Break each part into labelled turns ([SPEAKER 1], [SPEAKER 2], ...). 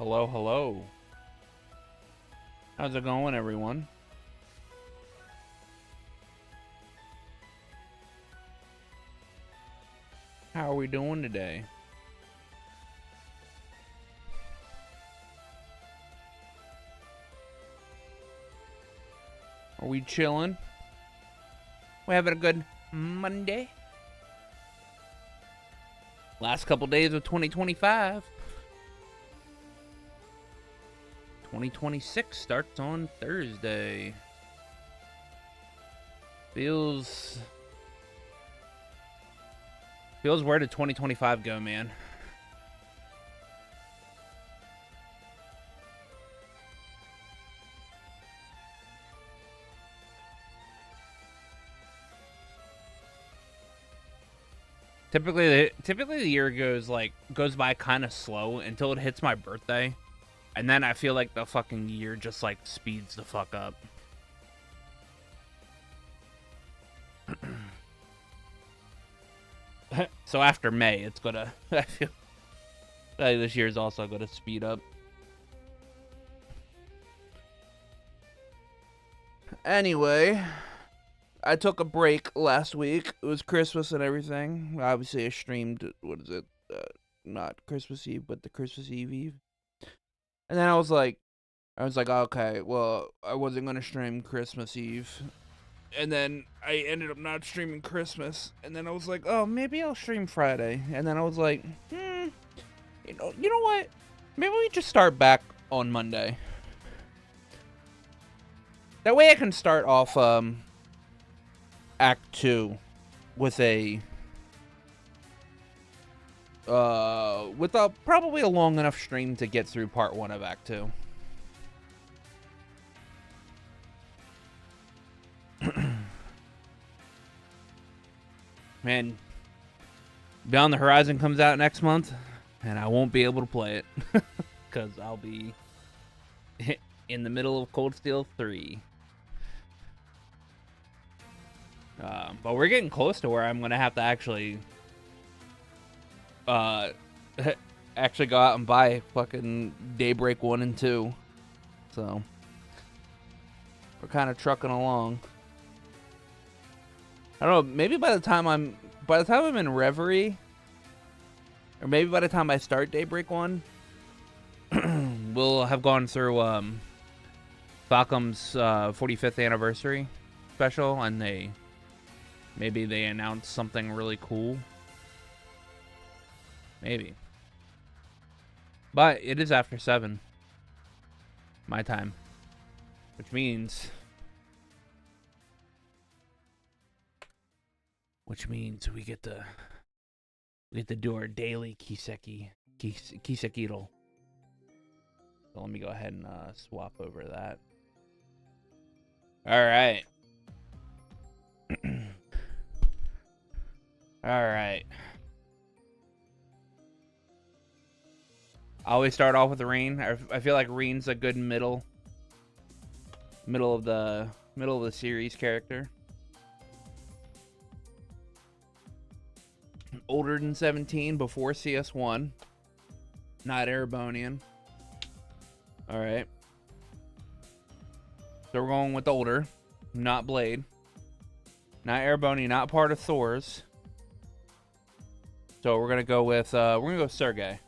[SPEAKER 1] Hello, hello. How's it going, everyone? How are we doing today? Are we chilling? We having a good Monday? Last couple days of 2025. 2026 starts on Thursday. Feels where did 2025 go, man? Typically the year goes by kind of slow until it hits my birthday. And then I feel like the fucking year just like speeds the fuck up. So after May, it's gonna. I feel like this year is also gonna speed up. Anyway, I took a break last week. It was Christmas and everything. Obviously, I streamed. What is it? Not Christmas Eve, but the Christmas Eve. And then I was like, okay, well, I wasn't gonna stream Christmas Eve. And then I ended up not streaming Christmas. And then I was like, oh, maybe I'll stream Friday. And then I was like, you know what? Maybe we just start back on Monday. That way I can start off Act 2 with probably a long enough stream to get through part 1 of Act 2. Man, Beyond the Horizon comes out next month, and I won't be able to play it because I'll be in the middle of Cold Steel 3. But we're getting close to where I'm gonna have to actually actually go out and buy fucking Daybreak 1 and 2. So we're kind of trucking along. I don't know, maybe by the time I'm in Reverie, or maybe by the time I start Daybreak 1, we'll have gone through Falcom's 45th anniversary special, and maybe they announce something really cool. Maybe. But it is after 7 my time, which means we get to do our daily Kiseki. So let me go ahead and swap over that. All right. All right. I always start off with Rain. I feel like Rain's a good middle of the series character. Older than 17, before CS1. Not Erebonian. Alright. So we're going with older. Not Blade. Not Erebonian, not part of Thor's. So we're gonna go with Sergei.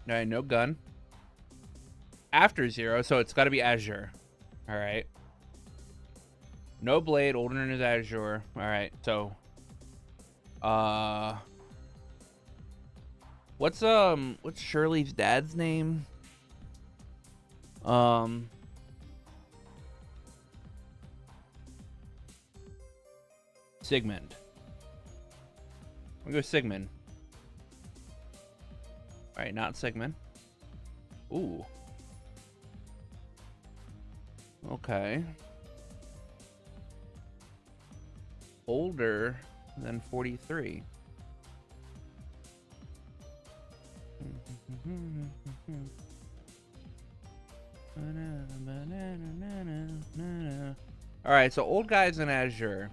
[SPEAKER 1] Alright, no gun. After 0, so it's gotta be Azure. Alright. No Blade, older than his Azure. Alright, so what's Shirley's dad's name? Sigmund. I'm gonna go Sigmund. Alright, not Sigmund. Ooh. Okay. Older than 43. Alright, so old guys in Azure.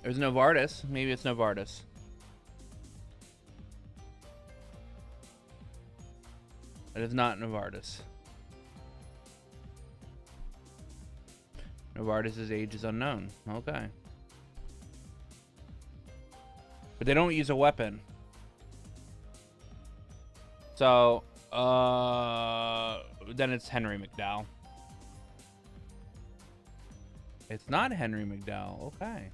[SPEAKER 1] There's Novartis. Maybe it's Novartis. It is not Novartis. Novartis' age is unknown. Okay. But they don't use a weapon. So, then it's Henry McDowell. It's not Henry McDowell. Okay.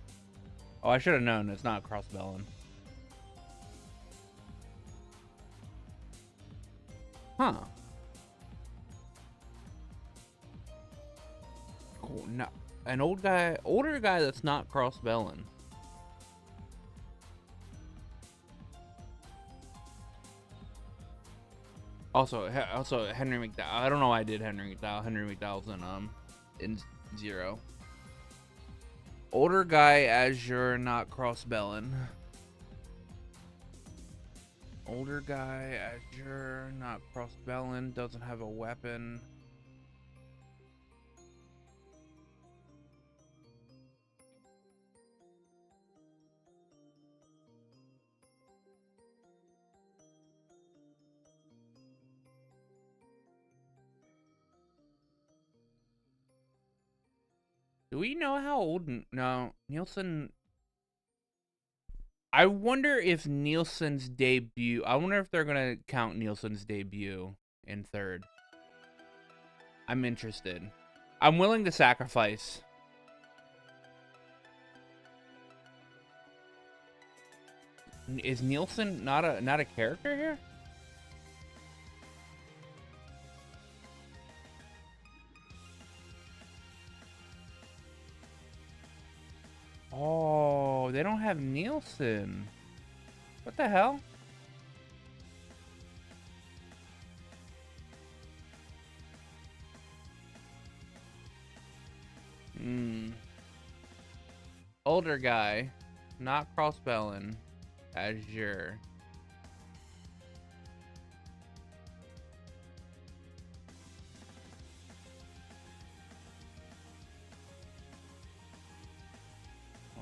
[SPEAKER 1] Oh, I should have known. It's not Crossbellin. Huh. Cool. No, an older guy that's not Crossbellin. Also Henry McDowell. I don't know why I did Henry McDowell. Henry McDowell's in Zero. Older guy, Azure, not Crossbellin. Older guy, Azure, not Crossbellin, doesn't have a weapon. Do we know how old? No, Nielsen. I wonder if Nielsen's debut. I wonder if they're gonna count Nielsen's debut in third. I'm interested. I'm willing to sacrifice. Is Nielsen not a character here? Oh, they don't have Nielsen. What the hell? Older guy, not Crossbellin, Azure.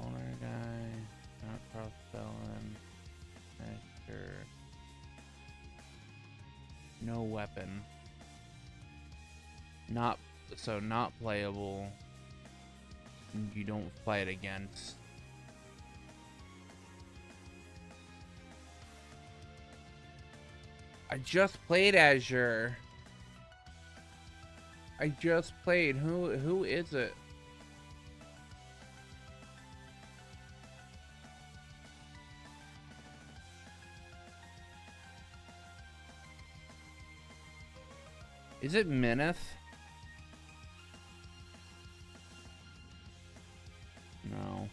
[SPEAKER 1] Older guy, not Crossbellin, Azure. No weapon. Not playable. You don't fight against. I just played Azure. I just played. Who is it? Is it Mineth? No.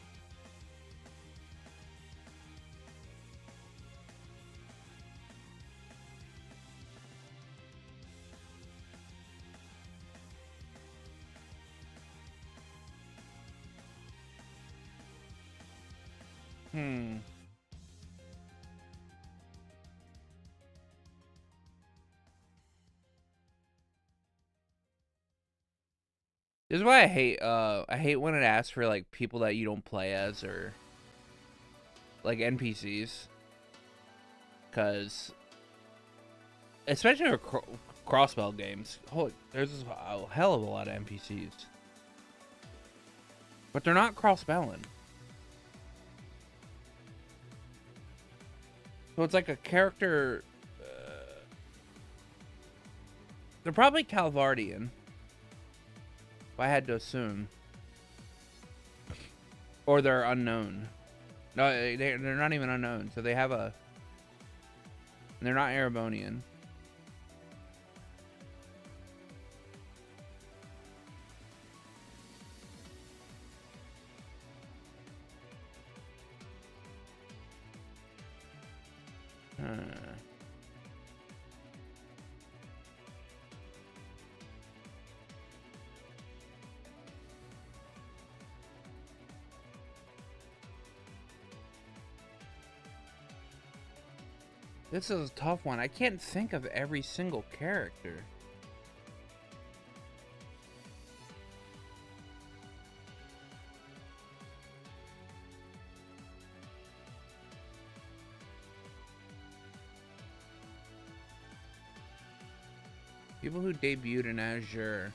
[SPEAKER 1] This is why I hate when it asks for like people that you don't play as or like NPCs. Cause especially for crossbell games, there's a hell of a lot of NPCs. But they're not crossbellin. So it's like a character. They're probably Calvardian. If I had to assume. Or they're unknown. No, they're not even unknown. So they have a. They're not Erebonian. This is a tough one. I can't think of every single character. People who debuted in Azure.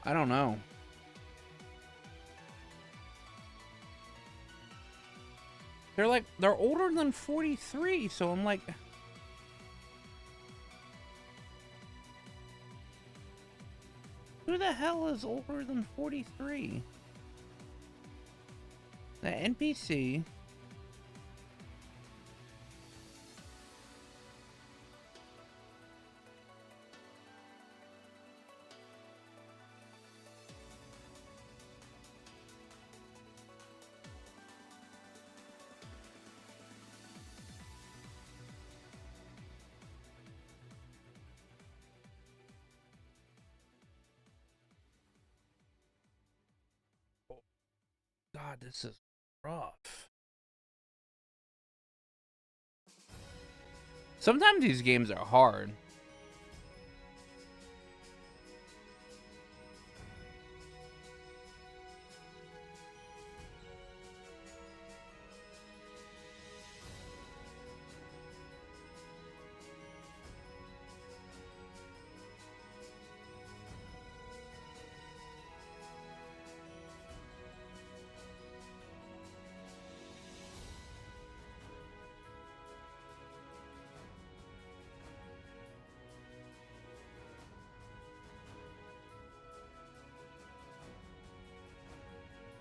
[SPEAKER 1] I don't know. They're older than 43, so I'm like, who the hell is older than 43? The NPC. God, this is rough. Sometimes these games are hard.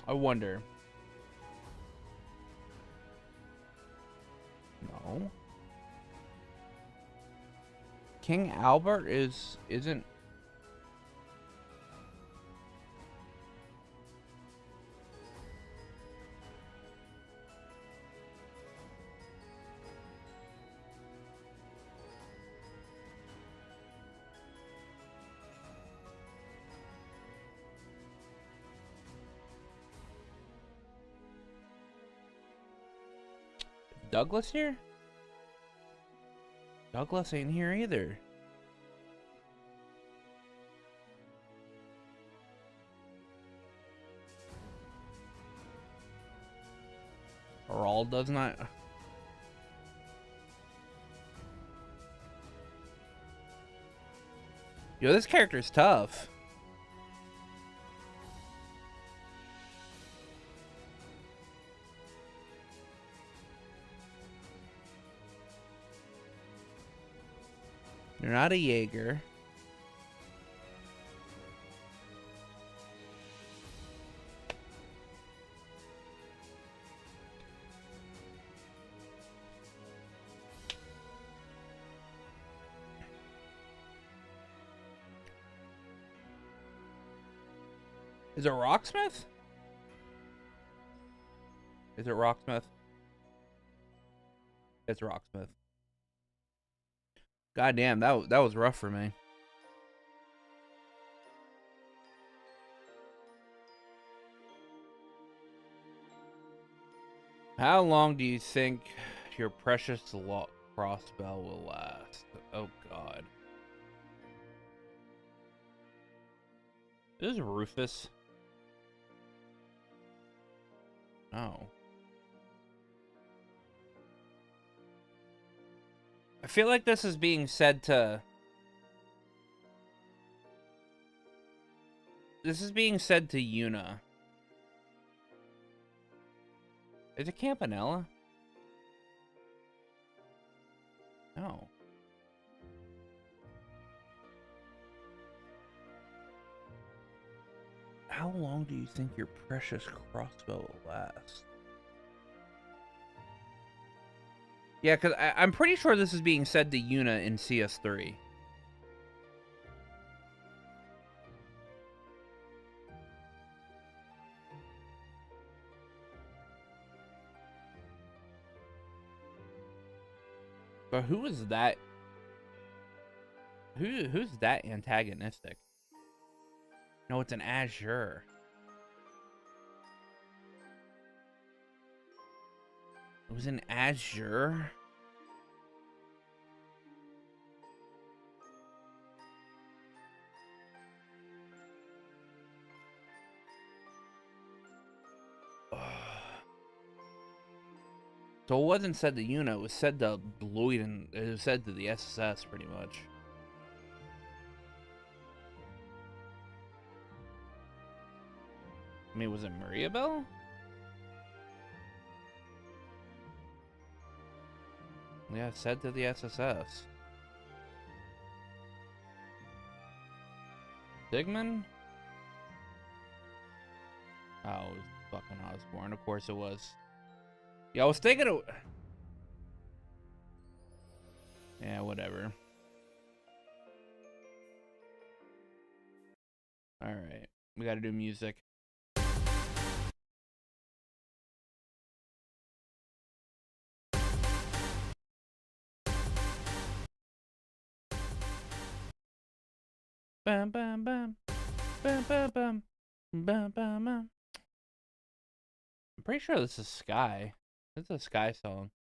[SPEAKER 1] I wonder. No. King Albert isn't. Douglas here? Douglas ain't here either. Raul does not. Yo, this character's tough. You're not a Jaeger. Is it Rocksmith? Is it Rocksmith? It's Rocksmith. God damn, that was rough for me. How long do you think your precious crossbow will last? Oh God. This is Rufus. Oh. I feel like this is being said to... This is being said to Yuna. Is it Campanella? No. How long do you think your precious crossbow will last? Yeah, because I'm pretty sure this is being said to Yuna in CS3. But who is that? Who's that antagonistic? No, it's an Azure. It was an Azure. So it wasn't said to Yuna, it was said to Lloyd, and it was said to the SSS pretty much. I mean, was it Maria Bell? Yeah, said to the SSS. Sigmund? Oh, it was fucking Osborne. Of course it was. Yeah, I was thinking of... Yeah, whatever. Alright. We gotta do music. Bam, bam, bam. Bam, bam, bam. Bam, bam, bam. I'm pretty sure this is Sky. It's a Sky song.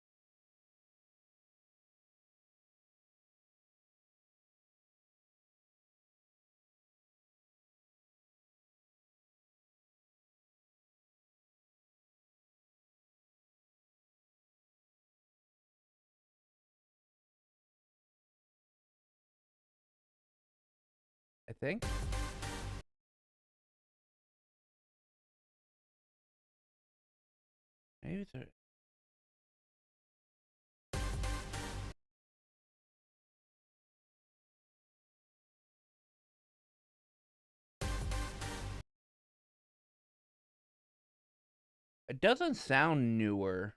[SPEAKER 1] I think. Maybe it's a... It doesn't sound newer.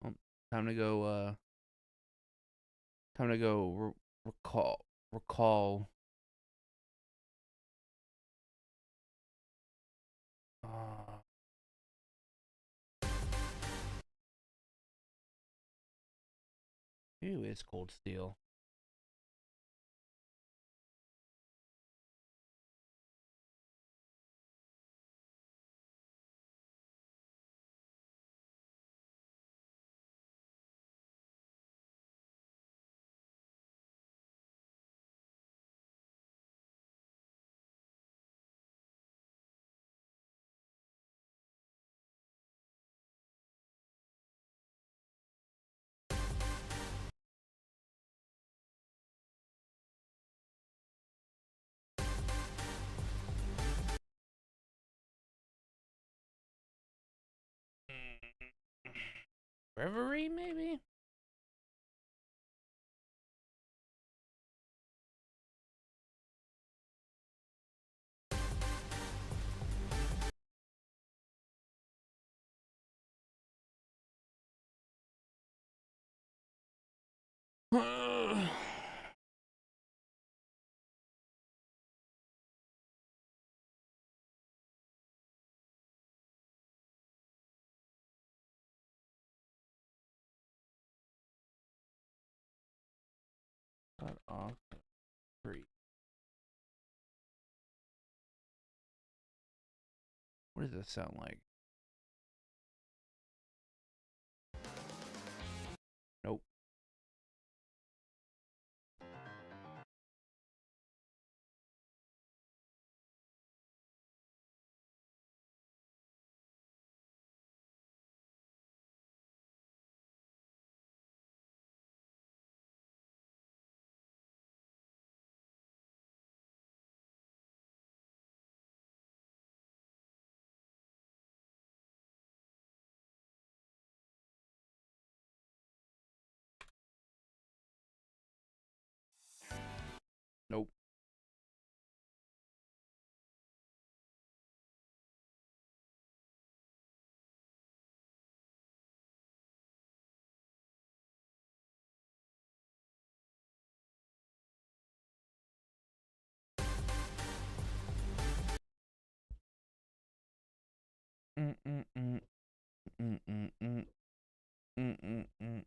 [SPEAKER 1] Oh, time to go, time to go recall. Uh, who is Cold Steel? Reverie, maybe? Cut off three. What does this sound like? Nope. mm, mm, mm, mm, mm, mm.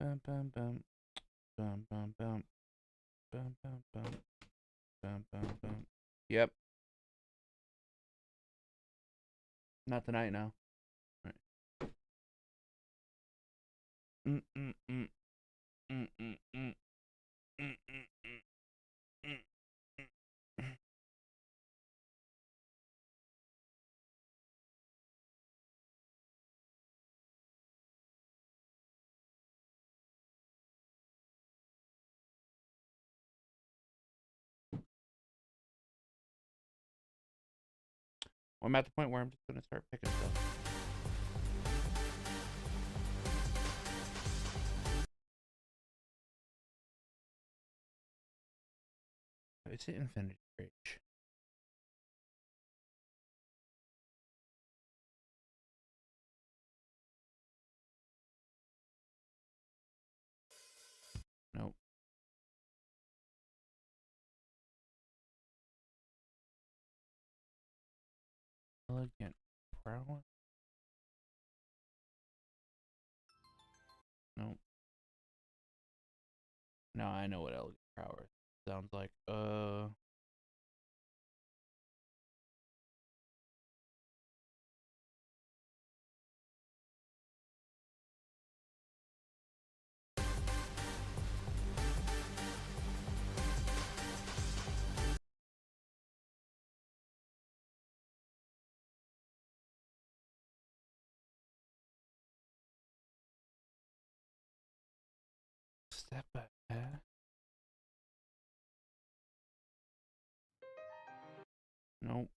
[SPEAKER 1] Bum, bum, bum, bum, bum, bum, bum, bum, bum, bum, bum, bum. Yep, not tonight now. Right. Mm, mm, mm, mm, mm, mm, mm, mm, mm, mm. I'm at the point where I'm just gonna start picking stuff. It's an infinity bridge. Nope. Elegant prowess. Nope. No, I know what elegant prowess sounds like. Step ahead. Nope.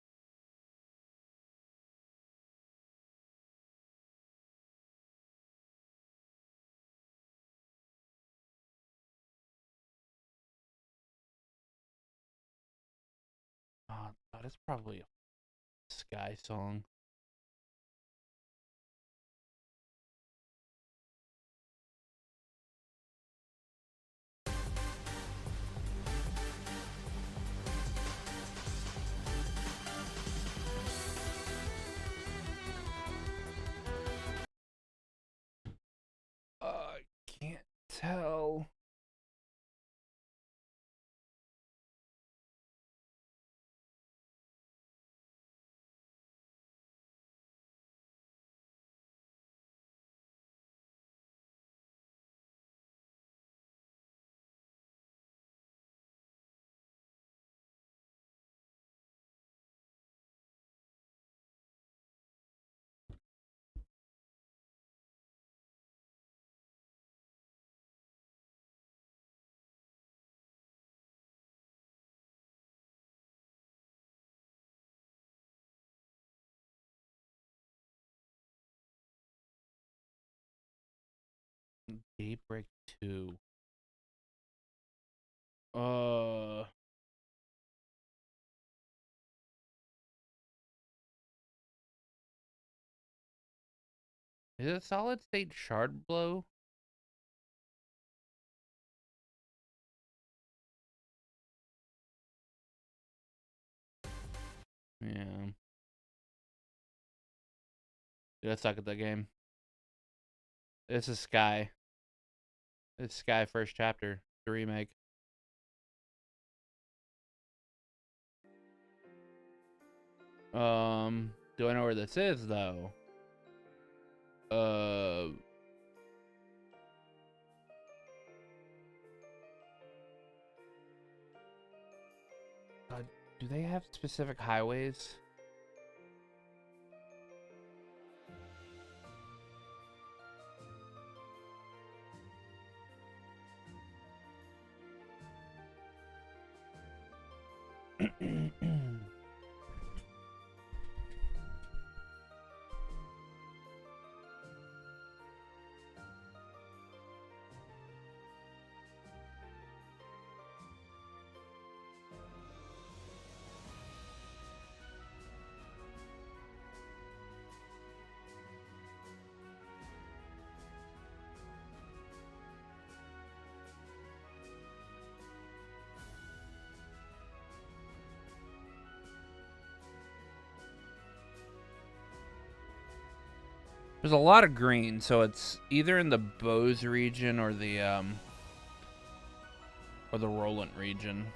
[SPEAKER 1] Oh, God, it's probably a Sky song. I can't tell. Daybreak 2. Uh, is it solid state shard blow? Yeah. Dude, I suck at that game. This is Sky. It's Sky first chapter, the remake. Do I know where this is though? Uh, do they have specific highways? There's a lot of green, so it's either in the Bose region or the Roland region.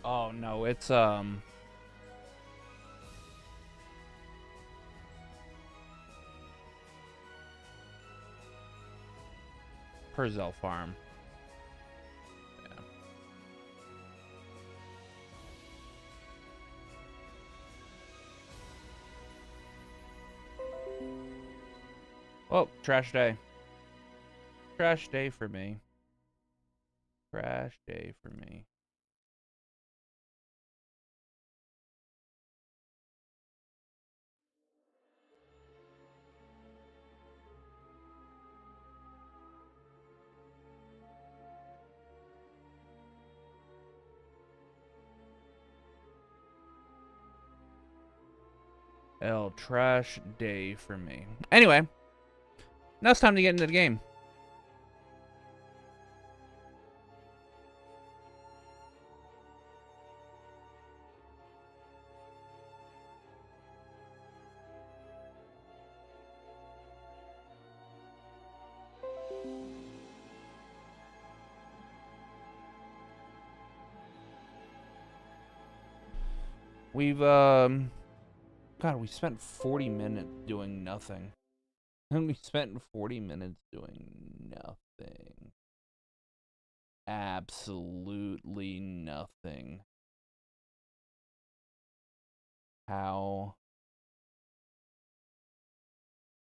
[SPEAKER 1] Oh no, it's Purzel Farm. Yeah. Oh, trash day. Trash day for me. Trash day for me. Trash day for me. Anyway, now it's time to get into the game. We've God, we spent 40 minutes doing nothing. And we spent 40 minutes doing nothing. Absolutely nothing. How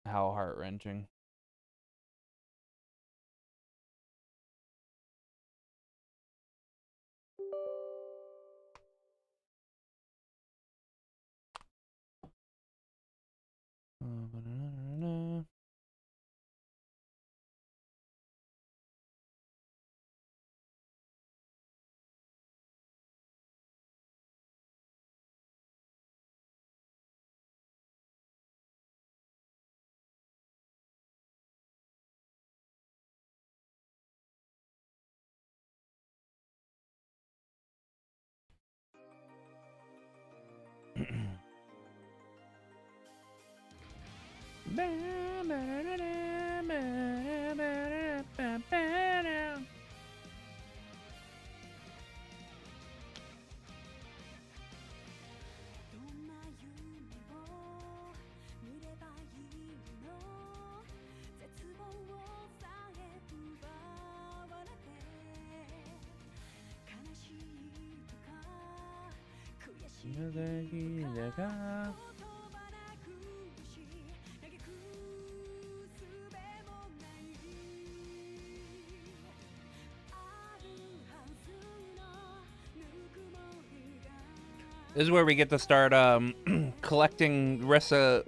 [SPEAKER 1] heart-wrenching. This is where we get to start collecting rest of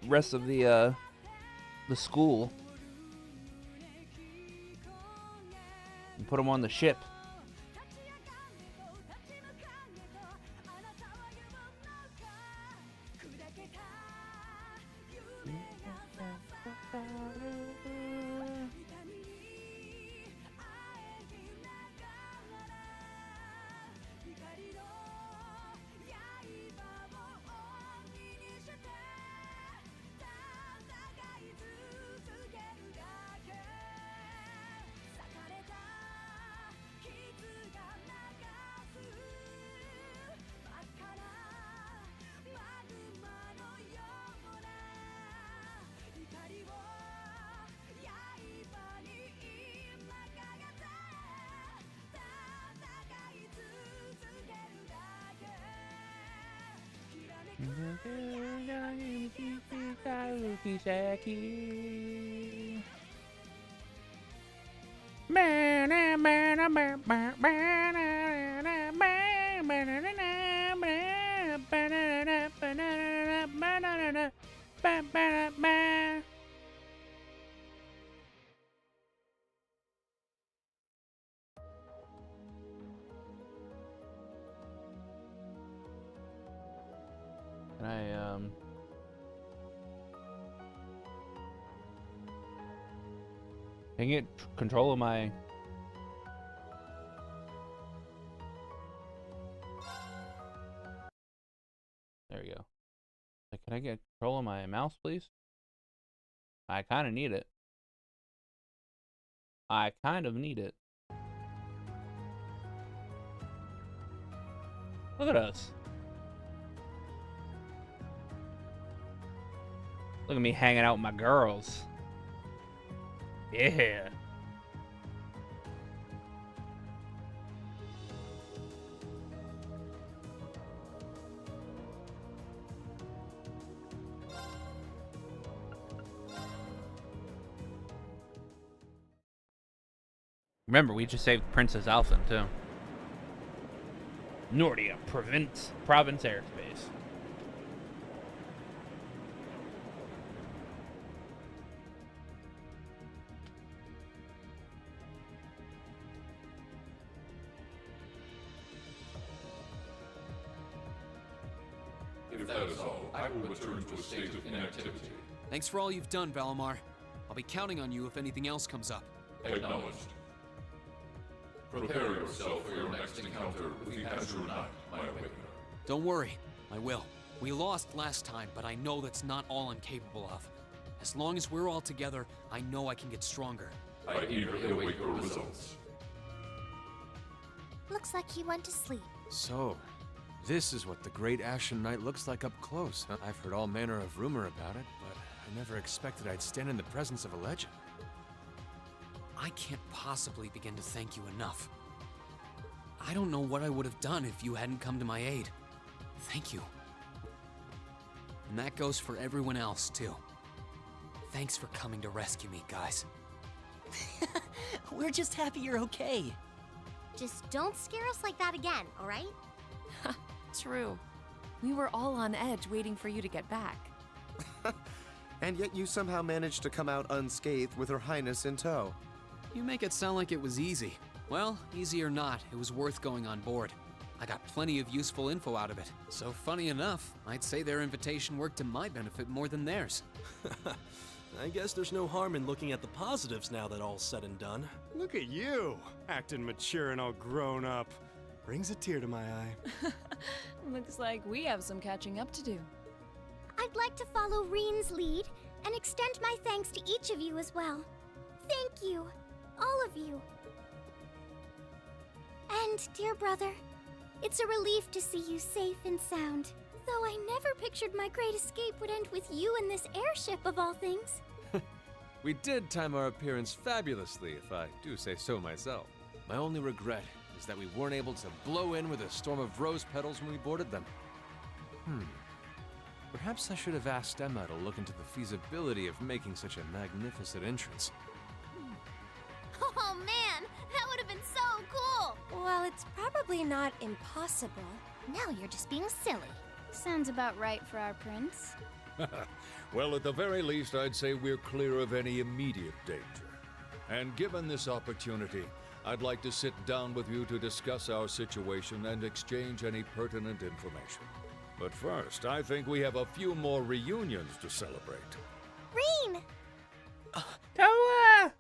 [SPEAKER 1] the school and put them on the ship. Kiseki. Can I can I get control of my... There we go. Can I get control of my mouse, please? I kind of need it. I kind of need it. Look at us. Look at me hanging out with my girls. Yeah. Remember, we just saved Princess Alphen, too. Nordia Province airspace.
[SPEAKER 2] If that is all, I will return to a state of inactivity.
[SPEAKER 3] Thanks for all you've done, Valimar. I'll be counting on you if anything else comes up.
[SPEAKER 2] Acknowledged. Prepare yourself for your next encounter with the Azure Knight, my awakener.
[SPEAKER 3] Don't worry, I will. We lost last time, but I know that's not all I'm capable of. As long as we're all together, I know I can get stronger.
[SPEAKER 2] I eagerly await your results.
[SPEAKER 4] Looks like he went to sleep.
[SPEAKER 5] So, this is what the Great Ashen Knight looks like up close, huh? I've heard all manner of rumor about it, but I never expected I'd stand in the presence of a legend.
[SPEAKER 3] I can't possibly begin to thank you enough. I don't know what I would have done if you hadn't come to my aid. Thank you. And that goes for everyone else, too. Thanks for coming to rescue me, guys.
[SPEAKER 6] We're just happy you're okay.
[SPEAKER 4] Just don't scare us like that again, all right?
[SPEAKER 7] True. We were all on edge waiting for you to get back.
[SPEAKER 8] And yet you somehow managed to come out unscathed with Her Highness in tow.
[SPEAKER 3] You make it sound like it was easy. Well, easy or not, it was worth going on board. I got plenty of useful info out of it. So funny enough, I'd say their invitation worked to my benefit more than theirs.
[SPEAKER 6] I guess there's no harm in looking at the positives now that all's said and done.
[SPEAKER 9] Look at you, acting mature and all grown up. Brings a tear to my eye.
[SPEAKER 7] Looks like we have some catching up to do.
[SPEAKER 4] I'd like to follow Reen's lead and extend my thanks to each of you as well. Thank you, all of you. And, dear brother, it's a relief to see you safe and sound. Though I never pictured my great escape would end with you in this airship of all things.
[SPEAKER 5] We did time our appearance fabulously, if I do say so myself. My only regret is that we weren't able to blow in with a storm of rose petals when we boarded them. Perhaps I should have asked Emma to look into the feasibility of making such a magnificent entrance.
[SPEAKER 4] Oh man, that would have been so cool!
[SPEAKER 10] Well, it's probably not impossible.
[SPEAKER 4] Now you're just being silly.
[SPEAKER 10] Sounds about right for our prince.
[SPEAKER 11] Well, at the very least, I'd say we're clear of any immediate danger. And given this opportunity, I'd like to sit down with you to discuss our situation and exchange any pertinent information. But first, I think we have a few more reunions to celebrate.
[SPEAKER 4] Reen!
[SPEAKER 1] Toa!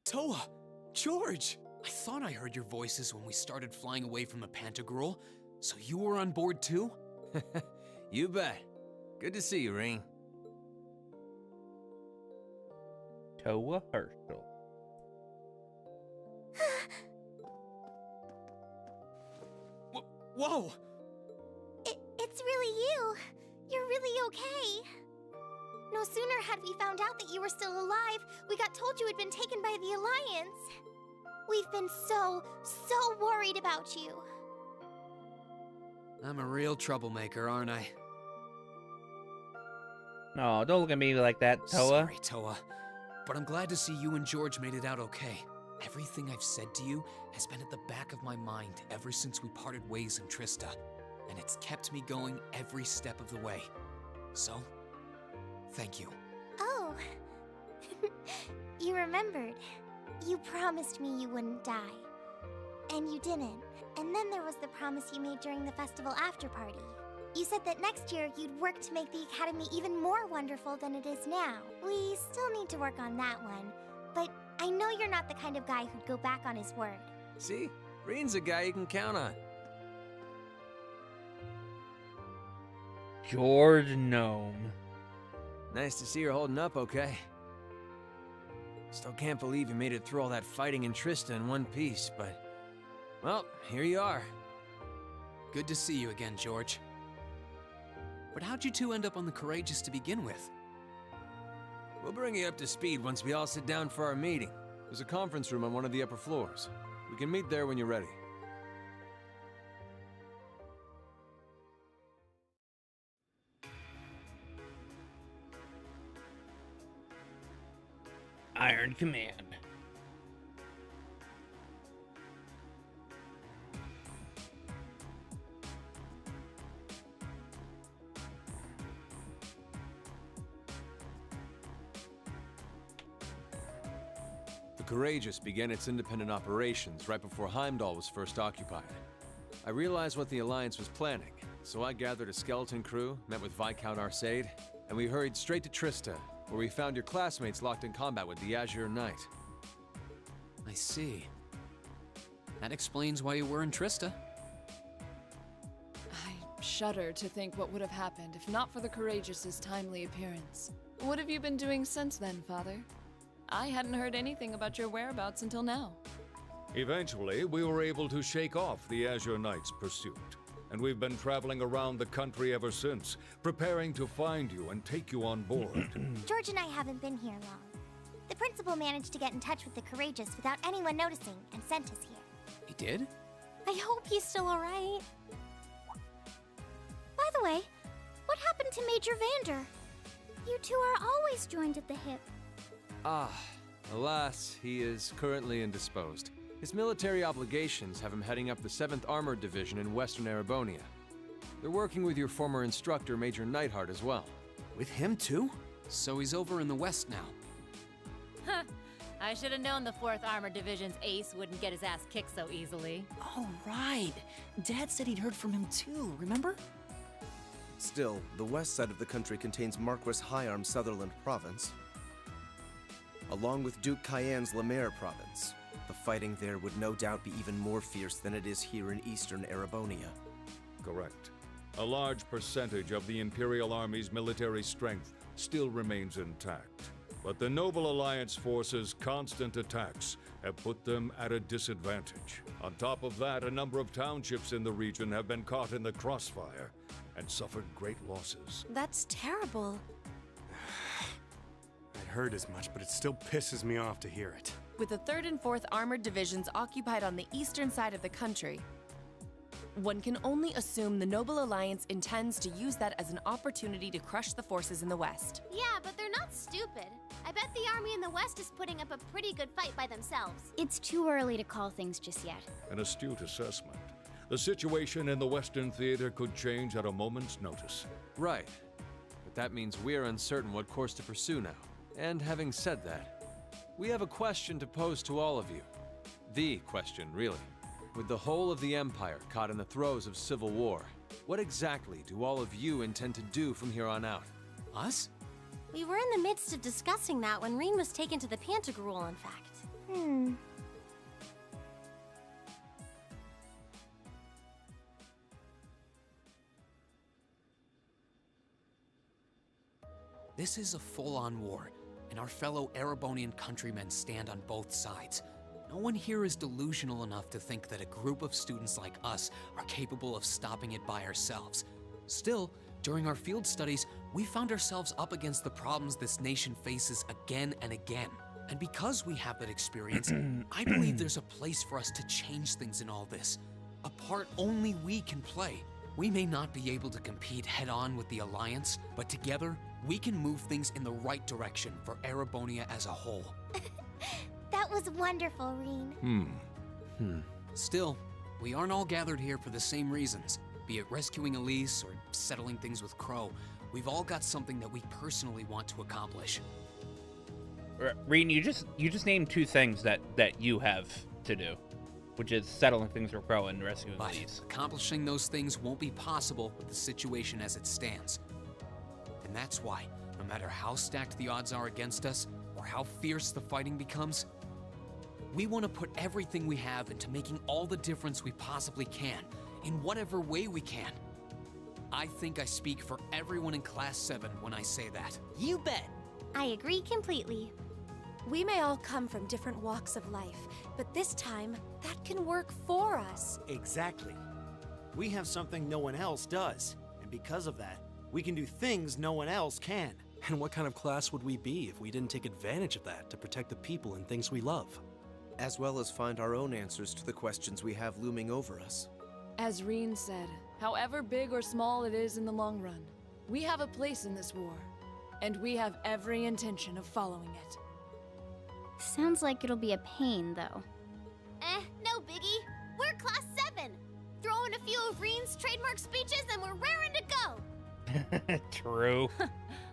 [SPEAKER 3] Toa! George! I thought I heard your voices when we started flying away from the Pantagruel. So you were on board too?
[SPEAKER 5] You bet. Good to see you, Reen.
[SPEAKER 1] Toa Herschel.
[SPEAKER 3] Whoa!
[SPEAKER 4] It's really you. You're really okay. No sooner had we found out that you were still alive, we got told you had been taken by the Alliance. We've been so worried about you.
[SPEAKER 3] I'm a real troublemaker, aren't I?
[SPEAKER 1] No, don't look at me like that, Toa.
[SPEAKER 3] Sorry, Toa. But I'm glad to see you and George made it out okay. Everything I've said to you has been at the back of my mind ever since we parted ways in Trista. And it's kept me going every step of the way. So, thank you.
[SPEAKER 4] Oh. You remembered. You promised me you wouldn't die. And you didn't. And then there was the promise you made during the festival after party. You said that next year you'd work to make the Academy even more wonderful than it is now. We still need to work on that one, but I know you're not the kind of guy who'd go back on his word.
[SPEAKER 5] See? Reen's a guy you can count on.
[SPEAKER 1] George Gnome.
[SPEAKER 5] Nice to see you're holding up okay. Still can't believe you made it through all that fighting in Trista in one piece, but... well, here you are.
[SPEAKER 3] Good to see you again, George. But how'd you two end up on the Courageous to begin with?
[SPEAKER 5] We'll bring you up to speed once we all sit down for our meeting. There's a conference room on one of the upper floors. We can meet there when you're ready.
[SPEAKER 1] Iron Command.
[SPEAKER 5] The Courageous began its independent operations right before Heimdall was first occupied. I realized what the Alliance was planning, so I gathered a skeleton crew, met with Viscount Arcade, and we hurried straight to Trista, where we found your classmates locked in combat with the Azure Knight.
[SPEAKER 3] I see. That explains why you were in Trista.
[SPEAKER 7] I shudder to think what would have happened if not for the Courageous's timely appearance. What have you been doing since then, Father? I hadn't heard anything about your whereabouts until now.
[SPEAKER 11] Eventually, we were able to shake off the Azure Knight's pursuit. And we've been traveling around the country ever since, preparing to find you and take you on board.
[SPEAKER 4] George and I haven't been here long. The principal managed to get in touch with the Courageous without anyone noticing and sent us here.
[SPEAKER 3] He did?
[SPEAKER 4] I hope he's still alright. By the way, what happened to Major Vander? You two are always joined at the hip.
[SPEAKER 5] Ah, alas, he is currently indisposed. His military obligations have him heading up the 7th Armored Division in Western Erebonia. They're working with your former instructor, Major Neidhart, as well.
[SPEAKER 3] With him too? So he's over in the west now.
[SPEAKER 12] Huh. I should have known the 4th Armored Division's ace wouldn't get his ass kicked so easily.
[SPEAKER 13] Oh, right. Dad said he'd heard from him too, remember?
[SPEAKER 8] Still, the west side of the country contains Marquis Hyarm's Sutherland province, along with Duke Cayenne's Lemaire province. The fighting there would no doubt be even more fierce than it is here in eastern Erebonia.
[SPEAKER 11] Correct. A large percentage of the Imperial Army's military strength still remains intact. But the Noble Alliance forces' constant attacks have put them at a disadvantage. On top of that, a number of townships in the region have been caught in the crossfire and suffered great losses.
[SPEAKER 10] That's terrible.
[SPEAKER 9] I'd heard as much, but it still pisses me off to hear it.
[SPEAKER 7] With the 3rd and 4th Armored Divisions occupied on the eastern side of the country, one can only assume the Noble Alliance intends to use that as an opportunity to crush the forces in the west.
[SPEAKER 4] Yeah, but they're not stupid. I bet the army in the west is putting up a pretty good fight by themselves.
[SPEAKER 10] It's too early to call things just yet.
[SPEAKER 11] An astute assessment. The situation in the Western Theater could change at a moment's notice.
[SPEAKER 5] Right. But that means we're uncertain what course to pursue now. And having said that, we have a question to pose to all of you. The question, really. With the whole of the Empire caught in the throes of civil war, what exactly do all of you intend to do from here on out?
[SPEAKER 3] Us?
[SPEAKER 10] We were in the midst of discussing that when Reen was taken to the Pantagruel, in fact.
[SPEAKER 3] This is a full-on war, and our fellow Erebonian countrymen stand on both sides. No one here is delusional enough to think that a group of students like us are capable of stopping it by ourselves. Still, during our field studies, we found ourselves up against the problems this nation faces again and again. And because we have that experience, I believe there's a place for us to change things in all this. A part only we can play. We may not be able to compete head-on with the Alliance, but together, we can move things in the right direction for Erebonia as a whole.
[SPEAKER 4] That was wonderful, Reen.
[SPEAKER 3] Still, we aren't all gathered here for the same reasons. Be it rescuing Elise or settling things with Crow, we've all got something that we personally want to accomplish.
[SPEAKER 1] Reen, you just named 2 things that you have to do. which is settling things for Crow and rescuing
[SPEAKER 3] But
[SPEAKER 1] Elise.
[SPEAKER 3] accomplishing those things won't be possible with the situation as it stands. And that's why, no matter how stacked the odds are against us, or how fierce the fighting becomes, we want to put everything we have into making all the difference we possibly can, in whatever way we can. I think I speak for everyone in Class 7 when I say that.
[SPEAKER 13] You bet.
[SPEAKER 10] I agree completely.
[SPEAKER 14] We may all come from different walks of life, but this time, that can work for us.
[SPEAKER 15] Exactly. We have something no one else does, and because of that, we can do things no one else can.
[SPEAKER 6] And what kind of class would we be if we didn't take advantage of that to protect the people and things we love?
[SPEAKER 8] As well as find our own answers to the questions we have looming over us.
[SPEAKER 16] As Reen said, however big or small it is in the long run, we have a place in this war, and we have every intention of following it.
[SPEAKER 17] Sounds like it'll be a pain, though.
[SPEAKER 4] No biggie. We're Class 7. Throw in a few of Reen's trademark speeches and we're raring to go.
[SPEAKER 1] True.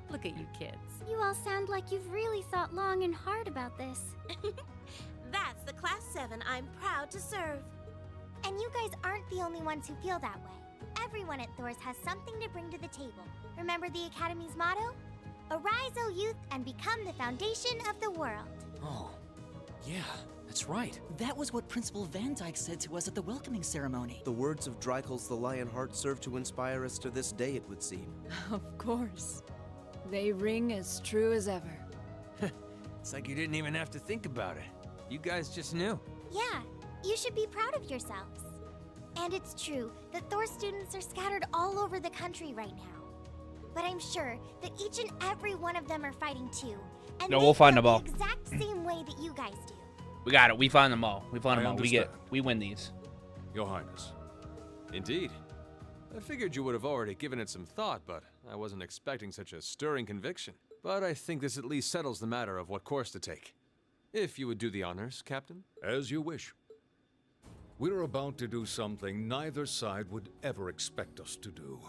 [SPEAKER 12] Look at you kids.
[SPEAKER 17] You all sound like you've really thought long and hard about this.
[SPEAKER 10] That's the Class 7 I'm proud to serve.
[SPEAKER 4] And you guys aren't the only ones who feel that way. Everyone at Thor's has something to bring to the table. Remember the Academy's motto? Arise, O youth, and become the foundation of the world.
[SPEAKER 3] Oh, yeah, that's right.
[SPEAKER 13] That was what Principal Van Dyke said to us at the welcoming ceremony.
[SPEAKER 8] The words of Dreikel's the Lionheart serve to inspire us to this day, it would seem.
[SPEAKER 16] Of course. They ring as true as ever.
[SPEAKER 5] It's like you didn't even have to think about it. You guys just knew.
[SPEAKER 4] Yeah, you should be proud of yourselves. And it's true that Thor students are scattered all over the country right now. But I'm sure that each and every one of them are fighting too. And
[SPEAKER 1] No,
[SPEAKER 4] they
[SPEAKER 1] we'll find
[SPEAKER 4] feel
[SPEAKER 1] them all.
[SPEAKER 4] the exact same way that you guys do.
[SPEAKER 1] We got it. We find them all. We find
[SPEAKER 11] I
[SPEAKER 1] them all.
[SPEAKER 11] understand.
[SPEAKER 1] We win these.
[SPEAKER 11] Your Highness.
[SPEAKER 5] Indeed. I figured you would have already given it some thought, but I wasn't expecting such a stirring conviction. But I think this at least settles the matter of what course to take. If you would do the honors, Captain.
[SPEAKER 11] As you wish. We're about to do something neither side would ever expect us to do.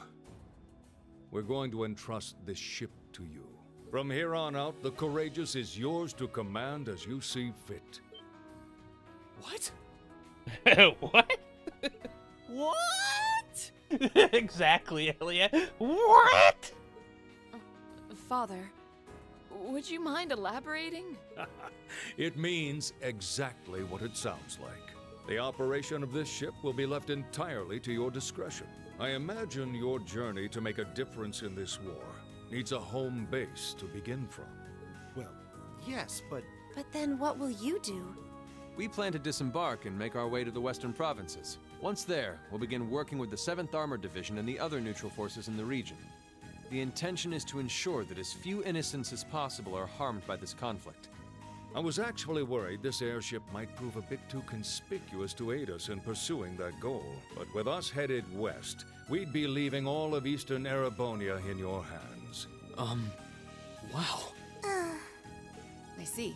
[SPEAKER 11] We're going to entrust this ship to you. From here on out, the Courageous is yours to command as you see fit.
[SPEAKER 3] What?
[SPEAKER 1] What?
[SPEAKER 13] What?
[SPEAKER 1] Exactly, Elliot. What?
[SPEAKER 16] Father, would you mind elaborating?
[SPEAKER 11] It means exactly what it sounds like. The operation of this ship will be left entirely to your discretion. I imagine your journey to make a difference in this war needs a home base to begin from.
[SPEAKER 15] Well, yes, but...
[SPEAKER 14] But then what will you do?
[SPEAKER 5] We plan to disembark and make our way to the western provinces. Once there, we'll begin working with the 7th Armored Division and the other neutral forces in the region. The intention is to ensure that as few innocents as possible are harmed by this conflict.
[SPEAKER 11] I was actually worried this airship might prove a bit too conspicuous to aid us in pursuing that goal. But with us headed west, we'd be leaving all of Eastern Erebonia in your hands.
[SPEAKER 3] Wow.
[SPEAKER 7] I see.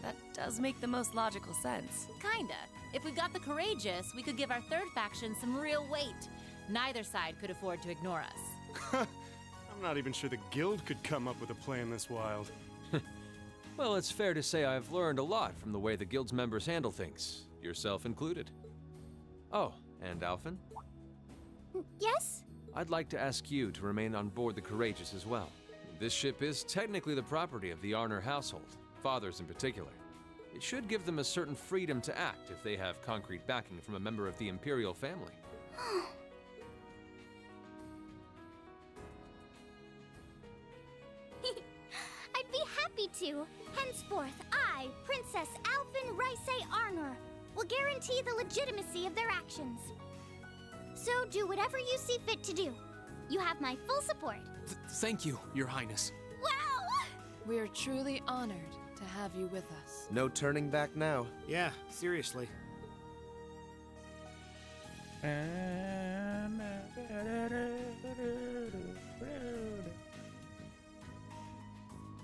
[SPEAKER 7] That does make the most logical sense.
[SPEAKER 12] Kinda. If we got the Courageous, we could give our third faction some real weight. Neither side could afford to ignore us.
[SPEAKER 9] I'm not even sure the guild could come up with a plan this wild.
[SPEAKER 5] Well, it's fair to say I've learned a lot from the way the guild's members handle things, yourself included. Oh, and Alphen?
[SPEAKER 4] Yes?
[SPEAKER 5] I'd like to ask you to remain on board the Courageous as well. This ship is technically the property of the Arner household, fathers in particular. It should give them a certain freedom to act if they have concrete backing from a member of the Imperial family.
[SPEAKER 4] I'd be happy to. Henceforth, I, Princess Alphen Rice Arnor, will guarantee the legitimacy of their actions. So do whatever you see fit to do. You have my full support.
[SPEAKER 3] Thank you, Your Highness.
[SPEAKER 4] Wow!
[SPEAKER 16] We are truly honored to have you with us.
[SPEAKER 8] No turning back now.
[SPEAKER 15] Yeah, seriously.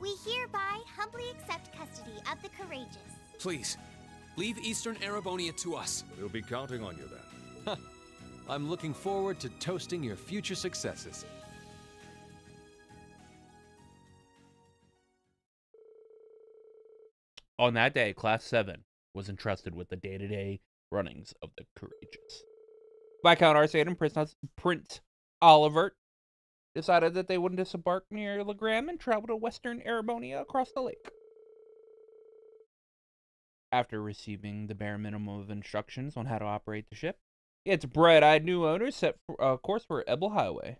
[SPEAKER 4] We hereby humbly accept custody of the Courageous.
[SPEAKER 3] Please, leave Eastern Erebonia to us.
[SPEAKER 11] We'll be counting on you then.
[SPEAKER 5] I'm looking forward to toasting your future successes.
[SPEAKER 1] On that day, Class 7 was entrusted with the day-to-day runnings of the courageous. Viscount Arcade and Prince Oliver decided that they would disembark near Legram and travel to western Erebonia across the lake. After receiving the bare minimum of instructions on how to operate the ship, its bright-eyed new owners set course for Ebel Highway.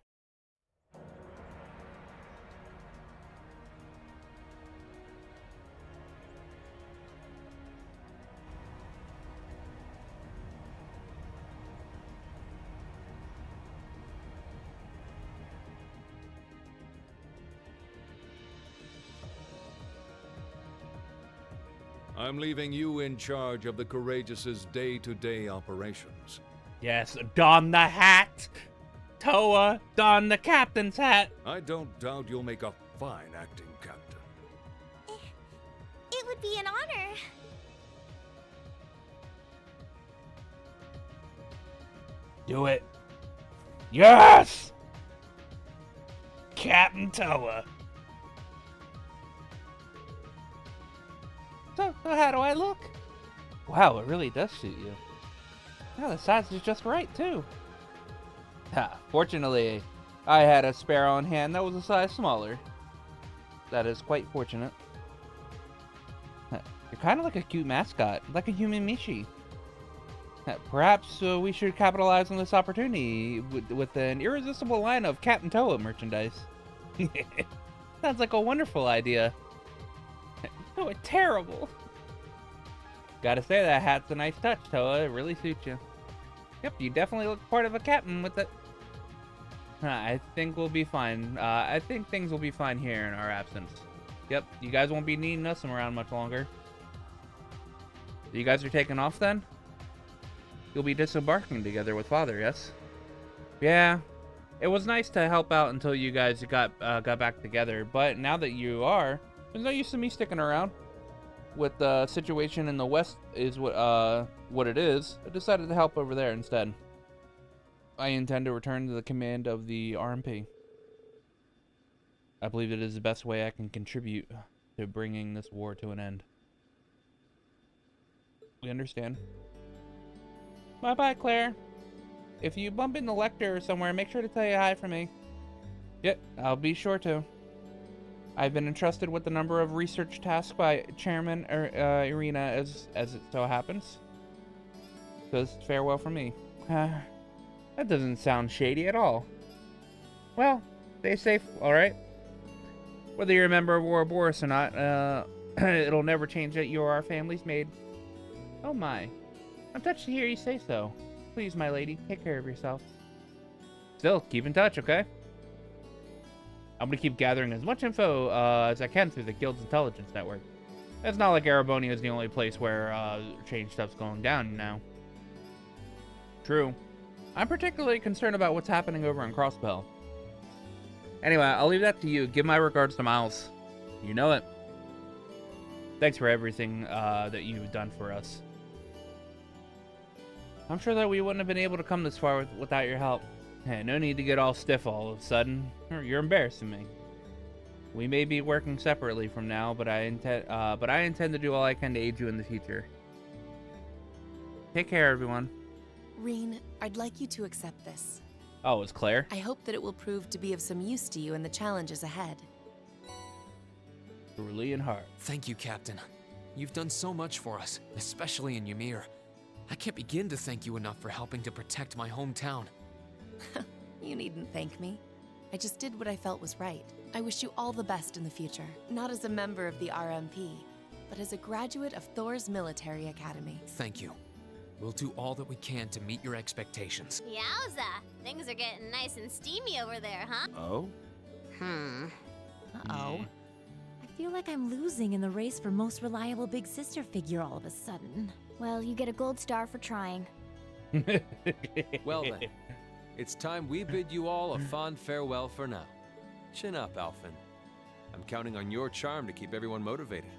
[SPEAKER 11] I'm leaving you in charge of the Courageous's day-to-day operations.
[SPEAKER 1] Yes, don the hat! Toa, don the captain's hat!
[SPEAKER 11] I don't doubt you'll make a fine acting captain.
[SPEAKER 4] It would be an honor.
[SPEAKER 1] Do it. Yes! Captain Toa. So how do I look? Wow, it really does suit you. Yeah, the size is just right, too. Fortunately, I had a sparrow in hand that was a size smaller. That is quite fortunate. You're kind of like a cute mascot, like a human Mishi. Perhaps we should capitalize on this opportunity with an irresistible line of Captain Toa merchandise. Sounds like a wonderful idea. Oh, terrible. Gotta say, that hat's a nice touch, Toa. It really suits you. Yep, you definitely look part of a captain with it. I think we'll be fine. I think things will be fine here in our absence. Yep, you guys won't be needing us around much longer. You guys are taking off then? You'll be disembarking together with Father, yes? Yeah. It was nice to help out until you guys got back together, but now that you are, there's no use in me sticking around. With the situation in the west is what it is, I decided to help over there instead. I intend to return to the command of the RMP. I believe it is the best way I can contribute to bringing this war to an end. We understand. Bye-bye, Claire. If you bump into Lecter somewhere, make sure to tell you hi from me. Yep, I'll be sure to. I've been entrusted with a number of research tasks by Chairman Irina as it so happens. Says farewell from me. That doesn't sound shady at all. Well, stay safe, alright? Whether you're a member of Ouroboros or not, it'll never change that you're our family's maid. Oh my. I'm touched to hear you say so. Please, my lady, take care of yourself. Still, keep in touch, okay? I'm gonna keep gathering as much info as I can through the Guild's intelligence network. It's not like Erebonia is the only place where change stuff's going down now. True. I'm particularly concerned about what's happening over in Crossbell. Anyway, I'll leave that to you. Give my regards to Miles. You know it. Thanks for everything that you've done for us. I'm sure that we wouldn't have been able to come this far without your help. Hey, no need to get all stiff all of a sudden. You're embarrassing me. We may be working separately from now, but I intend to do all I can to aid you in the future. Take care, everyone.
[SPEAKER 7] Reen, I'd like you to accept this.
[SPEAKER 1] Oh, it's Claire?
[SPEAKER 7] I hope that it will prove to be of some use to you in the challenges ahead.
[SPEAKER 1] Truly and hard.
[SPEAKER 3] Thank you, Captain. You've done so much for us, especially in Ymir. I can't begin to thank you enough for helping to protect my hometown.
[SPEAKER 7] You needn't thank me. I just did what I felt was right. I wish you all the best in the future. Not as a member of the RMP, but as a graduate of Thor's military academy.
[SPEAKER 3] Thank you. We'll do all that we can to meet your expectations.
[SPEAKER 4] Yowza! Things are getting nice and steamy over there, huh?
[SPEAKER 8] Oh?
[SPEAKER 7] Uh-oh.
[SPEAKER 18] I feel like I'm losing in the race for most reliable big sister figure all of a sudden.
[SPEAKER 17] Well, you get a gold star for trying.
[SPEAKER 5] Well then, it's time we bid you all a fond farewell for now. Chin up, Alphen. I'm counting on your charm to keep everyone motivated.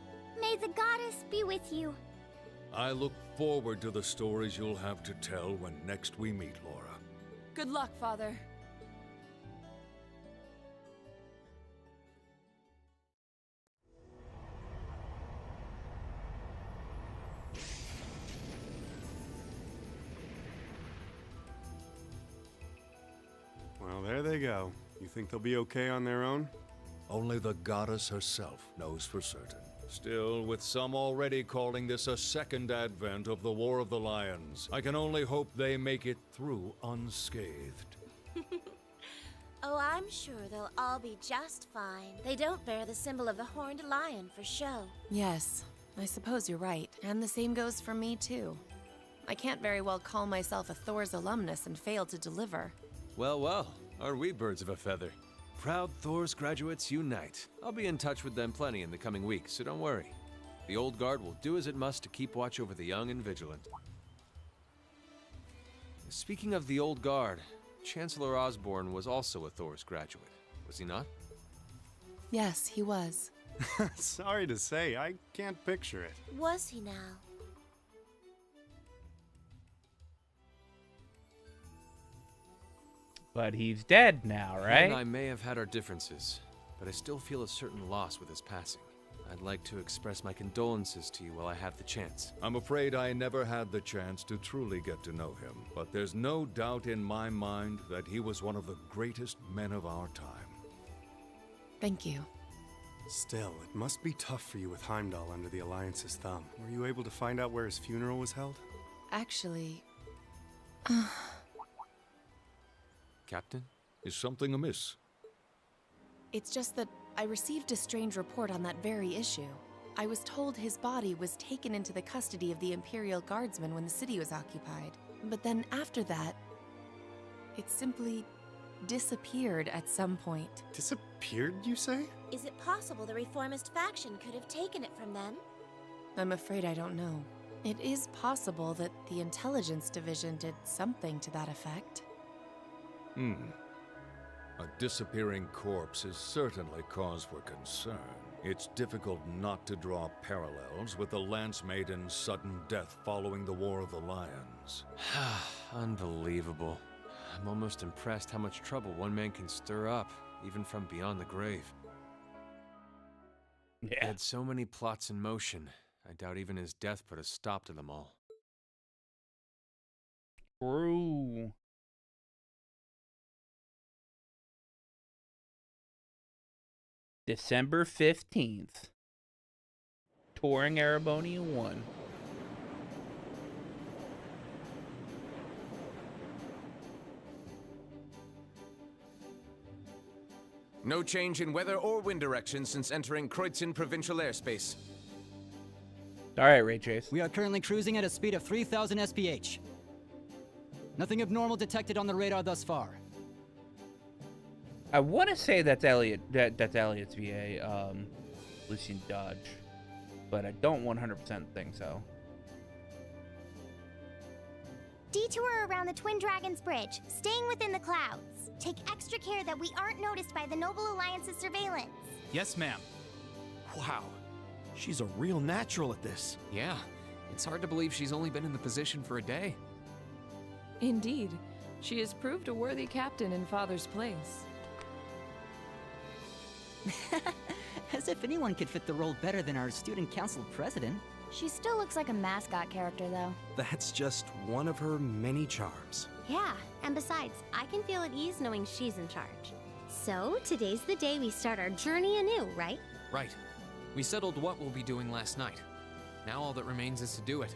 [SPEAKER 17] May the goddess be with you.
[SPEAKER 11] I look forward to the stories you'll have to tell when next we meet, Laura.
[SPEAKER 16] Good luck, Father.
[SPEAKER 9] Well, there they go. You think they'll be okay on their own?
[SPEAKER 11] Only the goddess herself knows for certain. Still, with some already calling this a second advent of the War of the Lions, I can only hope they make it through unscathed.
[SPEAKER 10] Oh, I'm sure they'll all be just fine. They don't bear the symbol of the horned lion for show.
[SPEAKER 7] Yes, I suppose you're right. And the same goes for me, too. I can't very well call myself a Thor's alumnus and fail to deliver.
[SPEAKER 5] Well, well, are we birds of a feather? Proud Thor's graduates unite. I'll be in touch with them plenty in the coming weeks, so don't worry. The old guard will do as it must to keep watch over the young and vigilant. Speaking of the old guard, Chancellor Osborne was also a Thor's graduate, was he not?
[SPEAKER 7] Yes, he was.
[SPEAKER 9] Sorry to say, I can't picture it.
[SPEAKER 10] Was he now?
[SPEAKER 1] But he's dead now, right?
[SPEAKER 5] And I may have had our differences, but I still feel a certain loss with his passing. I'd like to express my condolences to you while I have the chance.
[SPEAKER 11] I'm afraid I never had the chance to truly get to know him, but there's no doubt in my mind that he was one of the greatest men of our time.
[SPEAKER 7] Thank you.
[SPEAKER 9] Still, it must be tough for you with Heimdall under the Alliance's thumb. Were you able to find out where his funeral was held?
[SPEAKER 7] Actually...
[SPEAKER 5] Captain?
[SPEAKER 11] Is something amiss?
[SPEAKER 7] It's just that I received a strange report on that very issue. I was told his body was taken into the custody of the Imperial Guardsmen when the city was occupied. But then after that, it simply disappeared at some point.
[SPEAKER 9] Disappeared, you say?
[SPEAKER 10] Is it possible the Reformist faction could have taken it from them?
[SPEAKER 7] I'm afraid I don't know. It is possible that the Intelligence Division did something to that effect.
[SPEAKER 11] A disappearing corpse is certainly cause for concern. It's difficult not to draw parallels with the Lance Maiden's sudden death following the War of the Lions.
[SPEAKER 5] Unbelievable. I'm almost impressed how much trouble one man can stir up, even from beyond the grave. He had so many plots in motion, I doubt even his death put a stop to them all.
[SPEAKER 1] True. December 15th. Touring Erebony 1.
[SPEAKER 19] No change in weather or wind direction since entering Kreutzen provincial airspace.
[SPEAKER 1] Alright, Ray Chase.
[SPEAKER 20] We are currently cruising at a speed of 3,000 SPH. Nothing abnormal detected on the radar thus far.
[SPEAKER 1] I want to say that's Elliot. That's Elliot's VA, Lucian Dodge, but I don't 100% think so.
[SPEAKER 4] Detour around the Twin Dragons Bridge, staying within the clouds. Take extra care that we aren't noticed by the Noble Alliance's surveillance.
[SPEAKER 15] Yes, ma'am. Wow. She's a real natural at this.
[SPEAKER 3] Yeah, it's hard to believe she's only been in the position for a day.
[SPEAKER 16] Indeed, she has proved a worthy captain in Father's place.
[SPEAKER 13] As if anyone could fit the role better than our student council president.
[SPEAKER 17] She still looks like a mascot character, though.
[SPEAKER 6] That's just one of her many charms.
[SPEAKER 10] Yeah, and besides, I can feel at ease knowing she's in charge. So, today's the day we start our journey anew, right?
[SPEAKER 3] Right. We settled what we'll be doing last night. Now all that remains is to do it.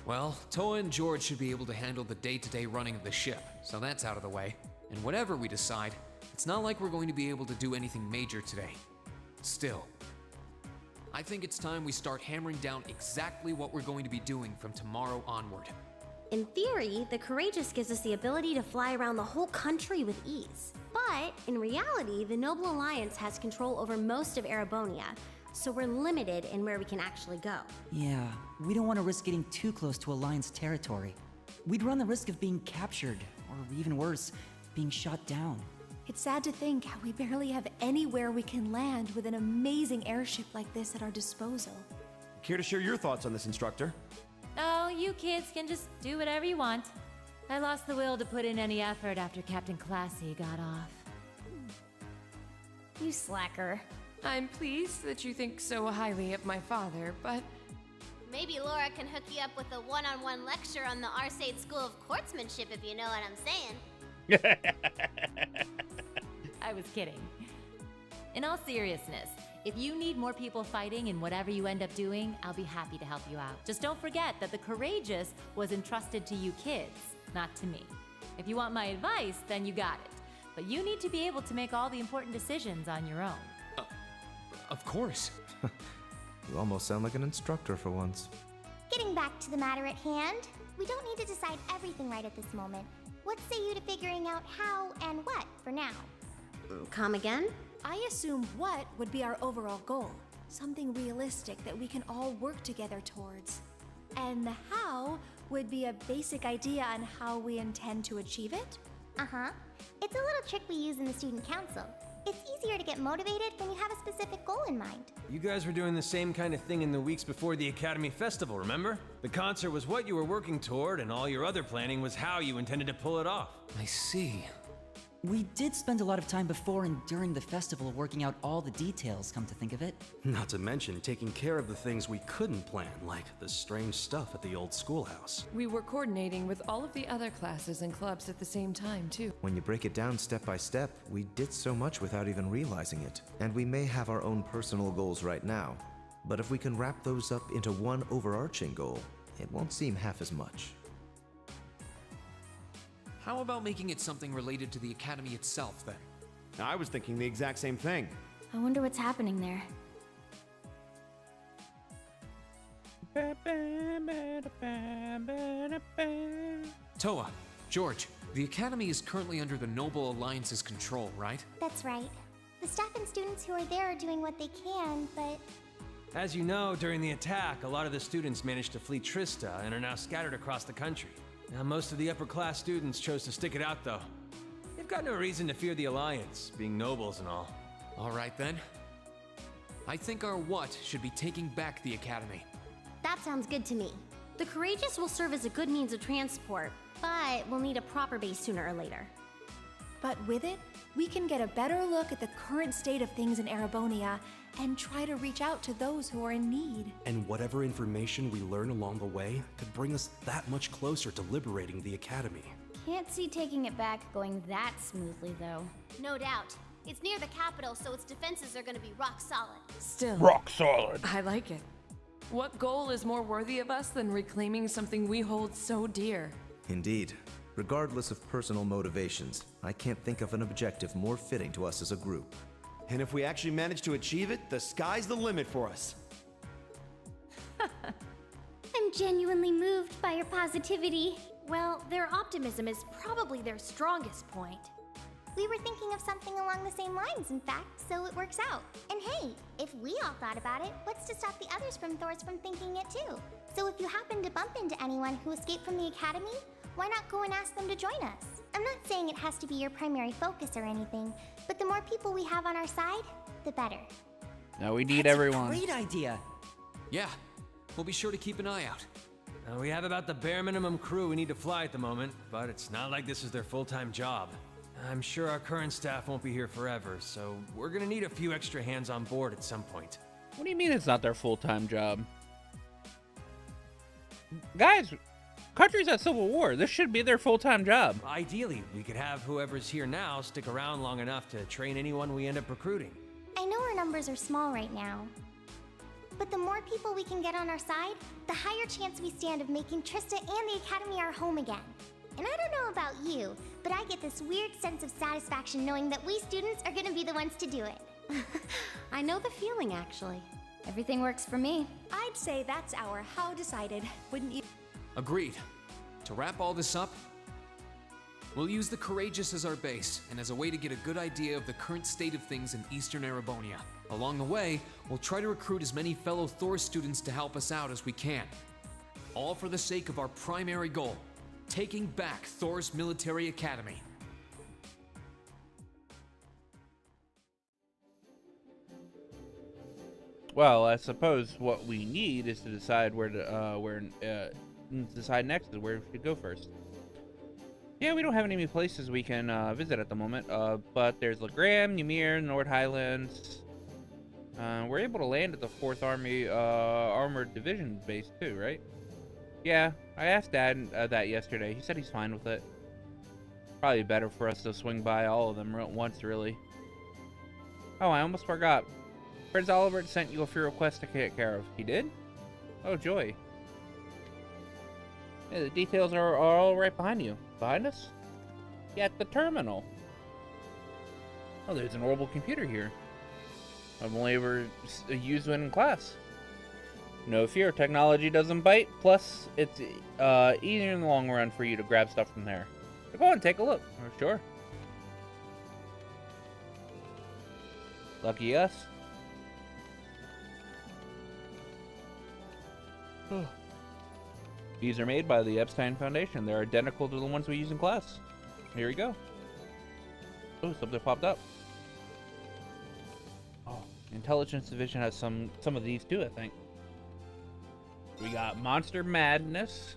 [SPEAKER 3] Well, Toa and George should be able to handle the day-to-day running of the ship, so that's out of the way. And whatever we decide, it's not like we're going to be able to do anything major today. Still, I think it's time we start hammering down exactly what we're going to be doing from tomorrow onward.
[SPEAKER 10] In theory, the Courageous gives us the ability to fly around the whole country with ease. But, in reality, the Noble Alliance has control over most of Erebonia, so we're limited in where we can actually go.
[SPEAKER 13] Yeah, we don't want to risk getting too close to Alliance territory. We'd run the risk of being captured, or even worse, being shot down.
[SPEAKER 14] It's sad to think how we barely have anywhere we can land with an amazing airship like this at our disposal.
[SPEAKER 15] Care to share your thoughts on this, instructor?
[SPEAKER 12] Oh, you kids can just do whatever you want. I lost the will to put in any effort after Captain Classy got off.
[SPEAKER 17] You slacker.
[SPEAKER 16] I'm pleased that you think so highly of my father, but
[SPEAKER 4] Maybe Laura can hook you up with a one-on-one lecture on the Arcade School of Quartzmanship, if you know what I'm saying.
[SPEAKER 18] I was kidding. In all seriousness, if you need more people fighting in whatever you end up doing, I'll be happy to help you out. Just don't forget that the Courageous was entrusted to you kids, not to me. If you want my advice, then you got it. But you need to be able to make all the important decisions on your own.
[SPEAKER 5] Of course.
[SPEAKER 8] You almost sound like an instructor for once.
[SPEAKER 4] Getting back to the matter at hand, we don't need to decide everything right at this moment. What say you to figuring out how and what for now?
[SPEAKER 10] Come again?
[SPEAKER 14] I assume what would be our overall goal. Something realistic that we can all work together towards. And the how would be a basic idea on how we intend to achieve it?
[SPEAKER 4] Uh-huh. It's a little trick we use in the student council. It's easier to get motivated when you have a specific goal in mind.
[SPEAKER 5] You guys were doing the same kind of thing in the weeks before the Academy Festival, remember? The concert was what you were working toward, and all your other planning was how you intended to pull it off.
[SPEAKER 3] I see.
[SPEAKER 13] We did spend a lot of time before and during the festival working out all the details, come to think of it.
[SPEAKER 6] Not to mention taking care of the things we couldn't plan, like the strange stuff at the old schoolhouse.
[SPEAKER 16] We were coordinating with all of the other classes and clubs at the same time, too.
[SPEAKER 8] When you break it down step by step, we did so much without even realizing it. And we may have our own personal goals right now, but if we can wrap those up into one overarching goal, it won't seem half as much.
[SPEAKER 3] How about making it something related to the Academy itself, then?
[SPEAKER 15] I was thinking the exact same thing.
[SPEAKER 17] I wonder what's happening there.
[SPEAKER 3] Toa, George, the Academy is currently under the Noble Alliance's control, right?
[SPEAKER 4] That's right. The staff and students who are there are doing what they can, but...
[SPEAKER 5] As you know, during the attack, a lot of the students managed to flee Trista and are now scattered across the country. Now, most of the upper-class students chose to stick it out, though. They've got no reason to fear the Alliance, being nobles and all.
[SPEAKER 3] All right, then. I think our what should be taking back the Academy.
[SPEAKER 10] That sounds good to me. The Courageous will serve as a good means of transport, but we'll need a proper base sooner or later.
[SPEAKER 14] But with it, we can get a better look at the current state of things in Erebonia and try to reach out to those who are in need.
[SPEAKER 6] And whatever information we learn along the way could bring us that much closer to liberating the Academy.
[SPEAKER 17] Can't see taking it back going that smoothly, though.
[SPEAKER 4] No doubt. It's near the capital, so its defenses are gonna be rock solid.
[SPEAKER 16] Still.
[SPEAKER 1] Rock solid.
[SPEAKER 16] I like it. What goal is more worthy of us than reclaiming something we hold so dear?
[SPEAKER 8] Indeed. Regardless of personal motivations, I can't think of an objective more fitting to us as a group.
[SPEAKER 15] And if we actually manage to achieve it, the sky's the limit for us.
[SPEAKER 17] I'm genuinely moved by your positivity.
[SPEAKER 14] Well, their optimism is probably their strongest point.
[SPEAKER 4] We were thinking of something along the same lines, in fact, so it works out. And hey, if we all thought about it, what's to stop the others from thinking it too? So if you happen to bump into anyone who escaped from the Academy, why not go and ask them to join us? I'm not saying it has to be your primary focus or anything, but the more people we have on our side, the better.
[SPEAKER 1] Now we need
[SPEAKER 13] That's
[SPEAKER 1] everyone.
[SPEAKER 13] a great idea.
[SPEAKER 3] Yeah, we'll be sure to keep an eye out.
[SPEAKER 5] We have about the bare minimum crew we need to fly at the moment, but it's not like this is their full-time job. I'm sure our current staff won't be here forever, so we're gonna need a few extra hands on board at some point.
[SPEAKER 1] What do you mean it's not their full-time job? Guys, country's at civil war. This should be their full-time job.
[SPEAKER 5] Ideally, we could have whoever's here now stick around long enough to train anyone we end up recruiting.
[SPEAKER 4] I know our numbers are small right now, but the more people we can get on our side, the higher chance we stand of making Trista and the Academy our home again. And I don't know about you, but I get this weird sense of satisfaction knowing that we students are gonna be the ones to do it.
[SPEAKER 10] I know the feeling, actually.
[SPEAKER 17] Everything works for me.
[SPEAKER 14] I'd say that's our how decided, wouldn't you?
[SPEAKER 3] Agreed. To wrap all this up, we'll use the Courageous as our base and as a way to get a good idea of the current state of things in Eastern Erebonia. Along the way, we'll try to recruit as many fellow Thor students to help us out as we can. All for the sake of our primary goal, taking back Thor's military academy.
[SPEAKER 1] Well, I suppose what we need is to decide where to decide next is where we should go first. Yeah, we don't have any places we can visit at the moment, but there's Legram, Ymir, Nord Highlands. We're able to land at the 4th Army Armored Division base too, right? Yeah, I asked Dad that yesterday. He said he's fine with it. Probably better for us to swing by all of them at once, really. Oh, I almost forgot. Prince Oliver sent you a few requests to take care of. He did? Oh, joy. Yeah, the details are all right behind you. Behind us? Yeah, at the terminal. Oh, there's an orbital computer here. I've only ever used one in class. No fear, technology doesn't bite. Plus, it's easier in the long run for you to grab stuff from there. So go on, take a look. Oh, sure. Lucky us. These are made by the Epstein Foundation. They're identical to the ones we use in class. Here we go. Oh, something popped up. Oh, Intelligence Division has some of these too, I think. We got Monster Madness.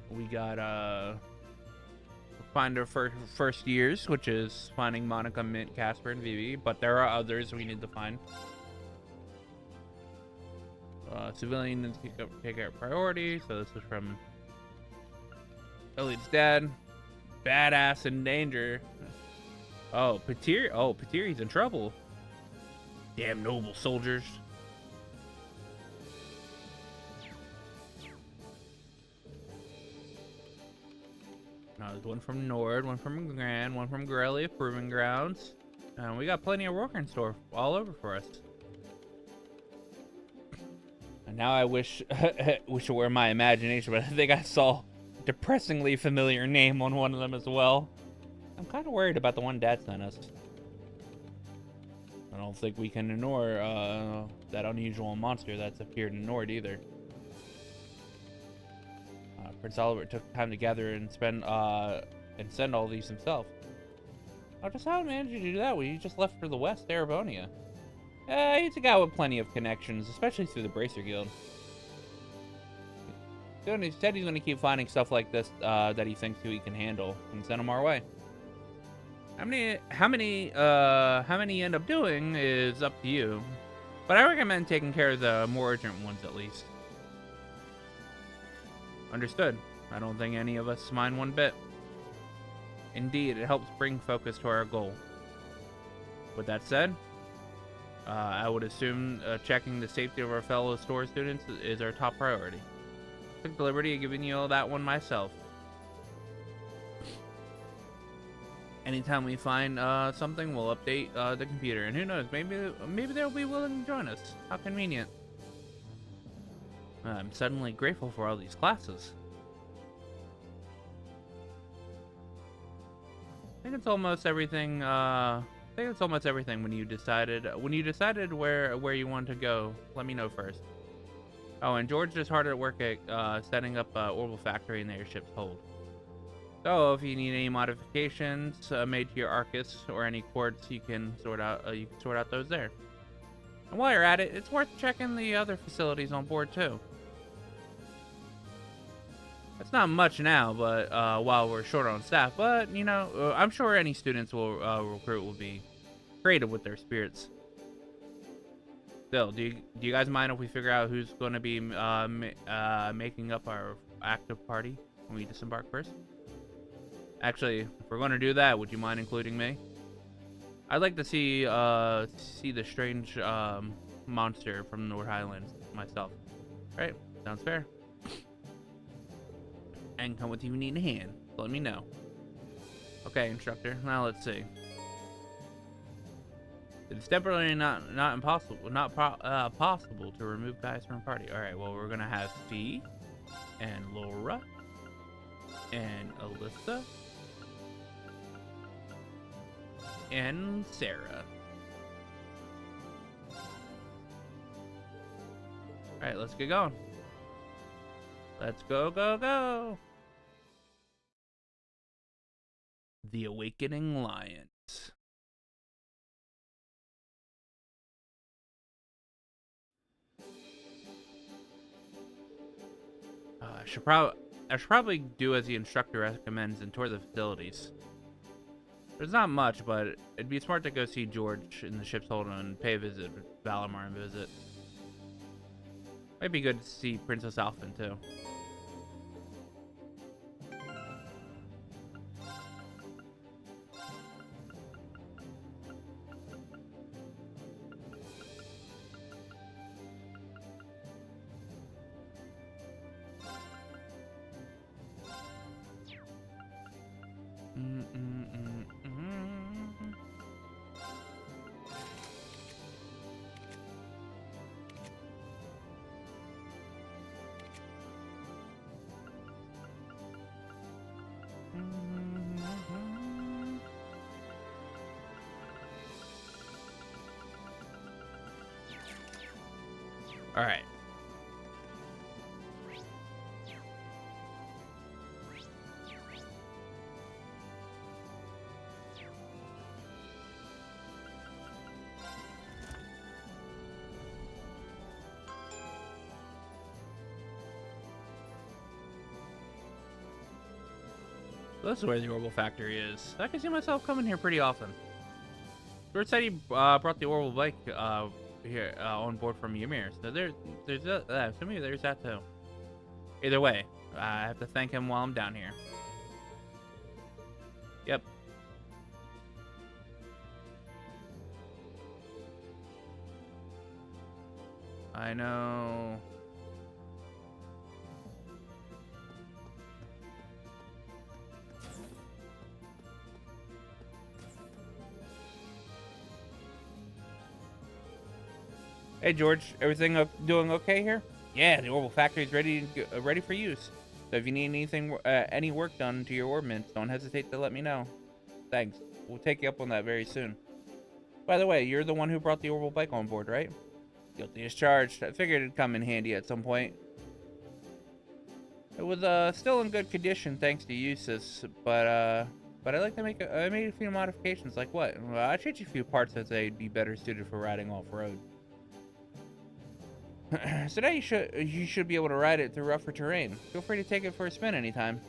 [SPEAKER 1] We got Finder for First Years, which is finding Monica, Mint, Casper, and Vivi, but there are others we need to find. Civilian take out priority, so this is from Elliot's dad. Badass in danger. Oh, Patiri's in trouble. Damn noble soldiers. Now there's one from Nord, one from Grand, one from Grellia Proving Grounds. And we got plenty of work in store all over for us. And now I wish it were my imagination, but I think I saw a depressingly familiar name on one of them as well. I'm kind of worried about the one Dad sent us. I don't think we can ignore that unusual monster that's appeared in Nord either. Prince Oliver took time to gather and send all these himself. Oh, just how managed you to do that when you just left for the West, Erebonia? He's a guy with plenty of connections, especially through the Bracer Guild. He said he's going to keep finding stuff like this that he thinks he can handle and send them our way. How many you end up doing is up to you, but I recommend taking care of the more urgent ones at least. Understood. I don't think any of us mind one bit. Indeed, it helps bring focus to our goal. With that said, I would assume checking the safety of our fellow store students is our top priority. I took the liberty of giving you all that one myself. Anytime we find something, we'll update the computer, and who knows, maybe they'll be willing to join us. How convenient. I'm suddenly grateful for all these classes. I think it's almost everything. When you decided where you want to go, let me know first. Oh, and George is hard at work at setting up orbital factory in the airship's hold. So if you need any modifications made to your Arcus or any quartz, you can sort out those there. And while you're at it, it's worth checking the other facilities on board too. It's not much now, but while we're short on staff, but you know, I'm sure any students will recruit will be creative with their spirits. Still, do you guys mind if we figure out who's going to be making up our active party when we disembark first? Actually, if we're going to do that, would you mind including me? I'd like to see the strange monster from North Highlands myself. Right? Sounds fair. And come with you need a hand. Let me know. Okay, instructor. Now let's see. It's temporarily not possible to remove guys from a party. All right. Well, we're gonna have Fee and Laura and Alyssa and Sarah. All right. Let's get going. Let's go, go, go! The Awakening Lions. I should probably do as the instructor recommends and tour the facilities.
[SPEAKER 21] There's not much, but it'd be smart to go see George in the ship's hold and pay a visit, Valamar and visit. Might be good to see Princess Alphen too. All right. So this is where the Orbital Factory is. I can see myself coming here pretty often. George said he brought the Orbital bike here on board from Ymir, so there's that. So maybe there's that too. Either way, I have to thank him while I'm down here. Yep. I know. Hey George, everything doing okay here? Yeah, the Orbital Factory is ready for use. So if you need anything, any work done to your ordnance, don't hesitate to let me know. Thanks. We'll take you up on that very soon. By the way, you're the one who brought the Orbital bike on board, right? Guilty as charged. I figured it'd come in handy at some point. It was still in good condition thanks to Eustace, but I like to I made a few modifications. Like what? Well, I changed a few parts that they'd be better suited for riding off-road. So now you should be able to ride it through rougher terrain. Feel free to take it for a spin anytime.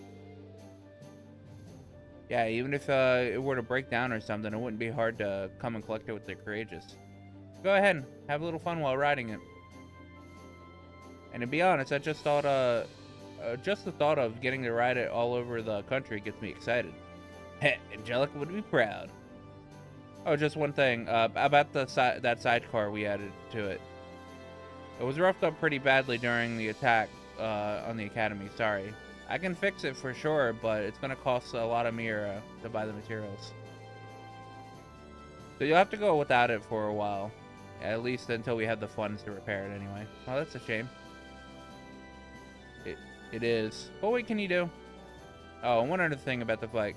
[SPEAKER 21] Yeah, even if it were to break down or something, it wouldn't be hard to come and collect it with the Courageous. Go ahead, have a little fun while riding it. And to be honest, I just thought, just the thought of getting to ride it all over the country gets me excited. Heh, Angelica would be proud. Oh, just one thing about that sidecar we added to it. It was roughed up pretty badly during the attack on the Academy, sorry. I can fix it for sure, but it's going to cost a lot of Mira to buy the materials. So you'll have to go without it for a while. At least until we have the funds to repair it anyway. Well, that's a shame. It is. But what can you do? Oh, one other thing about the bike.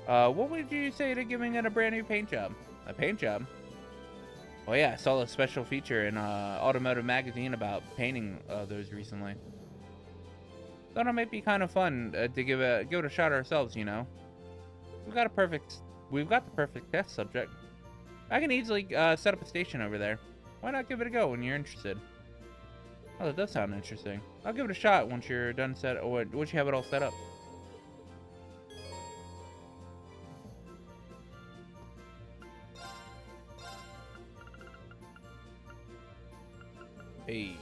[SPEAKER 21] What would you say to giving it a brand new paint job? A paint job? Oh yeah, I saw a special feature in Automotive Magazine about painting those recently. Thought it might be kind of fun to give it a shot ourselves, you know. We've got the perfect test subject. I can easily set up a station over there. Why not give it a go when you're interested? Oh, that does sound interesting. I'll give it a shot once you're done once you have it all set up. Hey.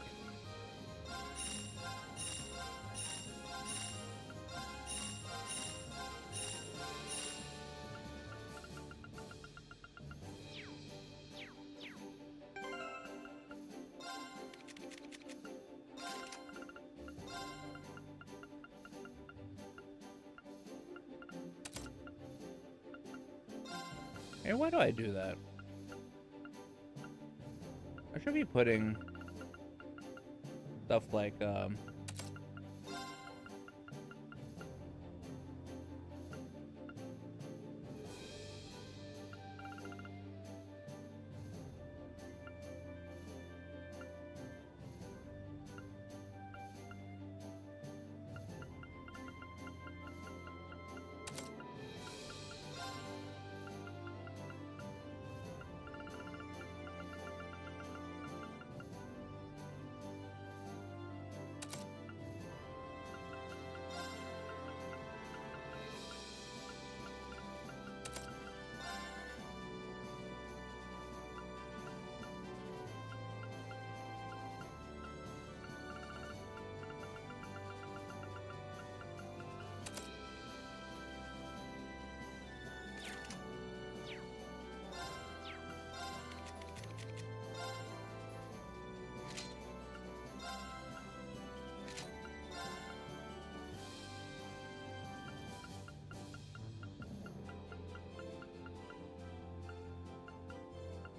[SPEAKER 21] Hey, why do I do that? I should be putting stuff like,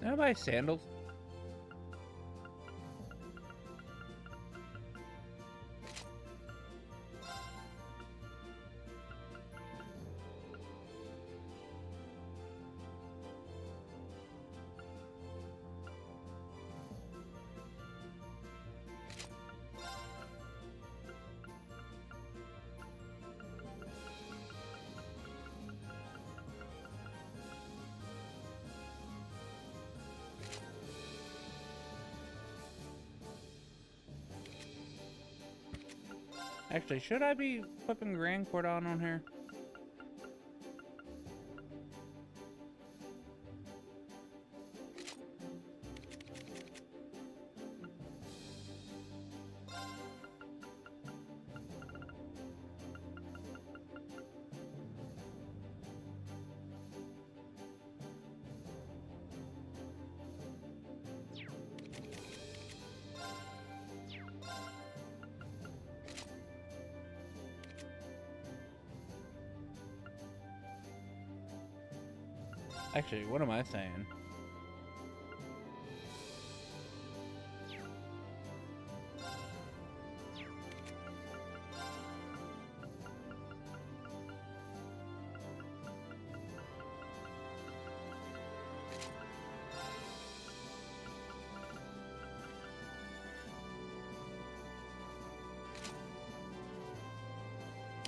[SPEAKER 21] Can I buy sandals? Actually, should I be flipping Grand Cordon on her? Actually, what am I saying?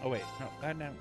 [SPEAKER 21] Oh wait, no, goddamn.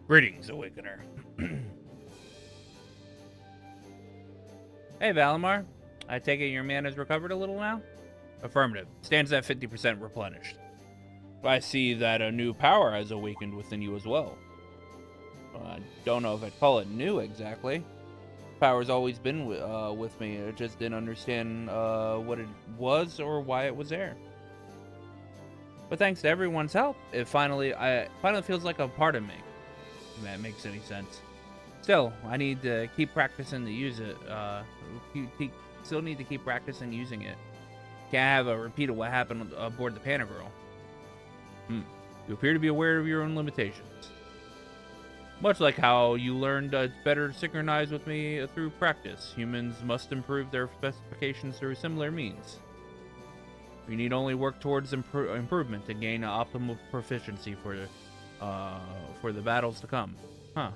[SPEAKER 21] Greetings, Awakener. Hey, Valimar. I take it your mana's recovered a little now? Affirmative. Stands at 50% replenished. I see that a new power has awakened within you as well. I don't know if I'd call it new exactly. Power's always been with me. I just didn't understand what it was or why it was there. But thanks to everyone's help, it finally feels like a part of me. If that makes any sense. Still, I need to keep practicing to use it. Still need to keep practicing using it. Can't have a repeat of what happened aboard the Panagirl. You appear to be aware of your own limitations. Much like how you learned it's better to synchronize with me through practice, humans must improve their specifications through similar means. We need only work towards improvement to gain optimal proficiency for the battles to come. Huh.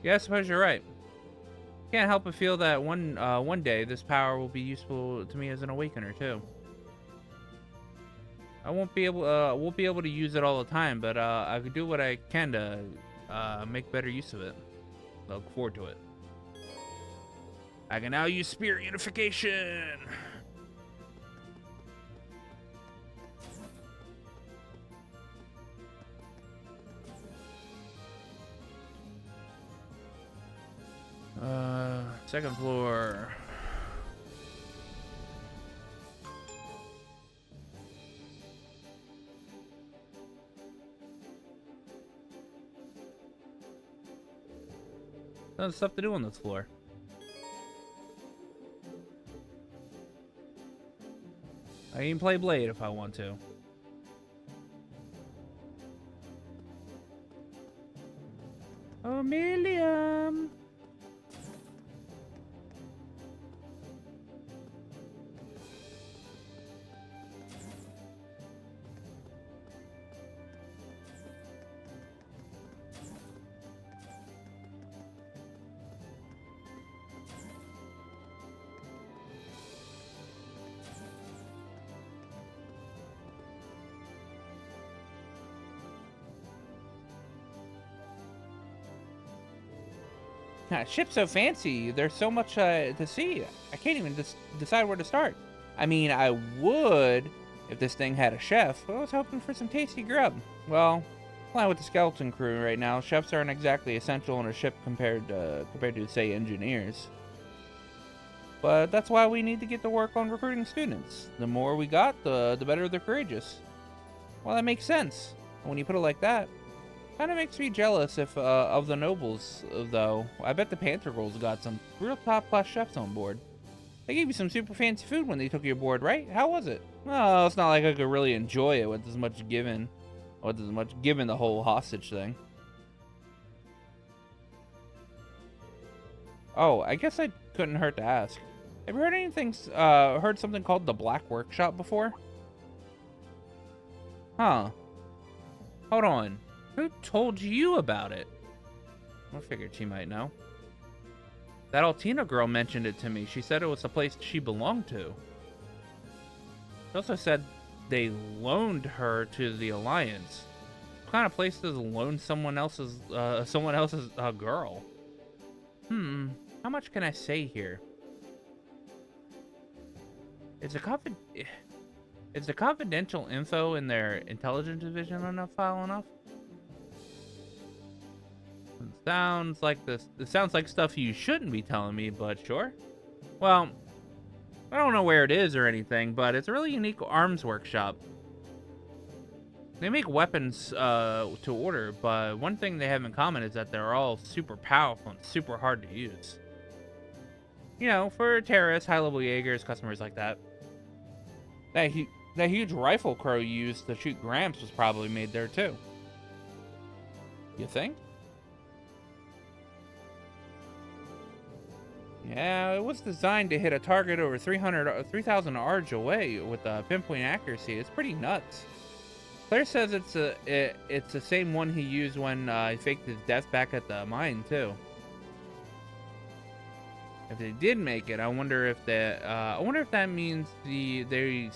[SPEAKER 21] Yeah, I suppose you're right. Can't help but feel that one day this power will be useful to me as an awakener too. I won't be able to use it all the time, but I could do what I can to make better use of it. I look forward to it. I can now use spirit unification. Second floor. There's stuff to do on this floor. I can play Blade if I want to. Oh, Milliam. Ship's so fancy. There's so much to see. I can't even decide where to start. I mean, I would if this thing had a chef. But I was hoping for some tasty grub. Well, flying with the skeleton crew right now, chefs aren't exactly essential on a ship compared to say engineers. But that's why we need to get to work on recruiting students. The more we got, the better they're courageous. Well, that makes sense. When you put it like that. Kind of makes me jealous of the nobles, though. I bet the Panther Girls got some real top-class chefs on board. They gave you some super fancy food when they took you aboard, right? How was it? Well, it's not like I could really enjoy it with as much given the whole hostage thing. Oh, I guess I couldn't hurt to ask. Have you heard something called the Black Workshop before? Huh. Hold on. Who told you about it? I figured she might know. That Altina girl mentioned it to me. She said it was the place she belonged to. She also said they loaned her to the Alliance. What kind of place does loan someone else's girl? How much can I say here? Is the confidential info in their intelligence division enough file enough? It sounds like stuff you shouldn't be telling me, but sure. Well, I don't know where it is or anything, but it's a really unique arms workshop. They make weapons to order, but one thing they have in common is that they're all super powerful and super hard to use. You know, for terrorists, high-level Jaegers, customers like that. That huge rifle Crow used to shoot Gramps was probably made there too. You think? Yeah, it was designed to hit a target over 3,000 yards away with pinpoint accuracy. It's pretty nuts. Claire says it's the same one he used when he faked his death back at the mine too. If they did make it, I wonder if that means they're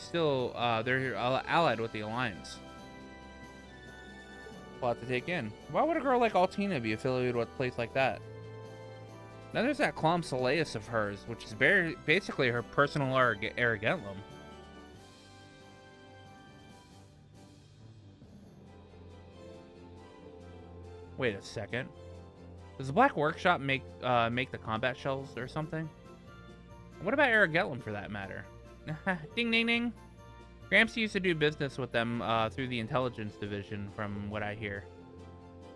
[SPEAKER 21] allied with the Alliance. A lot to take in. Why would a girl like Altina be affiliated with a place like that? Now there's that Clom Soleus of hers, which is basically her personal Aragentlum. Wait a second. Does the Black Workshop make the combat shells or something? What about Aragentlum for that matter? Ding ding ding. Gramps used to do business with them through the intelligence division, from what I hear.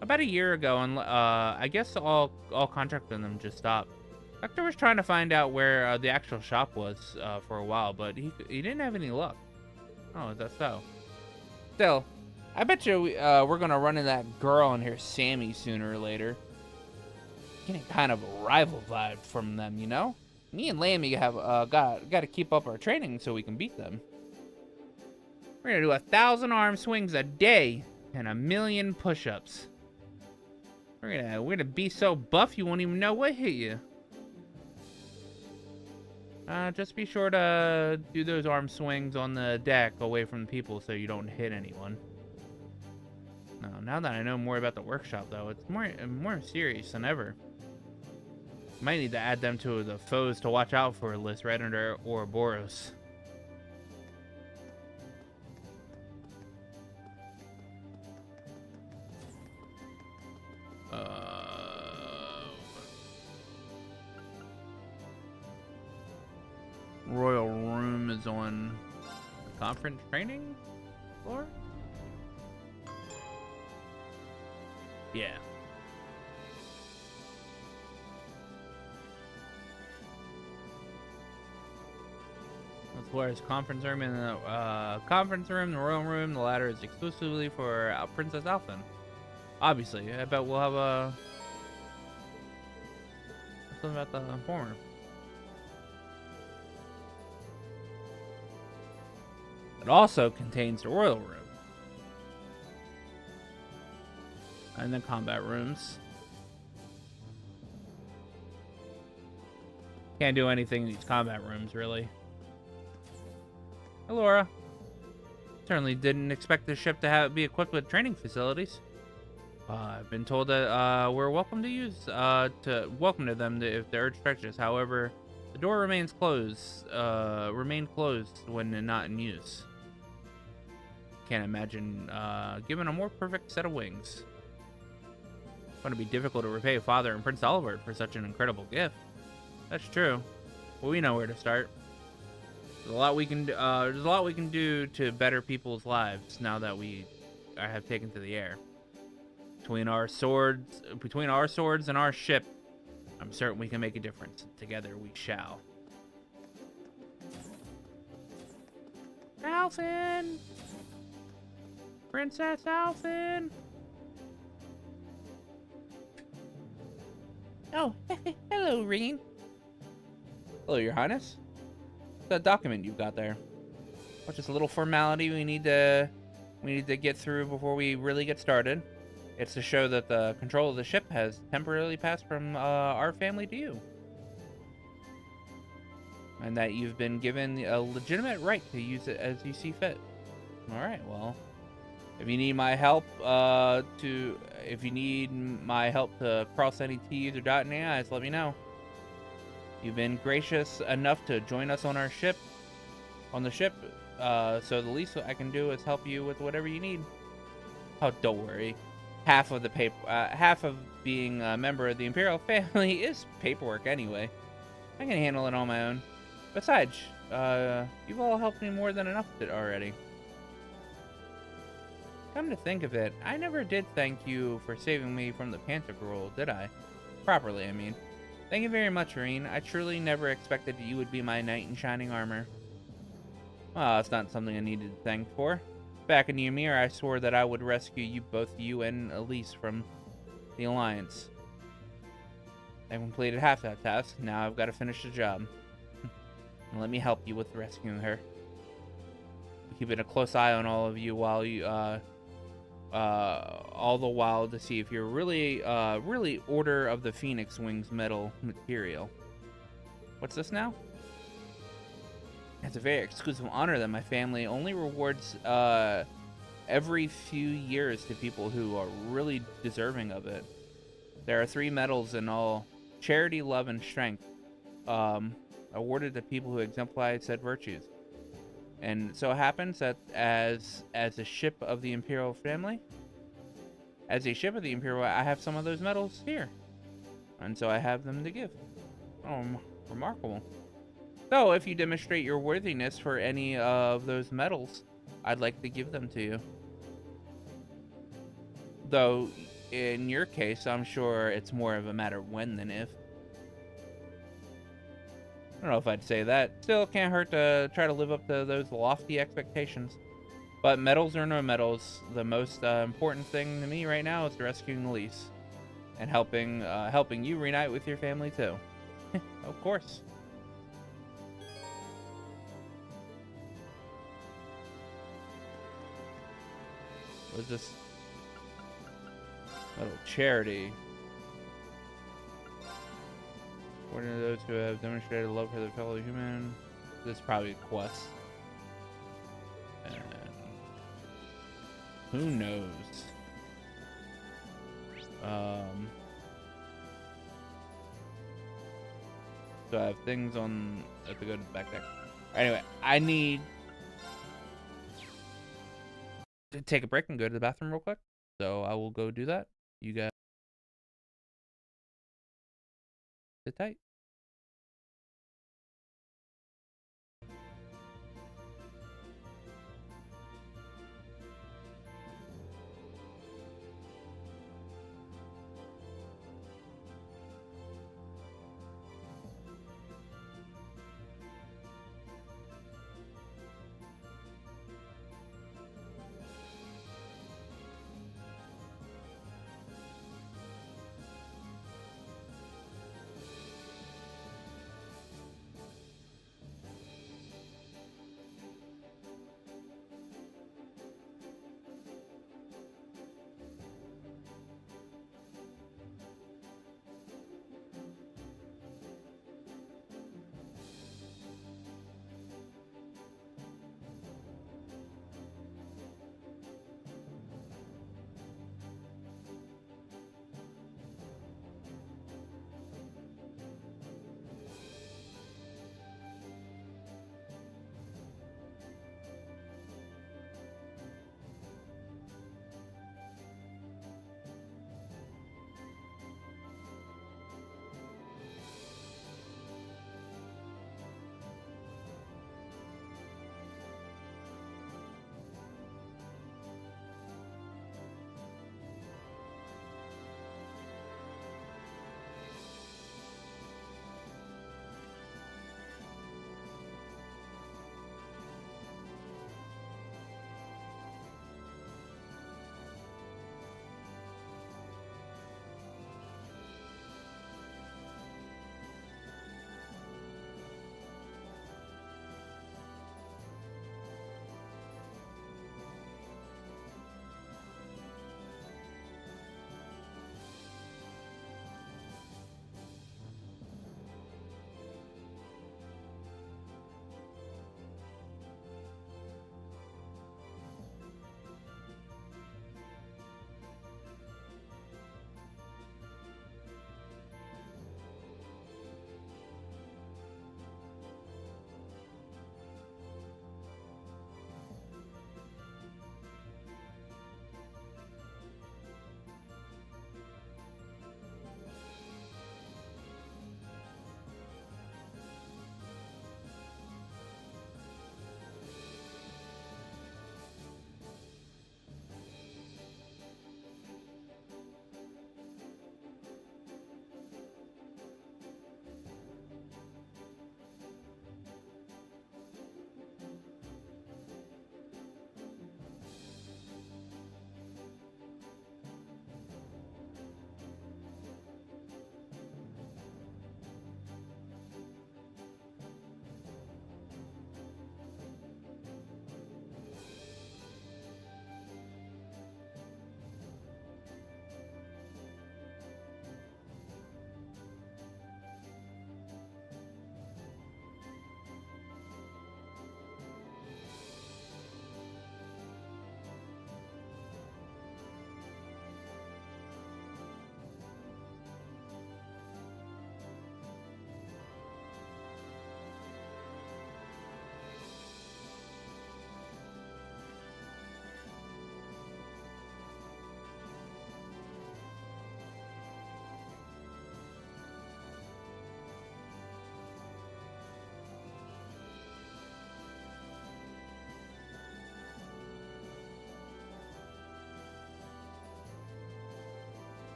[SPEAKER 21] About a year ago, and I guess all contract with them just stopped. Hector was trying to find out where the actual shop was for a while, but he didn't have any luck. Oh, is that so? Still, I bet you we're gonna run into that girl in here, Sammy, sooner or later. Getting kind of a rival vibe from them, you know? Me and Lammy have got to keep up our training so we can beat them. We're gonna do 1,000 arm swings a day and 1,000,000 push-ups. We're gonna be so buff you won't even know what hit you. Just be sure to do those arm swings on the deck away from the people so you don't hit anyone. Now that I know more about the workshop, though, it's more serious than ever. Might need to add them to the foes to watch out for list right under Ouroboros. Royal room is on the conference training floor? Yeah. floor is conference room, and the conference room, the royal room, the latter is exclusively for Princess Alphen. Obviously, I bet we'll have a something about the former. It also contains the royal room and the combat rooms. Can't do anything in these combat rooms, really. Hey, Laura. Certainly didn't expect the ship to be equipped with training facilities. I've been told that we're welcome to use welcome to them if the urge stretches. However, the door remains closed. Remain closed when not in use. Can't imagine given a more perfect set of wings. It's going to be difficult to repay Father and Prince Albert for such an incredible gift. That's true. Well, we know where to start. There's a lot we can. There's a lot we can do to better people's lives now that we have taken to the air. Between our swords and our ship, I'm certain we can make a difference. Together we shall. Alphen! Princess Alphen! Oh, hello, Reen. Hello, Your Highness. What's that document you've got there? What's just a little formality we need to get through before we really get started. It's to show that the control of the ship has temporarily passed from our family to you. And that you've been given a legitimate right to use it as you see fit. Alright, well, if you need my help to cross any T's or dot any I's, let me know. You've been gracious enough to join us on the ship, so the least I can do is help you with whatever you need. Oh, don't worry. Half of being a member of the Imperial family is paperwork anyway. I can handle it on my own. Besides, you've all helped me more than enough with it already. Come to think of it, I never did thank you for saving me from the Panther Girl, did I? Properly, I mean. Thank you very much, Reen. I truly never expected you would be my knight in shining armor. Well, it's not something I needed to thank for. Back in Ymir, I swore that I would rescue both you and Elise from the Alliance. I completed half that task. Now I've got to finish the job. And let me help you with rescuing her. Keeping a close eye on all of you while you, all the while to see if you're really Order of the Phoenix Wings medal material. What's this now? It's a very exclusive honor that my family only rewards every few years to people who are really deserving of it. There are 3 medals in all: charity, love, and strength, awarded to people who exemplify said virtues. And so it happens that as a ship of the Imperial family, I have some of those medals here, and so I have them to give. Oh, remarkable. So, if you demonstrate your worthiness for any of those medals, I'd like to give them to you. Though, in your case, I'm sure it's more of a matter of when than if. I don't know if I'd say that. Still, can't hurt to try to live up to those lofty expectations. But medals or no medals, the most important thing to me right now is rescuing Elise. And helping you reunite with your family, too. Of course. Was this little charity? According to those who have demonstrated love for their fellow human, this is probably a quest. And who knows? So I have things on. I have to go to the back deck. Anyway, I need to take a break and go to the bathroom real quick. So I will go do that. You guys sit tight.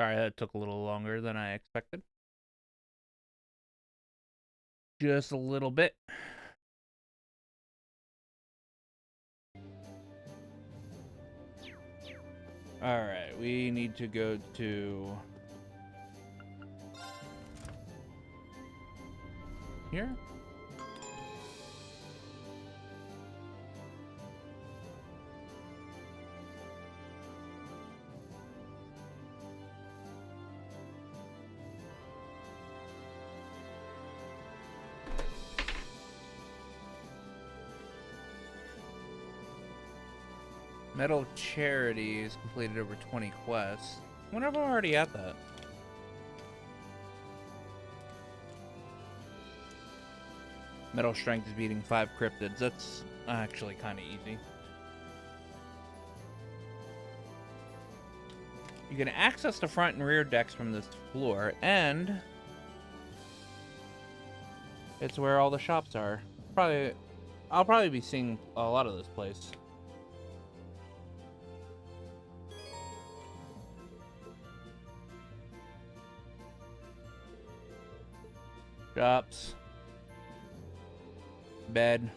[SPEAKER 21] Sorry, that took a little longer than I expected. Just a little bit. Alright, we need to go to... here? Medal of Charity has completed over 20 quests. I wonder if I'm already at that. Metal Strength is beating 5 cryptids. That's actually kind of easy. You can access the front and rear decks from this floor, and it's where all the shops are. I'll probably be seeing a lot of this place. Shops. Bed.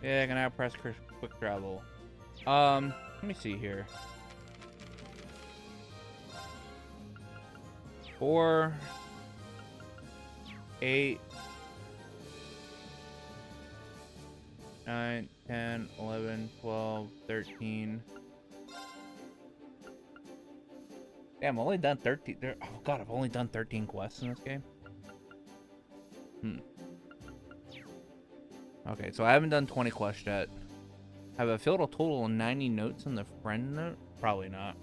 [SPEAKER 21] Yeah, I can now press quick travel. Let me see here. 4, 8, 9, 10, 11, 12, 13. Damn, I've only done 13. Oh god, I've only done 13 quests in this game. Okay, so I haven't done 20 quests yet. Have I filled a total of 90 notes in the friend note? Probably not.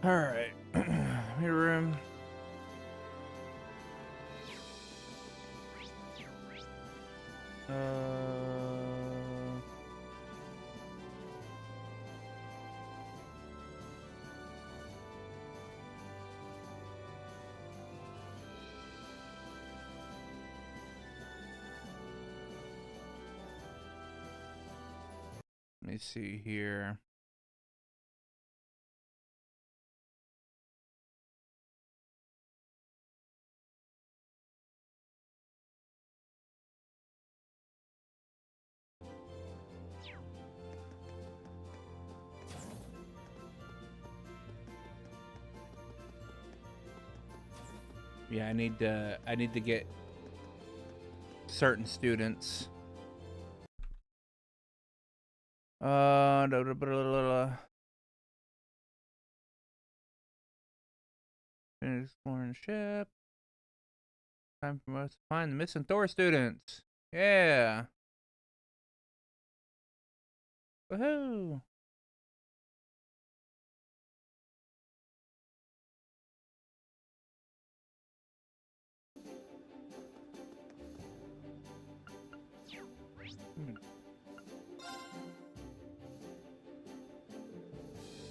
[SPEAKER 21] Alright. Your room. Let me see here. Yeah, I need to get certain students. Finish exploring the ship. Time for us to find the missing Thor students. Yeah. Woohoo.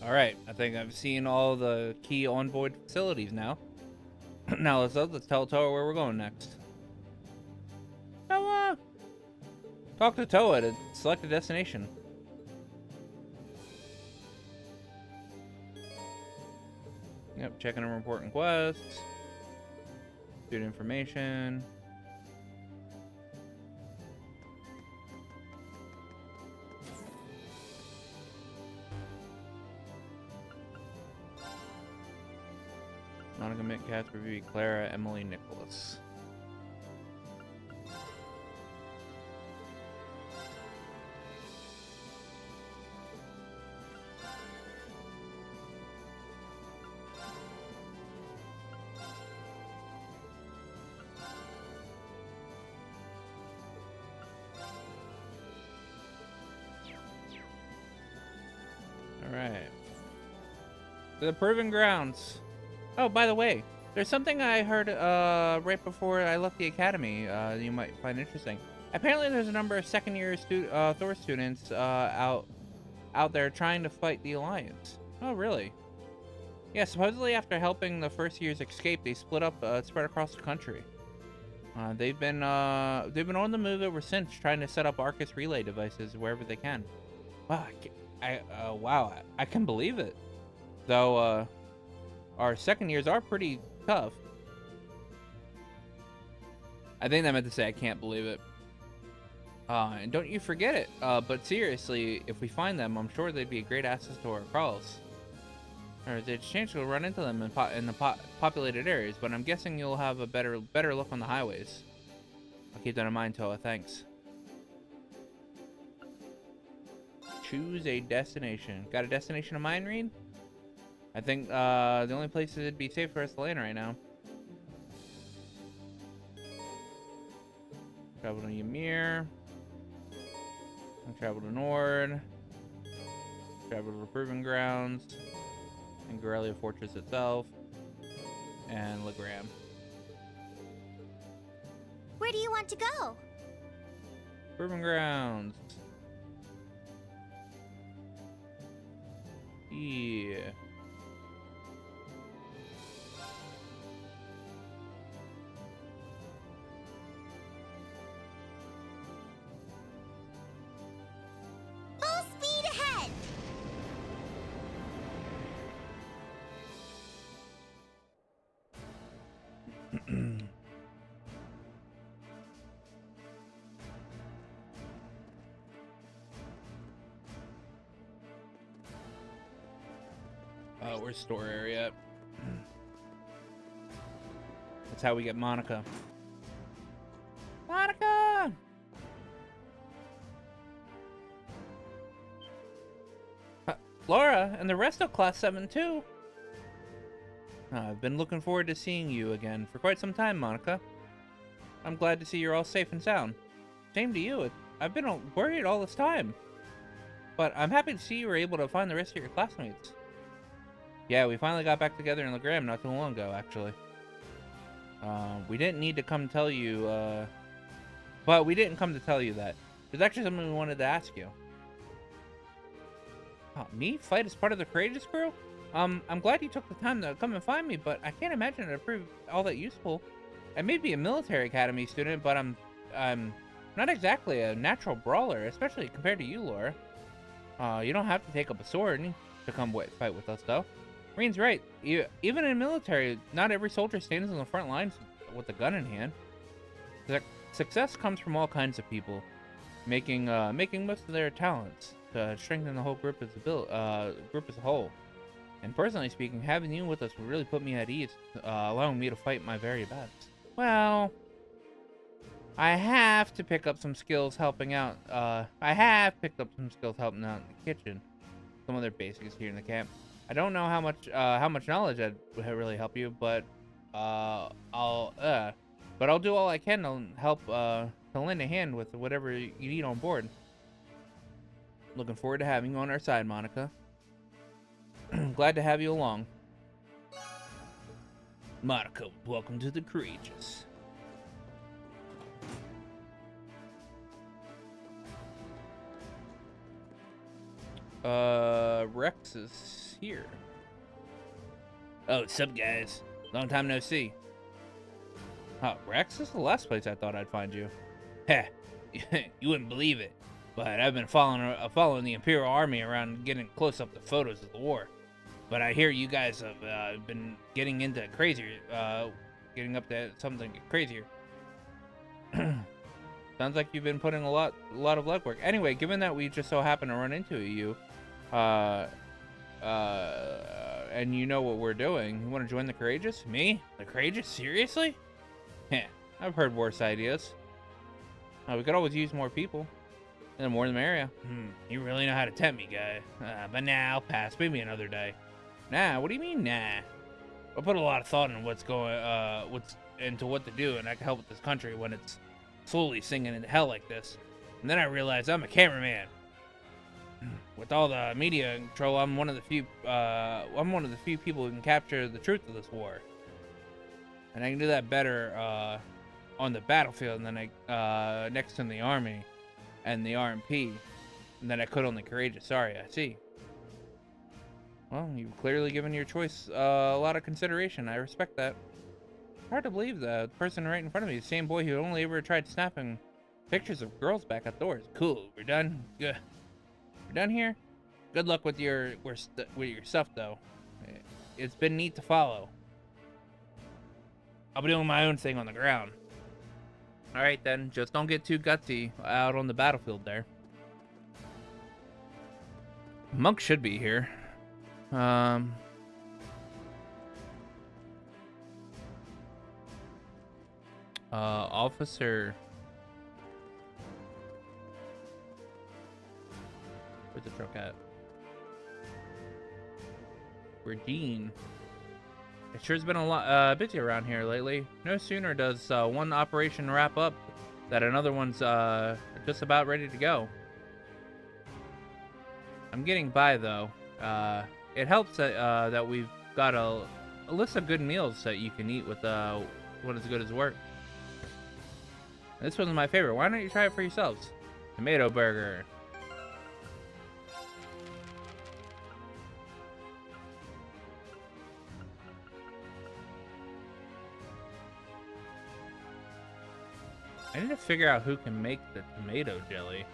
[SPEAKER 21] Alright, I think I've seen all the key onboard facilities now. Now let's tell Toa where we're going next. Toa! Talk to Toa to select a destination. Yep, checking and reporting quests. Student information. Monica, Mick, Casper, Vivi, Clara, Emily, Nicholas. To the proving grounds. Oh, by the way, there's something I heard right before I left the academy you might find interesting. Apparently there's a number of second-year Thor students out there trying to fight the Alliance. Oh, really? Yeah, supposedly after helping the first years escape, they spread across the country. They've been on the move ever since, trying to set up Arcus relay devices wherever they can. Wow, wow, I can believe it. Though our second years are pretty tough. I think that meant to say I can't believe it. And don't you forget it. But seriously, if we find them, I'm sure they'd be a great asset to our cause. Or there's a chance we'll run into them in the populated areas, but I'm guessing you'll have a better look on the highways. I'll keep that in mind, Toa. Thanks. Choose a destination. Got a destination of mine, Reed? I think the only place it'd be safe for us to land right now. Travel to Ymir. Travel to Nord. Travel to the Proving Grounds. And Gorelia Fortress itself. And Legram.
[SPEAKER 4] Where do you want to go?
[SPEAKER 21] Proving Grounds. Yeah.
[SPEAKER 4] Full speed ahead!
[SPEAKER 21] Where's store area? That's how we get Monica. Monica! Laura and the rest of Class 7 too. I've been looking forward to seeing you again for quite some time, Monica. I'm glad to see you're all safe and sound. Same to you. I've been worried all this time. But I'm happy to see you were able to find the rest of your classmates. Yeah, we finally got back together in Legram not too long ago, actually. We didn't need to come tell you, but we didn't come to tell you that. There's actually something we wanted to ask you. Oh, me? Fight as part of the Courageous crew? I'm glad you took the time to come and find me, but I can't imagine it proved all that useful. I may be a military academy student, but I'm not exactly a natural brawler, especially compared to you, Laura. You don't have to take up a sword to come fight with us, though. Reen's right. Even in military, not every soldier stands on the front lines with a gun in hand. Success comes from all kinds of people, making most of their talents to strengthen the whole group as a whole. And personally speaking, having you with us would really put me at ease, allowing me to fight my very best. Well, I have to pick up some skills helping out. I have picked up some skills helping out in the kitchen. Some other basics here in the camp. I don't know how much knowledge would really help you, but I'll do all I can to help to lend a hand with whatever you need on board. Looking forward to having you on our side, Monica. Glad to have you along. Monica, welcome to the Courageous. Rex is here. Oh, what's up, guys? Long time no see. Oh, Rex? This is the last place I thought I'd find you. Heh, you wouldn't believe it, but I've been following the Imperial Army around, getting close-up the photos of the war. But I hear you guys have been getting into getting up to something crazier. Sounds like you've been putting a lot of legwork. Anyway, given that we just so happen to run into you, and you know what we're doing, you want to join the Courageous? Me? The Courageous? Seriously? Heh, I've heard worse ideas. We could always use more people. And the more the merrier. You really know how to tempt me, guy. But nah, I'll pass. Maybe another day. Nah, what do you mean, nah? I put a lot of thought into into what to do, and I can help with this country when it's slowly sinking into hell like this. And then I realized I'm a cameraman. With all the media control, I'm one of the few people who can capture the truth of this war. And I can do that better on the battlefield than next to the army and the RMP than I could on the courageous. Sorry, I see. Well, you've clearly given your choice a lot of consideration. I respect that. Hard to believe the person right in front of me is the same boy who only ever tried snapping pictures of girls back outdoors. Cool, we're done. Good. We're done here. Good luck with your stuff, though. It's been neat to follow. I'll be doing my own thing on the ground. All right, then. Just don't get too gutsy out on the battlefield there. Monk should be here. Officer. Where's the truck at? Regine. It sure's been a lot busy around here lately. No sooner does one operation wrap up that another one's just about ready to go. I'm getting by though. It helps that we've got a list of good meals that you can eat with one as good as work. This one's my favorite. Why don't you try it for yourselves? Tomato burger. I need to figure out who can make the tomato jelly.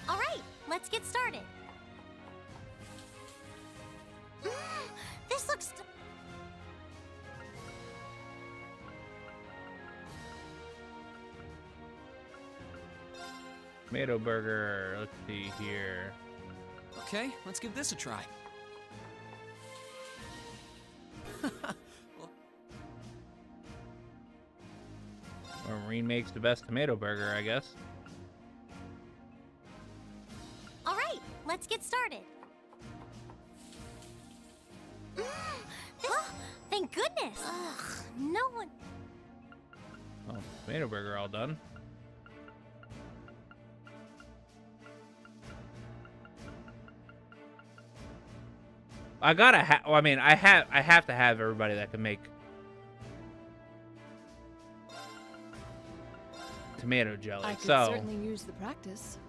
[SPEAKER 4] All right, let's get started. This looks...
[SPEAKER 21] Tomato burger. Let's see here.
[SPEAKER 3] Okay, let's give this a try.
[SPEAKER 21] Maureen makes the best tomato burger, I guess.
[SPEAKER 4] All right, let's get started. Thank goodness. No one...
[SPEAKER 21] Oh, tomato burger all done. I gotta well, I mean, I have to have everybody that can make tomato jelly.
[SPEAKER 16] I could
[SPEAKER 21] so
[SPEAKER 16] certainly use the practice.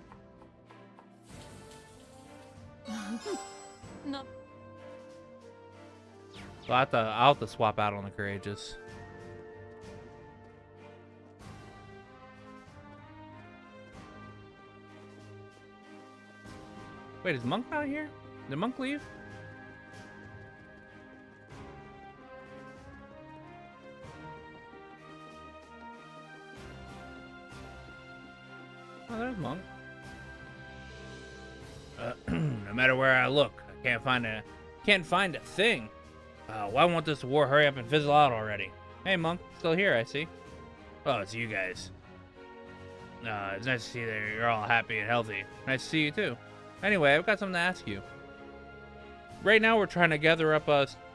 [SPEAKER 16] No.
[SPEAKER 21] So I'll have to swap out on the courageous. Wait, is Monk not here? Did Monk leave? Oh, there's Monk. No matter where I look, I can't find a thing. Why won't this war hurry up and fizzle out already? Hey, Monk, still here, I see. Oh, it's you guys. It's nice to see that you're all happy and healthy. Nice to see you too. Anyway, I've got something to ask you. Right now, we're trying to gather up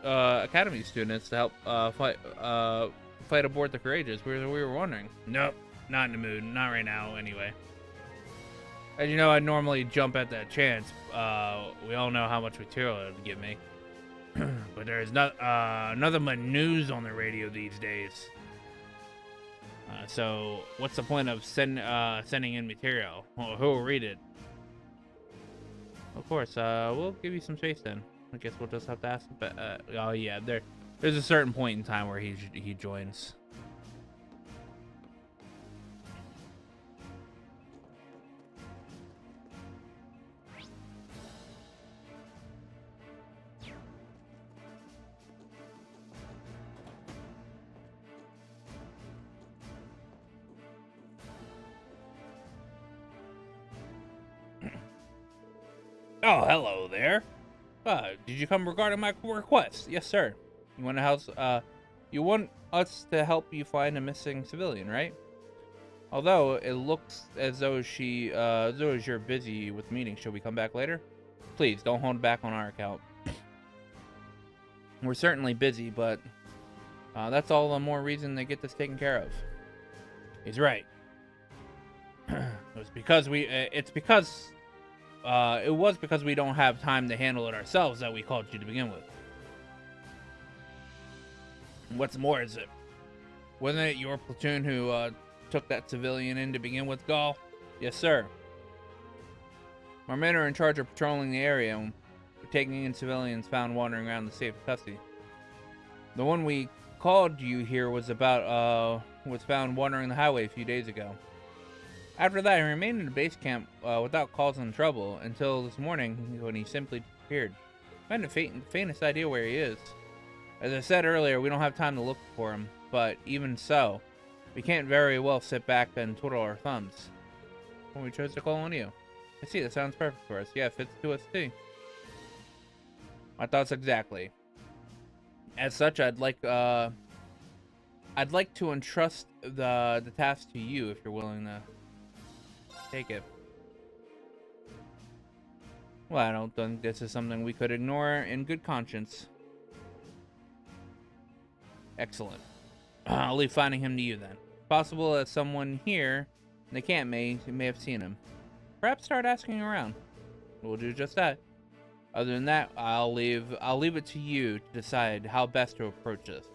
[SPEAKER 21] academy students to help fight aboard the Courageous. We were wondering. Nope, not in the mood. Not right now, anyway. As you know, I normally jump at that chance. We all know how much material it would give me. But there's nothing but news on the radio these days. So what's the point of sending in material? Who will read it? Of course, we'll give you some space then. I guess we'll just have to ask. But oh yeah, there's a certain point in time where he joins. Oh, hello there. Did you come regarding my request? Yes, sir. You want us to help you find a missing civilian, right? Although it looks as though you're busy with meetings, shall we come back later? Please don't hold back on our account. We're certainly busy, but that's all the more reason to get this taken care of. He's right. It's because it was because we don't have time to handle it ourselves that we called you to begin with. What's more, wasn't it your platoon who took that civilian in to begin with, Gall? Yes, sir. Our men are in charge of patrolling the area and taking in civilians found wandering around the safe custody. The one we called you here was found wandering the highway a few days ago. After that, he remained in the base camp without causing trouble until this morning when he simply disappeared. I haven't the faintest idea where he is. As I said earlier, we don't have time to look for him, but even so, we can't very well sit back and twiddle our thumbs. When we chose to call on you. I see, that sounds perfect for us. Yeah, it fits to us too. My thoughts exactly. As such, I'd like to entrust the task to you if you're willing to take it. Well, I don't think this is something we could ignore in good conscience. Excellent. I'll leave finding him to you then. Possible that someone here in the camp may have seen him. Perhaps start asking around. We'll do just that. Other than that, I'll leave it to you to decide how best to approach this.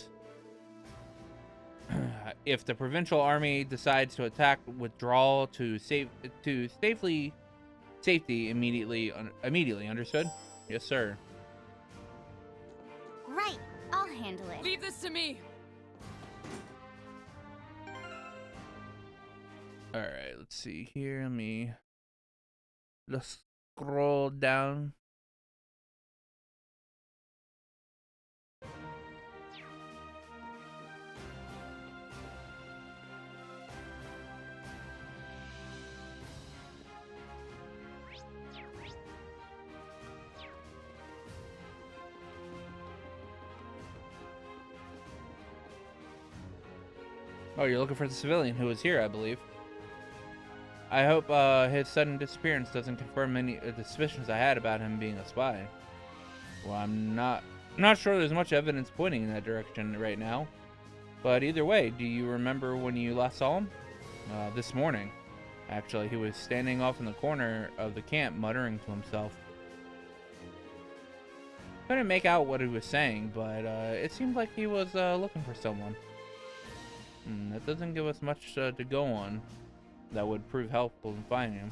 [SPEAKER 21] If the provincial army decides to attack, withdraw to safety immediately. Understood? Yes, sir.
[SPEAKER 17] Right, I'll handle it.
[SPEAKER 16] Leave this to me.
[SPEAKER 21] All right, let's see here. Let me just scroll down. Oh, you're looking for the civilian who was here, I believe. I hope his sudden disappearance doesn't confirm any of the suspicions I had about him being a spy. Well, I'm not sure there's much evidence pointing in that direction right now. But either way, do you remember when you last saw him? This morning. Actually, he was standing off in the corner of the camp muttering to himself. Couldn't make out what he was saying, but it seemed like he was looking for someone. That doesn't give us much to go on that would prove helpful in finding him.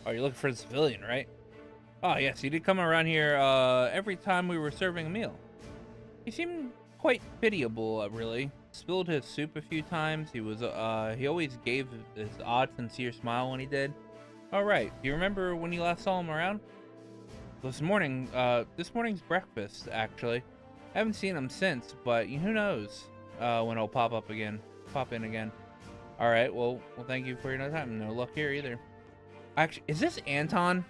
[SPEAKER 21] Oh, you're looking for the civilian, right? Oh, yes, he did come around here every time we were serving a meal. He seemed quite pitiable, really. Spilled his soup a few times. He always gave this odd, sincere smile when he did. All right, do you remember when you last saw him around? This morning's breakfast, actually. I haven't seen him since, but who knows when he'll pop in again. All right, well, thank you for your time. No luck here either. Actually, is this Anton?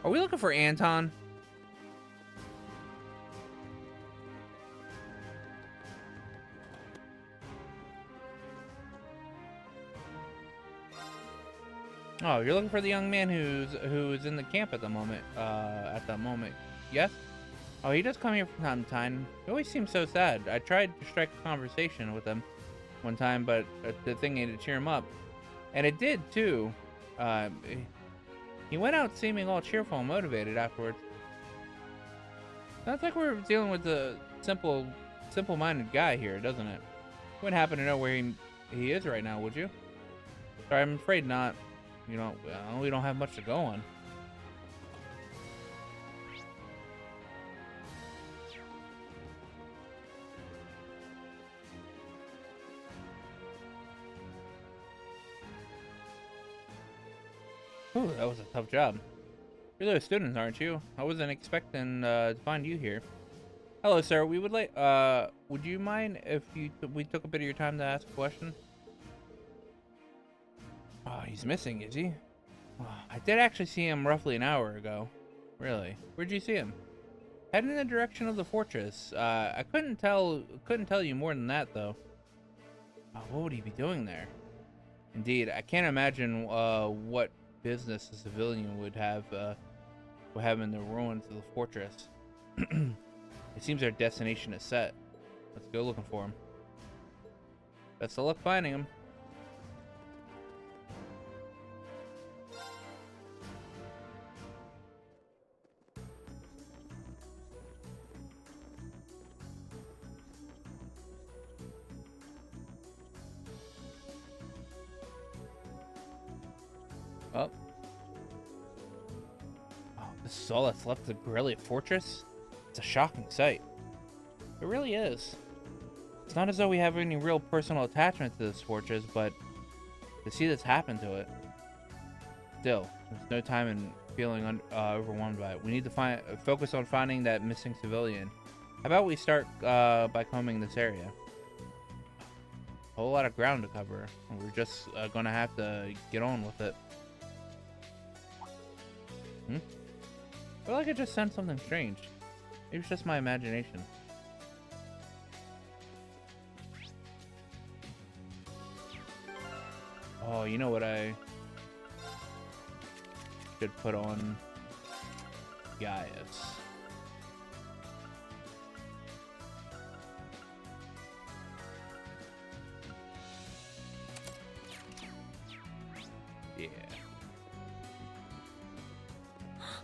[SPEAKER 21] Are we looking for Anton? Oh, you're looking for the young man who's in the camp at the moment. Yes? Oh, he does come here from time to time. He always seems so sad. I tried to strike a conversation with him one time, but the thing ain't to cheer him up. And it did, too. He went out seeming all cheerful and motivated afterwards. Sounds like we're dealing with a simple-minded guy here, doesn't it? You wouldn't happen to know where he is right now, would you? Sorry, I'm afraid not. We don't have much to go on. Ooh, that was a tough job. You're those students, aren't you? I wasn't expecting to find you here. Hello, sir. We would like. Would you mind if we took a bit of your time to ask a question? Oh, he's missing, is he? Oh, I did actually see him roughly an hour ago. Really? Where'd you see him? Heading in the direction of the fortress. I couldn't tell you more than that, though. Oh, what would he be doing there? Indeed, I can't imagine what business a civilian would have in the ruins of the fortress. It seems our destination is set. Let's go looking for him. Best of luck finding him. Oh. Oh, this is all that's left of the Corellia Fortress? It's a shocking sight. It really is. It's not as though we have any real personal attachment to this fortress, but to see this happen to it. Still, there's no time in feeling overwhelmed by it. We need to focus on finding that missing civilian. How about we start by combing this area? A whole lot of ground to cover. We're just gonna have to get on with it. I feel like I just sensed something strange. Maybe it's just my imagination. Oh, you know what I should put on Gaius. Yeah.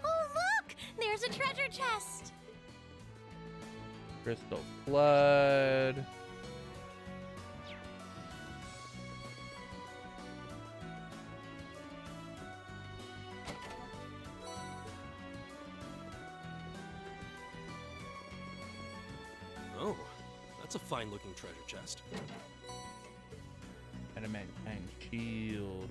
[SPEAKER 4] Oh, look! There's a treasure chest!
[SPEAKER 21] Crystal Flood.
[SPEAKER 6] Oh, that's a fine-looking treasure chest.
[SPEAKER 21] Adamant shield.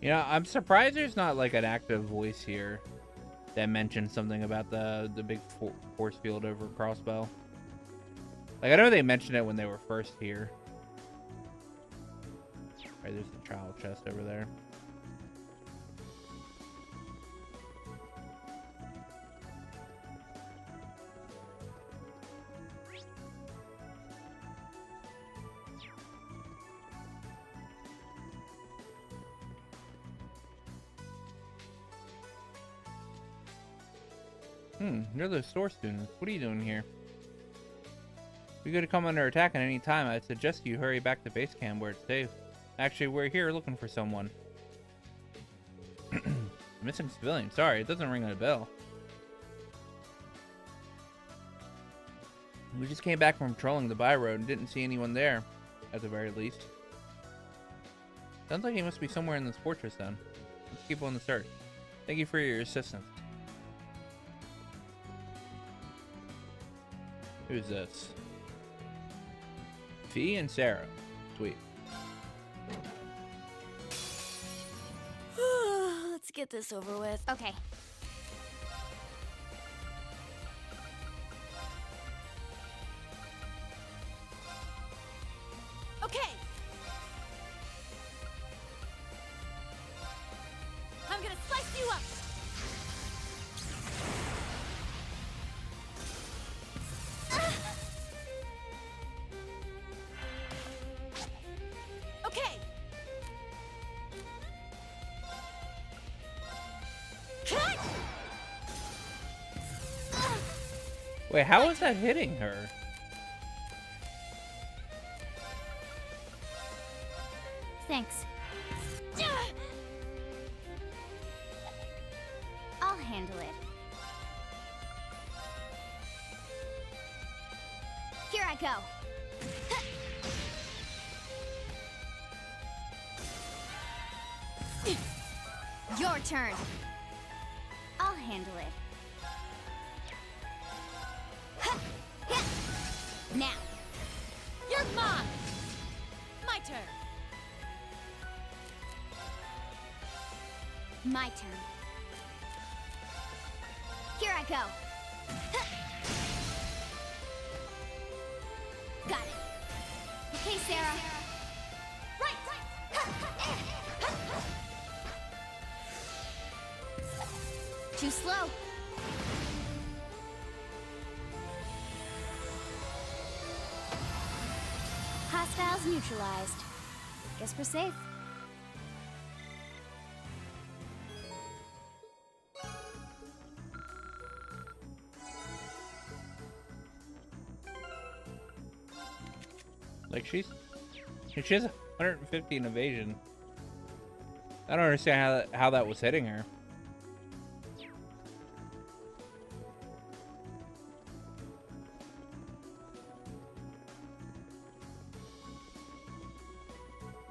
[SPEAKER 21] You know, I'm surprised there's not like an active voice here that mentions something about the big force field over Crossbow. Like, I know they mentioned it when they were first here. Right, there's the child chest over there. You're the store students. What are you doing here? If you're going to come under attack at any time, I'd suggest you hurry back to base camp where it's safe. Actually, we're here looking for someone. Missing civilian. Sorry, it doesn't ring a bell. We just came back from patrolling the by road and didn't see anyone there, at the very least. Sounds like he must be somewhere in this fortress then. Let's keep on the search. Thank you for your assistance. Who's this? Fee and Sarah. Sweet.
[SPEAKER 17] Let's get this over with.
[SPEAKER 4] Okay.
[SPEAKER 12] Okay. I'm gonna slice you up. Okay.
[SPEAKER 21] Wait, how is that hitting her?
[SPEAKER 4] Thanks. I'll handle it. Here I go. Your turn. I'll handle it. Now.
[SPEAKER 12] You're mine. My turn.
[SPEAKER 4] My turn. Here I go. Got it. Okay, Sarah. Right. Too slow.
[SPEAKER 17] hostiles neutralized. Guess we're safe.
[SPEAKER 21] Like she has 150 in evasion. I don't understand how that was hitting her.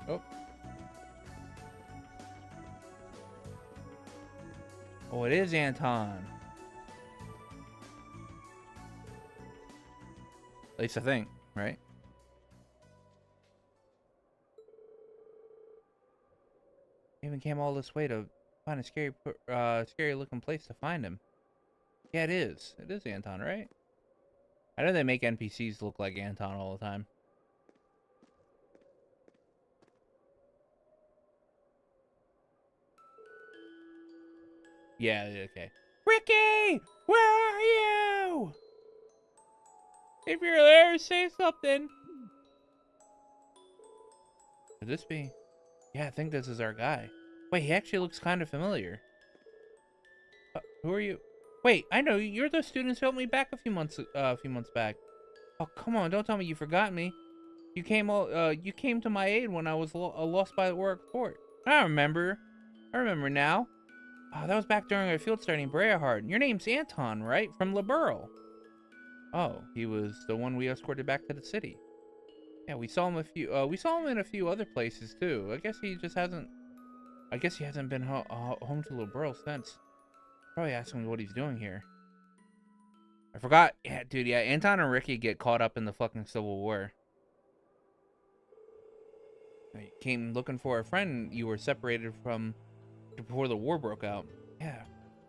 [SPEAKER 21] Oh. Oh, it is Anton. At least I think, right? Even came all this way to find a scary looking place to find him. Yeah, it is. It is Anton, right? I know they make NPCs look like Anton all the time. Yeah, okay. Ricky! Where are you? If you're there, say something. Could this be? Yeah, I think this is our guy. Wait, he actually looks kind of familiar. Who are you? Wait, I know you. You're the students who helped me back a few months back. Oh, come on! Don't tell me you forgot me. You came to my aid when I was lost by the Warwick Fort. I remember. I remember now. Oh, that was back during our field study in Breahard. Your name's Anton, right? From Liberl. Oh, he was the one we escorted back to the city. Yeah, we saw him in a few other places too. I guess he hasn't been home to Liberl since. Probably asking me what he's doing here. I forgot. Yeah, dude. Yeah, Anton and Ricky get caught up in the fucking Civil War. You came looking for a friend you were separated from before the war broke out. Yeah,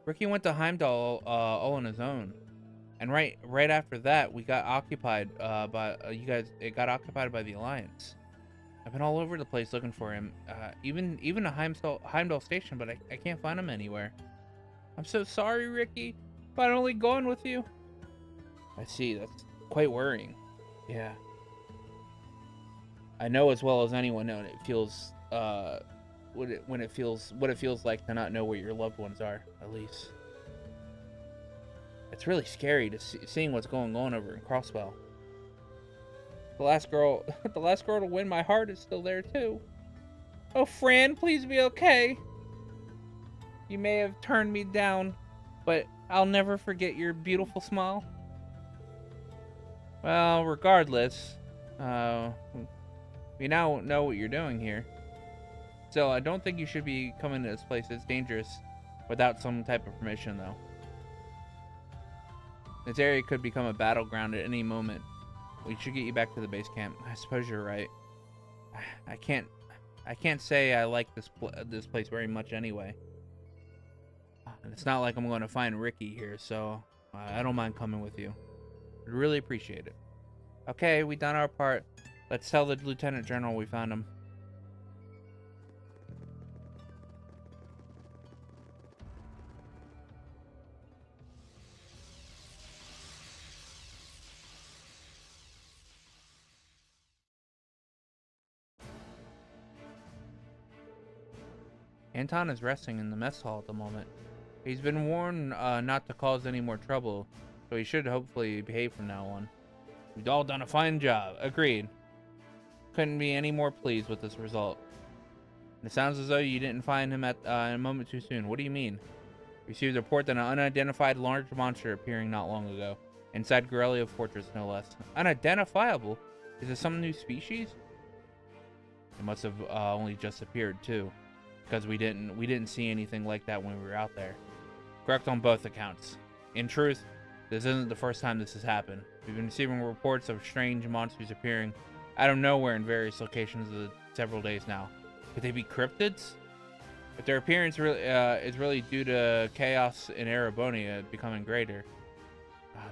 [SPEAKER 21] Ricky went to Heimdall all on his own, and right after that, we got occupied by you guys. It got occupied by the Alliance. I've been all over the place looking for him, even to Heimdall Station, but I can't find him anywhere. I'm so sorry, Ricky, if I'd only gone with you. I see. That's quite worrying. Yeah. I know as well as anyone knows it feels what it feels like to not know where your loved ones are, at least. It's really scary to seeing what's going on over in Crosswell. The last girl to win my heart is still there too. Oh, Fran, please be okay. You may have turned me down, but I'll never forget your beautiful smile. Well, regardless, we now know what you're doing here. Still, I don't think you should be coming to this place. It's dangerous without some type of permission, though. This area could become a battleground at any moment. We should get you back to the base camp. I suppose you're right. I can't say I like this place very much anyway. And it's not like I'm going to find Ricky here, so I don't mind coming with you. I'd really appreciate it. Okay, we done our part. Let's tell the Lieutenant General we found him. Anton is resting in the mess hall at the moment. He's been warned not to cause any more trouble, so he should hopefully behave from now on. We've all done a fine job. Agreed. Couldn't be any more pleased with this result. It sounds as though you didn't find him at a moment too soon. What do you mean? Received a report that an unidentified large monster appearing not long ago. Inside Corellia Fortress, no less. Unidentifiable? Is it some new species? It must have only just appeared, too. Because we didn't see anything like that when we were out there. Correct on both accounts. In truth, this isn't the first time this has happened. We've been receiving reports of strange monsters appearing out of nowhere in various locations of several days now. Could they be cryptids? If their appearance is really due to chaos in Erebonia becoming greater,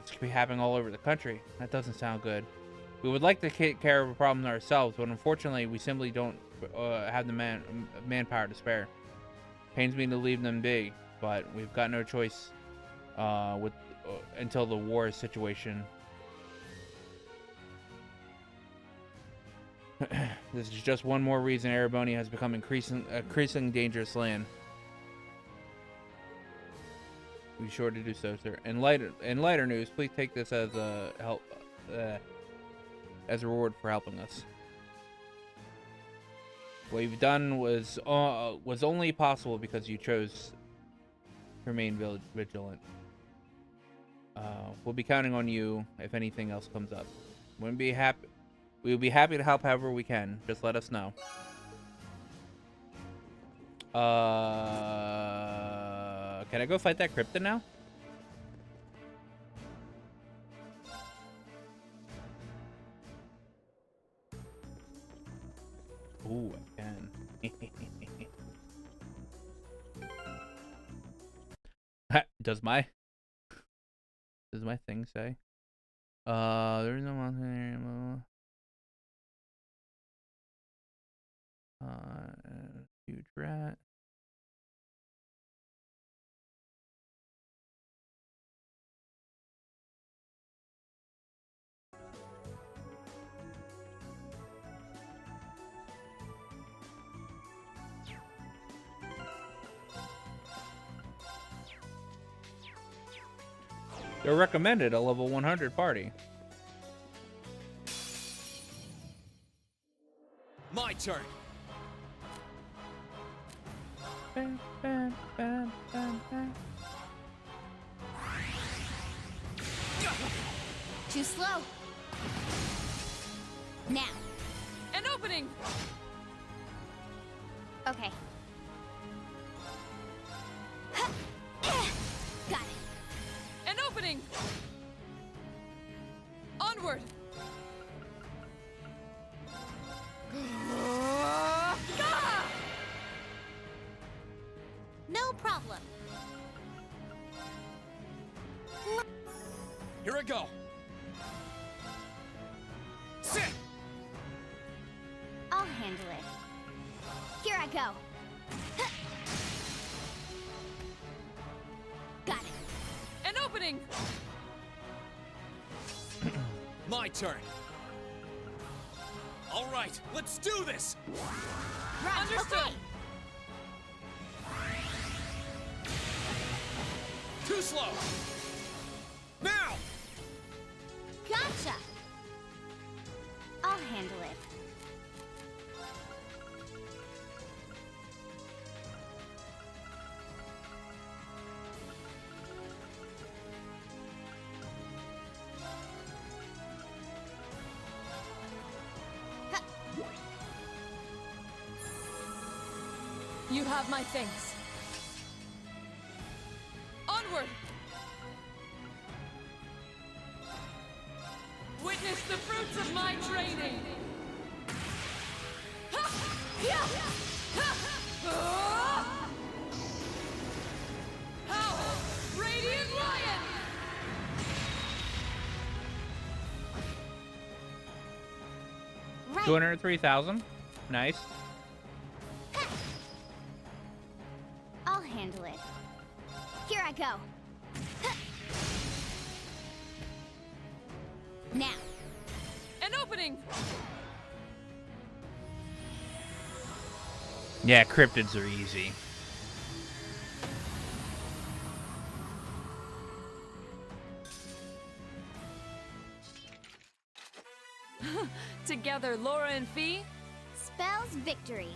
[SPEAKER 21] this could be happening all over the country. That doesn't sound good. We would like to take care of the problem ourselves, but unfortunately, we simply don't have the manpower to spare. Pains me to leave them be, but we've got no choice until the war situation. This is just one more reason Erebonia has become increasing dangerous land. Be sure to do so, sir. In lighter news, please take this as a reward for helping us. What you've done was only possible because you chose to remain vigilant. We'll be counting on you if anything else comes up. We will be happy to help however we can. Just let us know. Can I go fight that cryptid now? Ooh, I can. Does my thing say? There's no mountain area. Huge rat. They're recommended a level 100 party.
[SPEAKER 5] My turn.
[SPEAKER 21] Bam, bam, bam, bam, bam.
[SPEAKER 4] Too slow. Now.
[SPEAKER 16] An opening.
[SPEAKER 4] Okay. Got it.
[SPEAKER 16] An opening. Onward.
[SPEAKER 4] No problem.
[SPEAKER 5] Here I go. Sit.
[SPEAKER 4] I'll handle it. Here I go. Got it.
[SPEAKER 16] An opening.
[SPEAKER 5] My turn. All right, let's do this.
[SPEAKER 4] Right.
[SPEAKER 16] Understood.
[SPEAKER 4] Okay.
[SPEAKER 5] Too slow. Now.
[SPEAKER 4] Gotcha. I'll handle it.
[SPEAKER 16] You have my thanks. Onward! Witness the fruits of my training! Howl! Radiant Lion!
[SPEAKER 4] Right.
[SPEAKER 21] 203,000. Nice.
[SPEAKER 4] I'll handle it. Here I go. Now.
[SPEAKER 16] An opening!
[SPEAKER 21] Yeah, cryptids are easy.
[SPEAKER 16] Together, Laura and Fee.
[SPEAKER 4] Spells victory.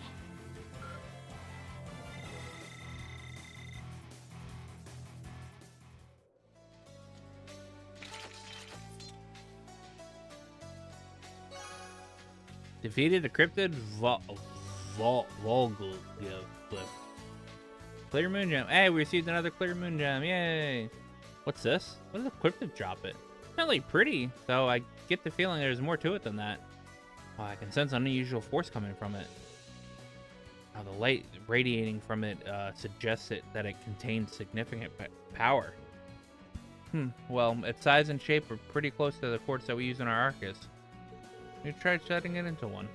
[SPEAKER 21] Defeated the cryptid Volgul. Clear moon gem. Hey, we received another clear moon gem. Yay! What's this? What does the cryptid drop it? It's not really pretty, so I get the feeling there's more to it than that. Oh, I can sense unusual force coming from it. Oh, the light radiating from it suggests that it contains significant power. Well, its size and shape are pretty close to the quartz that we use in our Arcus. We tried setting it into one.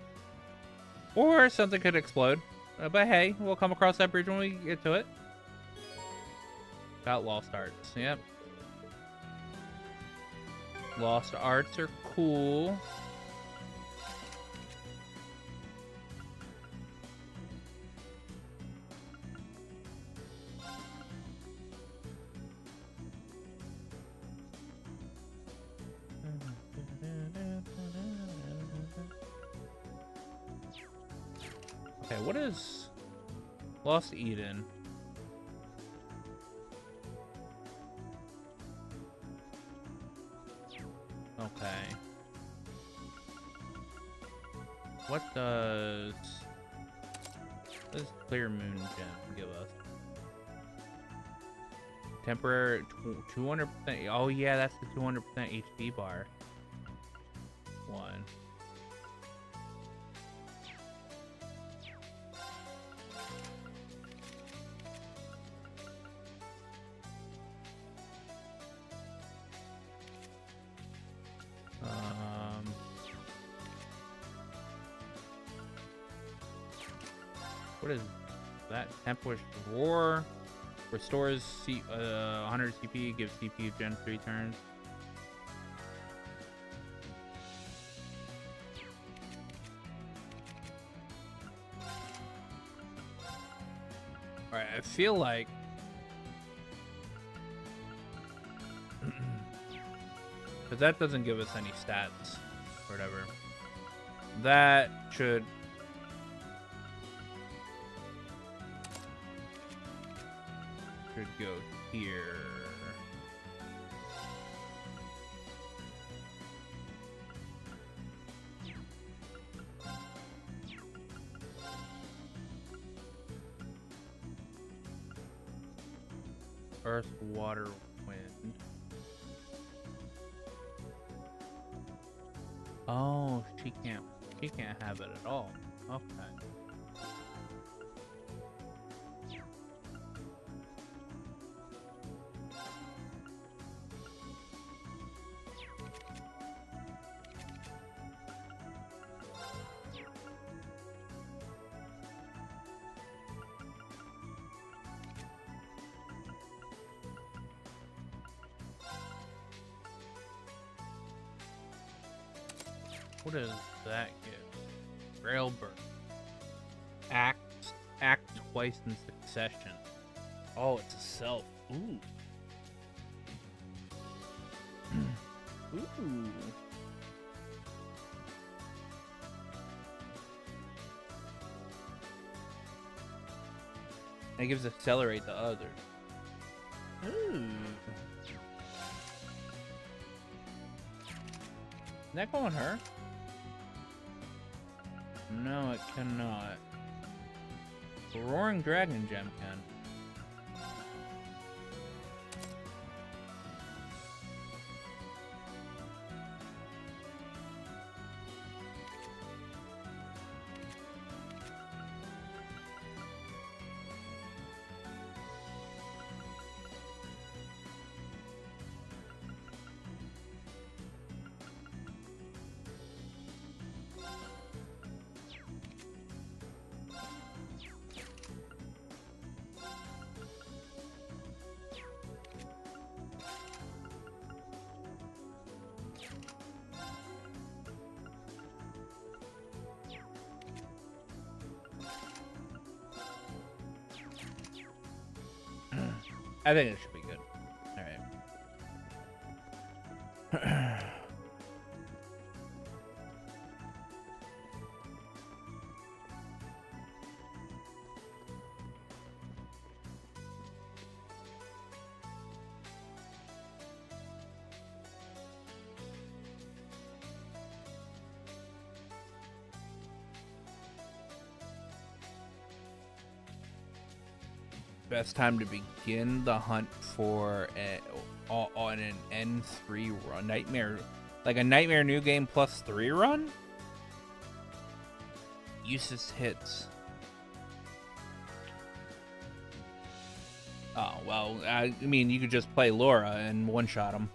[SPEAKER 21] Or something could explode. But hey, we'll come across that bridge when we get to it. Got lost arts. Yep. Lost arts are cool. Okay, what is Lost Eden? Okay. What does Clear Moon Gem give us? Temporary 200%. Oh yeah, that's the 200% HP bar. One. What is that? Tempest Roar restores 100 CP, gives CP gen 3 turns. Alright, I feel like but that doesn't give us any stats or whatever. That should go here. Earth, water, wind. Oh, she can't have it at all. Okay. What does that give? Railbird. Act twice in succession. Oh, it's a self. Ooh. Ooh. And it gives accelerate the other. Ooh. Can that go on her? No, it cannot. The Roaring Dragon Gem can. I think it should be good. Alright. Best time to begin the hunt for on an N3 run. Nightmare, like a Nightmare New Game plus 3 run? Useless hits. Oh, well, I mean, you could just play Laura and one-shot him.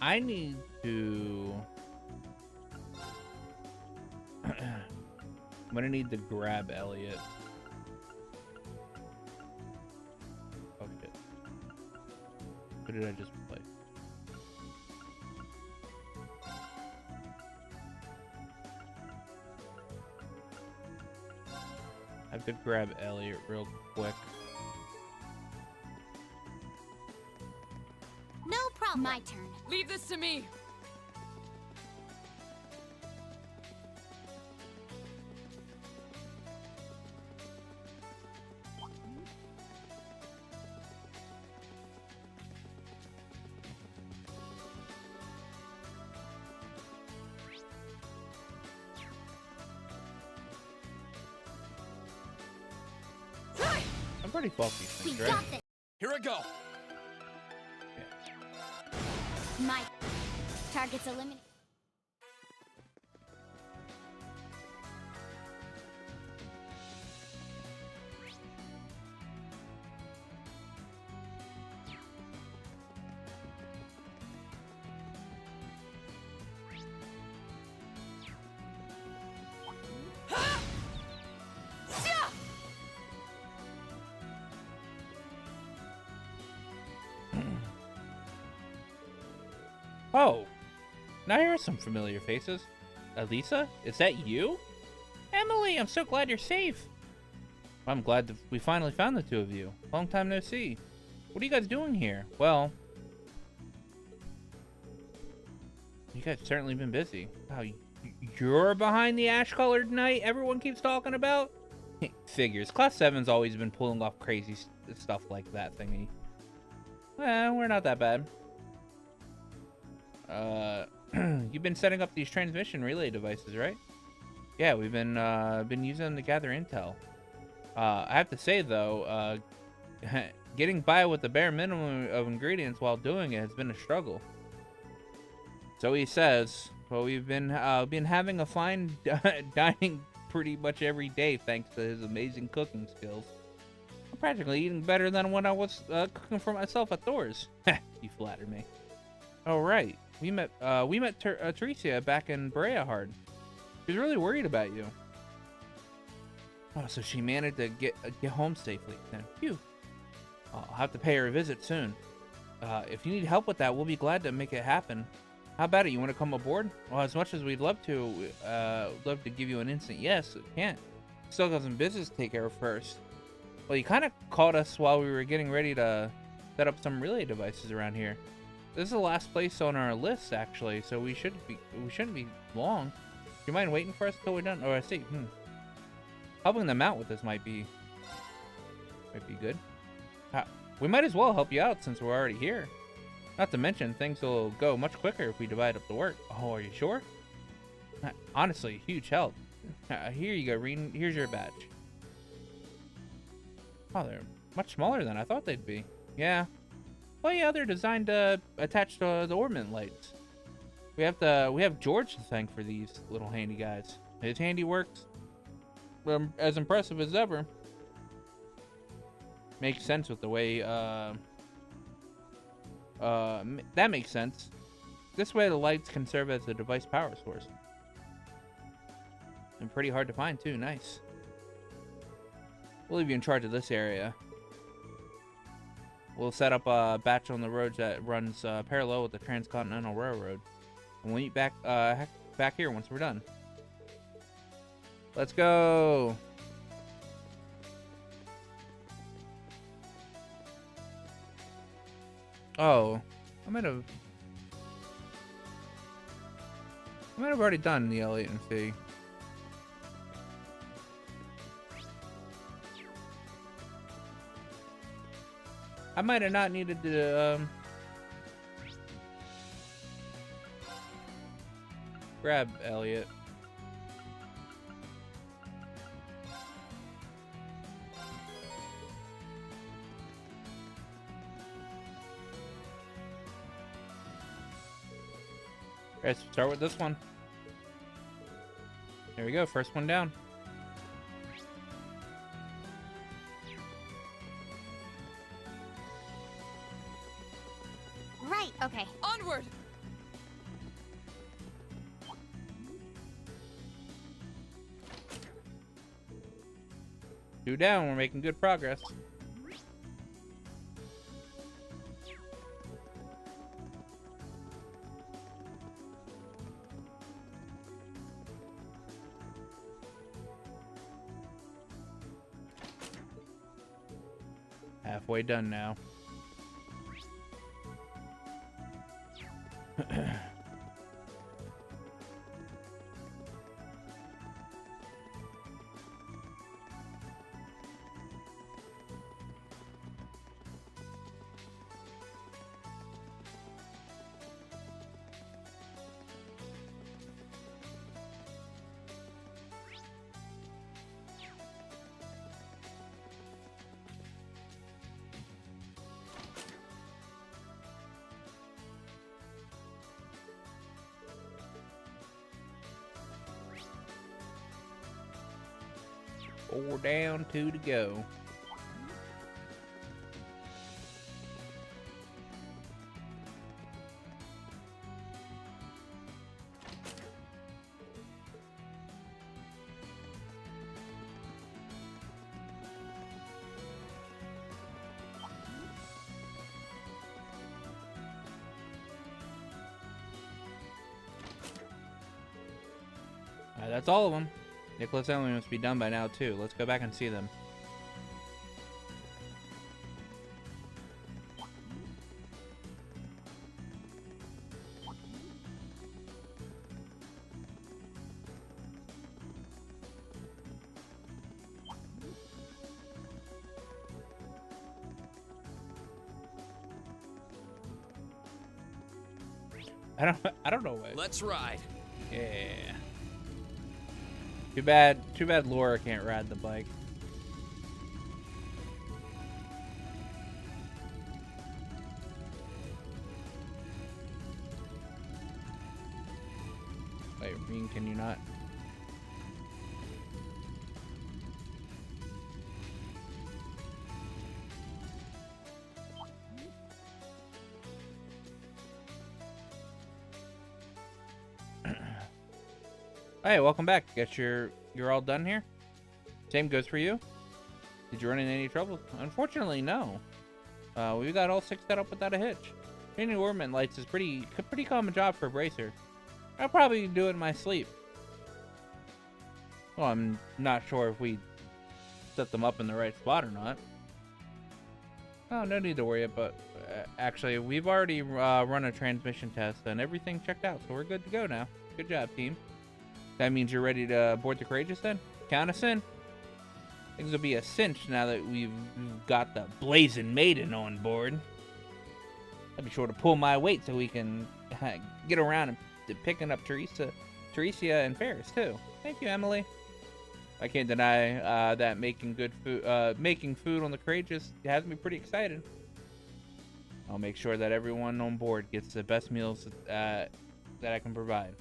[SPEAKER 21] I need to... I'm gonna need to grab Elliot. Oh shit. What did I just play? I have to grab Elliot real quick.
[SPEAKER 4] No problem. My turn.
[SPEAKER 16] Leave this to me.
[SPEAKER 21] I'm pretty faulty things,
[SPEAKER 4] We
[SPEAKER 21] right?
[SPEAKER 4] got this.
[SPEAKER 5] Here I go.
[SPEAKER 4] My target's eliminated.
[SPEAKER 21] Oh, now here are some familiar faces. Elisa, is that you? Emily, I'm so glad you're safe. I'm glad that we finally found the two of you. Long time no see. What are you guys doing here? Well, you guys certainly been busy. Wow, you're behind the ash-colored knight everyone keeps talking about? Figures. Class 7's always been pulling off crazy stuff like that thingy. We're not that bad. You've been setting up these transmission relay devices, right? Yeah, we've been using them to gather intel. I have to say though, getting by with the bare minimum of ingredients while doing it has been a struggle. So he says. Well, we've been having a fine dining pretty much every day thanks to his amazing cooking skills. I'm practically eating better than when I was cooking for myself at Thor's. You flatter me. Oh right. We met Teresa back in Breahard. She was really worried about you. Oh, so she managed to get home safely then. Phew. I'll have to pay her a visit soon. If you need help with that, we'll be glad to make it happen. How about it? You want to come aboard? Well, as much as we'd love to give you an instant yes, we can't. Still got some business to take care of first. Well, you kind of caught us while we were getting ready to set up some relay devices around here. This is the last place on our list, actually, so we shouldn't be long. Do you mind waiting for us till we're done? Oh, I see. Helping them out with this might be good. We might as well help you out since we're already here. Not to mention, things will go much quicker if we divide up the work. Oh, are you sure? Honestly, huge help. Here you go, Reen. Here's your badge. Oh, they're much smaller than I thought they'd be. Yeah. Well, yeah, they're designed to attach to the ornament lights. We have George to thank for these little handy guys. His handiwork's as impressive as ever. Makes sense with the way that makes sense. This way the lights can serve as a device power source. And pretty hard to find too, nice. We'll leave you in charge of this area. We'll set up a batch on the road that runs parallel with the Transcontinental Railroad. And we'll meet back here once we're done. Let's go! Oh, I might have already done the Elliot and Fee. I might have not needed to grab Elliot. Let's start with this one. There we go, first one down.
[SPEAKER 4] Right, okay.
[SPEAKER 16] Onward!
[SPEAKER 21] 2 down. We're making good progress. Halfway done now. Four down, 2 to go. That's all of them. Nicholas and Emily must be done by now, too. Let's go back and see them. I don't know what.
[SPEAKER 3] Let's ride.
[SPEAKER 21] Yeah. Too bad Laura can't ride the bike. Wait, Reen, can you not? Hey, welcome back. Guess you're all done here? Same goes for you? Did you run into any trouble? Unfortunately, no. We got all 6 set up without a hitch. Changing orbit lights is pretty common job for a bracer. I'll probably do it in my sleep. Well, I'm not sure if we set them up in the right spot or not. Oh, no need to worry about. Actually, we've already run a transmission test and everything checked out, so we're good to go now. Good job, team. That means you're ready to board the Courageous then? Count us in. Things will be a cinch now that we've got the Blazing Maiden on board. I'll be sure to pull my weight so we can get around and picking up Teresia and Ferris too. Thank you, Emily. I can't deny that making food on the Courageous has me pretty excited. I'll make sure that everyone on board gets the best meals that I can provide.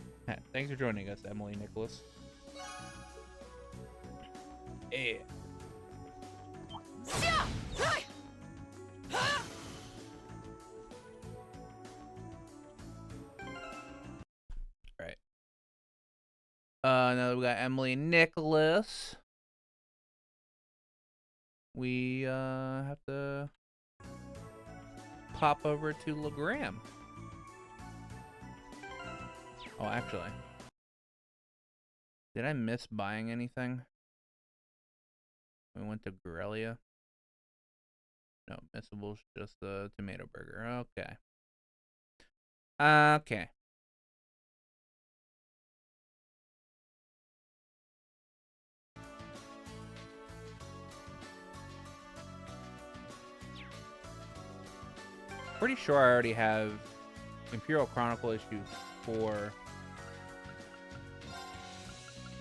[SPEAKER 21] Thanks for joining us, Emily and Nicholas. Yeah. Alright. Now that we got Emily and Nicholas, we have to pop over to Legram. Oh, actually, did I miss buying anything? We went to Grelia. No, missables, just the tomato burger. Okay. Okay. Pretty sure I already have Imperial Chronicle issue 4.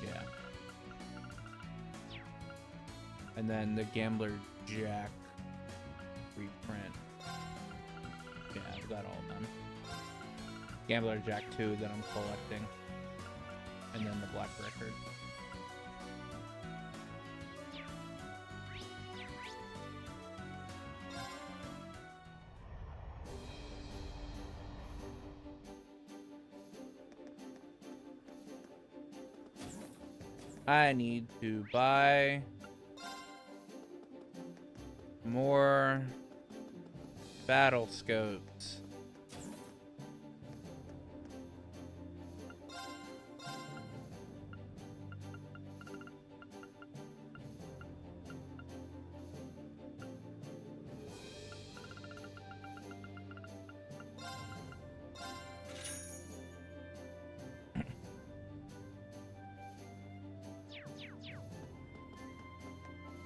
[SPEAKER 21] Yeah. And then the Gambler Jack reprint. Yeah, I've got all of them. Gambler Jack 2 that I'm collecting. And then the Black Record. I need to buy more battle scopes.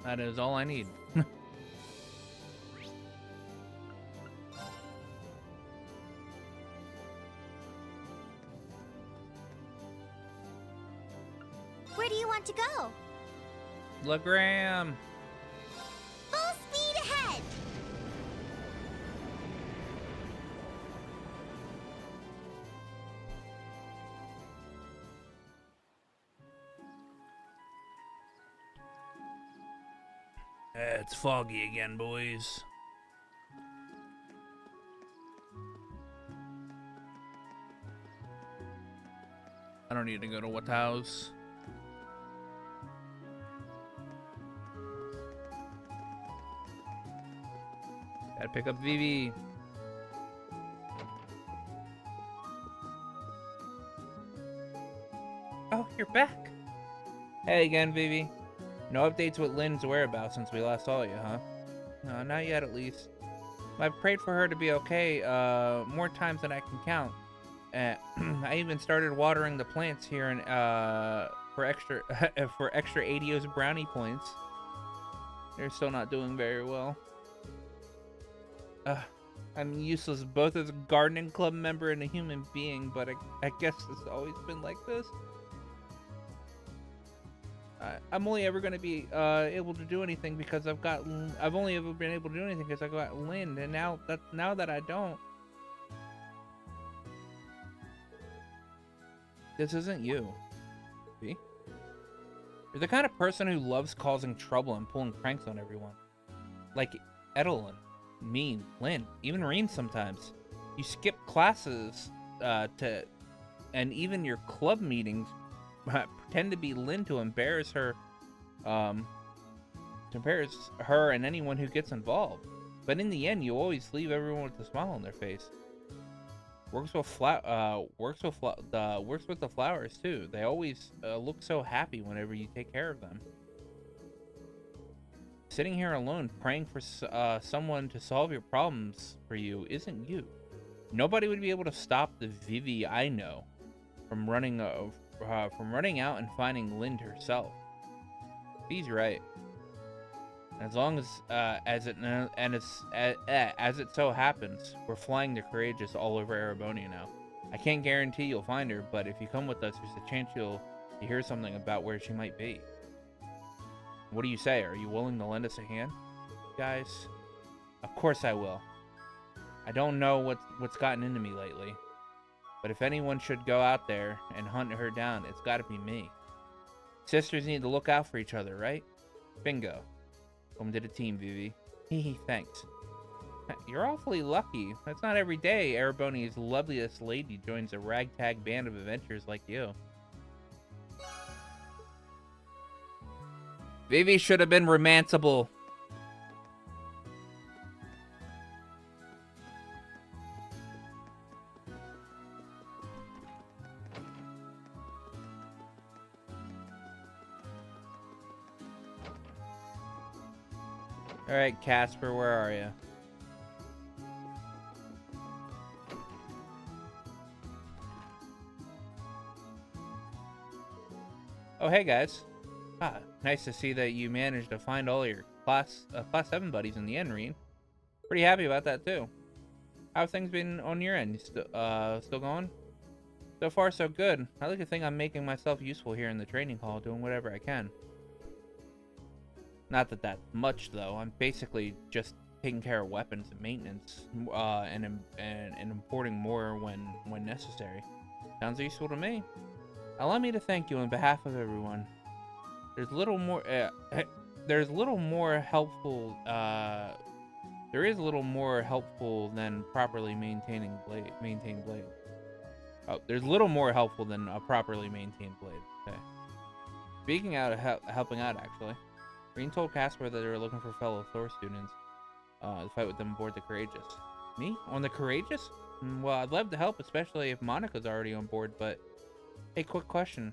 [SPEAKER 21] That is all I need.
[SPEAKER 4] Where do you want to go?
[SPEAKER 21] Legram.
[SPEAKER 4] Full speed ahead!
[SPEAKER 1] It's foggy again, boys. I don't need to go to what house. Gotta pick up Vivi. Oh, you're back. Hey again, Vivi. No updates with Lynn's whereabouts since we last saw you, huh? No, not yet at least. I've prayed for her to be okay more times than I can count. I even started watering the plants here and for extra for extra ADO's brownie points. They're still not doing very well. I'm useless both as a gardening club member and a human being, but I guess it's always been like this. I'm only ever going to be able to do anything because I've only ever been able to do anything because I got Lynn, and now that I don't, this isn't you. See? You're the kind of person who loves causing trouble and pulling pranks on everyone. Like Edelyn, me, Lynn, even Reem sometimes. You skip classes and even your club meetings pretend to be Lynn to embarrass her and anyone who gets involved. But in the end, you always leave everyone with a smile on their face. Works with the flowers too. They always look so happy whenever you take care of them. Sitting here alone, praying for someone to solve your problems for you isn't you. Nobody would be able to stop the Vivi I know from running out and finding Lind herself. He's right. As long as it so happens, we're flying the Courageous all over Erebonia now. I can't guarantee you'll find her, but if you come with us, there's a chance you'll hear something about where she might be. What do you say? Are you willing to lend us a hand, guys? Of course I will. I don't know what's gotten into me lately, but if anyone should go out there and hunt her down, it's got to be me. Sisters need to look out for each other, right? Bingo. Welcome to the team, Vivi. Hehe, thanks. You're awfully lucky. That's not every day Erebonia's loveliest lady joins a ragtag band of adventurers like you. Vivi should have been romanceable. Alright, Casper, where are you? Oh, hey guys. Nice to see that you managed to find all your class 7 buddies in the end, Reen. Pretty happy about that too. How have things been on your end? Still going? So far, so good. I like to think I'm making myself useful here in the training hall, doing whatever I can. Not that that's much, though. I'm basically just taking care of weapons and maintenance, and importing more when necessary. Sounds useful to me. Allow me to thank you on behalf of everyone. There is little more helpful than properly maintained blade. Oh, there's little more helpful than a properly maintained blade. Okay. Speaking out of helping out, actually. Reen told Casper that they were looking for fellow Thor students.
[SPEAKER 21] to fight with them aboard the Courageous. Me? On the Courageous? Well, I'd love to help, especially if Monica's already on board, but... Hey, quick question.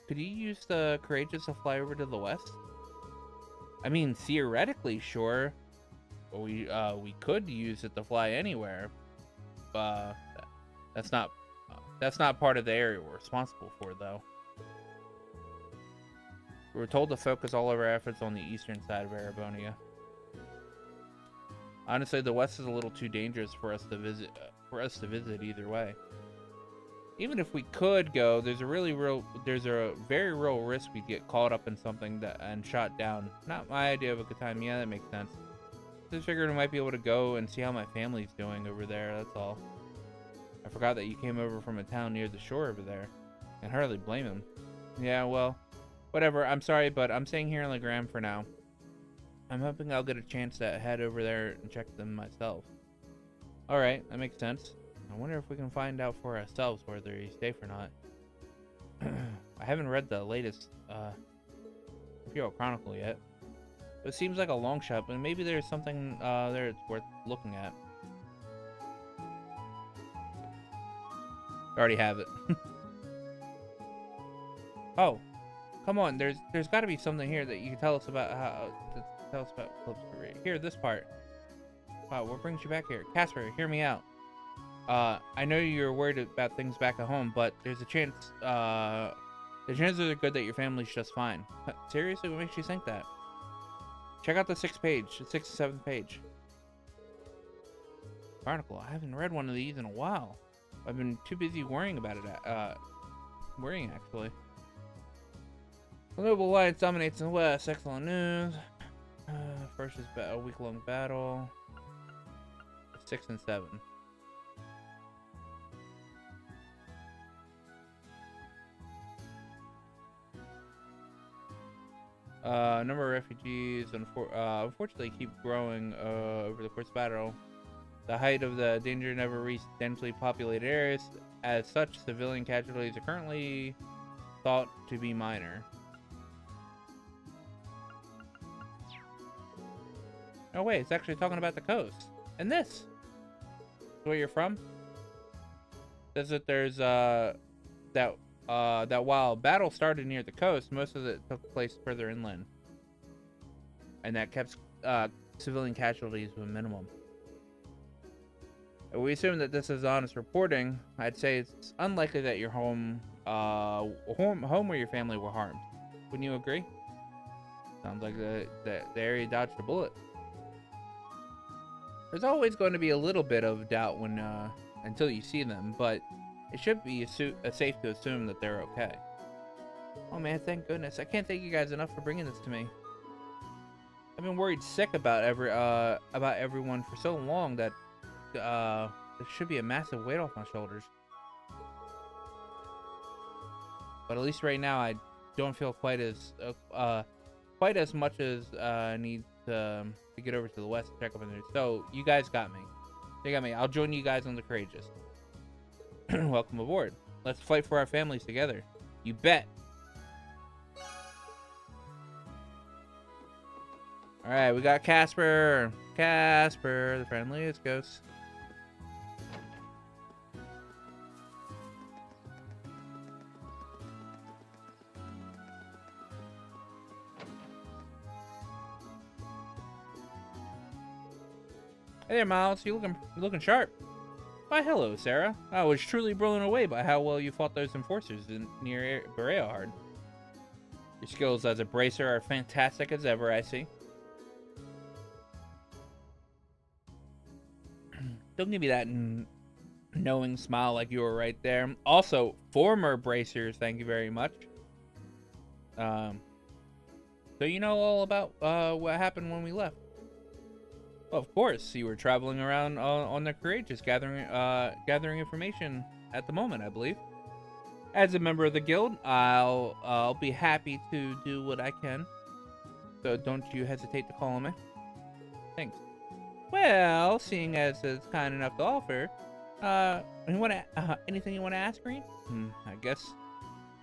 [SPEAKER 21] Could you use the Courageous to fly over to the west? I mean, theoretically, sure. But we could use it to fly anywhere. That's not part of the area we're responsible for, though. We were told to focus all of our efforts on the eastern side of Erebonia. Honestly, the west is a little too dangerous for us to visit. Either way. Even if we could go, there's a very real risk we'd get caught up in something and shot down. Not my idea of a good time. Yeah, that makes sense. Just figured I might be able to go and see how my family's doing over there. That's all. I forgot that you came over from a town near the shore over there. I hardly blame him. Yeah, well, whatever. I'm sorry, but I'm staying here in Legram for now. I'm hoping I'll get a chance to head over there and check them myself. Alright, that makes sense. I wonder if we can find out for ourselves whether he's safe or not. I haven't read the latest Imperial Chronicle yet. It seems like a long shot, but maybe there's something there it's worth looking at. I already have it. Oh, come on! There's got to be something here that you can tell us about Here, this part. Wow, what brings you back here, Casper? Hear me out. I know you're worried about things back at home, but there's a chance. The chances are good that your family's just fine. Seriously, what makes you think that? Check out the 6th and 7th page. Chronicle. I haven't read one of these in a while. I've been too busy worrying about it. Worrying, actually. The Noble Alliance dominates in the West. Excellent news. First is a week-long battle. 6 and 7. Number of refugees unfortunately keep growing over the course of battle. The height of the danger never reached densely populated areas. As such, civilian casualties are currently thought to be minor. Oh wait, it's actually talking about the coast. And this is where you're from? Says that there's that while battle started near the coast, most of it took place further inland. And that kept civilian casualties to a minimum. We assume that this is honest reporting. I'd say it's unlikely that your home or your family were harmed. Wouldn't you agree? Sounds like the area dodged a bullet. There's always going to be a little bit of doubt when until you see them, but it should be safe to assume that they're okay. Oh man, thank goodness. I can't thank you guys enough for bringing this to me. I've been worried sick about everyone for so long that there should be a massive weight off my shoulders. But at least right now I don't feel quite as much as I need to get over to the west and check up on there. So you guys got me. You got me. I'll join you guys on the Courageous. Welcome aboard. Let's fight for our families together. You bet. Alright, we got Casper. Casper, the friendliest ghost. Hey there, Miles. You looking sharp. Why, hello, Sarah. I was truly blown away by how well you fought those enforcers near Bereahard. Your skills as a bracer are fantastic as ever, I see. Don't give me that knowing smile like you were right there. Also, former bracers, thank you very much. So you know all about what happened when we left. Well, of course, you were traveling around on the Courageous, gathering information at the moment, I believe. As a member of the guild, I'll be happy to do what I can. So don't you hesitate to call me. Thanks. Well, seeing as it's kind enough to offer, anything you want to ask, Green? I guess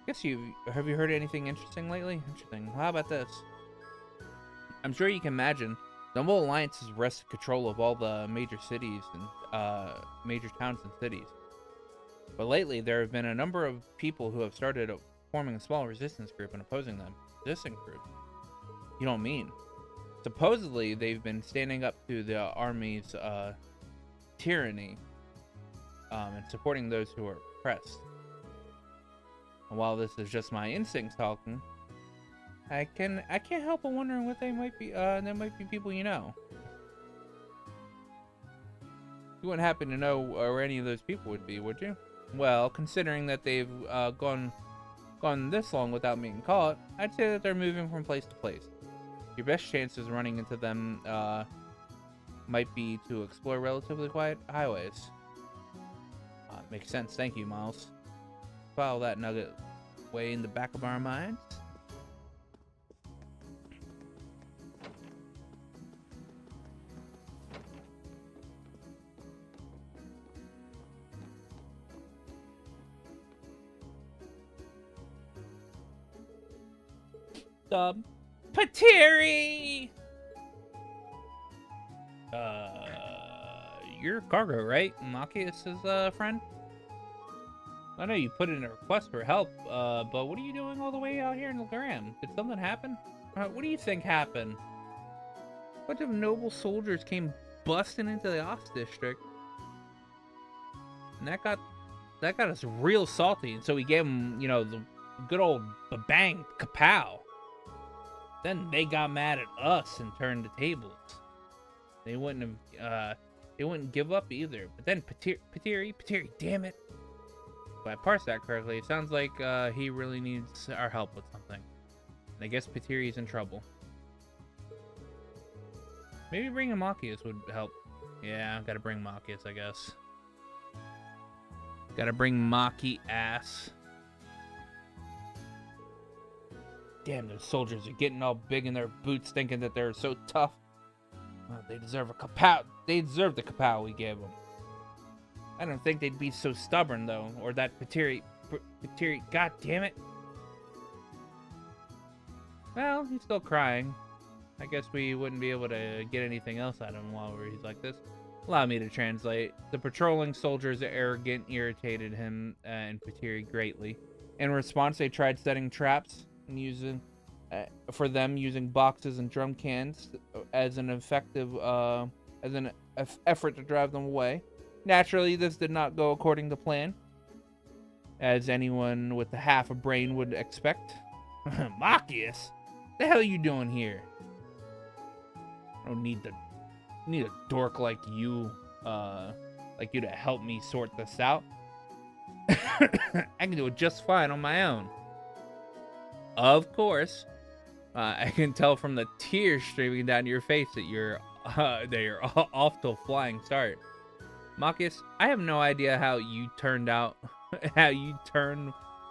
[SPEAKER 21] have you heard anything interesting lately? Interesting. How about this? I'm sure you can imagine
[SPEAKER 1] Noble Alliance has wrested control of all the major cities and major towns and cities. But lately, there have been a number of people who have started forming a small resistance group and opposing them. Resistance group? You don't mean? Supposedly, they've been standing up to the army's tyranny and supporting those who are oppressed. And while this is just my instincts talking, I can't help but wondering what they might be. There might be people you know. You wouldn't happen to know where any of those people would be, would you? Well, considering that they've gone this long without being caught, I'd say that they're moving from place to place. Your best chances of running into them might be to explore relatively quiet highways. Makes sense. Thank you, Miles. File that nugget way in the back of our minds. Patiri! You're Cargo, right? Machias's friend? I know you put in a request for help, but what are you doing all the way out here in Legram? Did something happen? What do you think happened? A bunch of noble soldiers came busting into the Ops District. And that got us real salty, and so we gave them, you know, the good old bang kapow. Then they got mad at us and turned the tables. They wouldn't give up either. But then Patiri, damn it. If I parse that correctly, it sounds like he really needs our help with something. And I guess Patiri's in trouble. Maybe bringing Machias would help. Yeah, gotta bring Machias, I guess. Gotta bring Maki ass. Damn, those soldiers are getting all big in their boots thinking that they're so tough. Well, they deserve a kapow. They deserve the kapow we gave them. I don't think they'd be so stubborn, though. Or that Patiri, god damn it. Well, he's still crying. I guess we wouldn't be able to get anything else out of him while he's like this. Allow me to translate. The patrolling soldiers' arrogant irritated him and Patiri greatly. In response, they tried setting traps and using boxes and drum cans as an effective effort to drive them away. Naturally, this did not go according to plan, as anyone with a half a brain would expect. Machias, the hell are you doing here? I don't need a dork like you to help me sort this out. I can do it just fine on my own. Of course, I can tell from the tears streaming down your face that you're off to a flying start. Machias, I have no idea how you turned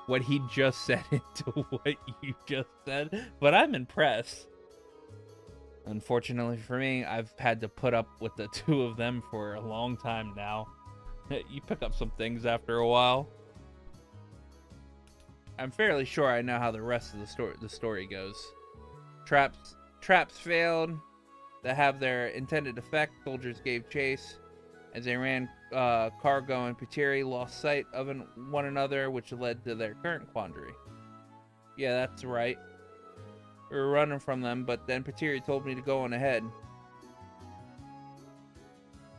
[SPEAKER 1] what he just said into what you just said, but I'm impressed. Unfortunately for me, I've had to put up with the two of them for a long time now. You pick up some things after a while. I'm fairly sure I know how the rest of the story goes. Traps failed to have their intended effect. Soldiers gave chase. As they ran, Cargo and Patiri lost sight of one another, which led to their current quandary. Yeah, that's right. We were running from them, but then Patiri told me to go on ahead.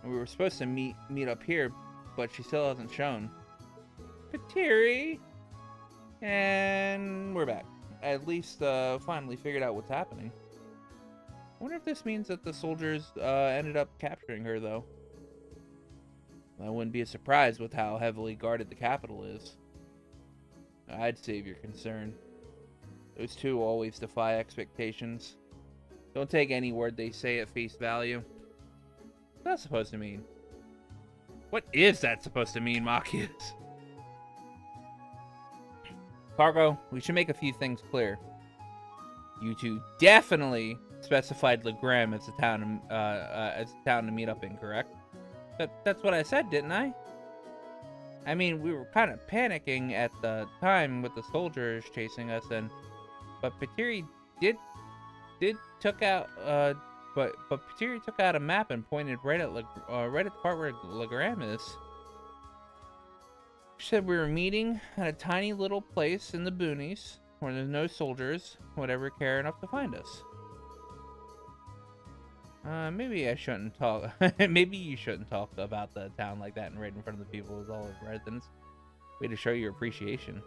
[SPEAKER 1] And we were supposed to meet up here, but she still hasn't shown. Patiri! And we're back. At least finally figured out what's happening. I wonder if this means that the soldiers ended up capturing her, though. I wouldn't be surprised with how heavily guarded the capital is. I'd save your concern. Those two always defy expectations. Don't take any word they say at face value. What's that supposed to mean? What is that supposed to mean, Machias? Cargo, we should make a few things clear. You two definitely specified Legram as the town to meet up in, correct? That's what I said, didn't I? I mean, we were kind of panicking at the time with the soldiers chasing us, but Patiri did took out
[SPEAKER 21] but Patiri took out a map and pointed right at the part where Legram is. She said we were meeting at a tiny little place in the boonies where there's no soldiers would ever care enough to find us. Maybe I shouldn't talk. Maybe you shouldn't talk about the town like that and right in front of the people with all the residents. Way to show your appreciation.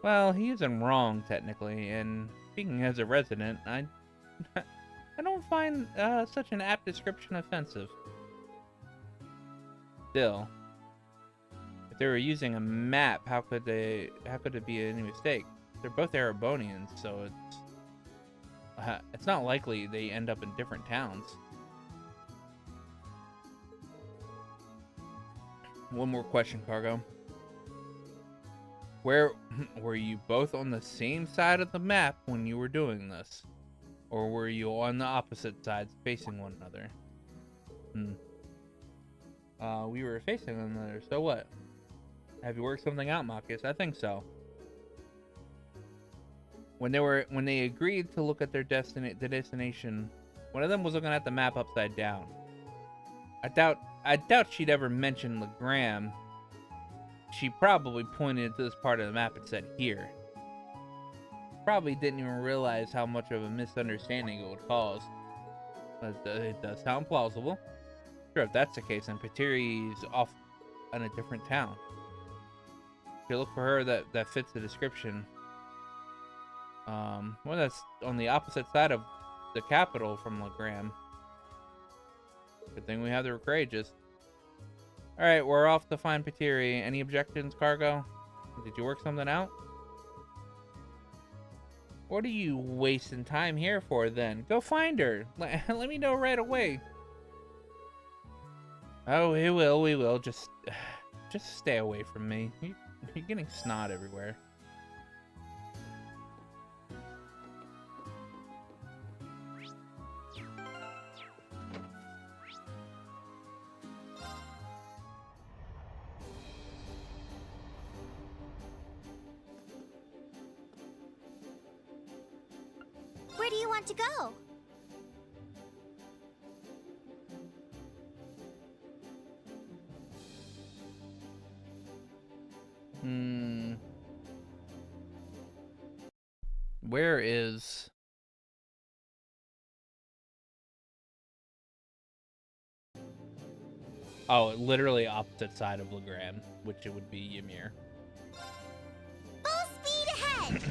[SPEAKER 21] Well, he isn't wrong technically, and speaking as a resident, I don't find such an apt description offensive. Still, if they were using a map, how could it be any mistake? They're both Erebonians, so it's not likely they end up in different towns. One more question, Cargo. Where were you both on the same side of the map when you were doing this? Or were you on the opposite sides facing one another? We were facing one another, so what? Have you worked something out, Marcus? I think so. When they agreed to look at their destination, one of them was looking at the map upside down. I doubt she'd ever mentioned Legram. She probably pointed to this part of the map and said, here. Probably didn't even realize how much of a misunderstanding it would cause. But it does sound plausible. Sure, if that's the case, then Patiri's off in a different town. If you look for her that fits the description. Well, that's on the opposite side of the capital from Legram. Good thing we have the courageous. Alright, we're off to find Patiri. Any objections, Cargo? Did you work something out? What are you wasting time here for, then? Go find her. Let me know right away. Oh, we will. Just stay away from me. You're getting snot everywhere.
[SPEAKER 4] Where do you want to go?
[SPEAKER 21] Where is... Oh, literally opposite side of Legram, which it would be Ymir.
[SPEAKER 4] Full speed ahead!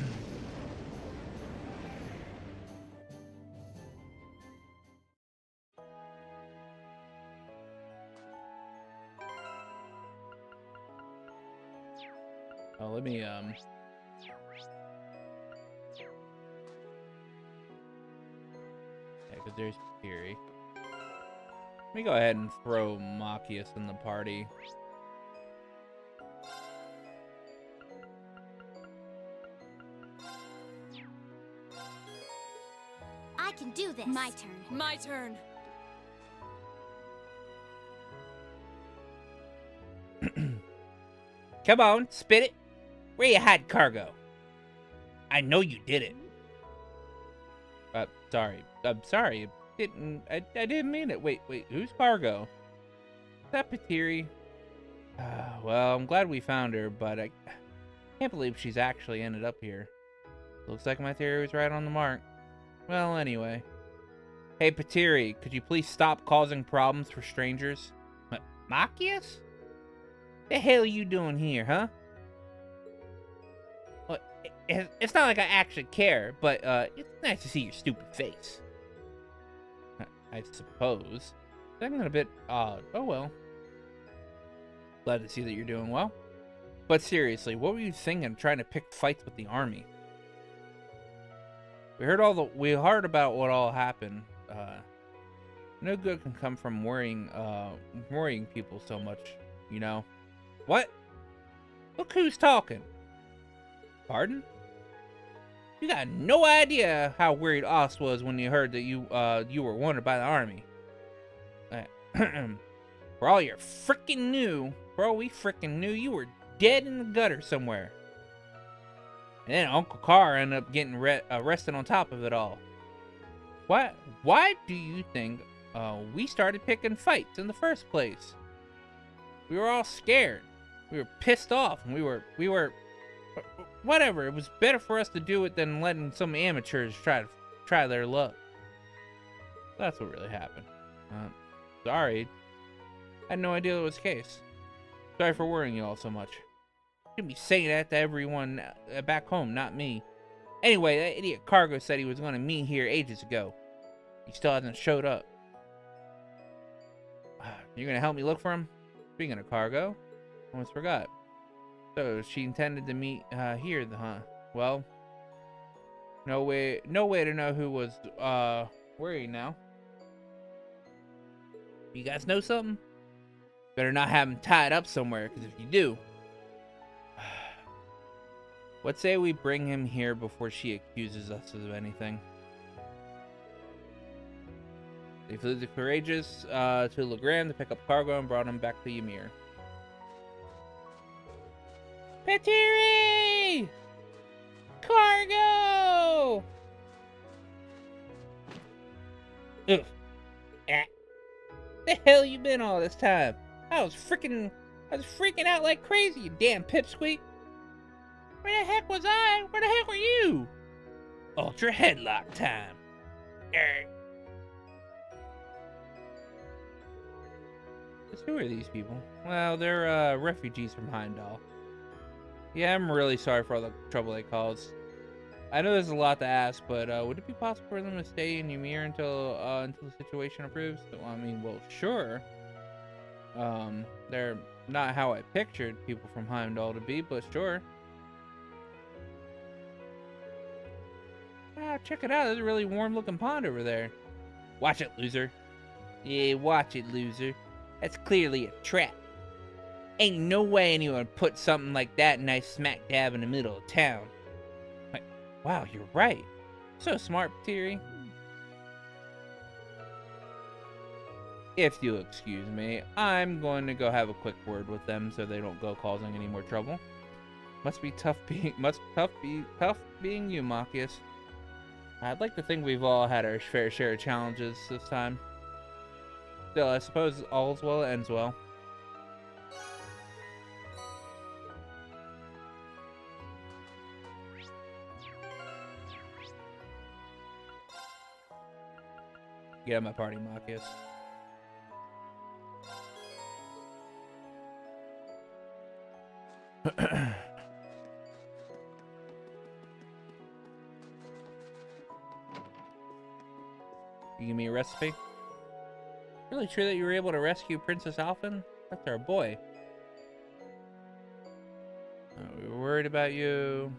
[SPEAKER 21] Oh, let me, Yeah, because there's Fury. Let me go ahead and throw Machias in the party.
[SPEAKER 4] I can do this.
[SPEAKER 14] My turn.
[SPEAKER 16] My turn.
[SPEAKER 21] Come on, spit it. Where you had Cargo? I know you did it. Sorry. I'm sorry. I didn't mean it. Wait. Who's Cargo? Is that Patiri? Well, I'm glad we found her, but I can't believe she's actually ended up here. Looks like my theory was right on the mark. Well, anyway. Hey, Patiri, could you please stop causing problems for strangers? Machias? The hell are you doing here, huh? Well, it's not like I actually care, but it's nice to see your stupid face. I suppose. That's a bit odd. Oh well. Glad to see that you're doing well. But seriously, what were you thinking trying to pick fights with the army? We heard about what all happened. No good can come from worrying people so much, you know. What? Look who's talking. Pardon? You got no idea how worried Oz was when you heard that you were wanted by the army. For all we frickin' knew, you were dead in the gutter somewhere. And then Uncle Carr ended up getting arrested on top of it all. Why do you think we started picking fights in the first place? We were all scared. We were pissed off, and we were whatever. It was better for us to do it than letting some amateurs try their luck. That's what really happened. Sorry. I had no idea it was the case. Sorry for worrying you all so much. You can be saying that to everyone back home, not me. Anyway, that idiot Cargo said he was going to meet here ages ago. He still hasn't showed up. You're going to help me look for him? Speaking of Cargo, I almost forgot. So, she intended to meet here, huh? Well, no way to know who was worried now. You guys know something? Better not have him tied up somewhere, because if you do... What say we bring him here before she accuses us of anything? They flew the Courageous to Legrand to pick up Cargo and brought him back to Ymir. Petiri! Cargo! Ugh. The hell you been all this time? I was freaking out like crazy, you damn pipsqueak. Where the heck was I? Where the heck were you? Ultra headlock time. Who are these people? Well, they're refugees from Heimdall. Yeah, I'm really sorry for all the trouble they caused. I know there's a lot to ask, but would it be possible for them to stay in Ymir until the situation improves? Well, I mean, well, sure. They're not how I pictured people from Heimdall to be, but sure. Wow, check it out. There's a really warm-looking pond over there. Watch it, loser. Yeah, watch it, loser. That's clearly a trap. Ain't no way anyone would put something like that nice smack dab in the middle of town. Like, wow, you're right. So smart, Petiri. If you'll excuse me, I'm going to go have a quick word with them so they don't go causing any more trouble. Must be tough being you, Machias. I'd like to think we've all had our fair share of challenges this time. Still, I suppose all's well that ends well. Get out of my party, Machias. You give me a recipe? Really true that you were able to rescue Princess Alphen? That's our boy. We were worried about you.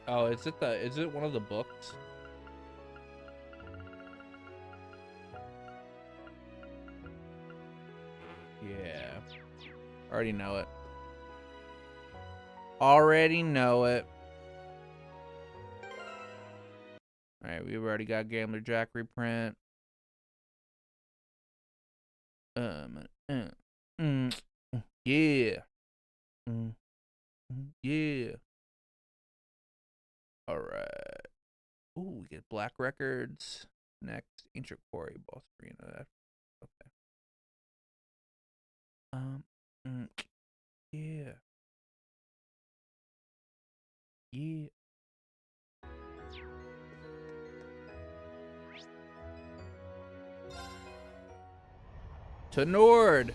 [SPEAKER 21] Oh, is it one of the books? Yeah. Already know it. Already know it. Alright, we've already got Gambler Jack reprint. Yeah. Yeah. Alright. Ooh, we get Black Records. Next, Ancient Quarry, Boss Arena. That. Okay. Yeah. Yeah. To Nord.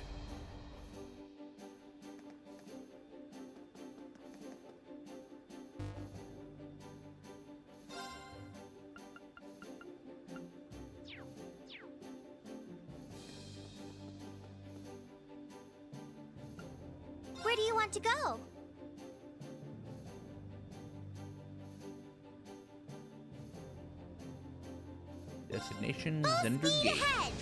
[SPEAKER 4] Where do you want to go?
[SPEAKER 21] Destination Zender Gate.
[SPEAKER 4] Ahead!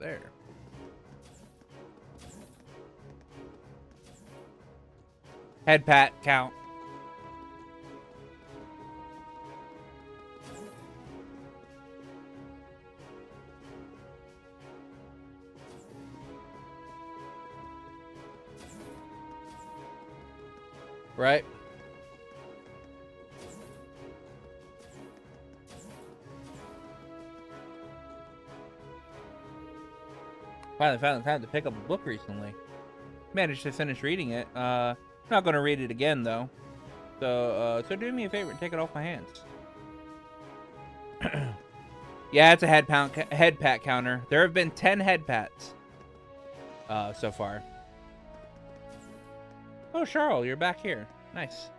[SPEAKER 21] there. Head pat count. Right? Finally found the time to pick up a book recently. Managed to finish reading it. Not gonna read it again though. So do me a favor and take it off my hands. Yeah, it's a head pat counter. There have been 10 head pats so far. Oh, Charles, you're back here. Nice.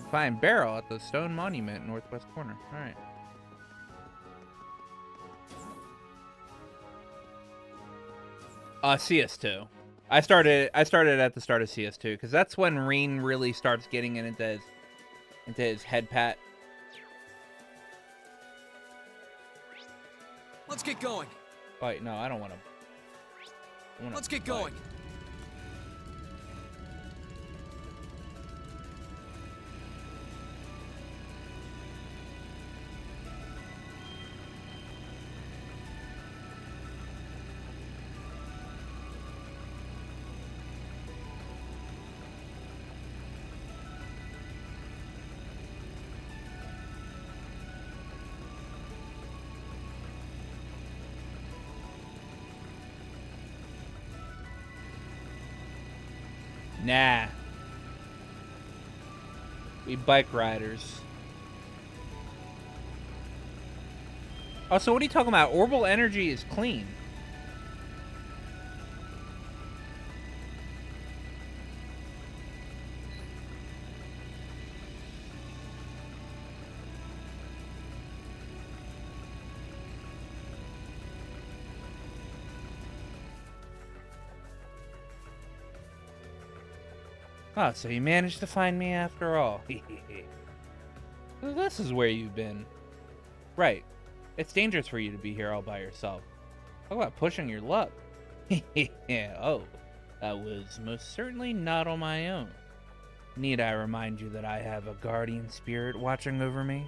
[SPEAKER 21] Find Barrel at the stone monument, northwest corner. All right. CS2. I started at the start of CS2 because that's when Reen really starts getting into his head pat.
[SPEAKER 3] Let's get going.
[SPEAKER 21] Wait, no, I don't want to.
[SPEAKER 3] Let's get going.
[SPEAKER 21] Nah. We bike riders. Oh, so what are you talking about? Orbital energy is clean. Oh, so you managed to find me after all. So this is where you've been. Right. It's dangerous for you to be here all by yourself. Talk about pushing your luck. Yeah, oh, that was most certainly not on my own. Need I remind you that I have a guardian spirit watching over me?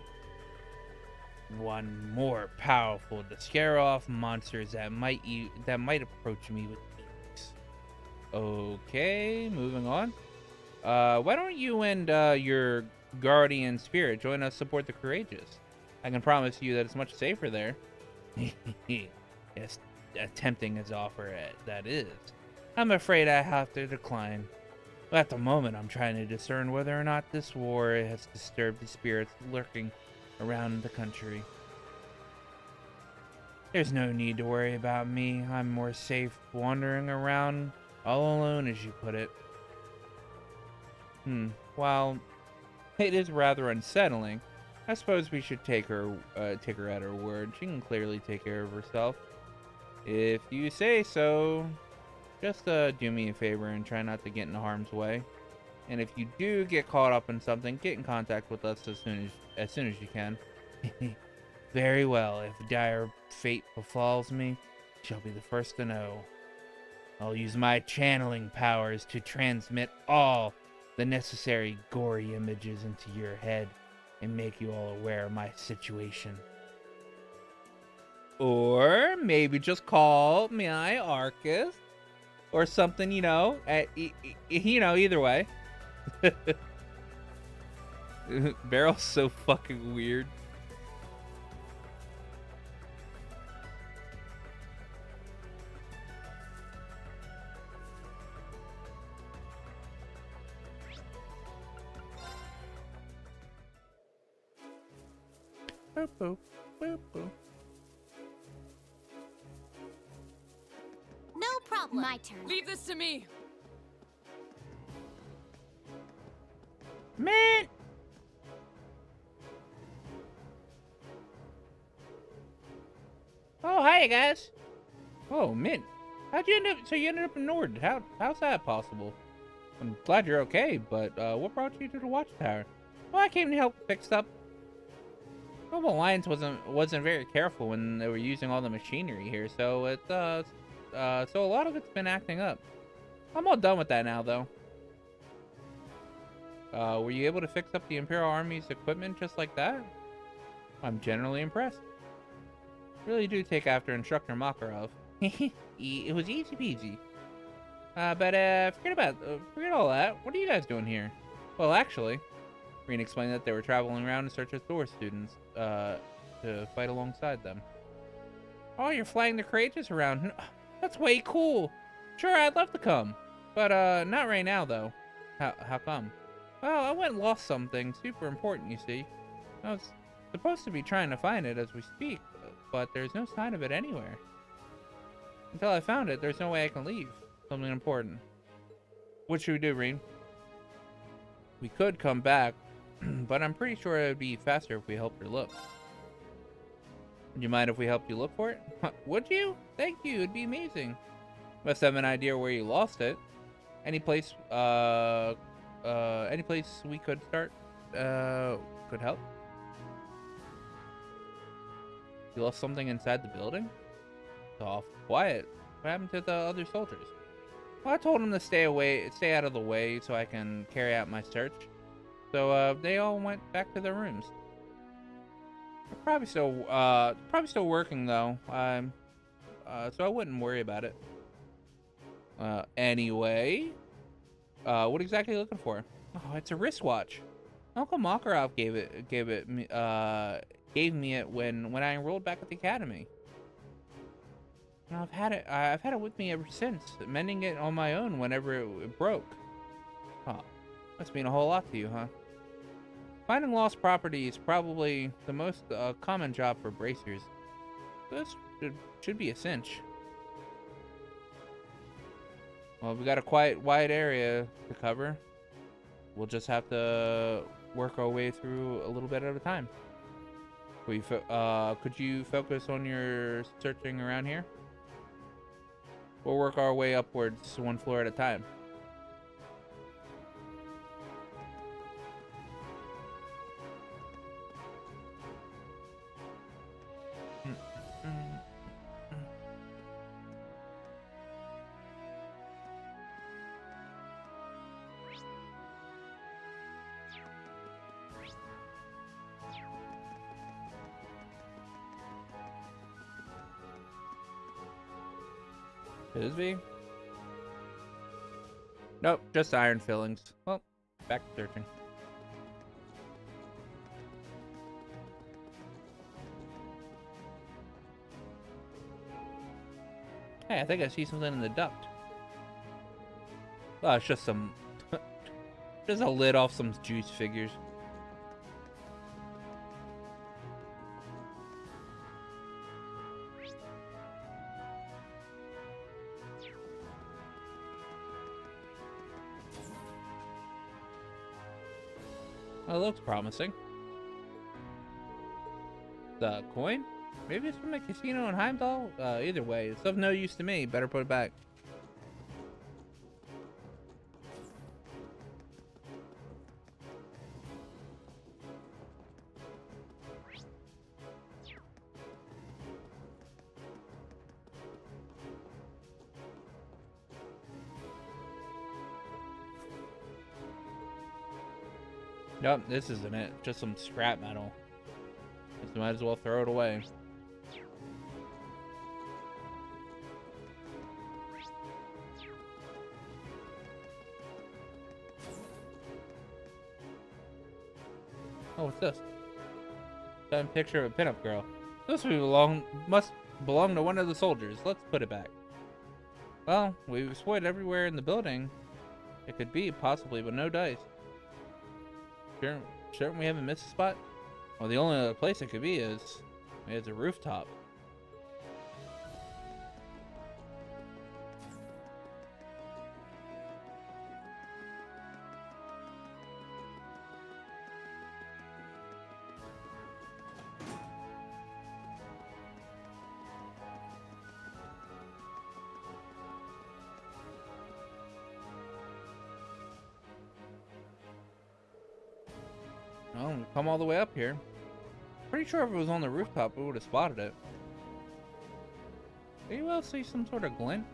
[SPEAKER 21] One more powerful to scare off monsters that might approach me with ease. Okay, moving on. Why don't you and your guardian spirit join us support the courageous? I can promise you that it's much safer there. Yes, tempting as offer that is. I'm afraid I have to decline. At the moment, I'm trying to discern whether or not this war has disturbed the spirits lurking around the country. There's no need to worry about me. I'm more safe wandering around all alone, as you put it. While it is rather unsettling, I suppose we should take her at her word. She can clearly take care of herself. If you say so. Just do me a favor and try not to get in harm's way. And if you do get caught up in something, get in contact with us as soon as you can. Very well. If dire fate befalls me, she'll be the first to know. I'll use my channeling powers to transmit all the necessary gory images into your head and make you all aware of my situation. Or maybe just call me Arcus or something, either way. Barrel's so fucking weird. Boop, boop, boop, boop.
[SPEAKER 4] No problem.
[SPEAKER 17] My turn.
[SPEAKER 16] Leave this to me.
[SPEAKER 21] Man! Oh, hi guys. Oh, Mint. How'd you end up? So you ended up in Nord. How's that possible? I'm glad you're okay, but what brought you to the Watchtower? Well, I came to help fix up. Noble Alliance wasn't very careful when they were using all the machinery here, so so a lot of it's been acting up. I'm all done with that now, though. Were you able to fix up the Imperial Army's equipment just like that? I'm generally impressed. Really do take after Instructor Makarov. It was easy peasy. But forget all that. What are you guys doing here? Well, actually, Reen explained that they were traveling around in search of Thor students, to fight alongside them. Oh, you're flying the Courageous around. That's way cool. Sure, I'd love to come. But, not right now, though. How come? Well, I went and lost something super important, you see. I was supposed to be trying to find it as we speak, but there's no sign of it anywhere. Until I found it, there's no way I can leave. Something important. What should we do, Reen? We could come back, but I'm pretty sure it would be faster if we helped her look. Would you mind if we helped you look for it? Would you? Thank you, it'd be amazing. Must have an idea where you lost it. Any place we could start, could help? You lost something inside the building? It's awful quiet. What happened to the other soldiers? Well, I told them to stay out of the way so I can carry out my search. So, they all went back to their rooms. They're probably still working though. So I wouldn't worry about it. Anyway, what exactly are you looking for? Oh, it's a wristwatch. Uncle Makarov gave me it when I enrolled back at the academy. And I've had it with me ever since, mending it on my own whenever it broke. Huh. Must mean a whole lot to you, huh? Finding lost property is probably the most common job for bracers. This should be a cinch. Well, we got a quite wide area to cover. We'll just have to work our way through a little bit at a time. Could you focus on your searching around here? We'll work our way upwards one floor at a time. Bisbee? Nope, just iron fillings. Well, back to searching. Hey, I think I see something in the duct. Oh, it's just some... just a lid off some juice figures. Well, it looks promising. The coin? Maybe it's from the casino in Heimdall? Either way, it's of no use to me. Better put it back. Nope, this isn't it. Just some scrap metal. Just might as well throw it away. Oh, what's this? Found a picture of a pinup girl. This must belong to one of the soldiers. Let's put it back. Well, we've explored everywhere in the building. It could be, possibly, but no dice. Sure we haven't missed a spot? Well, the only other place it could be is a rooftop. Well, we come all the way up here. Pretty sure if it was on the rooftop, we would have spotted it. Do you else see some sort of glint?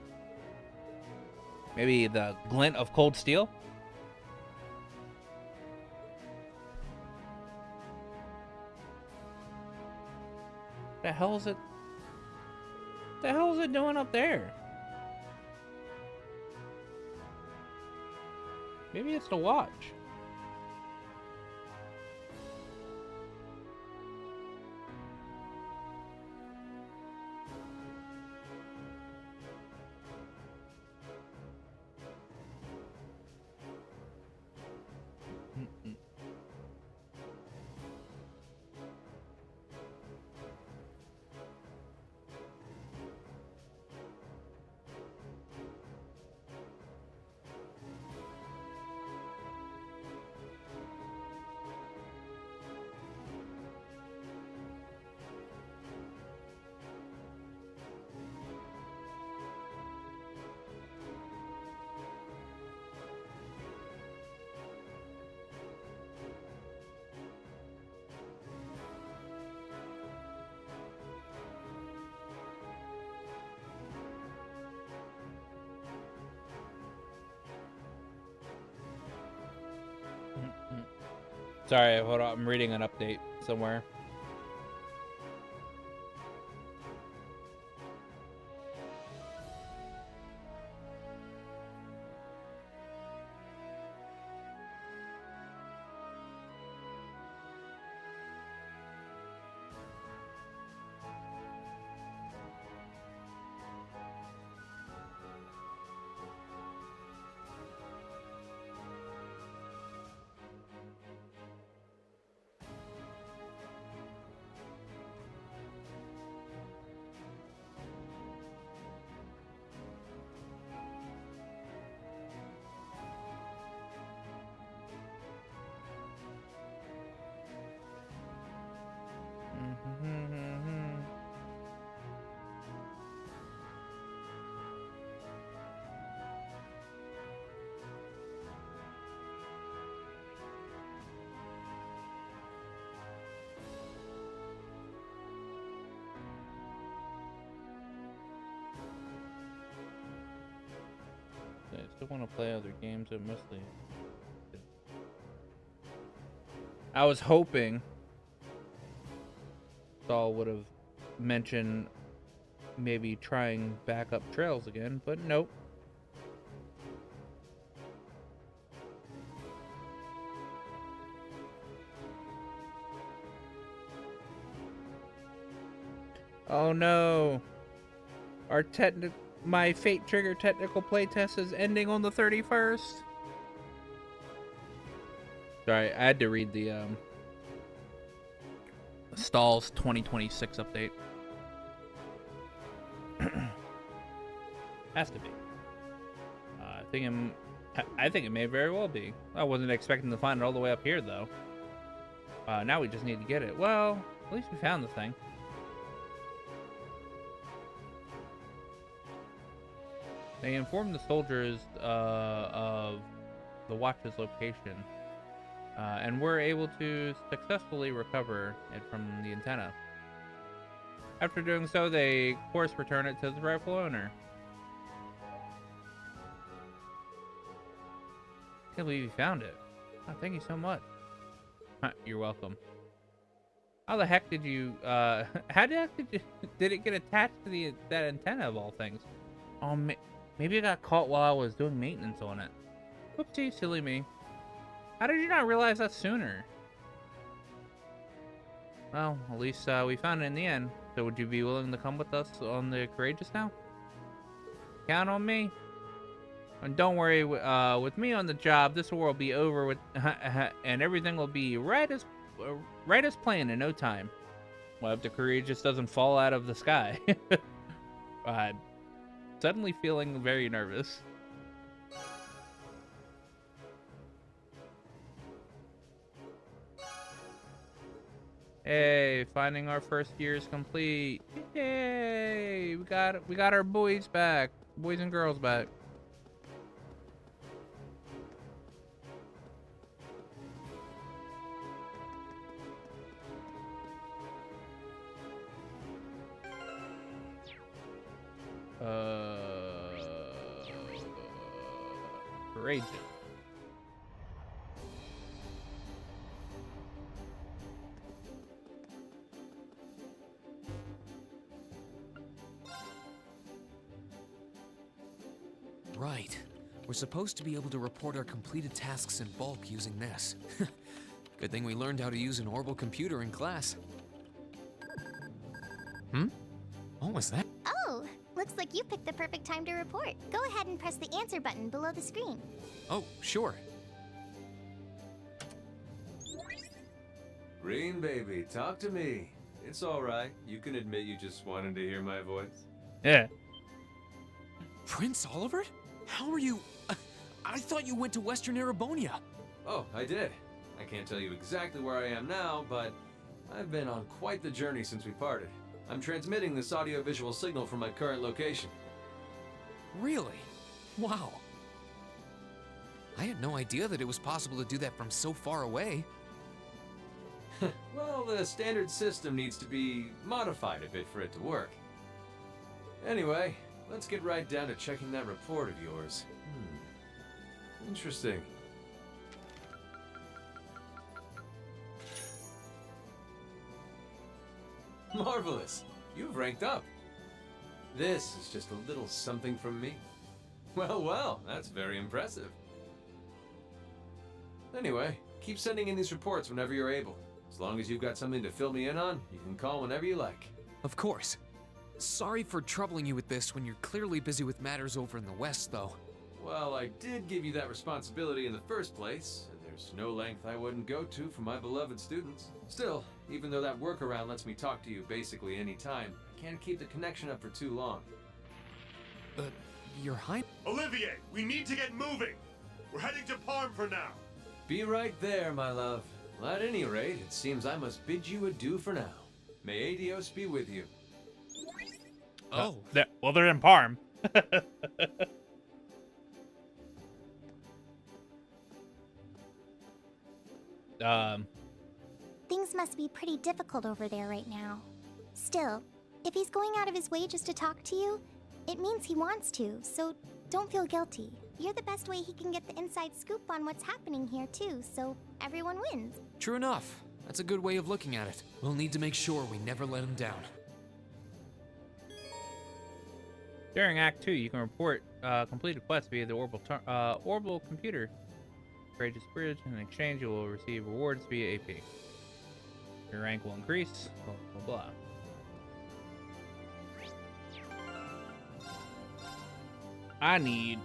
[SPEAKER 21] Maybe the glint of cold steel? The hell is it? The hell is it doing up there? Maybe it's the watch. Sorry, hold on. I'm reading an update somewhere. I still want to play other games, but mostly I was hoping Saul would have mentioned maybe trying backup trails again, but nope. Oh no. My Fate Trigger technical playtest is ending on the 31st. Sorry, I had to read the Stall's 2026 update. Has to be. I think it may very well be. I wasn't expecting to find it all the way up here though. Now we just need to get it. Well, at least we found the thing. They informed the soldiers of the watch's location, and were able to successfully recover it from the antenna. After doing so, they, of course, return it to the rightful owner. Can't believe you found it. Oh, thank you so much. You're welcome. How the heck did you, how the heck did it get attached to that antenna of all things? Oh, maybe it got caught while I was doing maintenance on it. Whoopsie, silly me. How did you not realize that sooner? Well, at least we found it in the end. So would you be willing to come with us on the Courageous now? Count on me. And don't worry, with me on the job, this war will be over with, and everything will be right as planned in no time. Well, if the Courageous doesn't fall out of the sky. Suddenly feeling very nervous. Hey, finding our first year is complete. Yay! We got our boys back. Boys and girls back. Courageous.
[SPEAKER 3] Right. We're supposed to be able to report our completed tasks in bulk using this. Good thing we learned how to use an orbital computer in class. What was that?
[SPEAKER 4] Oh, looks like you picked the perfect time to report. Go ahead and press the answer button below the screen.
[SPEAKER 3] Oh, sure.
[SPEAKER 5] Green baby, talk to me. It's alright. You can admit you just wanted to hear my voice.
[SPEAKER 21] Yeah.
[SPEAKER 3] Prince Oliver? How are you? I thought you went to Western Erebonia.
[SPEAKER 5] Oh, I did. I can't tell you exactly where I am now, but I've been on quite the journey since we parted. I'm transmitting this audio-visual signal from my current location.
[SPEAKER 3] Really? Wow. I had no idea that it was possible to do that from so far away.
[SPEAKER 5] Well, the standard system needs to be modified a bit for it to work. Anyway, let's get right down to checking that report of yours. Interesting. Marvelous! You've ranked up. This is just a little something from me. Well, that's very impressive. Anyway, keep sending in these reports whenever you're able. As long as you've got something to fill me in on, you can call whenever you like.
[SPEAKER 3] Of course. Sorry for troubling you with this when you're clearly busy with matters over in the West, though.
[SPEAKER 5] Well, I did give you that responsibility in the first place, and there's no length I wouldn't go to for my beloved students. Still, even though that workaround lets me talk to you basically any time, I can't keep the connection up for too long.
[SPEAKER 3] Your Highness?
[SPEAKER 2] Olivier, we need to get moving! We're heading to Parm for now!
[SPEAKER 5] Be right there, my love. Well, at any rate, it seems I must bid you adieu for now. May Adios be with you.
[SPEAKER 3] Oh.
[SPEAKER 21] Well, they're in Parm.
[SPEAKER 4] Things must be pretty difficult over there right now. Still, if he's going out of his way just to talk to you, it means he wants to, so don't feel guilty. You're the best way he can get the inside scoop on what's happening here too, so everyone wins.
[SPEAKER 3] True enough. That's a good way of looking at it. We'll need to make sure we never let him down.
[SPEAKER 21] During Act 2, you can report completed quests via the orbital computer. Courageous Bridge. In exchange, you will receive rewards via AP. Your rank will increase. Blah, blah, blah. I need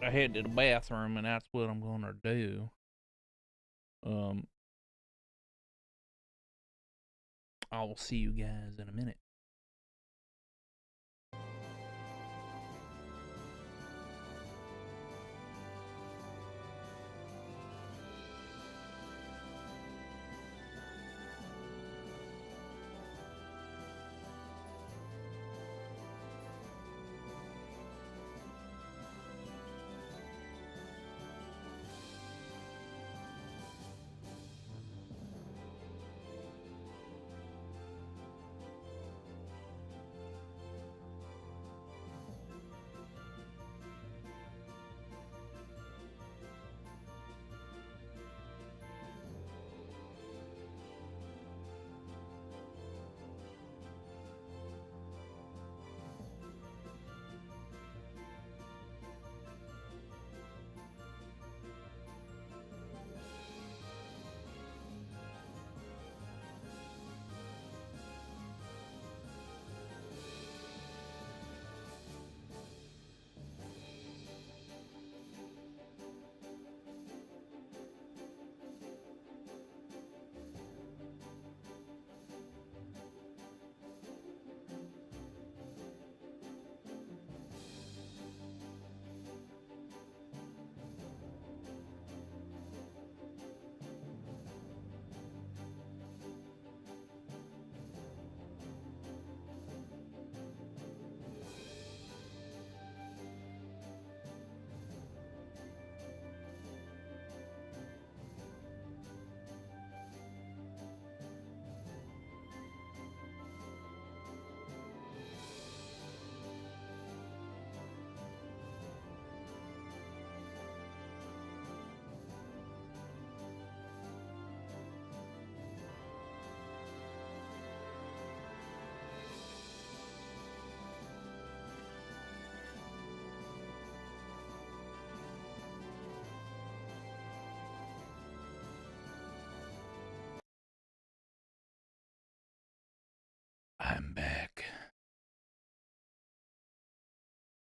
[SPEAKER 21] to head to the bathroom, and that's what I'm gonna do. I will see you guys in a minute.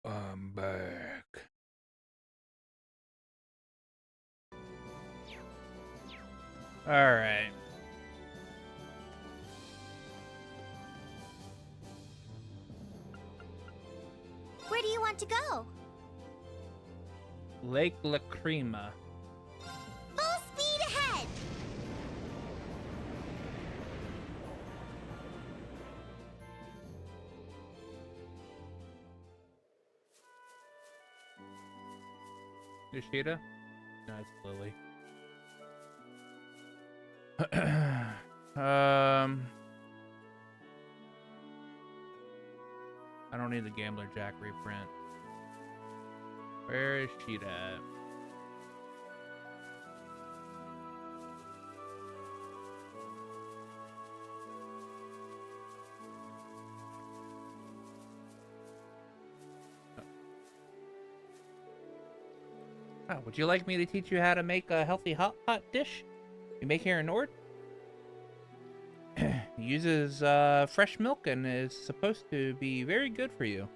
[SPEAKER 21] I'm back. Alright.
[SPEAKER 4] Where do you want to go?
[SPEAKER 21] Lake Lacrima.
[SPEAKER 4] Full speed ahead!
[SPEAKER 21] Yoshida? No, it's Lily. I don't need the Gambler Jack reprint. Where is Sheeta at? Oh, would you like me to teach you how to make a healthy hot pot dish you make here in Nord? Uses fresh milk and is supposed to be very good for you.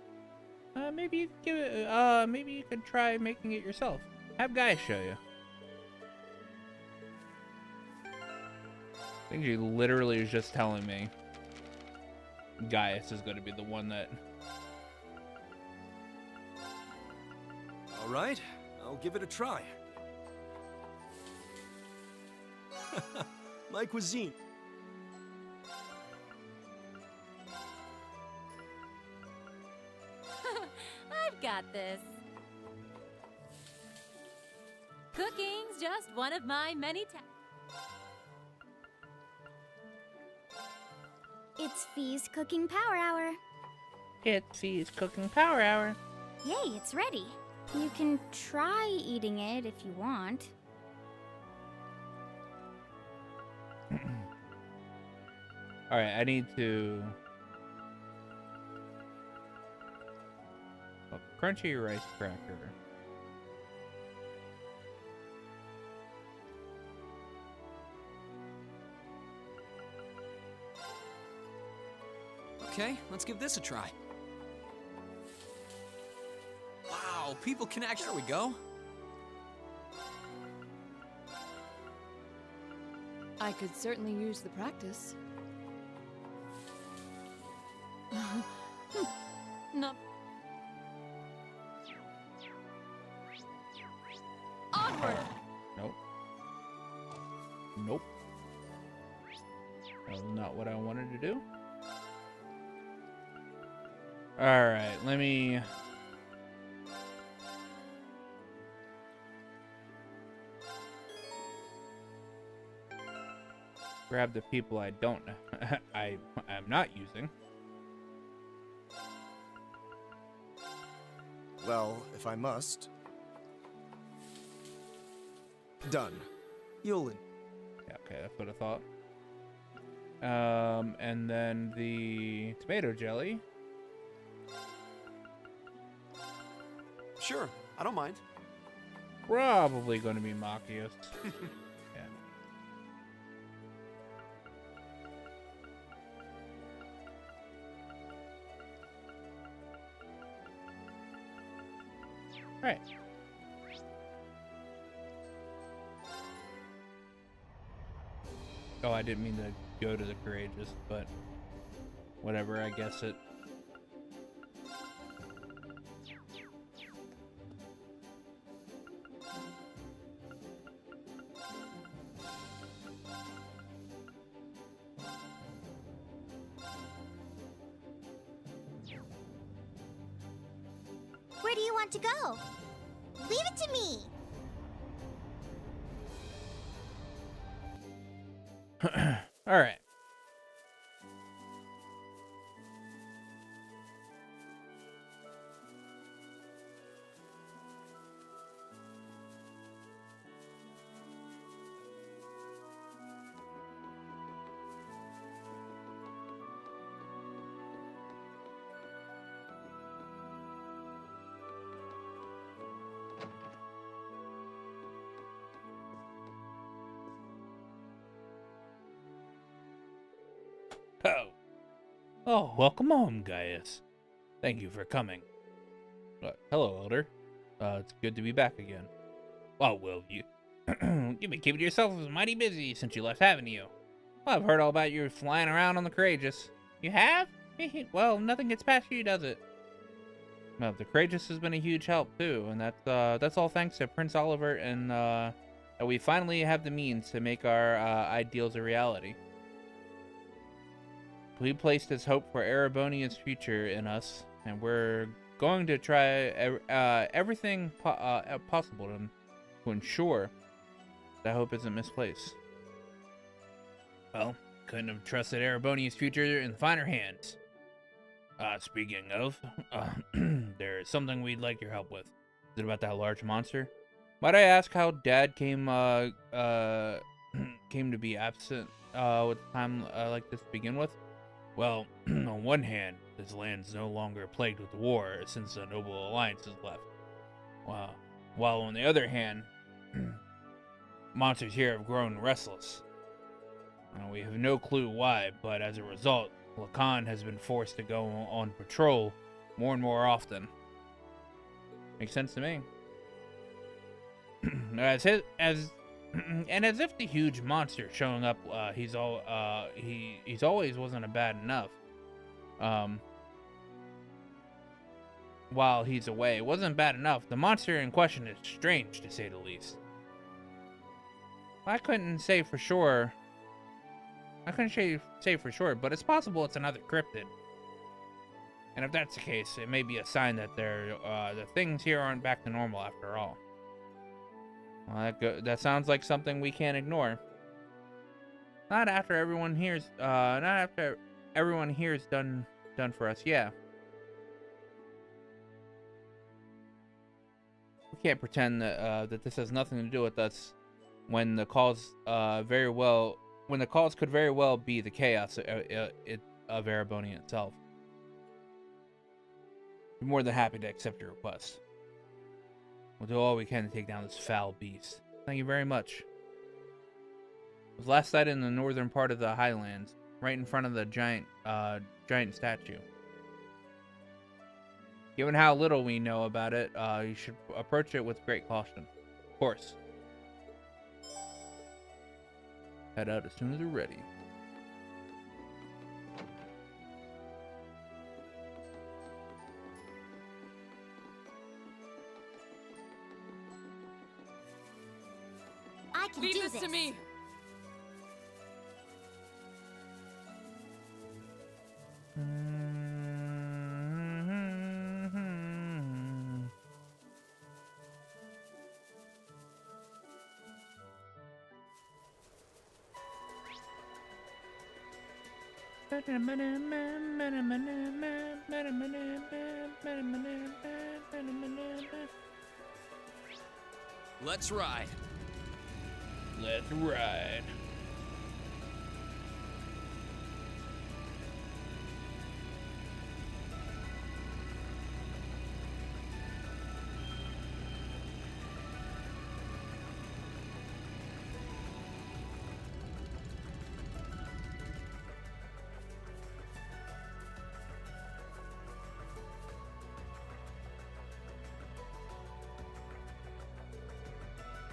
[SPEAKER 21] Maybe you could give it. Maybe you could try making it yourself. Have Gaius show you. I think she literally is just telling me Gaius is going to be the one that.
[SPEAKER 6] All right, I'll give it a try. My cuisine.
[SPEAKER 18] I've got this. Cooking's just one of my many talents.
[SPEAKER 17] It's Fee's Cooking Power Hour.
[SPEAKER 21] It's Fee's Cooking Power Hour.
[SPEAKER 17] Yay, it's ready. You can try eating it if you want.
[SPEAKER 21] Alright, I need to... Oh, crunchy rice cracker.
[SPEAKER 3] Okay, let's give this a try. Wow, people can actually... There we go.
[SPEAKER 16] I could certainly use the practice. No. Onward!
[SPEAKER 21] Nope. Nope. That was not what I wanted to do. Alright, let me... grab the people I don't... I'm not using.
[SPEAKER 8] Well, if I must. Done. Yulin.
[SPEAKER 21] Yeah, okay, that's what I thought. And then the tomato jelly.
[SPEAKER 15] Sure, I don't mind.
[SPEAKER 21] Probably going to be Machias. Yeah. Right. Oh, I didn't mean to go to the courageous, but whatever, I guess it.
[SPEAKER 4] Where do you want to go? Leave it to me!
[SPEAKER 21] All right. Oh. Oh, welcome home, Gaius. Thank you for coming. Hello, Elder. It's good to be back again. Well, Will, you've been keeping yourself mighty busy since you left, haven't you? Well, I've heard all about you flying around on the Courageous. You have? Well, nothing gets past you, does it? No, the Courageous has been a huge help, too, and that's all thanks to Prince Oliver and, that we finally have the means to make our, ideals a reality. He placed his hope for Erebonia's future in us, and we're going to try everything possible to ensure that hope isn't misplaced. Well, couldn't have trusted Erebonia's future in finer hands. Speaking of, there's something we'd like your help with. Is it about that large monster? Might I ask how Dad came to be absent with time like this to begin with? Well, on one hand, this land's no longer plagued with war since the Noble Alliance has left. While on the other hand, monsters here have grown restless. We have no clue why, but as a result, Lacan has been forced to go on patrol more and more often. Makes sense to me. As if the huge monster showing up, he's always wasn't a bad enough. While he's away, it wasn't bad enough. The monster in question is strange, to say the least. I couldn't say for sure, but it's possible it's another cryptid. And if that's the case, it may be a sign that the things here aren't back to normal after all. Well, that sounds like something we can't ignore. Not after everyone here's done for us. Yeah. We can't pretend that this has nothing to do with us when the cause could very well be the chaos of Erebonia itself. We're more than happy to accept your request. We'll do all we can to take down this foul beast. Thank you very much. It was last sighted in the northern part of the highlands, right in front of the giant statue. Given how little we know about it, you should approach it with great caution. Of course. Head out as soon as you're ready.
[SPEAKER 10] I can
[SPEAKER 16] Leave
[SPEAKER 10] do
[SPEAKER 16] this to me.
[SPEAKER 3] Let's ride.
[SPEAKER 21] Let's ride.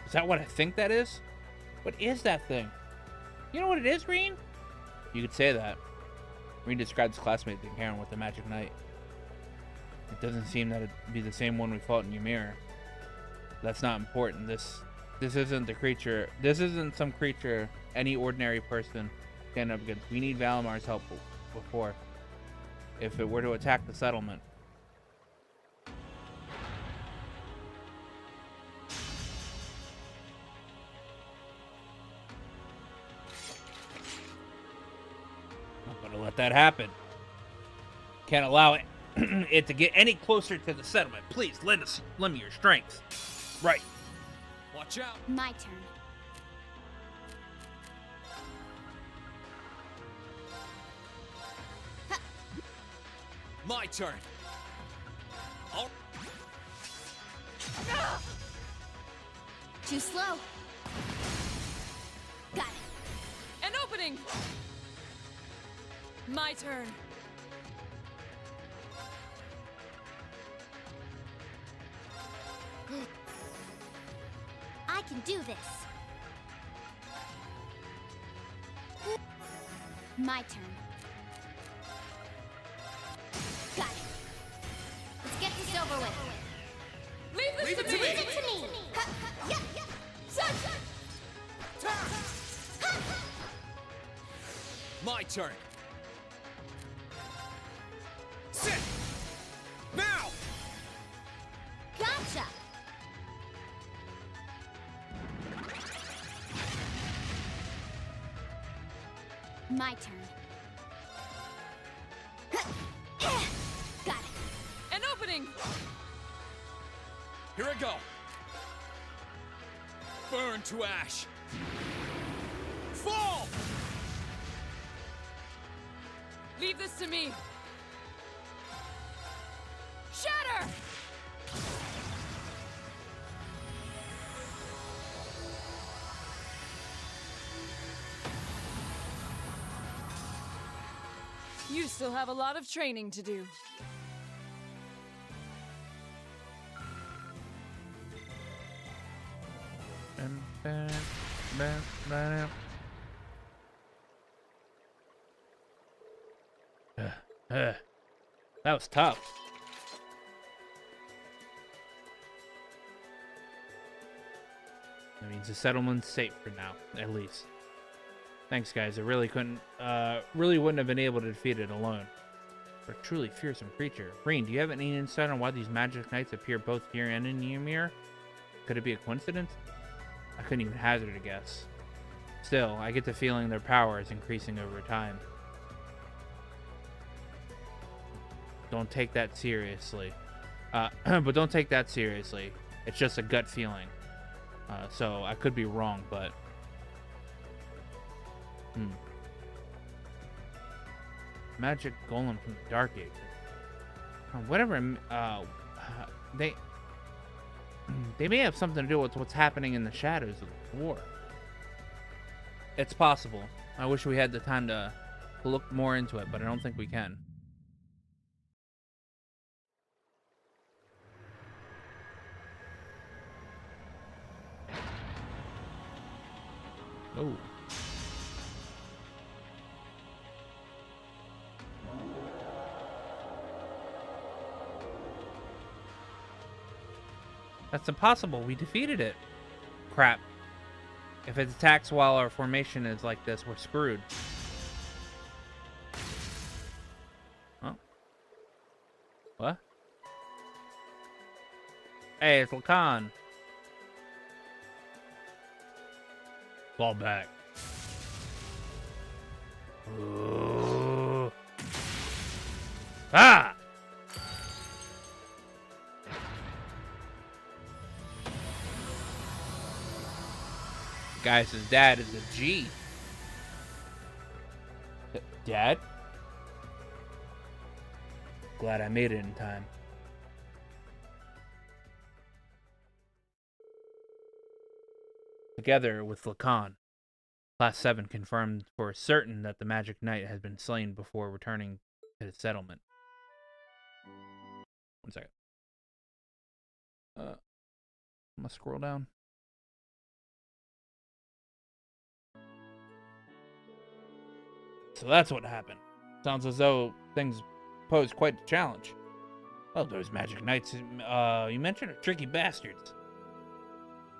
[SPEAKER 21] Is that what I think that is? What is that thing? You know what it is, Green? You could say that. Green described his classmate to Karen with the magic knight. It doesn't seem that it'd be the same one we fought in Ymir. That's not important. This isn't the creature. This isn't some creature any ordinary person stand up against. We need Valamar's help before. If it were to attack the settlement. Let that happen. Can't allow it to get any closer to the settlement. Please lend me your strength. Right.
[SPEAKER 3] Watch out.
[SPEAKER 17] My turn.
[SPEAKER 3] My turn. Oh.
[SPEAKER 17] Too slow. Got it.
[SPEAKER 16] An opening. My turn.
[SPEAKER 4] do this. My turn. Got it. Let's get this over with.
[SPEAKER 16] Leave this to me!
[SPEAKER 4] Leave it to me! Yeah.
[SPEAKER 5] My turn. Sit! Now!
[SPEAKER 4] Gotcha! My turn. Got it.
[SPEAKER 16] An opening!
[SPEAKER 5] Here I go. Burn to ash. Fall!
[SPEAKER 16] Leave this to me! Shatter! You still have a lot of training to do.
[SPEAKER 21] That was tough. That means the settlement's safe for now, at least. Thanks, guys. I really wouldn't have been able to defeat it alone. But a truly fearsome creature. Green, do you have any insight on why these magic knights appear both here and in Ymir? Could it be a coincidence? I couldn't even hazard a guess. Still, I get the feeling their power is increasing over time. Don't take that seriously. But don't take that seriously. It's just a gut feeling. So I could be wrong, but... Magic golem from the Dark Ages. Whatever. They may have something to do with what's happening in the shadows of the war. It's possible. I wish we had the time to look more into it, but I don't think we can. Oh. That's impossible. We defeated it. Crap. If it attacks while our formation is like this, we're screwed. Huh? What? Hey, it's Lacan. Fall back. Ooh. Ah! Guys, his dad is a G. Dad? Glad I made it in time. Together with Lacan, Class 7 confirmed for certain that the Magic Knight has been slain before returning to the settlement. One second. I'm gonna scroll down. So that's what happened. Sounds as though things pose quite a challenge. Well, those Magic Knights you mentioned are tricky bastards.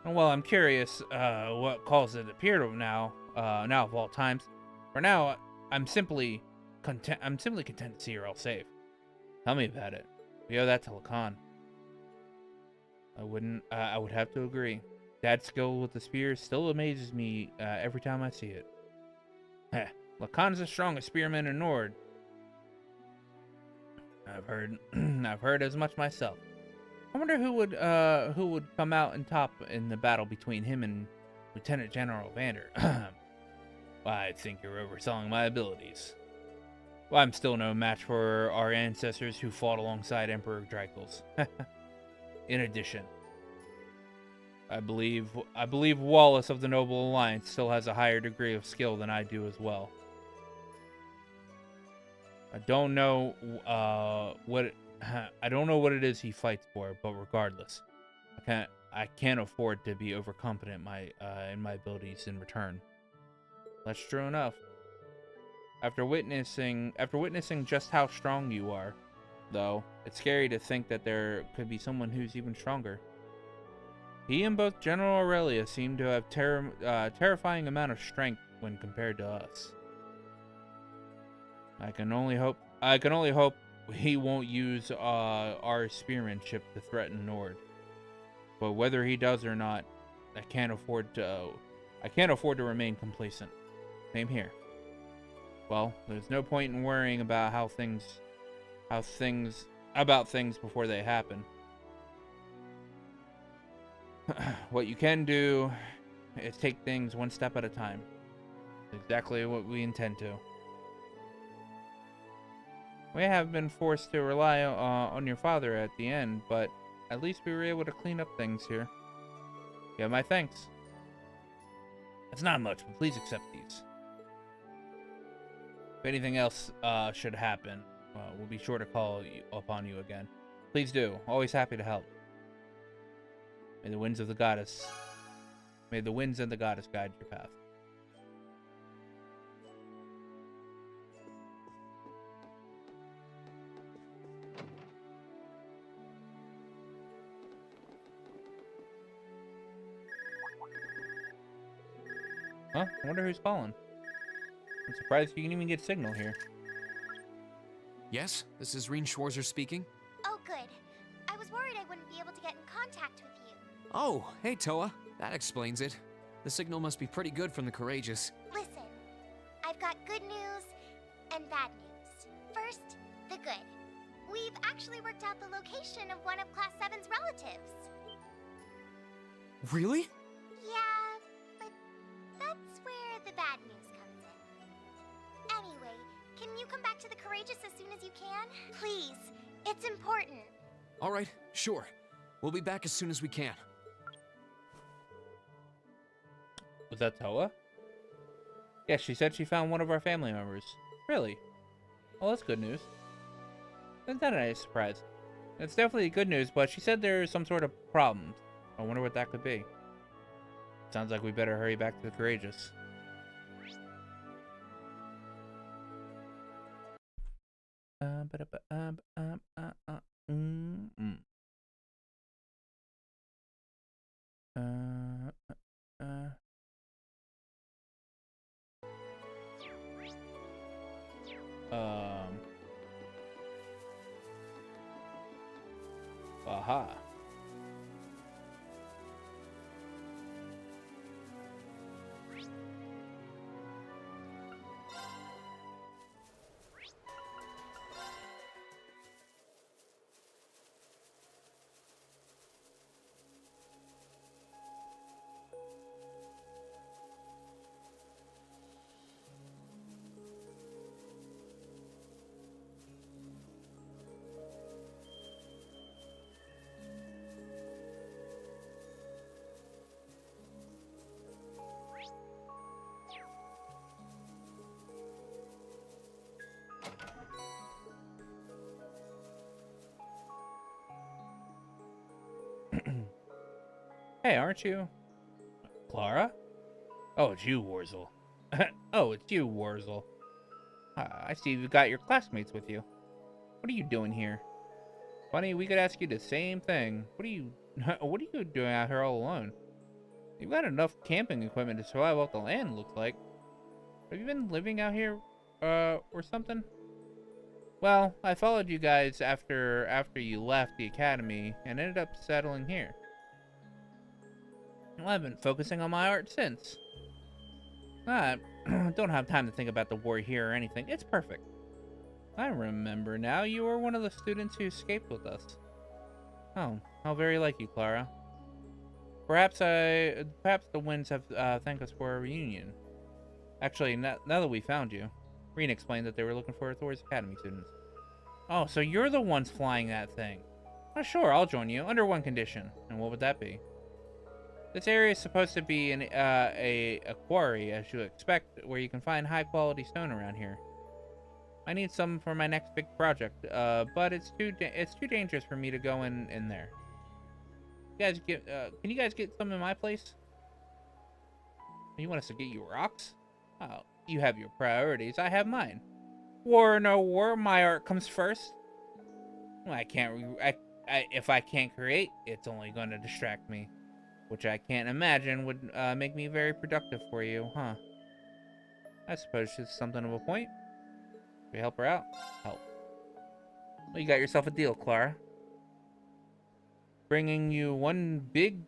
[SPEAKER 21] Well, I'm curious what calls it appear to now of all times. For now, I'm simply content to see you're all safe. Tell me about it. We owe that to Lacan. I would have to agree. Dad's skill with the spear still amazes me every time I see it. Heh, Lacan's the strongest spearman in Nord. I've heard as much myself. I wonder who would come out on top in the battle between him and Lieutenant General Vander. Well, I think you're overselling my abilities. Well, I'm still no match for our ancestors who fought alongside Emperor Dreikel's. In addition, I believe Wallace of the Noble Alliance still has a higher degree of skill than I do as well. I don't know what it is he fights for, but regardless, I can't afford to be overconfident in my abilities in return. That's true enough. After witnessing just how strong you are, though, it's scary to think that there could be someone who's even stronger. He and both General Aurelia seem to have terrifying amount of strength when compared to us. I can only hope he won't use our spearmanship to threaten Nord. But whether he does or not, I can't afford to remain complacent. Same here. Well, there's no point in worrying about things before they happen. What you can do is take things one step at a time. Exactly what we intend to. We have been forced to rely on your father at the end, but at least we were able to clean up things here. You have my thanks. It's not much, but please accept these. If anything else should happen, we'll be sure to call upon you again. Please do. Always happy to help. May the winds and the goddess guide your path. Huh? I wonder who's calling. I'm surprised you can even get signal here.
[SPEAKER 3] Yes, this is Reen Schwarzer speaking.
[SPEAKER 4] Oh, good. I was worried I wouldn't be able to get in contact with you.
[SPEAKER 3] Oh, hey Toa. That explains it. The signal must be pretty good from the Courageous.
[SPEAKER 4] Listen, I've got good news and bad news. First, the good. We've actually worked out the location of one of Class 7's relatives.
[SPEAKER 3] Really?
[SPEAKER 4] Yeah, but that's where the bad news comes in. Anyway, can you come back to the Courageous as soon as you can? Please, it's important.
[SPEAKER 3] All right, sure. We'll be back as soon as we can.
[SPEAKER 21] Was that Toa? Yeah, she said she found one of our family members. Really? Well, that's good news. Isn't that a nice surprise? It's definitely good news, but she said there's some sort of problem. I wonder what that could be. Sounds like we better hurry back to the Courageous. Aha. Hey, aren't you Clara? Oh, it's you, Warzel. Oh, it's you, Warzel. I see you've got your classmates with you. What are you doing here? Funny, we could ask you the same thing. What are you doing out here all alone? You've got enough camping equipment to survive off the land, looks like. Have you been living out here, or something? Well, I followed you guys after you left the academy and ended up settling here. Well, I've been focusing on my art since. I don't have time to think about the war here or anything. It's perfect. I remember now. You were one of the students who escaped with us. Oh, how very like you, Clara. Perhaps the winds have thanked us for a reunion. Actually, now that we found you, Reen explained that they were looking for Thor's Academy students. Oh, so you're the ones flying that thing. Oh, sure, I'll join you, under one condition. And what would that be? This area is supposed to be a quarry, as you expect, where you can find high-quality stone around here. I need some for my next big project, but it's too dangerous for me to go in there. guys get, can you guys get some in my place? You want us to get you rocks? Oh, you have your priorities. I have mine. War or no war, my art comes first. Well, if I can't create, it's only going to distract me, which I can't imagine would make me very productive for you, huh? I suppose it's something of a point. If we help her out, help. Well, you got yourself a deal, Clara. Bringing you one big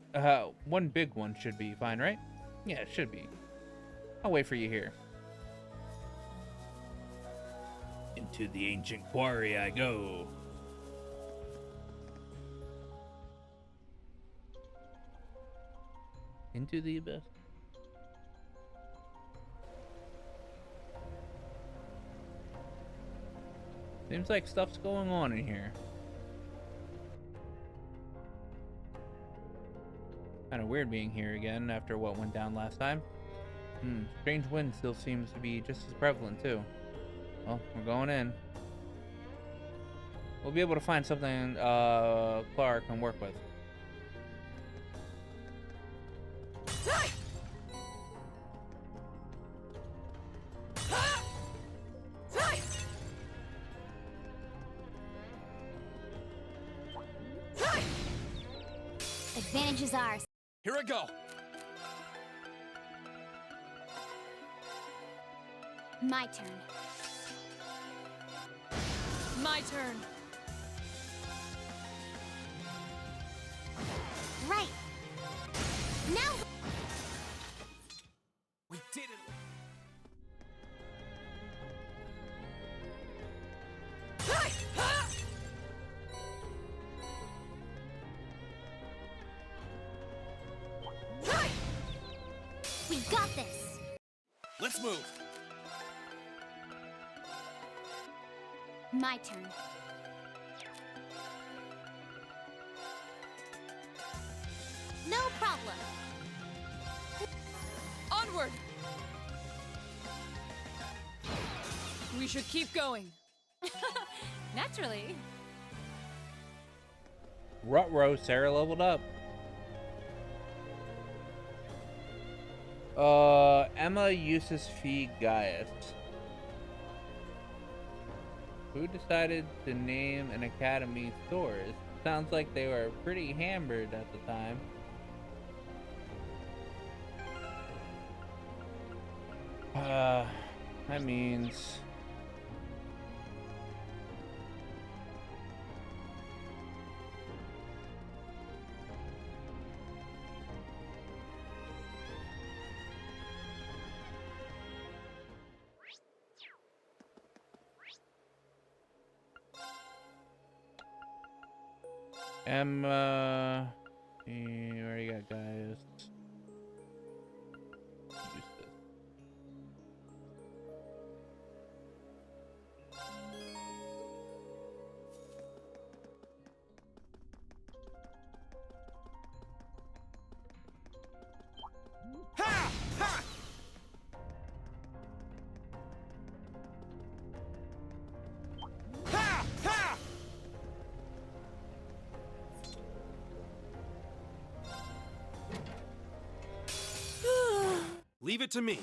[SPEAKER 21] one should be fine, right? Yeah, it should be. I'll wait for you here. Into the ancient quarry I go. Into the abyss. Seems like stuff's going on in here. Kind of weird being here again after what went down last time. Strange wind still seems to be just as prevalent too. Well, we're going in. We'll be able to find something Clara can work with.
[SPEAKER 17] Advantage is ours.
[SPEAKER 19] Here I go.
[SPEAKER 17] My turn.
[SPEAKER 16] My turn.
[SPEAKER 17] Right. Now.
[SPEAKER 19] We did it.
[SPEAKER 17] We got this.
[SPEAKER 19] Let's move.
[SPEAKER 17] My turn. No problem.
[SPEAKER 16] Onward. We should keep going.
[SPEAKER 12] Naturally.
[SPEAKER 21] Ruh-roh, Sarah leveled up. Emma uses Fee Gaius. Who decided to name an academy Thor's? Sounds like they were pretty hammered at the time. That means... Emma, we already got Gaius. Use this.
[SPEAKER 19] Ha! Ha! Ha! Ha!
[SPEAKER 6] Leave it to me.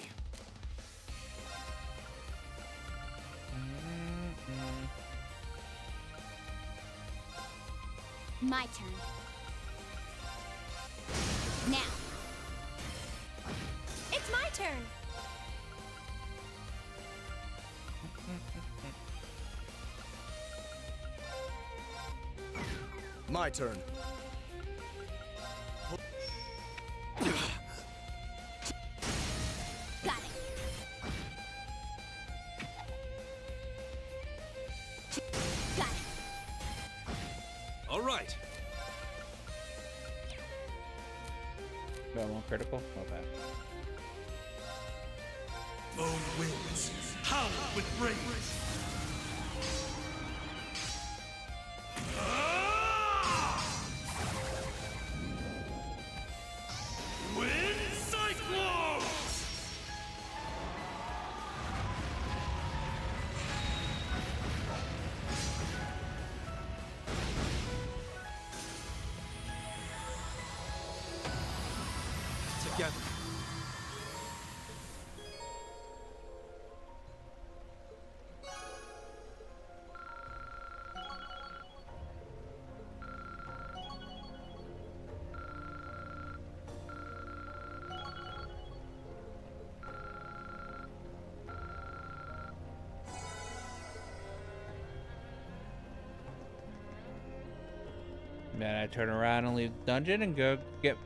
[SPEAKER 17] My turn. Now. It's my turn.
[SPEAKER 8] My turn.
[SPEAKER 17] Got it. Got it.
[SPEAKER 6] All right.
[SPEAKER 21] Got one critical? Not bad.
[SPEAKER 2] Lone winds, howl with rage. Wind cyclones!
[SPEAKER 21] Then I turn around and leave the dungeon and go get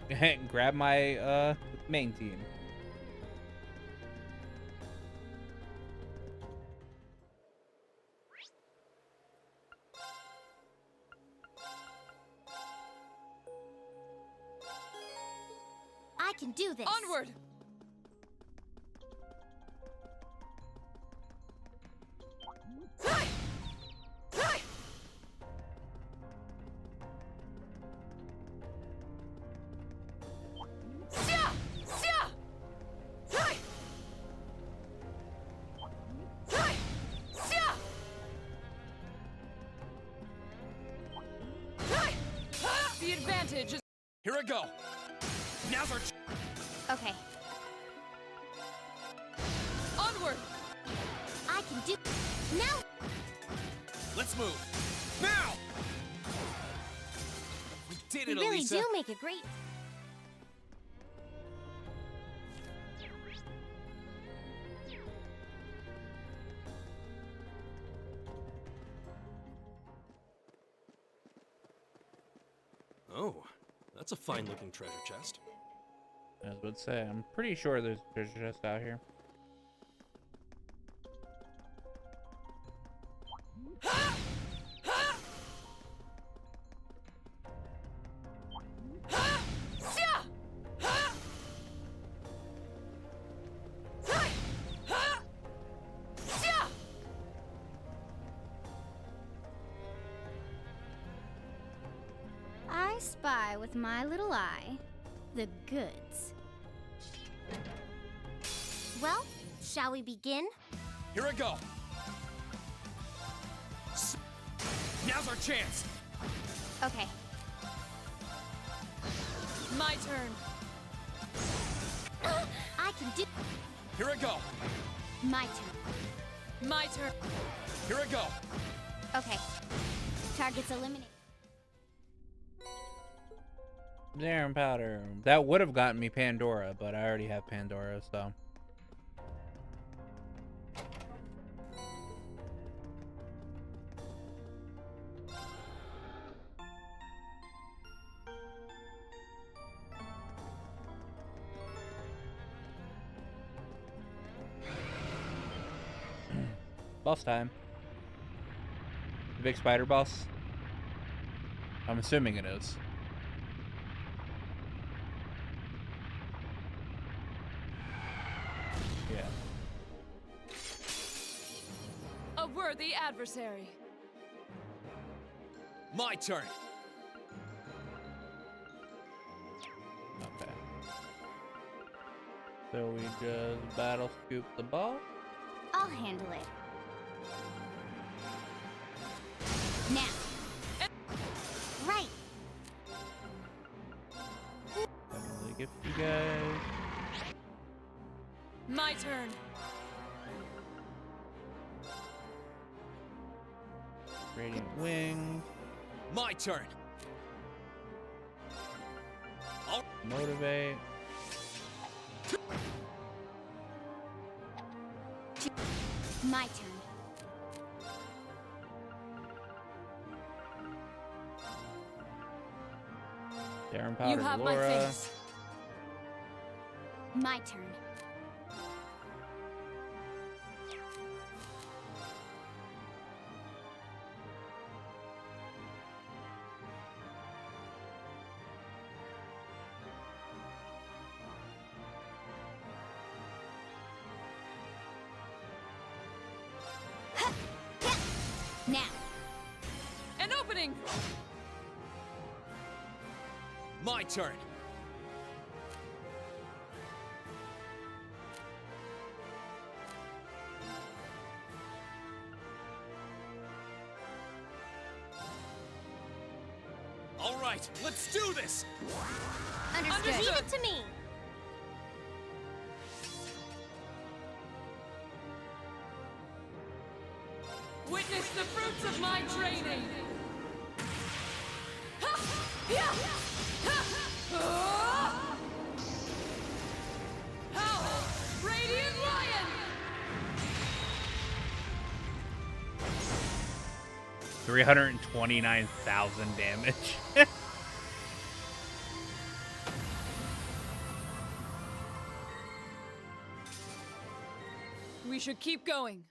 [SPEAKER 21] grab my main team.
[SPEAKER 4] I can do this.
[SPEAKER 16] Onward! The advantage is...
[SPEAKER 19] Here I go. Now's our
[SPEAKER 4] Okay,
[SPEAKER 16] Onward!
[SPEAKER 4] I can do. Now.
[SPEAKER 19] Let's move. Now! We did
[SPEAKER 4] We
[SPEAKER 19] it,
[SPEAKER 4] really
[SPEAKER 19] Elisa.
[SPEAKER 4] do make a great.
[SPEAKER 6] Oh, that's a fine-looking treasure chest.
[SPEAKER 21] I was about to say, I'm pretty sure there's a treasure chest out here.
[SPEAKER 17] I spy with my little eye the goods.
[SPEAKER 4] Well, shall we begin?
[SPEAKER 19] Here I go. Now's our chance.
[SPEAKER 4] Okay.
[SPEAKER 16] My turn.
[SPEAKER 4] I can do.
[SPEAKER 19] Here I go.
[SPEAKER 4] My turn.
[SPEAKER 16] My turn.
[SPEAKER 19] Here I go.
[SPEAKER 4] Okay. Targets eliminated.
[SPEAKER 21] Darren powder. That would have gotten me Pandora, but I already have Pandora, so. Boss time. The big spider boss? I'm assuming it is. Yeah.
[SPEAKER 16] A worthy adversary.
[SPEAKER 19] My turn.
[SPEAKER 21] Okay. So we just battle scoop the ball?
[SPEAKER 4] I'll handle it. Now. Right.
[SPEAKER 21] Definitely gift you guys.
[SPEAKER 16] My turn.
[SPEAKER 21] Radiant wings.
[SPEAKER 19] My turn.
[SPEAKER 21] Motivate.
[SPEAKER 4] My turn.
[SPEAKER 21] Darren powder.
[SPEAKER 16] You have
[SPEAKER 21] Laura.
[SPEAKER 16] my face.
[SPEAKER 4] My turn. Now.
[SPEAKER 16] An opening.
[SPEAKER 19] My turn. All right, let's do this.
[SPEAKER 4] Understood. Leave it to me.
[SPEAKER 16] Witness the fruits of my training. Howl, Radiant Lion!
[SPEAKER 21] 329,000 damage.
[SPEAKER 16] We should keep going.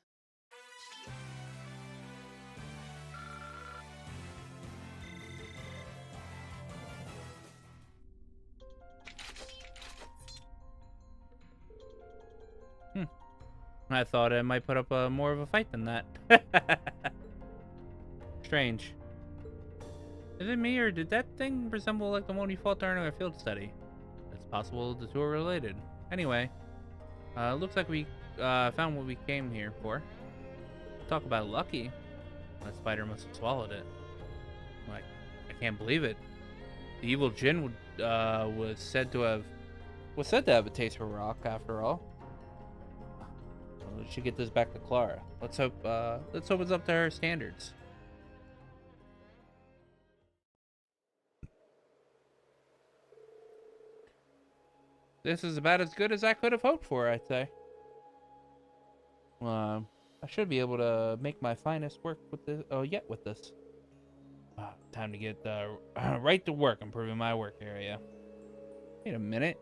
[SPEAKER 21] I thought I might put up more of a fight than that. Strange. Is it me, or did that thing resemble like the one we fought during our field study? It's possible the two are related. Anyway, looks like we found what we came here for. Talk about lucky. That spider must have swallowed it. Like, I can't believe it. The evil Jinn was said to have a taste for rock, after all. We should get this back to Clara. Let's hope it's up to her standards. This is about as good as I could have hoped for, I'd say. I should be able to make my finest work with this. With this. Time to get right to work improving my work area. Wait a minute.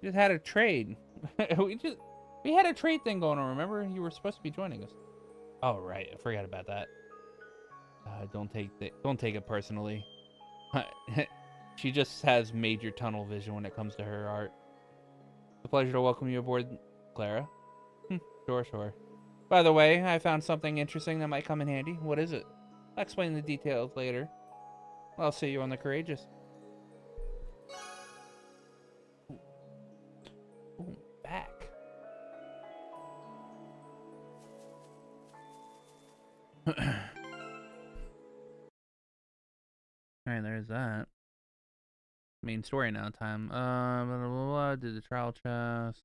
[SPEAKER 21] We just had a trade. We had a trade thing going on. Remember, you were supposed to be joining us. Oh right, I forgot about that. Don't take it personally. She just has major tunnel vision when it comes to her art. It's a pleasure to welcome you aboard, Clara. Sure. By the way, I found something interesting that might come in handy. What is it? I'll explain the details later. I'll see you on the Courageous. Ooh, back. Alright, there's that. Main story now time. Blah, blah, blah, blah. Did the trial chest.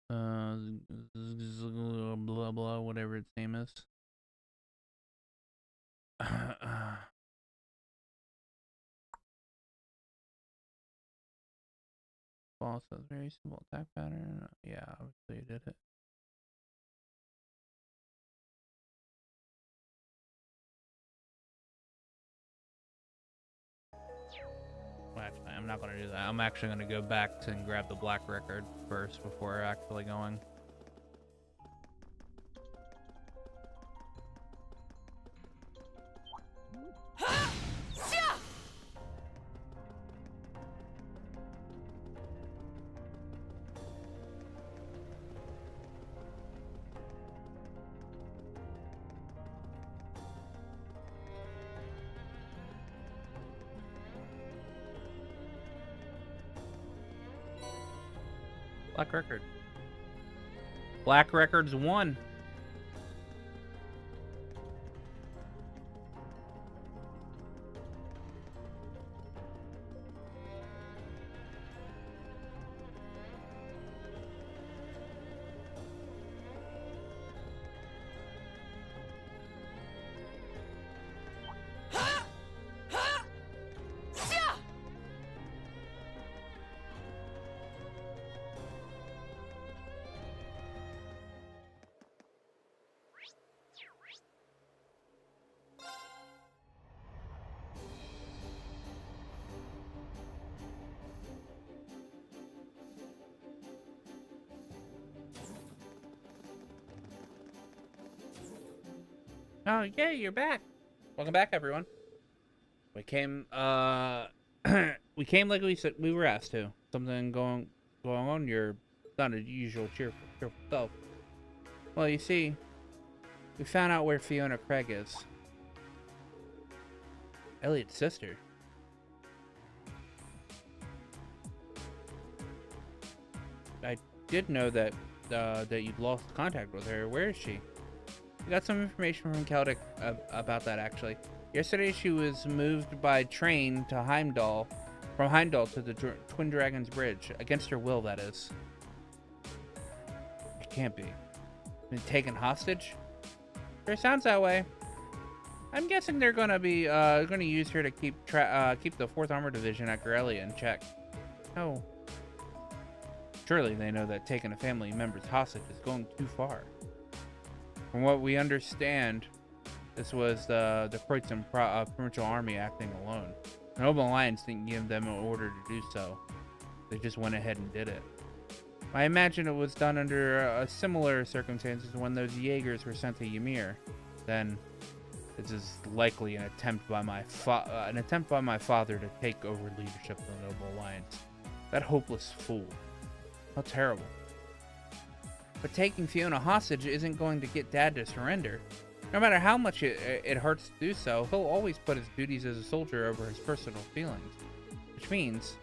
[SPEAKER 21] Blah, blah, whatever its name is. Boss has very simple attack pattern. Yeah, obviously you did it. Well, actually, I'm not going to do that. I'm actually going to go back and grab the black record first before actually going. Black record. Black record's won. Oh, yeah, you're back. Welcome back, everyone. We came, we came like we said we were asked to. Something going on. You're not a usual cheerful self. Well, you see, we found out where Fiona Craig is. Elliot's sister. I did know that you'd lost contact with her. Where is she? We got some information from Celtic about that, actually. Yesterday, she was moved by train to Heimdall, from Heimdall to the Twin Dragons Bridge, against her will, that is. It can't be. Been taken hostage? Sure sounds that way. I'm guessing they're gonna use her to keep the 4th Armor Division at Corellia in check. Oh. Surely they know that taking a family member's hostage is going too far. From what we understand, this was the Kreuzin Provincial Army acting alone. The Noble Alliance didn't give them an order to do so. They just went ahead and did it. I imagine it was done under similar circumstances when those Jaegers were sent to Ymir. Then, this is likely an attempt by my father to take over leadership of the Noble Alliance. That hopeless fool. How terrible. But taking Fiona hostage isn't going to get Dad to surrender. No matter how much it hurts to do so, he'll always put his duties as a soldier over his personal feelings. Which means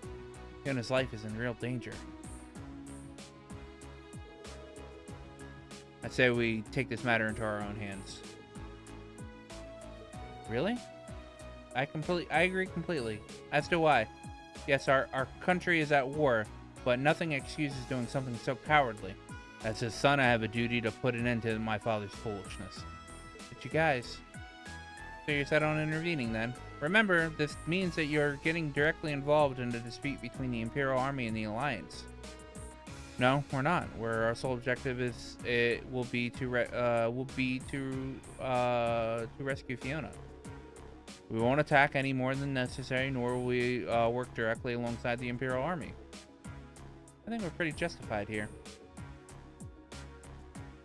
[SPEAKER 21] Fiona's life is in real danger. I'd say we take this matter into our own hands. Really? I agree completely. As do I. Yes, our country is at war, but nothing excuses doing something so cowardly. As his son, I have a duty to put an end to my father's foolishness. But you guys, so you're set on intervening then. Remember, this means that you're getting directly involved in the dispute between the Imperial Army and the Alliance. No, we're not. Our sole objective will be to rescue Fiona. We won't attack any more than necessary, nor will we work directly alongside the Imperial Army. I think we're pretty justified here.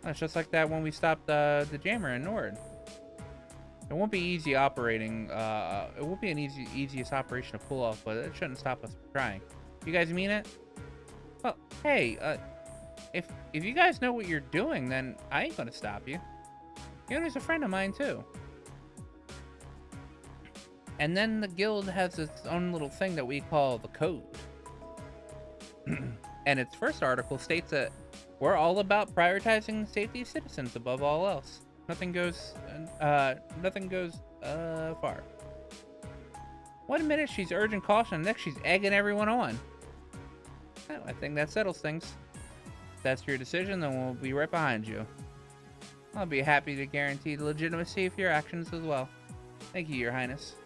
[SPEAKER 21] It's just like that when we stopped the jammer in Nord. It won't be easy operating. It won't be an easiest operation to pull off, but it shouldn't stop us from trying. You guys mean it? Well, hey, if you guys know what you're doing, then I ain't gonna stop you. Fiona's a friend of mine too. And then the guild has its own little thing that we call the code. And its first article states that we're all about prioritizing the safety of citizens above all else. Nothing goes far. One minute she's urging caution, next she's egging everyone on. Well, I think that settles things. If that's your decision, then we'll be right behind you. I'll be happy to guarantee the legitimacy of your actions as well. Thank you, Your Highness.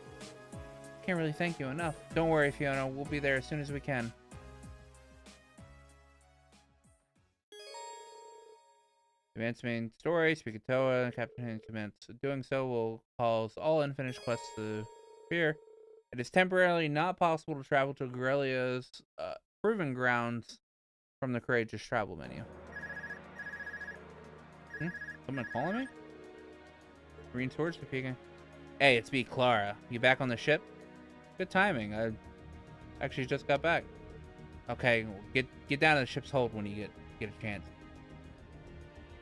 [SPEAKER 21] Can't really thank you enough. Don't worry, Fiona. We'll be there as soon as we can. Advance main story, speak of Toa, Captain commence. Doing so will cause all unfinished quests to appear. It is temporarily not possible to travel to Grelia's proving grounds from the Courageous Travel menu. Someone calling me? Green Swords speaking. Hey, it's me, Clara. You back on the ship? Good timing. I actually just got back. Okay, get down to the ship's hold when you get a chance.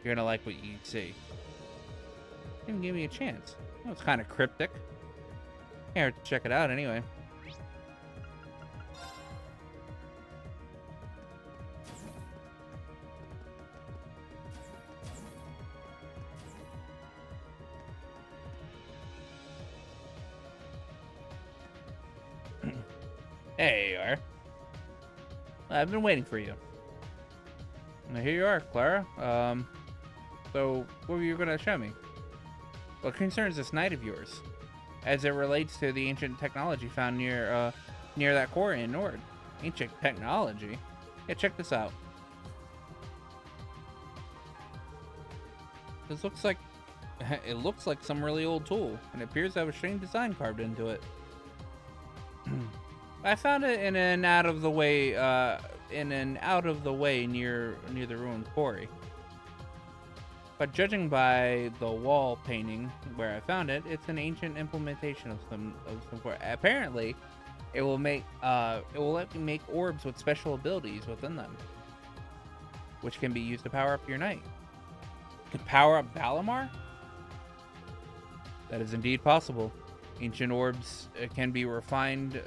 [SPEAKER 21] You're gonna like what you see. Didn't give me a chance. Well, it's kind of cryptic. Can't hurt to check it out anyway. There you are. I've been waiting for you. Now here you are, Clara. So what were you gonna show me? What concerns this knight of yours, as it relates to the ancient technology found near that quarry in Nord? Ancient technology? Yeah, check this out. This looks like it looks like some really old tool, and it appears to have a strange design carved into it. I found it in an out of the way near the ruined quarry. But judging by the wall painting where I found it, it's an ancient implementation of some sort. Apparently, it will let me make orbs with special abilities within them, which can be used to power up your knight. Could power up Valimar? That is indeed possible. Ancient orbs can be refined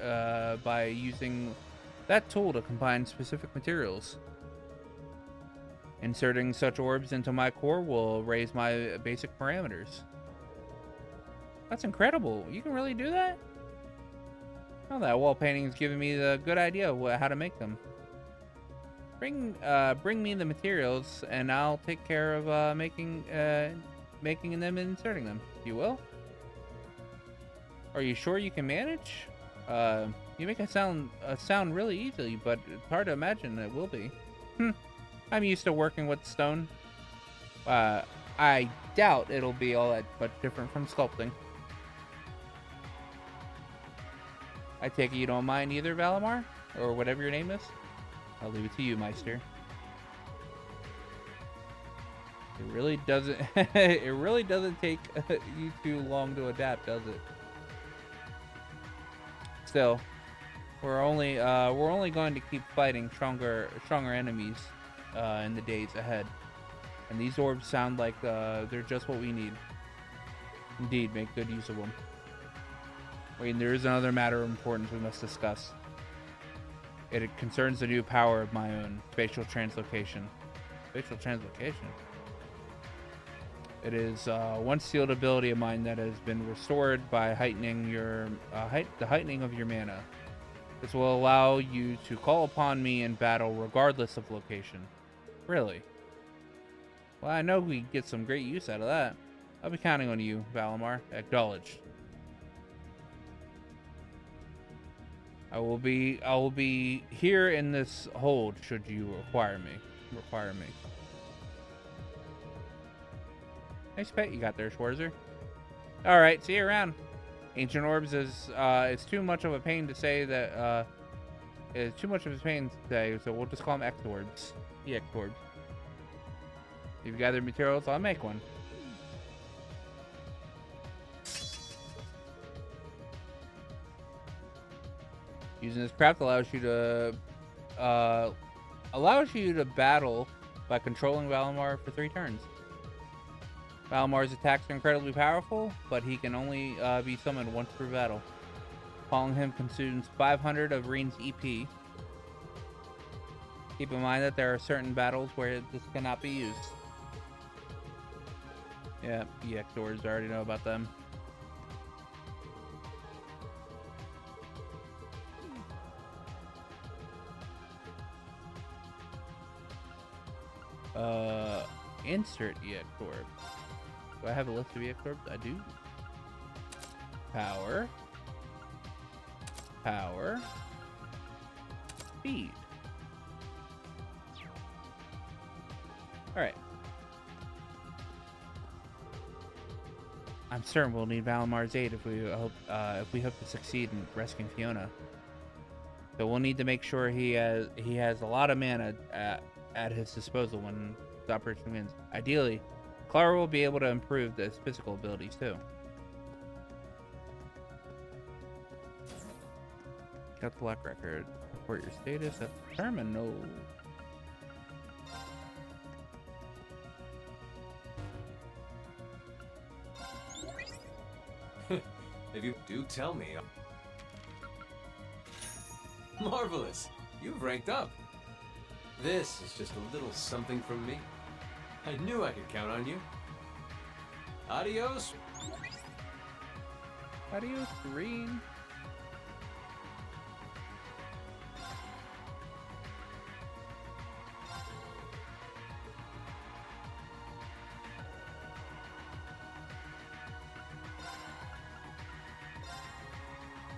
[SPEAKER 21] by using that tool to combine specific materials. Inserting such orbs into my core will raise my basic parameters. That's incredible. You can really do that? Well, that wall painting is giving me the good idea of how to make them. Bring me the materials, and I'll take care of making them and inserting them. You will? Are you sure you can manage? You make it sound really easily, but it's hard to imagine it will be. I'm used to working with stone. I doubt it'll be all that much different from sculpting. I take it you don't mind either, Valimar? Or whatever your name is? I'll leave it to you, Meister. It really doesn't. It really doesn't take you too long to adapt, does it? Still, we're only going to keep fighting stronger enemies in the days ahead. And these orbs sound like they're just what we need. Indeed, make good use of them. Wait, there is another matter of importance we must discuss. It concerns the new power of my own, spatial translocation. Spatial translocation? It is one sealed ability of mine that has been restored by heightening your the heightening of your mana. This will allow you to call upon me in battle regardless of location. Really? Well, I know we get some great use out of that. I'll be counting on you, Valimar. Acknowledged. I will be here in this hold should you require me. Nice pet you got there, Schwarzer. All right, see you around. Ancient orbs is it's too much of a pain to say that it's too much of a pain to say, so we'll just call them X orbs. EX orbs. If you gather materials, I'll make one. Using this craft allows you to battle by controlling Valimar for 3 turns. Valimar's attacks are incredibly powerful, but he can only be summoned once per battle. Calling him consumes 500 of Reen's EP. Keep in mind that there are certain battles where this cannot be used. Yeah, EX doors, I already know about them. Insert EX orb. Do I have a list of EX orbs? I do. Power. Power. Speed. Alright. I'm certain we'll need Valimar's aid if we hope to succeed in rescuing Fiona. So we'll need to make sure he has a lot of mana at his disposal when the operation begins. Ideally, Clara will be able to improve his physical abilities too. Got the luck record. Report your status at the terminal.
[SPEAKER 5] If you do tell me. Marvelous! You've ranked up. This is just a little something from me. I knew I could count on you. Adios.
[SPEAKER 21] Adios, Reen.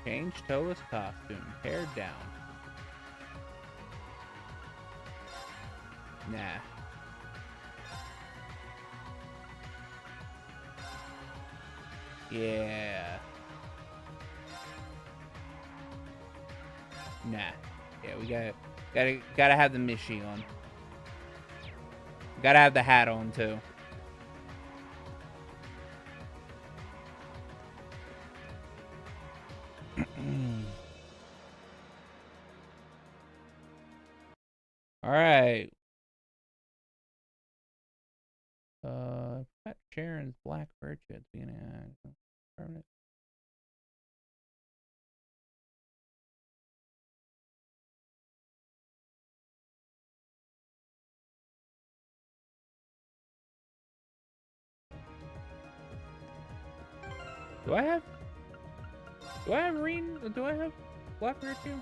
[SPEAKER 21] Change Toa's costume. Hair down. Nah. Yeah. Nah. Yeah, we gotta have the Mishi on. Gotta have the hat on too. All right. Got Sharon's Black Merchant being permanent. Do I have Reen? Do I have Black Merchant?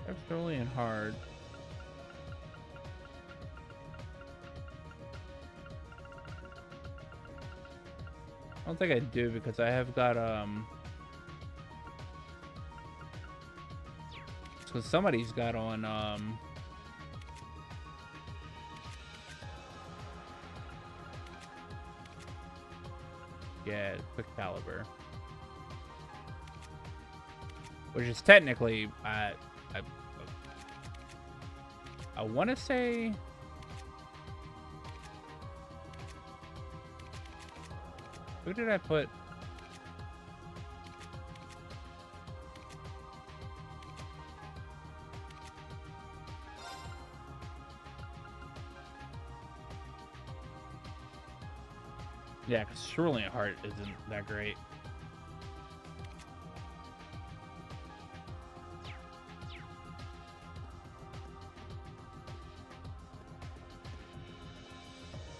[SPEAKER 21] That's really hard. I don't think I do because I have got because somebody's got on yeah, quick caliber, which is technically I want to say... Who did I put? Yeah, because Sterling Heart isn't that great.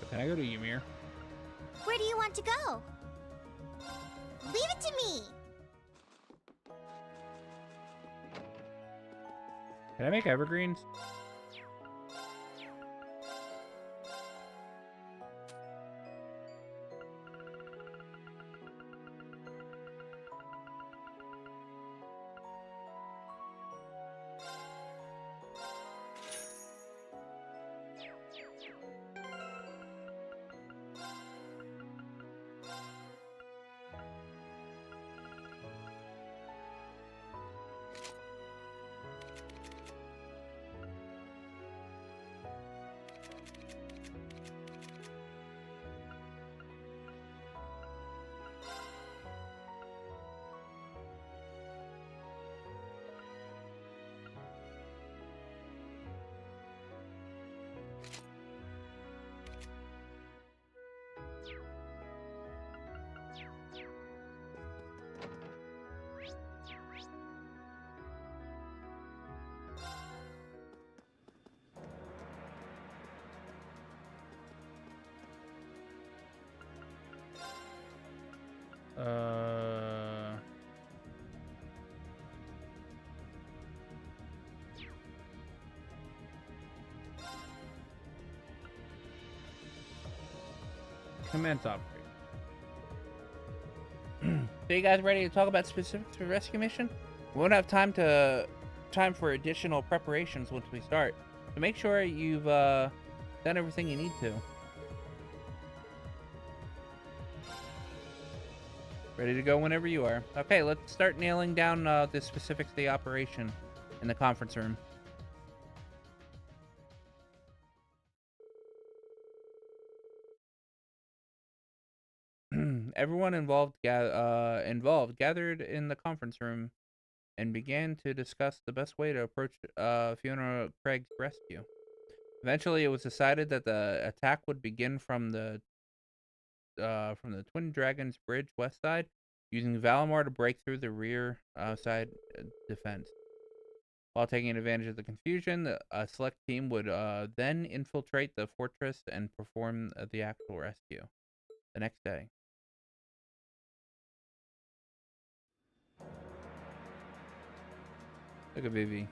[SPEAKER 21] Can I go to Ymir?
[SPEAKER 4] Where do you want to go? Leave it to me!
[SPEAKER 21] Can I make evergreens? Commence operation. So you guys ready to talk about specifics for rescue mission? We won't have time for additional preparations once we start. So make sure you've done everything you need to. Ready to go whenever you are. Okay, let's start nailing down the specifics of the operation in the conference room. Everyone involved gathered in the conference room and began to discuss the best way to approach Fiona Craig's rescue. Eventually, it was decided that the attack would begin from the Twin Dragons Bridge west side, using Valimar to break through the rear side defense. While taking advantage of the confusion, a select team would then infiltrate the fortress and perform the actual rescue the next day. Look at Vivi.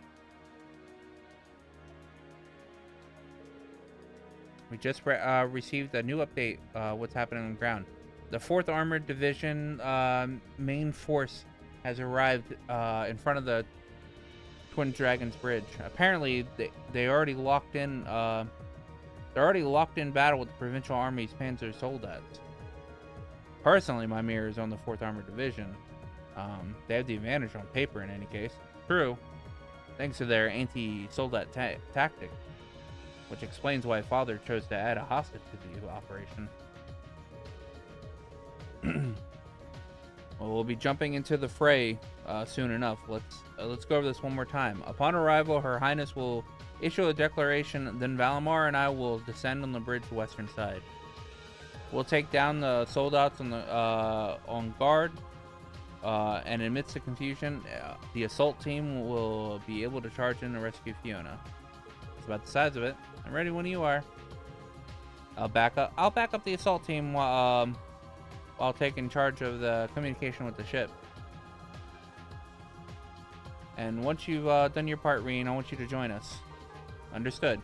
[SPEAKER 21] We just received a new update. What's happening on the ground? The 4th Armored Division main force has arrived in front of the Twin Dragons Bridge. Apparently, they already locked in. They're already locked in battle with the Provincial Army's Panzer Soldats. Personally, my mirror is on the 4th Armored Division. They have the advantage on paper in any case. True, thanks to their anti-soldat tactic, which explains why Father chose to add a hostage to the operation. Well, we'll be jumping into the fray soon enough. Let's go over this one more time. Upon arrival, Her Highness will issue a declaration, then Valimar and I will descend on the bridge's western side. We'll take down the soldats on guard, and amidst the confusion, the assault team will be able to charge in and rescue Fiona. That's about the size of it. I'm ready when you are. I'll back up the assault team while taking charge of the communication with the ship. And once you've done your part, Reen, I want you to join us. Understood.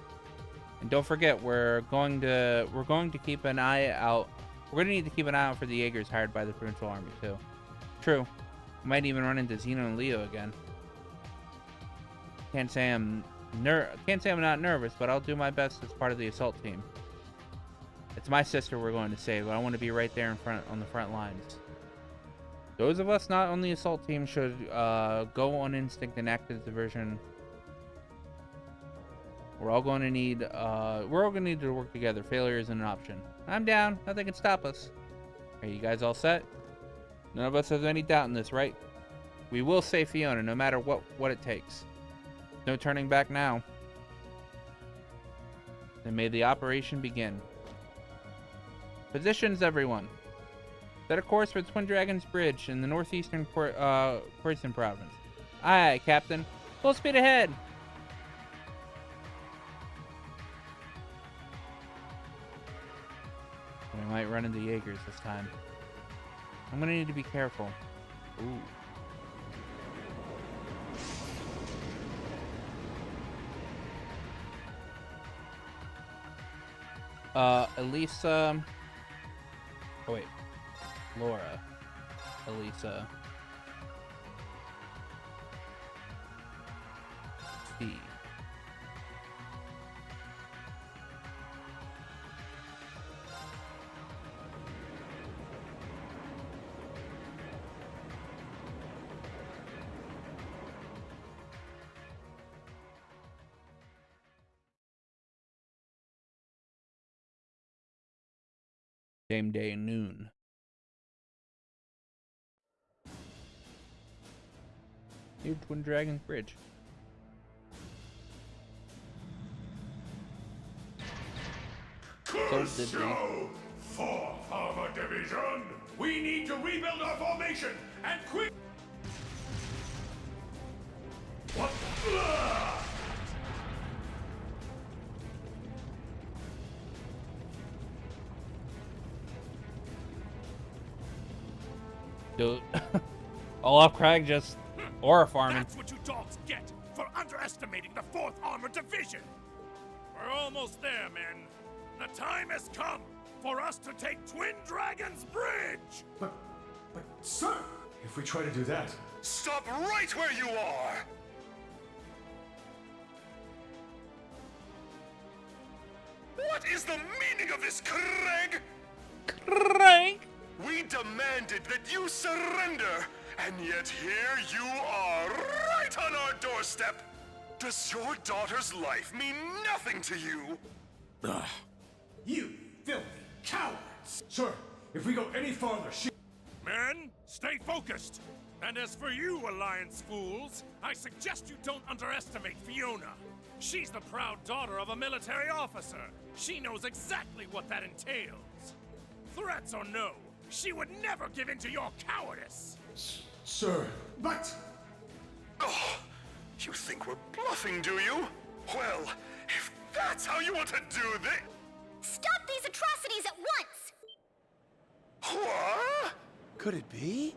[SPEAKER 21] And don't forget, we're going to keep an eye out. We're going to need to keep an eye out for the Jaegers hired by the Provincial Army too. True. We might even run into Xeno and Leo again. Can't say I'm not nervous, but I'll do my best as part of the assault team. It's my sister we're going to save, but I want to be right there on the front lines. Those of us not on the assault team should go on instinct and act as diversion. We're all going to need to work together. Failure isn't an option. I'm down. Nothing can stop us. Are you guys all set? None of us has any doubt in this, right? We will save Fiona no matter what it takes. No turning back now. Then may the operation begin. Positions, everyone. Set a course for Twin Dragons Bridge in the northeastern Croydon province. Aye, aye, Captain. Full speed ahead. We might run into Jaegers this time. I'm gonna need to be careful. Ooh. Elisa. Oh wait. Laura. Elisa. T. Same day, noon. New Twin Dragons Bridge.
[SPEAKER 2] Show! 4th Armor Division! We need to rebuild our formation, and quick! What?
[SPEAKER 21] Dude. Olaf Crag just aura farming.
[SPEAKER 2] That's what you dogs get for underestimating the 4th Armor Division! We're almost there, men. The time has come for us to take Twin Dragons Bridge!
[SPEAKER 9] But, sir, if we try to do that...
[SPEAKER 2] Stop right where you are! What is the meaning of this, Craig?
[SPEAKER 21] Craig?
[SPEAKER 2] We demanded that you surrender, and yet here you are, right on our doorstep! Does your daughter's life mean nothing to you?
[SPEAKER 9] Ugh. You filthy cowards! Sir, if we go any farther,
[SPEAKER 2] Men, stay focused! And as for you, Alliance fools, I suggest you don't underestimate Fiona. She's the proud daughter of a military officer. She knows exactly what that entails. Threats or no, she would never give in to your cowardice!
[SPEAKER 9] Sir, but...
[SPEAKER 2] Oh, you think we're bluffing, do you? Well, if that's how you want to do this...
[SPEAKER 4] Stop these atrocities at once!
[SPEAKER 2] What?
[SPEAKER 8] Could it be?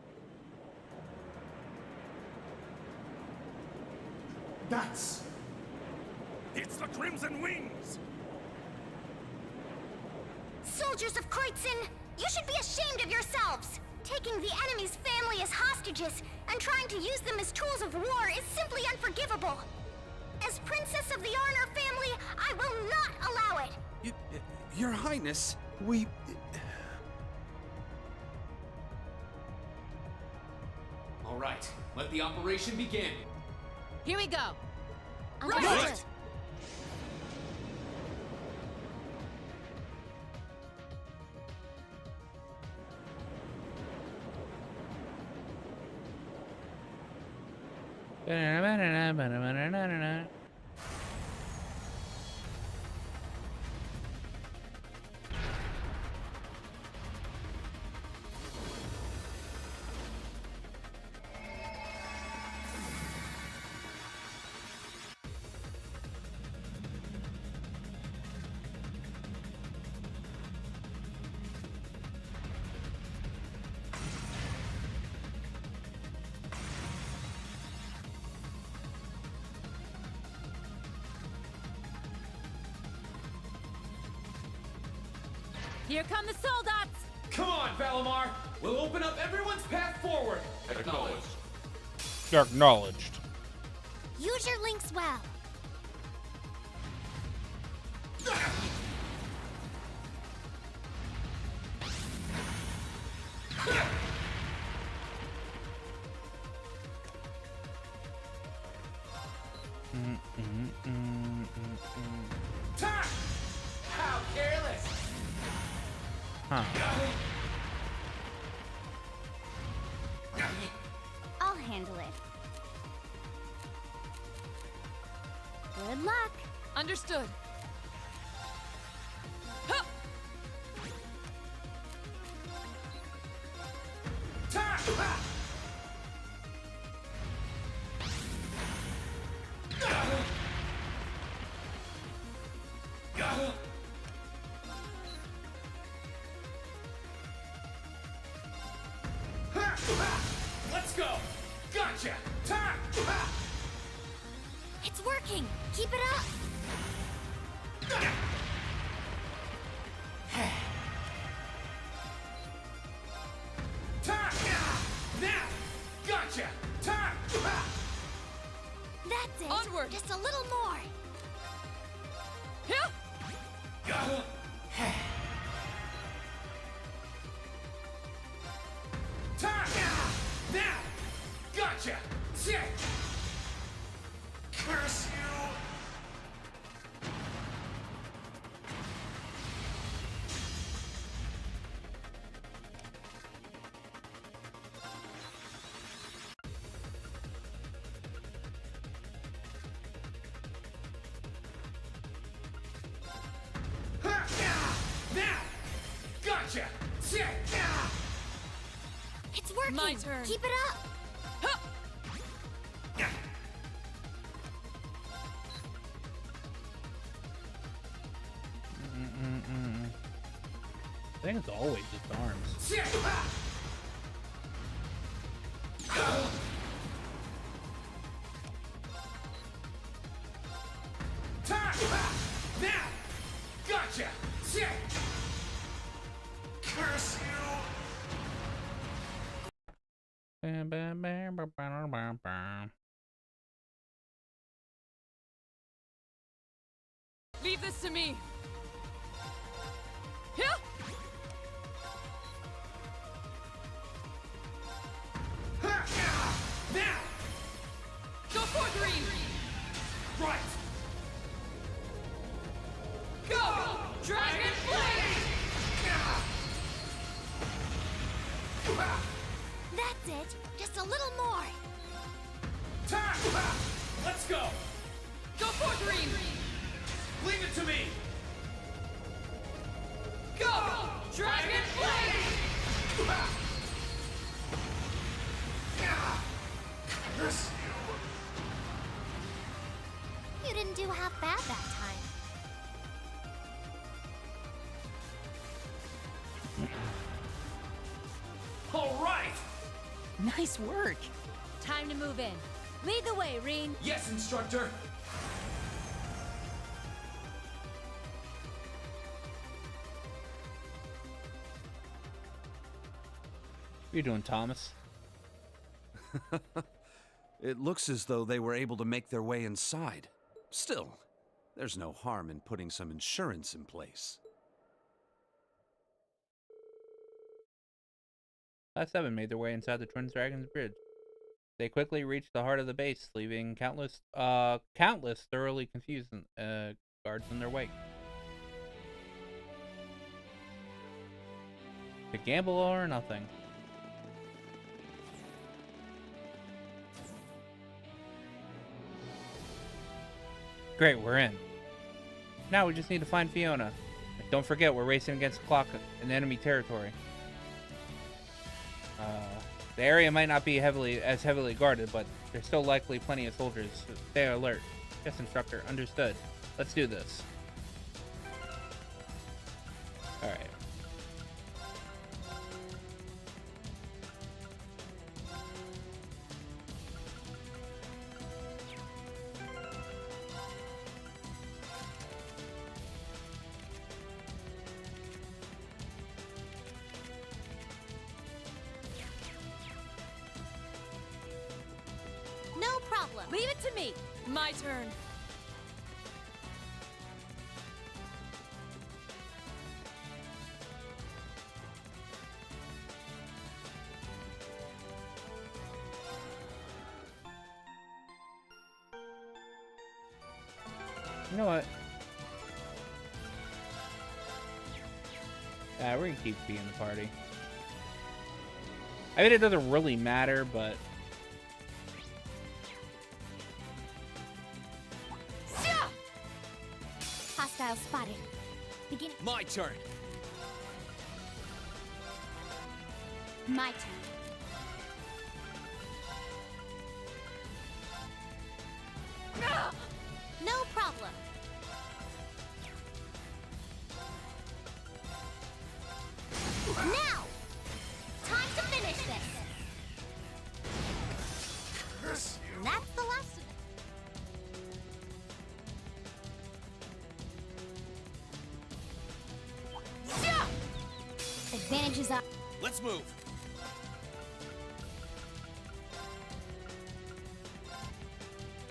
[SPEAKER 9] That's...
[SPEAKER 2] It's the Crimson Wings!
[SPEAKER 4] Soldiers of Kreutzen, you should be ashamed of yourselves! Taking the enemy's family as hostages and trying to use them as tools of war is simply unforgivable. As Princess of the Arner family, I will not allow it!
[SPEAKER 8] Your Highness, we...
[SPEAKER 3] All right, let the operation begin.
[SPEAKER 12] Here we go.
[SPEAKER 3] Right.
[SPEAKER 12] Here come the soldats!
[SPEAKER 3] Come on, Valimar! We'll open up everyone's path forward! Acknowledged.
[SPEAKER 21] Acknowledged.
[SPEAKER 4] Use your links well.
[SPEAKER 21] Huh.
[SPEAKER 17] I'll handle it. Good luck.
[SPEAKER 16] Understood.
[SPEAKER 9] Let's go! Gotcha! Time!
[SPEAKER 4] It's working! Keep it up!
[SPEAKER 9] Time! Now! Gotcha! Time!
[SPEAKER 4] That's it!
[SPEAKER 16] Onward!
[SPEAKER 4] Just a little more!
[SPEAKER 9] Time! Now! Gotcha! Sick! Curse you! Now! Gotcha! Sick!
[SPEAKER 4] It's working!
[SPEAKER 16] My turn.
[SPEAKER 4] Keep it up!
[SPEAKER 21] I think it's always just arms.
[SPEAKER 9] Sick! Time! Now! Gotcha! Sick! Curse you!
[SPEAKER 16] Leave this to me. Yeah.
[SPEAKER 9] Now!
[SPEAKER 16] Go for green.
[SPEAKER 9] Right!
[SPEAKER 16] Go! Dragon Blade!
[SPEAKER 4] That's it! Just a little more!
[SPEAKER 9] Time! Let's go!
[SPEAKER 16] Go for green!
[SPEAKER 9] Leave it to me!
[SPEAKER 16] Go! Dragon Blade!
[SPEAKER 9] Curse
[SPEAKER 4] You didn't do half bad that time.
[SPEAKER 9] All right!
[SPEAKER 13] Nice work.
[SPEAKER 12] Time to move in. Lead the way, Reen.
[SPEAKER 9] Yes, instructor!
[SPEAKER 21] What are you doing, Thomas?
[SPEAKER 6] It looks as though they were able to make their way inside. Still, there's no harm in putting some insurance in place.
[SPEAKER 21] Last 7 made their way inside the Twin Dragons Bridge. They quickly reached the heart of the base, leaving countless thoroughly confused guards in their wake. To gamble or nothing. Great, we're in. Now we just need to find Fiona. Don't forget, we're racing against the clock in enemy territory. The area might not be as heavily guarded, but there's still likely plenty of soldiers. So stay alert. Yes, instructor. Understood. Let's do this. Alright.
[SPEAKER 4] No problem.
[SPEAKER 12] Leave it to me.
[SPEAKER 16] My turn.
[SPEAKER 21] You know what? Yeah, we're gonna keep being the party. I mean, it doesn't really matter, but...
[SPEAKER 4] Hostile spotted. Beginning.
[SPEAKER 3] My turn.
[SPEAKER 4] My turn. No problem. Now! Time to finish this! And that's the last of it. Advantages are...
[SPEAKER 3] Let's move.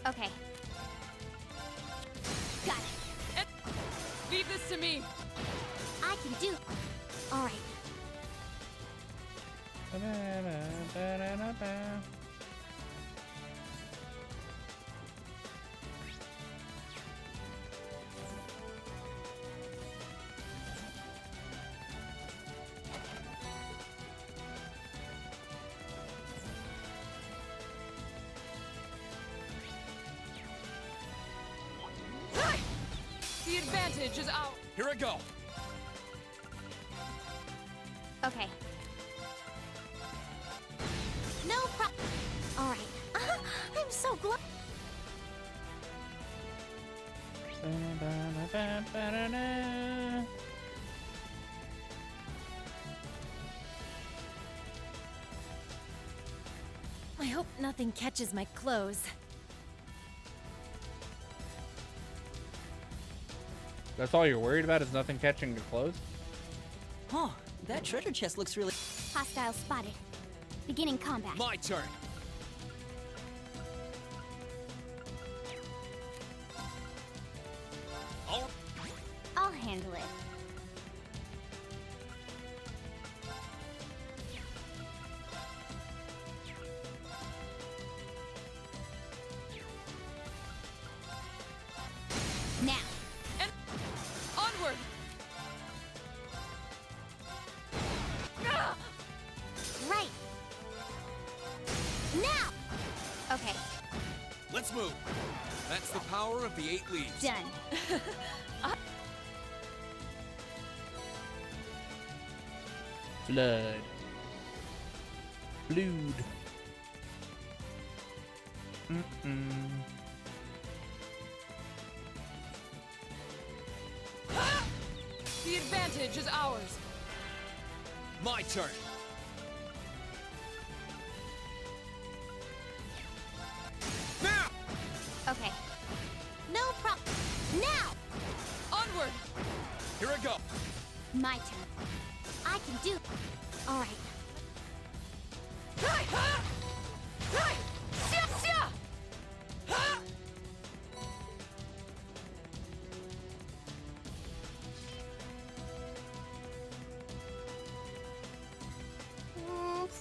[SPEAKER 4] Okay. Got it.
[SPEAKER 16] Leave this to me.
[SPEAKER 4] I can do... Alright.
[SPEAKER 16] The advantage is out.
[SPEAKER 3] Here I go.
[SPEAKER 4] Okay. No problem. Alright. I'm so glad.
[SPEAKER 12] I hope nothing catches my clothes.
[SPEAKER 21] That's all you're worried about is nothing catching your clothes?
[SPEAKER 13] Huh, that treasure chest looks really...
[SPEAKER 4] Hostile spotted. Beginning combat.
[SPEAKER 3] My turn.
[SPEAKER 4] I'll handle it. Now.
[SPEAKER 16] And onward.
[SPEAKER 4] Right. Now. Okay.
[SPEAKER 3] Let's move. That's the power of the 8 leaves.
[SPEAKER 4] Done.
[SPEAKER 21] Flood. Blood.
[SPEAKER 16] The advantage is ours.
[SPEAKER 3] My turn.
[SPEAKER 4] Okay. No problem. Now.
[SPEAKER 16] Onward.
[SPEAKER 3] Here I go.
[SPEAKER 4] My turn. I can do. All right.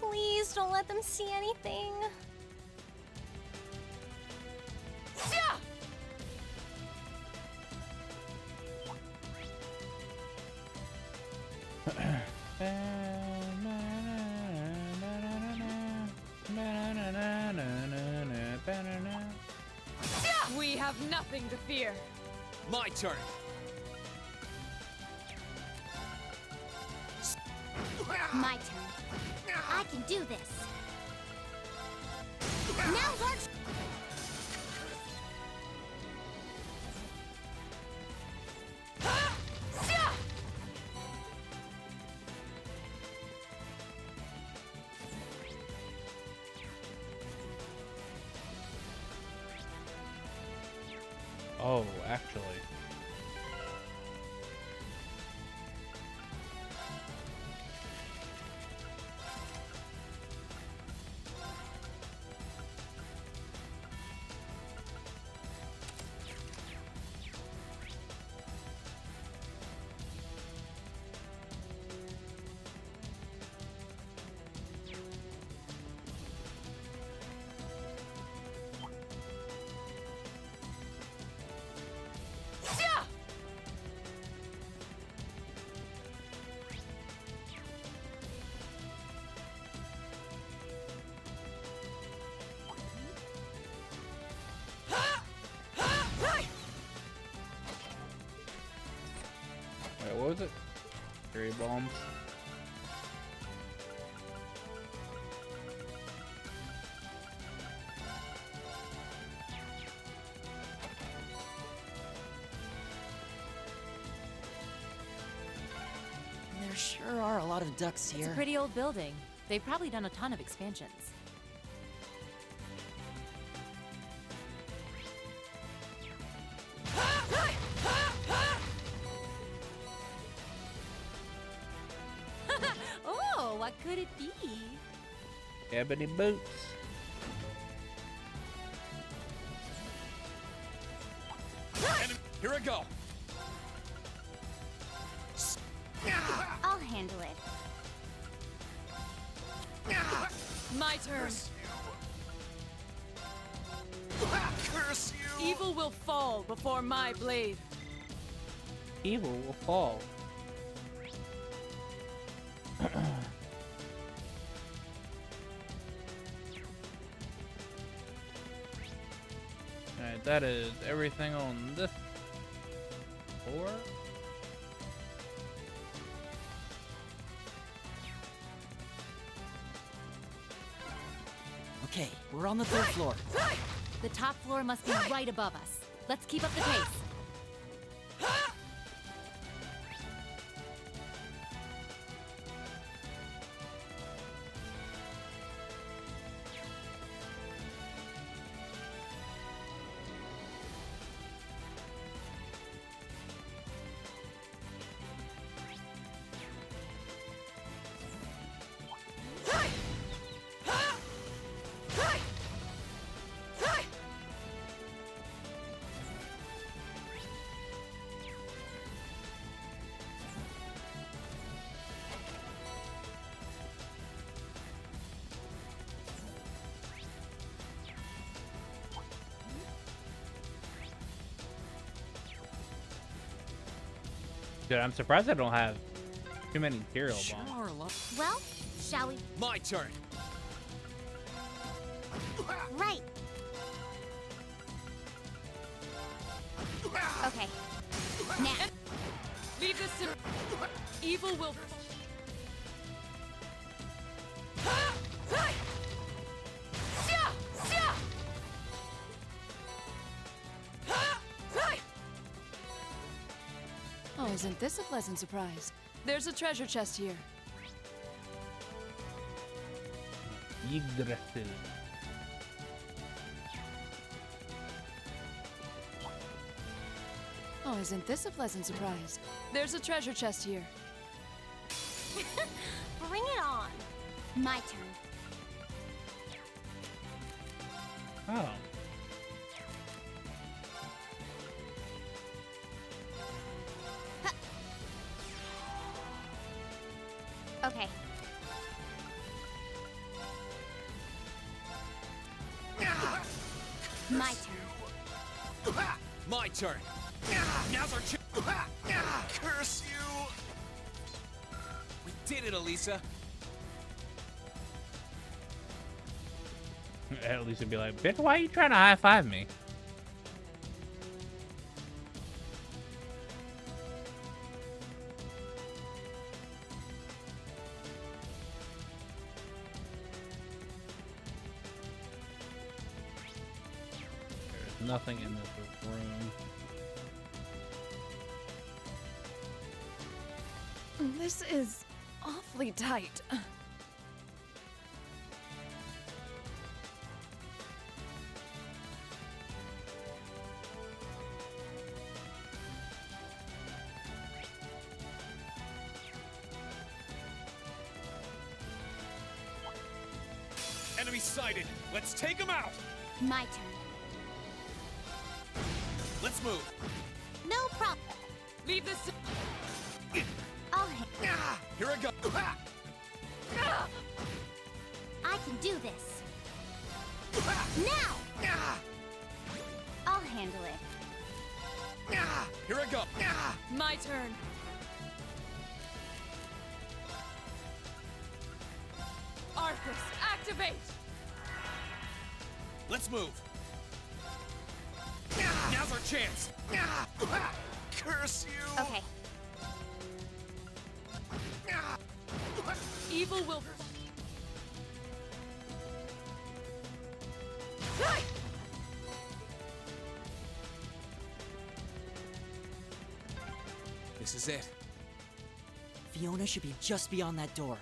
[SPEAKER 4] Please don't let them see anything.
[SPEAKER 16] We have nothing to fear.
[SPEAKER 3] My turn.
[SPEAKER 4] My turn. I can do this. Now let's...
[SPEAKER 21] Oh, actually. Cherry bombs.
[SPEAKER 13] There sure are a lot of ducks here.
[SPEAKER 12] It's a pretty old building. They've probably done a ton of expansions. Oh, what could it be?
[SPEAKER 21] Ebony boots.
[SPEAKER 19] Here I go.
[SPEAKER 17] I'll handle it.
[SPEAKER 16] My turn.
[SPEAKER 19] Curse you!
[SPEAKER 16] Evil will fall before my blade.
[SPEAKER 21] Evil will fall. Alright, that is everything on this floor.
[SPEAKER 13] Okay, we're on the 3rd floor.
[SPEAKER 12] The top floor must be right above us. Let's keep up the pace.
[SPEAKER 21] Dude, I'm surprised I don't have too many material bombs.
[SPEAKER 4] Well, shall we?
[SPEAKER 19] My turn.
[SPEAKER 4] Right. Okay. Now.
[SPEAKER 16] Leave this to... Evil will... Oh, isn't this a pleasant surprise? There's a treasure chest here.
[SPEAKER 21] Yggdrasil.
[SPEAKER 16] Oh, isn't this a pleasant surprise? There's a treasure chest here.
[SPEAKER 4] Bring it on. My turn.
[SPEAKER 21] Oh.
[SPEAKER 4] Okay. My turn.
[SPEAKER 19] My turn. Now's our chance. Curse you! We did it, Elisa.
[SPEAKER 21] At least it'd be like, bitch, why are you trying to high-five me? There's nothing in this room.
[SPEAKER 16] This is awfully tight.
[SPEAKER 19] Enemy sighted. Let's take him out.
[SPEAKER 4] My turn.
[SPEAKER 19] Let's move.
[SPEAKER 4] No problem.
[SPEAKER 16] Leave this to...
[SPEAKER 4] I'll
[SPEAKER 19] Here I go.
[SPEAKER 4] I can do this. Now! I'll handle it.
[SPEAKER 19] Here I go.
[SPEAKER 16] My turn. Arcus, activate!
[SPEAKER 19] Let's move. Now's our chance. Curse you!
[SPEAKER 4] Okay.
[SPEAKER 16] evil will...
[SPEAKER 19] This is it.
[SPEAKER 13] Fiona should be just beyond that door.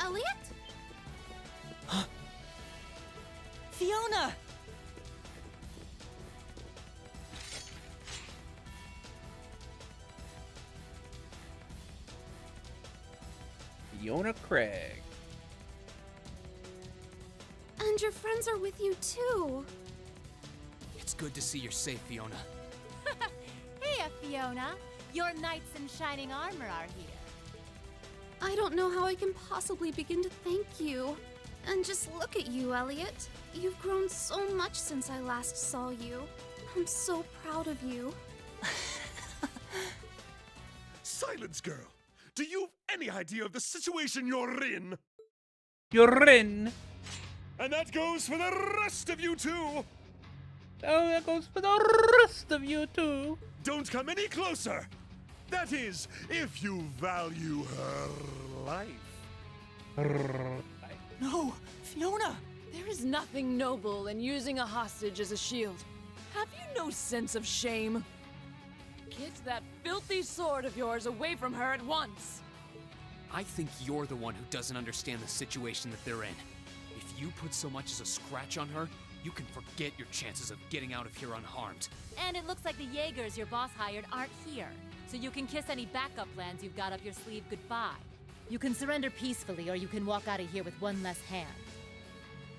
[SPEAKER 4] Elliot?
[SPEAKER 13] Fiona!
[SPEAKER 21] Fiona Craig.
[SPEAKER 14] And your friends are with you too.
[SPEAKER 3] It's good to see you're safe, Fiona.
[SPEAKER 12] Hey, Fiona. Your knights in shining armor are here.
[SPEAKER 14] I don't know how I can possibly begin to thank you. And just look at you, Elliot. You've grown so much since I last saw you. I'm so proud of you.
[SPEAKER 9] Silence, girl. Do you have any idea of the situation you're in?
[SPEAKER 21] You're in.
[SPEAKER 9] And that goes for the rest of you too.
[SPEAKER 21] Oh, that goes for the rest of you too.
[SPEAKER 9] Don't come any closer. That is, if you value her life.
[SPEAKER 13] No, Fiona!
[SPEAKER 16] There is nothing noble in using a hostage as a shield. Have you no sense of shame? Get that filthy sword of yours away from her at once!
[SPEAKER 3] I think you're the one who doesn't understand the situation that they're in. If you put so much as a scratch on her, you can forget your chances of getting out of here unharmed.
[SPEAKER 12] And it looks like the Jaegers your boss hired aren't here, so you can kiss any backup plans you've got up your sleeve goodbye. You can surrender peacefully, or you can walk out of here with one less hand.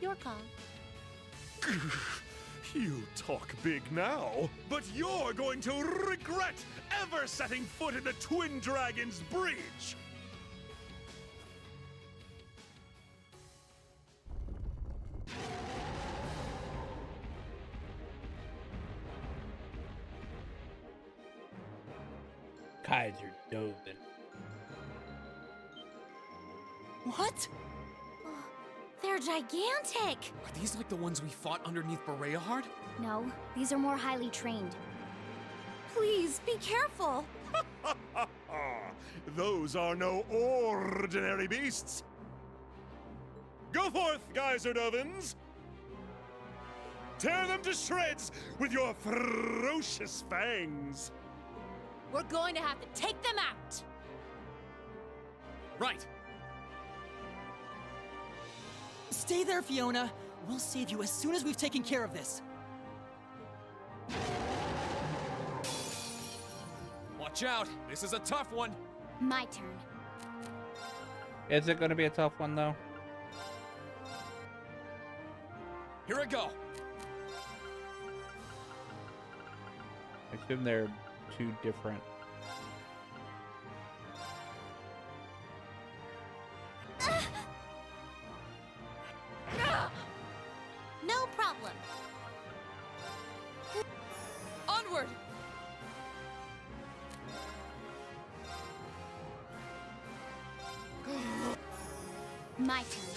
[SPEAKER 12] Your call.
[SPEAKER 9] You talk big now, but you're going to regret ever setting foot in the Twin Dragons Bridge!
[SPEAKER 21] Kaiser dozing.
[SPEAKER 13] What?
[SPEAKER 17] They're gigantic!
[SPEAKER 3] Are these like the ones we fought underneath Bereahard?
[SPEAKER 17] No, these are more highly trained.
[SPEAKER 14] Please, be careful!
[SPEAKER 9] Those are no ordinary beasts! Go forth, Geyser Dovins! Tear them to shreds with your ferocious fangs!
[SPEAKER 12] We're going to have to take them out!
[SPEAKER 3] Right!
[SPEAKER 13] Stay there, Fiona! We'll save you as soon as we've taken care of this.
[SPEAKER 3] Watch out! This is a tough one!
[SPEAKER 17] My turn.
[SPEAKER 21] Is it going to be a tough one, though?
[SPEAKER 3] Here I go!
[SPEAKER 21] I assume they're two different.
[SPEAKER 4] No problem.
[SPEAKER 16] Onward!
[SPEAKER 17] My turn.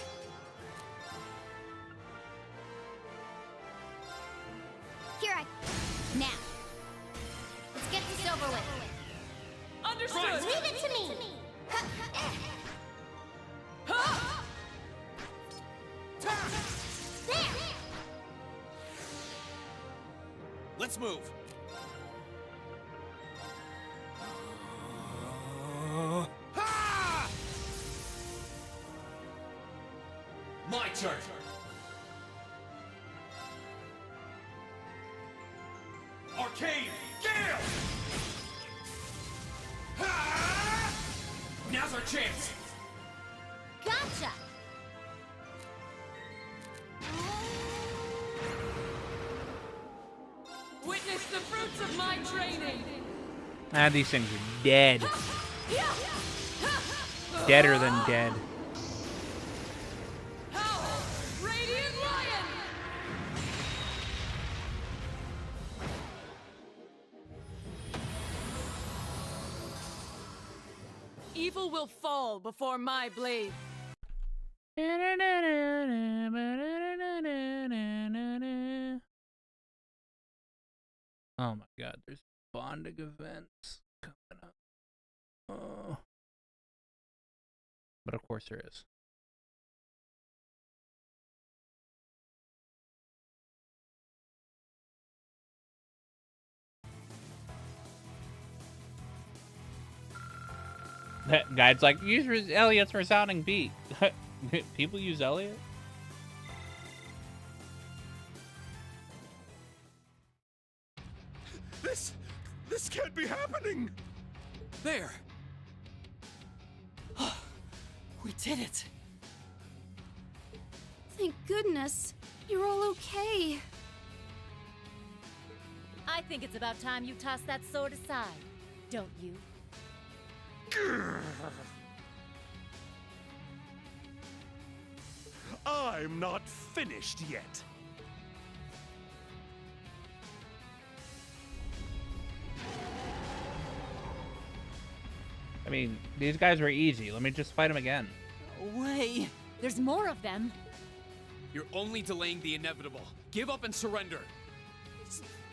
[SPEAKER 17] Here I... Now. Let's get this over with.
[SPEAKER 16] Understood!
[SPEAKER 4] Leave it to me! There!
[SPEAKER 19] Let's move.
[SPEAKER 3] My turn!
[SPEAKER 9] Arcane Gale!
[SPEAKER 19] Now's
[SPEAKER 3] our chance!
[SPEAKER 12] Gotcha!
[SPEAKER 16] Witness the fruits of my training!
[SPEAKER 21] Ah, these things are dead. Deader than dead.
[SPEAKER 16] Radiant Lion! Evil will fall before my blade.
[SPEAKER 21] Oh my god, there's bonding events coming up. Oh. But of course there is. That guy's like, use Elliot's resounding beat. People use Elliot?
[SPEAKER 9] This can't be happening!
[SPEAKER 3] There!
[SPEAKER 13] We did it!
[SPEAKER 14] Thank goodness. You're all okay.
[SPEAKER 12] I think it's about time you toss that sword aside, don't you?
[SPEAKER 9] I'm not finished yet.
[SPEAKER 21] I mean, these guys were easy. Let me just fight them again.
[SPEAKER 13] No way!
[SPEAKER 12] There's more of them.
[SPEAKER 3] You're only delaying the inevitable. Give up and surrender.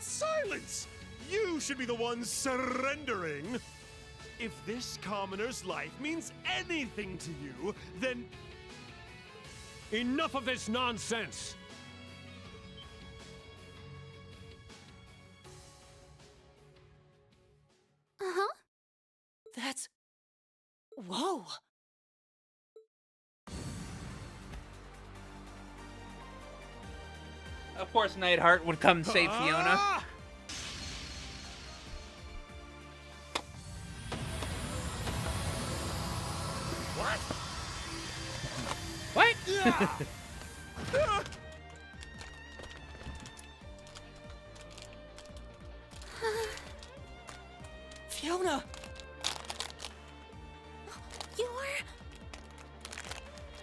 [SPEAKER 9] Silence! You should be the one surrendering. If this commoner's life means anything to you, then...
[SPEAKER 7] Enough of this nonsense!
[SPEAKER 14] Uh-huh.
[SPEAKER 13] That's... Whoa!
[SPEAKER 21] Of course, Nightheart would come save Fiona.
[SPEAKER 9] What?
[SPEAKER 21] What?
[SPEAKER 13] Fiona!
[SPEAKER 14] You're...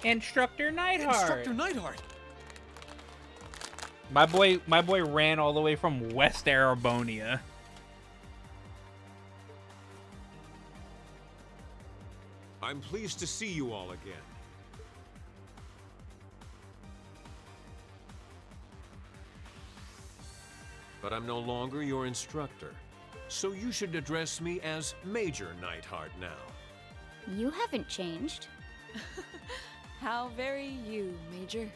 [SPEAKER 21] Instructor Nightheart.
[SPEAKER 3] Instructor Nightheart.
[SPEAKER 21] My boy ran all the way from West Arabonia.
[SPEAKER 11] I'm pleased to see you all again. But I'm no longer your instructor, so you should address me as Major Nightheart now.
[SPEAKER 17] You haven't changed.
[SPEAKER 16] How very you, Major.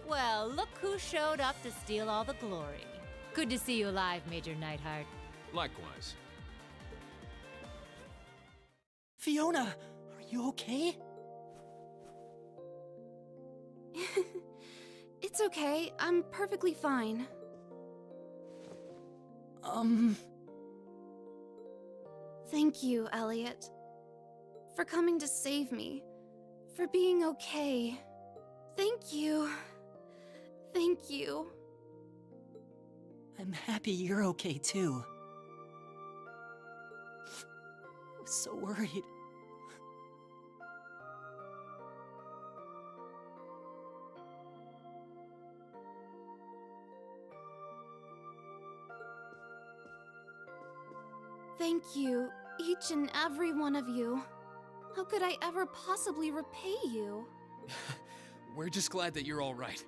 [SPEAKER 12] Well, look who showed up to steal all the glory. Good to see you alive, Major Nightheart.
[SPEAKER 11] Likewise.
[SPEAKER 13] Fiona, are you okay?
[SPEAKER 14] It's okay. I'm perfectly fine. Thank you, Elliot. For coming to save me. For being okay. Thank you. Thank you.
[SPEAKER 13] I'm happy you're okay too. I was so worried.
[SPEAKER 14] Thank you, each and every one of you. How could I ever possibly repay you?
[SPEAKER 3] We're just glad that you're all right.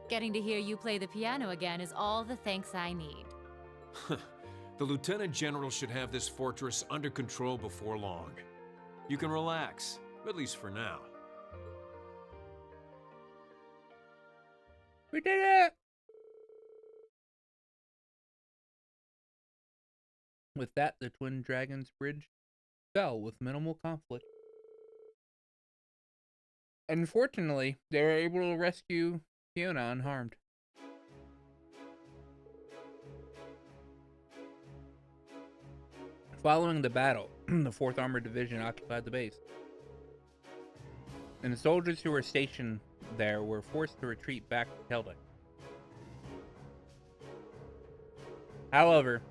[SPEAKER 12] Getting to hear you play the piano again is all the thanks I need.
[SPEAKER 11] The Lieutenant General should have this fortress under control before long. You can relax, at least for now.
[SPEAKER 21] We did it! With that, the Twin Dragons Bridge fell with minimal conflict. Unfortunately, they were able to rescue Fiona unharmed. Following the battle, the 4th Armored Division occupied the base. and the soldiers who were stationed there were forced to retreat back to Keldek. However,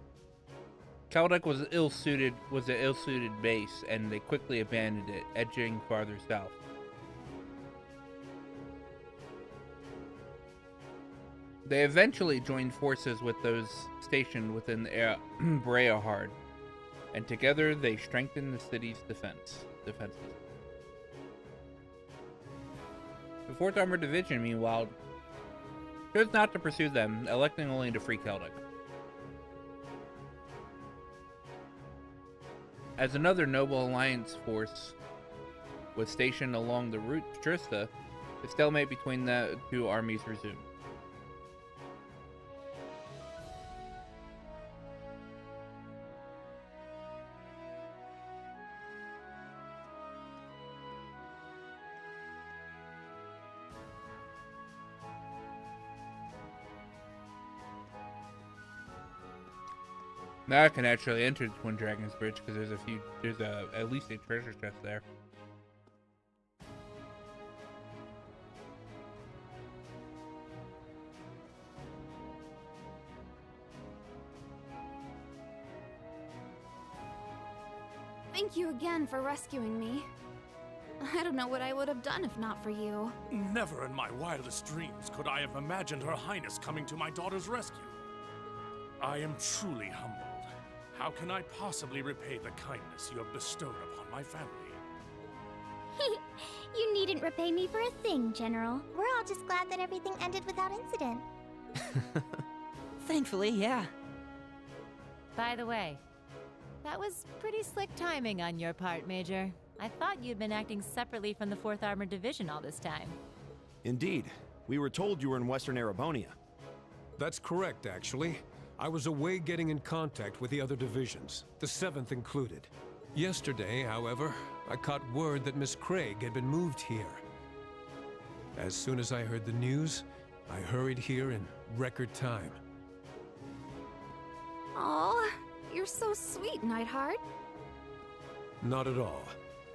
[SPEAKER 21] Keldek was an ill-suited base, and they quickly abandoned it, edging farther south. They eventually joined forces with those stationed within the Breahard, and together they strengthened the city's defenses. The 4th Armored Division, meanwhile, chose not to pursue them, electing only to free Keldek. As another Noble Alliance force was stationed along the route to Trista, the stalemate between the two armies resumed. Now I can actually enter the Twin Dragons Bridge because there's at least a treasure chest there.
[SPEAKER 14] Thank you again for rescuing me. I don't know what I would have done if not for you.
[SPEAKER 2] Never in my wildest dreams could I have imagined Her Highness coming to my daughter's rescue. I am truly humbled. How can I possibly repay the kindness you have bestowed upon my family?
[SPEAKER 4] You needn't repay me for a thing, General. We're all just glad that everything ended without incident.
[SPEAKER 13] Thankfully, yeah.
[SPEAKER 18] By the way, that was pretty slick timing on your part, Major. I thought you'd been acting separately from the 4th Armored Division all this time.
[SPEAKER 15] Indeed. We were told you were in Western Erebonia.
[SPEAKER 7] That's correct, actually. I was away getting in contact with the other divisions, the 7th included. Yesterday, however, I caught word that Miss Craig had been moved here. As soon as I heard the news, I hurried here in record time.
[SPEAKER 14] Aw, you're so sweet, Neidhart.
[SPEAKER 7] Not at all.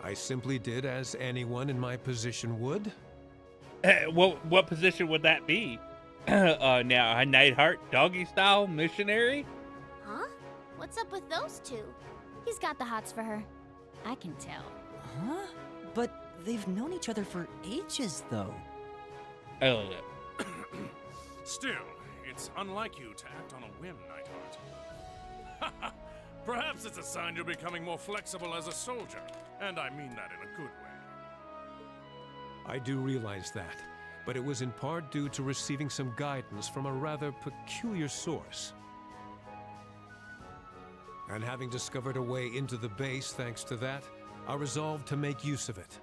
[SPEAKER 7] I simply did as anyone in my position would.
[SPEAKER 21] What position would that be? Now, a Neidhart doggy-style missionary?
[SPEAKER 4] Huh? What's up with those two? He's got the hots for her. I can tell.
[SPEAKER 13] Huh? But they've known each other for ages, though.
[SPEAKER 21] I love it.
[SPEAKER 2] Still, it's unlike you to act on a whim, Neidhart. Perhaps it's a sign you're becoming more flexible as a soldier, and I mean that in a good way.
[SPEAKER 7] I do realize that, but it was in part due to receiving some guidance from a rather peculiar source. And having discovered a way into the base thanks to that, I resolved to make use of it.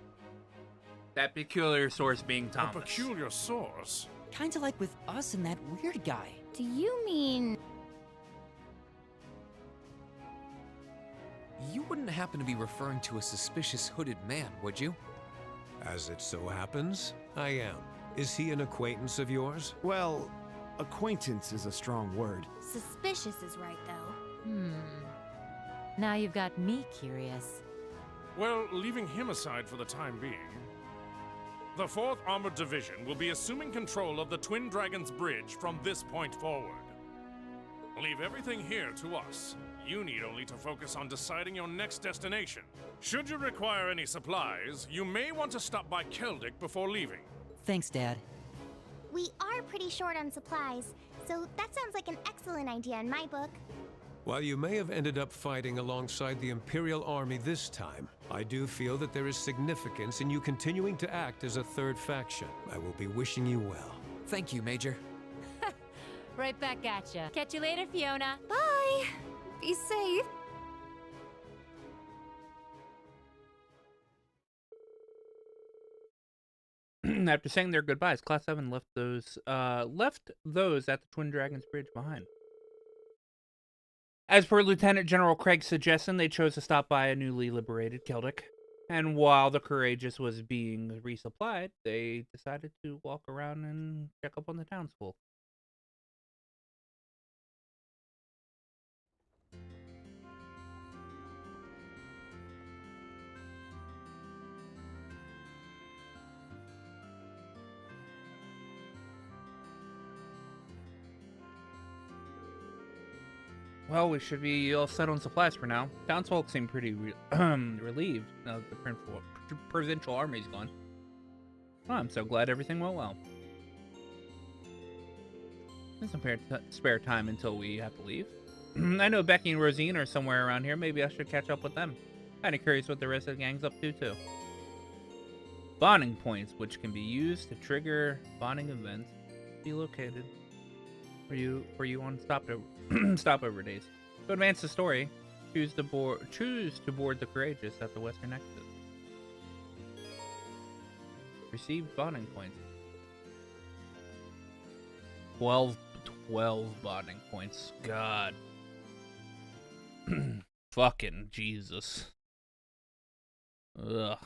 [SPEAKER 21] That peculiar source being Thomas.
[SPEAKER 2] A peculiar source?
[SPEAKER 13] Kinda like with us and that weird guy.
[SPEAKER 4] Do you mean...
[SPEAKER 3] You wouldn't happen to be referring to a suspicious hooded man, would you?
[SPEAKER 7] As it so happens, I am. Is he an acquaintance of yours?
[SPEAKER 15] Well, acquaintance is a strong word.
[SPEAKER 4] Suspicious is right, though.
[SPEAKER 18] Now you've got me curious.
[SPEAKER 2] Well, leaving him aside for the time being, the 4th Armored Division will be assuming control of the Twin Dragons Bridge from this point forward. Leave everything here to us. You need only to focus on deciding your next destination. Should you require any supplies, you may want to stop by Keldek before leaving.
[SPEAKER 13] Thanks, Dad.
[SPEAKER 4] We are pretty short on supplies, so that sounds like an excellent idea in my book.
[SPEAKER 7] While you may have ended up fighting alongside the Imperial Army this time, I do feel that there is significance in you continuing to act as a third faction. I will be wishing you well.
[SPEAKER 3] Thank you, Major.
[SPEAKER 18] Right back at ya. Catch you later, Fiona.
[SPEAKER 14] Bye! Be safe.
[SPEAKER 21] After saying their goodbyes, Class 7 left those at the Twin Dragons Bridge behind. As per Lieutenant General Craig's suggestion, they chose to stop by a newly liberated Keldek. And while the Courageous was being resupplied, they decided to walk around and check up on the townsfolk. Well, we should be all set on supplies for now. Townsfolk seem pretty relieved now that the provincial army's gone. Oh, I'm so glad everything went well. There's some spare time until we have to leave. I know Becky and Rosine are somewhere around here. Maybe I should catch up with them. Kinda curious what the rest of the gang's up to, too. Bonding points, which can be used to trigger bonding events, be located for you on stopover days. To advance the story, choose to board the Courageous at the western exit. Receive bonding points. 12 bonding points. God. Fucking Jesus. Ugh.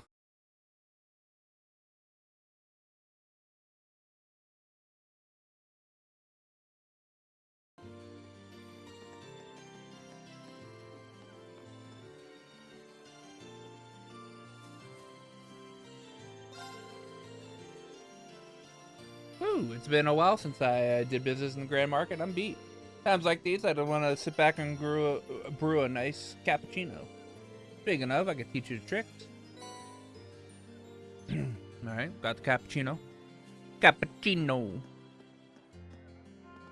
[SPEAKER 21] Ooh, it's been a while since I did business in the Grand Market. I'm beat. Times like these, I don't want to sit back and brew a nice cappuccino. Big enough, I could teach you the tricks. Alright, got the cappuccino. Cappuccino.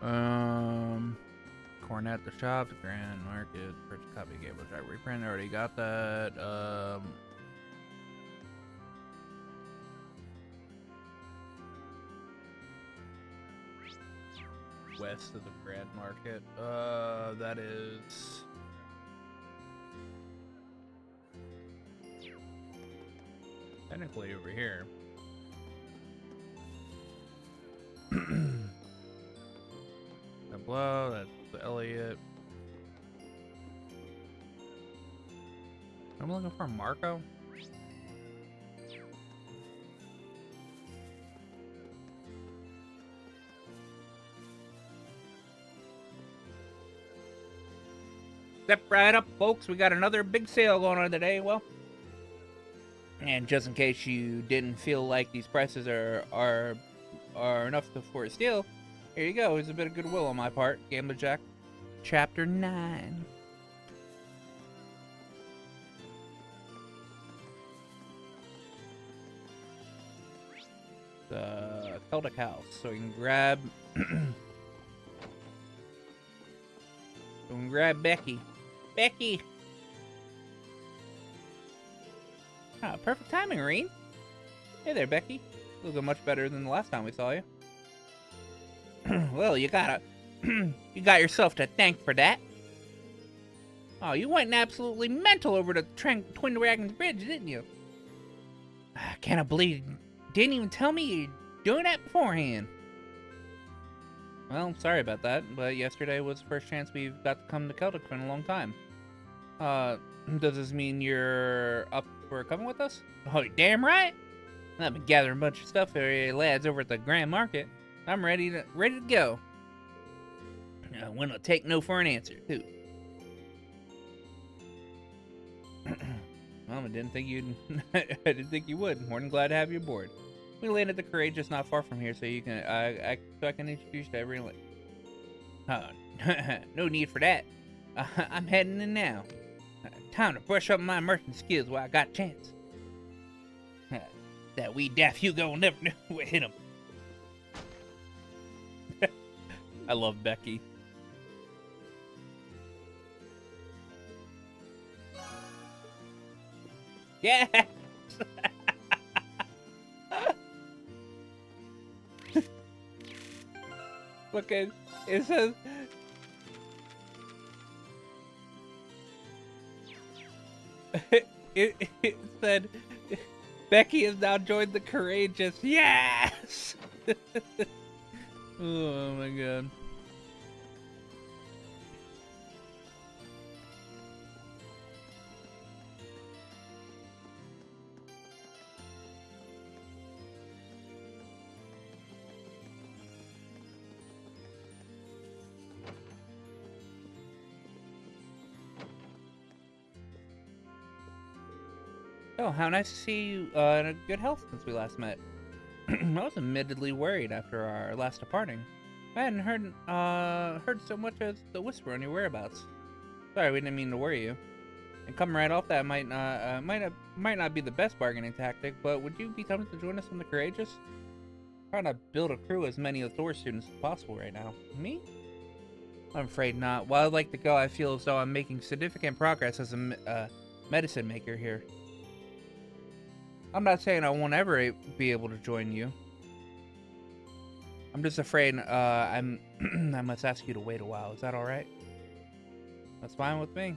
[SPEAKER 21] Corn at the shop, the Grand Market, purchase copy, Gable Drive reprint. Already got that. West of the Grand Market. That is technically over here. Tableau, that's the Elliot. I'm looking for Marco. Step right up, folks. We got another big sale going on today. Well, and just in case you didn't feel like these prices are enough for a steal, here you go. Here's a bit of goodwill on my part. Gambler Jack, Chapter 9. The Celtic House. So you can grab Becky. Becky! Ah, perfect timing, Reen. Hey there, Becky. Looking much better than the last time we saw you. Well, you got yourself to thank for that. Oh, you went absolutely mental over the Twin Dragons Bridge, didn't you? I can't believe you didn't even tell me you were doing that beforehand. Well, sorry about that, but yesterday was the first chance we've got to come to Celtic in a long time. Does this mean you're up for coming with us? Oh, damn right! I've been gathering a bunch of stuff for you lads over at the Grand Market. I'm ready to go. When I'll take no for an answer, too. Well, I didn't think you would. More than glad to have you aboard. We landed the Courageous not far from here, so you can I can introduce you to everyone. No need for that. I'm heading in now. Time to brush up my merchant skills while I got a chance. That wee daft Hugo will never know what hit him. I love Becky. Yeah. Look at it says. It said Becky has now joined the Courageous. Yes. Oh my god. Oh, how nice to see you in a good health since we last met. I was admittedly worried after our last departing. I hadn't heard so much as the whisper on your whereabouts. Sorry, we didn't mean to worry you. And coming right off that might not be the best bargaining tactic, but would you be tempted to join us on the Courageous? Trying to build a crew as many of Thor's students as possible right now. Me? I'm afraid not. While I'd like to go, I feel as though I'm making significant progress as a medicine maker here. I'm not saying I won't ever be able to join you. I'm just afraid I must ask you to wait a while. Is that alright? That's fine with me.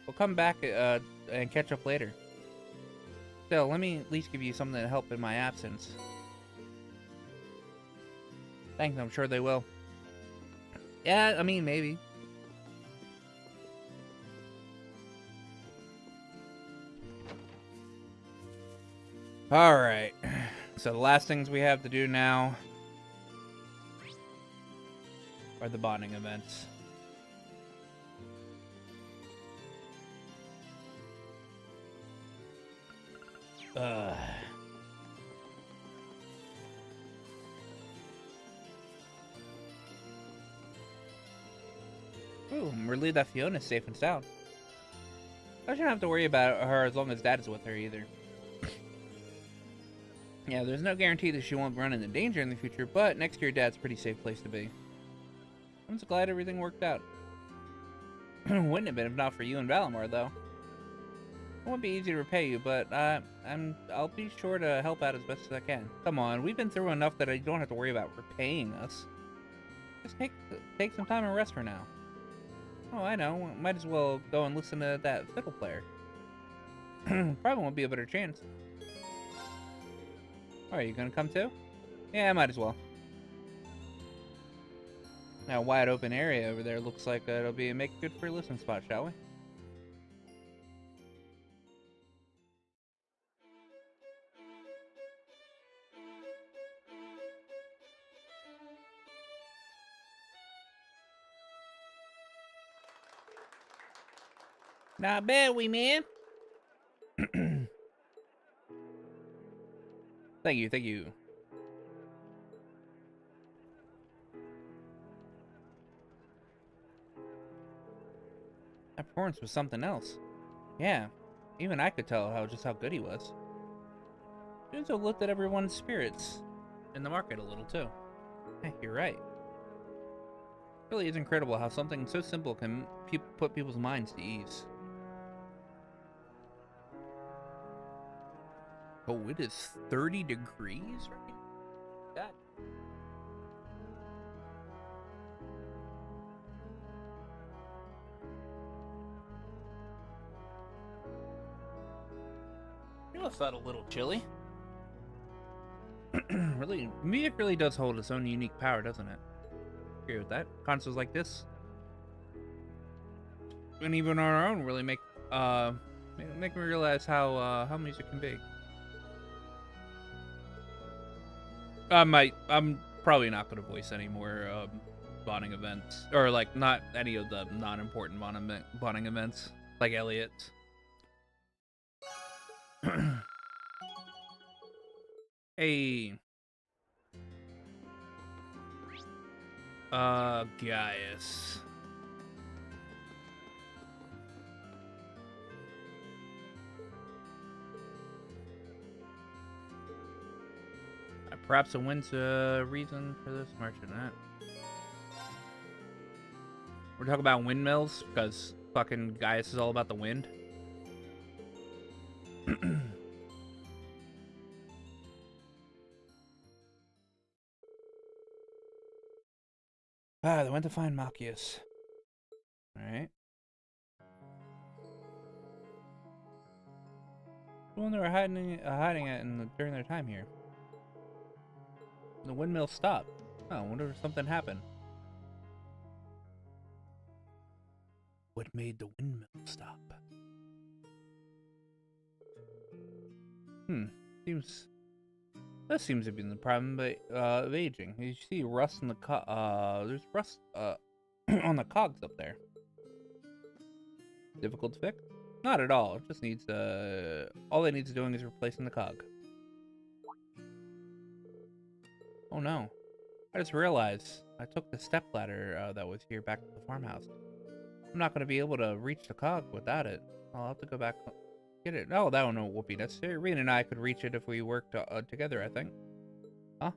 [SPEAKER 21] We'll come back and catch up later. Still, let me at least give you something to help in my absence. Thanks, I'm sure they will. Yeah, I mean, maybe. Alright. So the last things we have to do now are the bonding events. Ooh, I'm relieved that Fiona's safe and sound. I shouldn't have to worry about her as long as Dad is with her either. Yeah, there's no guarantee that she won't run into danger in the future, but next to your dad's a pretty safe place to be. I'm just glad everything worked out. Wouldn't have been if not for you and Valimar, though. It won't be easy to repay you, but I'll be sure to help out as best as I can. Come on, we've been through enough that you don't have to worry about repaying us. Just take some time and rest for now. Oh, I know. Might as well go and listen to that fiddle player. Probably won't be a better chance. Are you gonna come too? Yeah, I might as well. That wide open area over there looks like it'll be make a good free listening spot, shall we? Not bad, wee man. Thank you, thank you. That performance was something else. Yeah, even I could tell just how good he was. He also lifted everyone's spirits in the market a little too. Hey, you're right. It really is incredible how something so simple can put people's minds to ease. Oh, it is 30 degrees right now? God. You know, felt a little chilly. Really, music really does hold its own unique power, doesn't it? Agree with that. Consoles like this, and even on our own, really make me realize how music can be. I'm probably not going to voice any more bonding events, or like not any of the non-important bonding events, like Elliot's. Hey. Gaius. Perhaps a wind's a reason for this marchionette. We're talking about windmills because fucking Gaius is all about the wind. They went to find Machias. Alright. The one they were hiding at during their time here. The windmill stopped. Oh, I wonder if something happened. What made the windmill stop? That seems to be the problem, but of aging. You see rust in the there's rust on the cogs up there. Difficult to fix? Not at all. It just needs all it needs doing is replacing the cog. Oh no. I just realized I took the stepladder that was here back to the farmhouse. I'm not going to be able to reach the cog without it. I'll have to go back get it. No, that won't be necessary. Rena and I could reach it if we worked together, I think. Huh?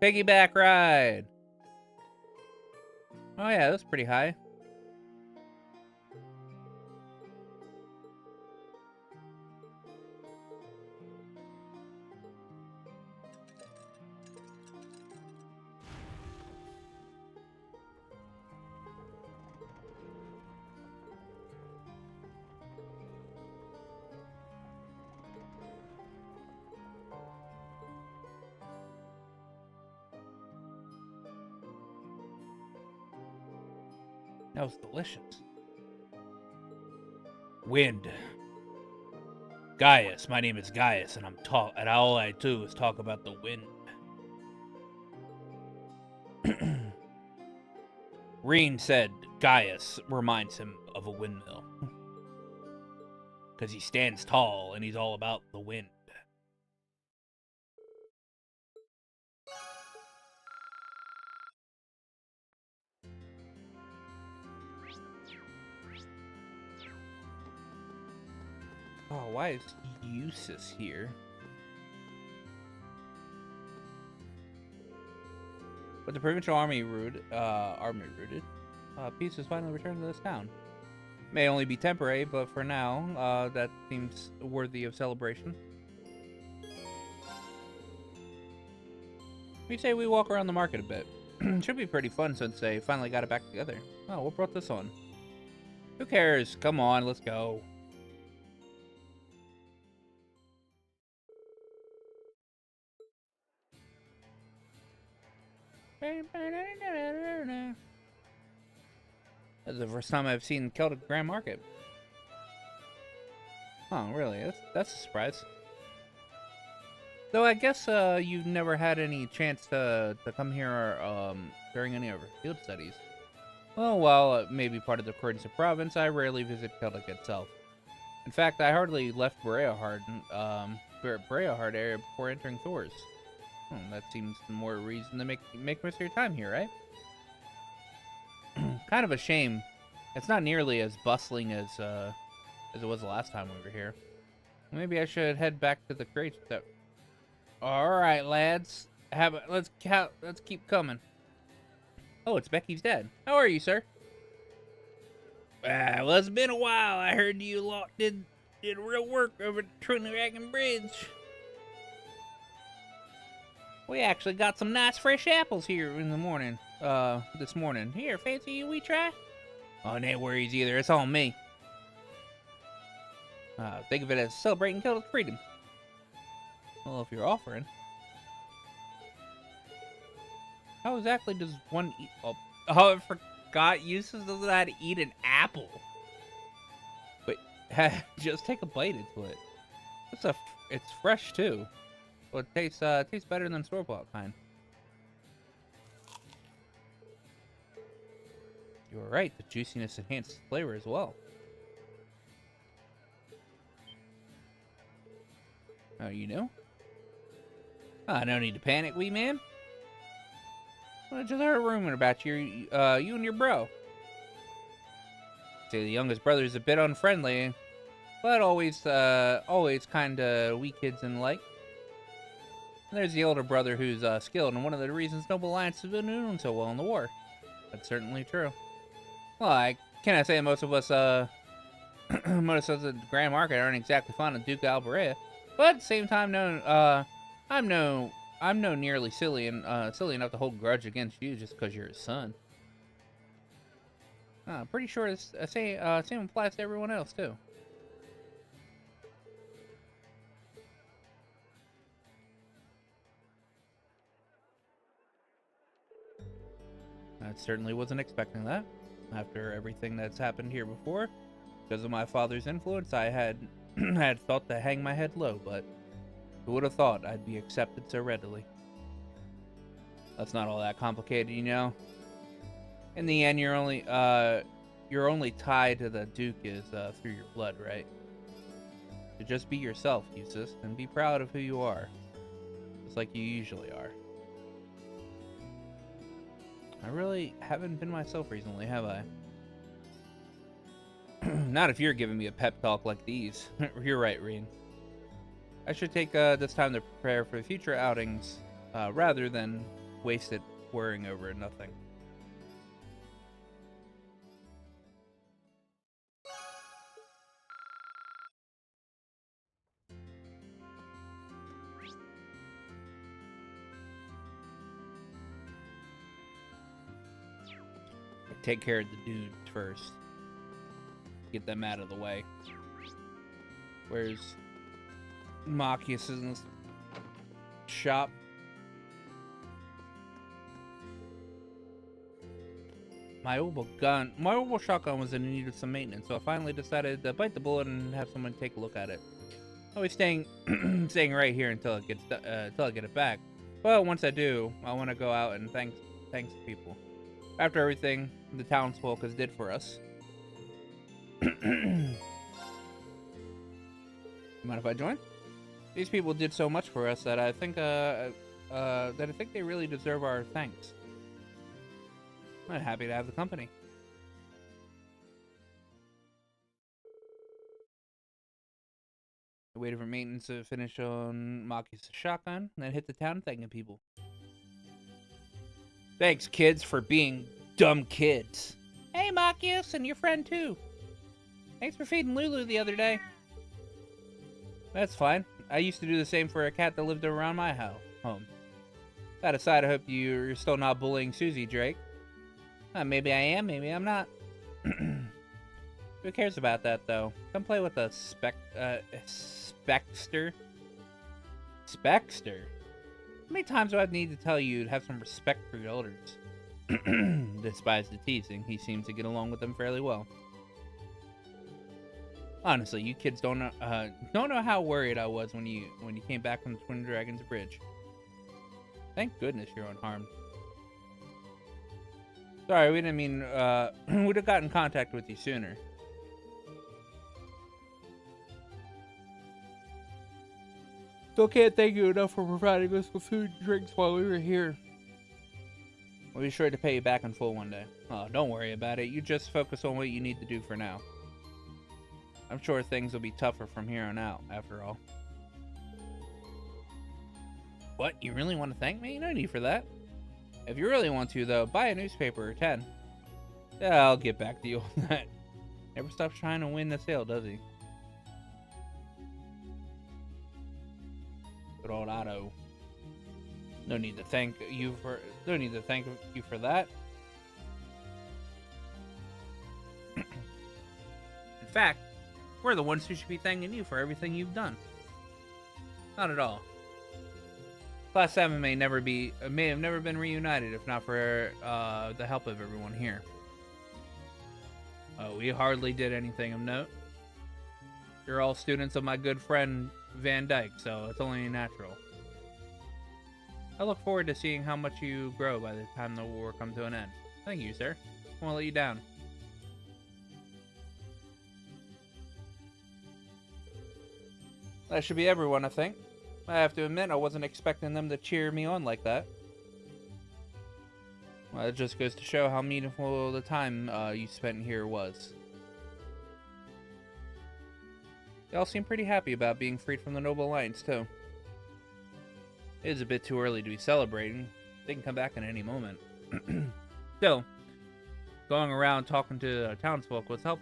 [SPEAKER 21] Piggyback ride! Oh yeah, that's pretty high. That was delicious. Wind. Gaius. My name is Gaius, and and all I do is talk about the wind. Reen said Gaius reminds him of a windmill. Because he stands tall, and he's all about the wind. Oh, why is Eustace here? With the provincial army rooted, peace has finally returned to this town. May only be temporary, but for now, that seems worthy of celebration. We say we walk around the market a bit. Should be pretty fun since they finally got it back together. Oh, what brought this on? Who cares? Come on, let's go. That's the first time I've seen Celtic Grand Market. Oh, really? That's a surprise. Though I guess you've never had any chance to come here during any of our field studies. Well, while it may be part of the Croydon province, I rarely visit Celtic itself. In fact, I hardly left Breahard area before entering Thor's. That seems more reason to make most of your time here, right? Kind of a shame. It's not nearly as bustling as it was the last time we were here. Maybe I should head back to the crates. All right, lads. Let's keep coming. Oh, it's Becky's dad. How are you, sir? Well, it's been a while. I heard you lot did real work over the Twin Dragon Bridge. We actually got some nice fresh apples here in the morning. This morning. Here, fancy we try? Oh, no worries either. It's on me. Think of it as celebrating Celtic freedom. Well, if you're offering. How exactly does one eat? Oh, I forgot. Eustace doesn't know how to eat an apple. Wait, just take a bite into it. It's fresh too. Well, it tastes better than store-bought kind. You were right. The juiciness enhances flavor as well. Oh, you know? No need to panic, wee man. I just heard a rumor about you and your bro. Say the youngest brother is a bit unfriendly, but always kinda we kids and like. And there's the older brother who's skilled, and one of the reasons Noble Alliance has been doing so well in the war. That's certainly true. Well, I say most of us at the Grand Market aren't exactly fond of Duke Alberea, but at the same time, I'm no nearly silly enough to hold a grudge against you just because you're his son. Pretty sure the same applies to everyone else too. I certainly wasn't expecting that. After everything that's happened here before, because of my father's influence, I had had thought to hang my head low, but who would have thought I'd be accepted so readily? That's not all that complicated, you know. In the end, you're only tied to the Duke is through your blood, right? So just be yourself, Eustace, and be proud of who you are, just like you usually are. I really haven't been myself recently, have I? Not if you're giving me a pep talk like these. You're right, Reen. I should take this time to prepare for future outings, rather than waste it worrying over nothing. Take care of the dudes first. Get them out of the way. Where's Machias's shop? My old shotgun was in need of some maintenance, so I finally decided to bite the bullet and have someone take a look at it. I'll be staying right here until I get it back. But once I do, I want to go out and thanks people. After everything the townsfolk has did for us. Mind if I join? These people did so much for us that I think they really deserve our thanks. I'm happy to have the company. I waited for maintenance to finish on Maki's shotgun, and then hit the town thanking people. Thanks, kids, for being dumb kids. Hey, Machias, and your friend, too. Thanks for feeding Lulu the other day. That's fine. I used to do the same for a cat that lived around my home. That aside, I hope you're still not bullying Susie, Drake. Maybe I am, maybe I'm not. Who cares about that, though? Come play with a Spexter. Spexter? How many times do I need to tell you to have some respect for your elders? Despite the teasing, he seems to get along with them fairly well. Honestly, you kids don't know how worried I was when you came back from the Twin Dragons Bridge. Thank goodness you're unharmed. Sorry, we didn't mean we'd have gotten in contact with you sooner. Still can't thank you enough for providing us with food and drinks while we were here. We'll be sure to pay you back in full one day. Oh, don't worry about it. You just focus on what you need to do for now. I'm sure things will be tougher from here on out, after all. What? You really want to thank me? No need for that. If you really want to, though, buy a newspaper or 10. Yeah, I'll get back to you on that. Never stops trying to win the sale, does he? Good old Otto. No need to thank you for that. In fact, we're the ones who should be thanking you for everything you've done. Not at all. Class 7 may have never been reunited if not for the help of everyone here. We hardly did anything of note. You're all students of my good friend Van Dyke, so it's only natural. I look forward to seeing how much you grow by the time the war comes to an end. Thank you, sir. I won't let you down. That should be everyone, I think. I have to admit, I wasn't expecting them to cheer me on like that. Well, it just goes to show how meaningful the time you spent here was. They all seem pretty happy about being freed from the Noble Alliance, too. It is a bit too early to be celebrating. They can come back at any moment. Still, going around talking to the townsfolk was help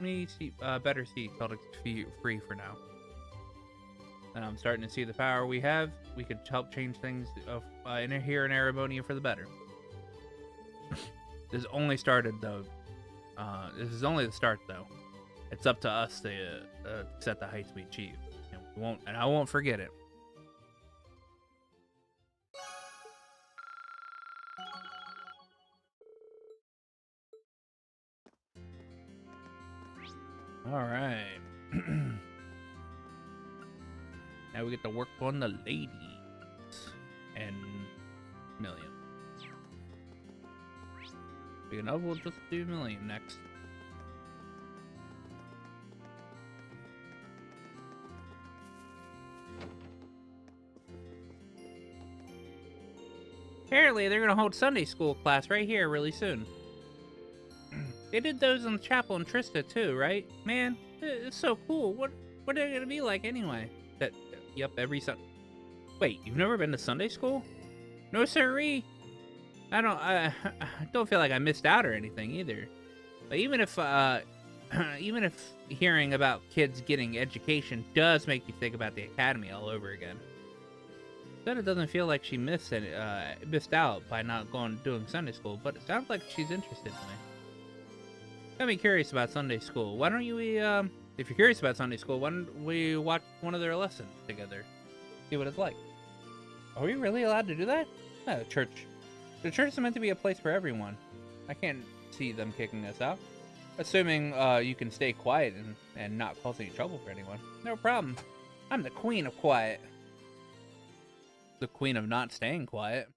[SPEAKER 21] me see better see Celtic free for now. And I'm starting to see the power we have. We could help change things here in Arabonia for the better. This only started though. This is only the start though. It's up to us to set the heights we achieve, and I won't forget it. All right. Now we get to work on the ladies and Million. Speaking of, we'll just do Million next. Apparently, they're gonna hold Sunday school class right here really soon. They did those in the chapel in Trista too, right? Man, it's so cool. What are they gonna be like anyway? Yep, every Sunday. Wait, you've never been to Sunday school? No, sirree. I don't feel like I missed out or anything either. But even if hearing about kids getting education does make you think about the academy all over again. Then it doesn't feel like she missed out by not doing Sunday school, but it sounds like she's interested in me. Got me curious about Sunday school. Why don't we, if you're curious about Sunday school, why don't we watch one of their lessons together? See what it's like. Are we really allowed to do that? No, church. The church is meant to be a place for everyone. I can't see them kicking us out. Assuming you can stay quiet and not cause any trouble for anyone. No problem. I'm the queen of quiet. The queen of not staying quiet.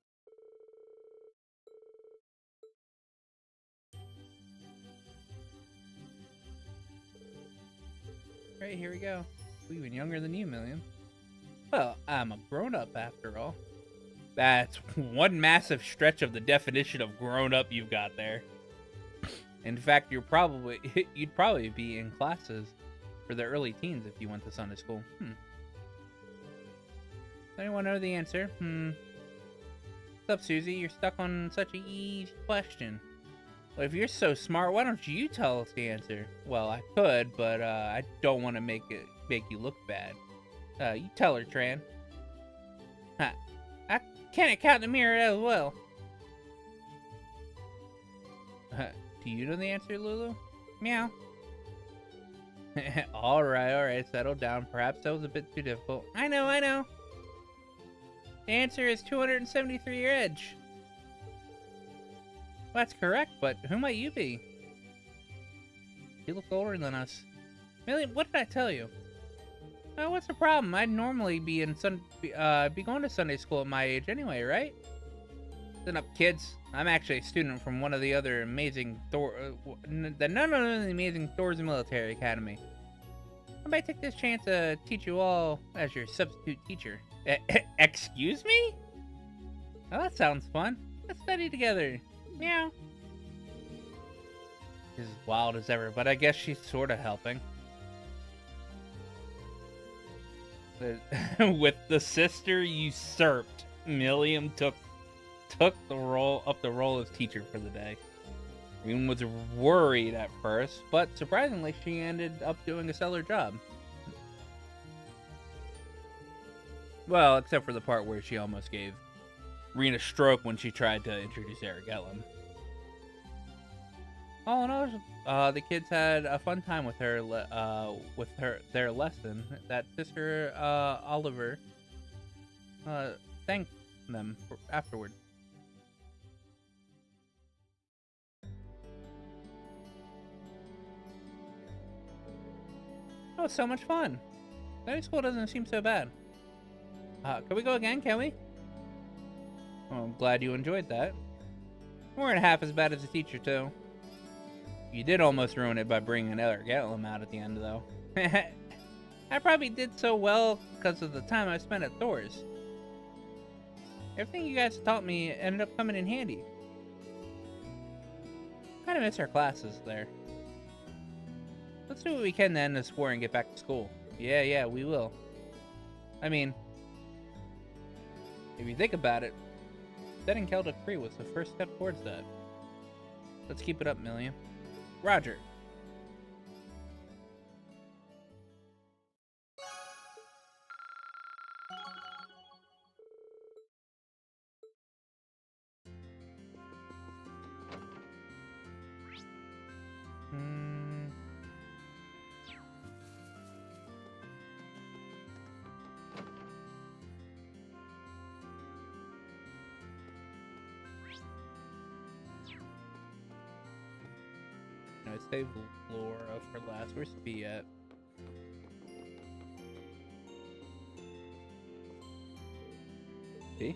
[SPEAKER 21] Right, here we go. Even younger than you, Million. Well, I'm a grown-up after all. That's one massive stretch of the definition of grown-up you've got there. In fact, you'd probably be in classes for the early teens if you went to Sunday school. Does anyone know the answer? What's up, Susie? You're stuck on such an easy question. Well, if you're so smart, why don't you tell us the answer? Well, I could, but I don't want to make you look bad. You tell her, Tran. I can't count in the mirror as well. Do you know the answer, Lulu? Meow. Alright, settle down. Perhaps that was a bit too difficult. I know. The answer is 273 your edge. Well, that's correct, but who might you be? You look older than us. Million, what did I tell you? What's the problem? I'd normally be going to Sunday school at my age anyway, right? Listen up, kids. I'm actually a student from one of the other amazing amazing Thor's Military Academy. I might take this chance to teach you all as your substitute teacher. Excuse me? Oh, that sounds fun. Let's study together. Meow. She's as wild as ever, but I guess she's sort of helping. With the sister usurped, Milliam took the role as teacher for the day. Reem was worried at first, but surprisingly, she ended up doing a stellar job. Well, except for the part where she almost gave Reen a stroke when she tried to introduce Eric Ellum. All in all, the kids had a fun time with their lesson. That Sister Oliver thanked them afterward. Oh, so much fun. Sunday school doesn't seem so bad. Can we go again, can we? Oh, I'm glad you enjoyed that. We weren't half as bad as the teacher, too. You did almost ruin it by bringing Eric Ellum out at the end, though. I probably did so well because of the time I spent at Thor's. Everything you guys taught me ended up coming in handy. Kind of miss our classes there. Let's do what we can to end this war and get back to school. Yeah, we will. I mean, if you think about it, setting Kel Decree was the first step towards that. Let's keep it up, Milliam. Roger. I saved Laura for last. Where's Bea at? Bea?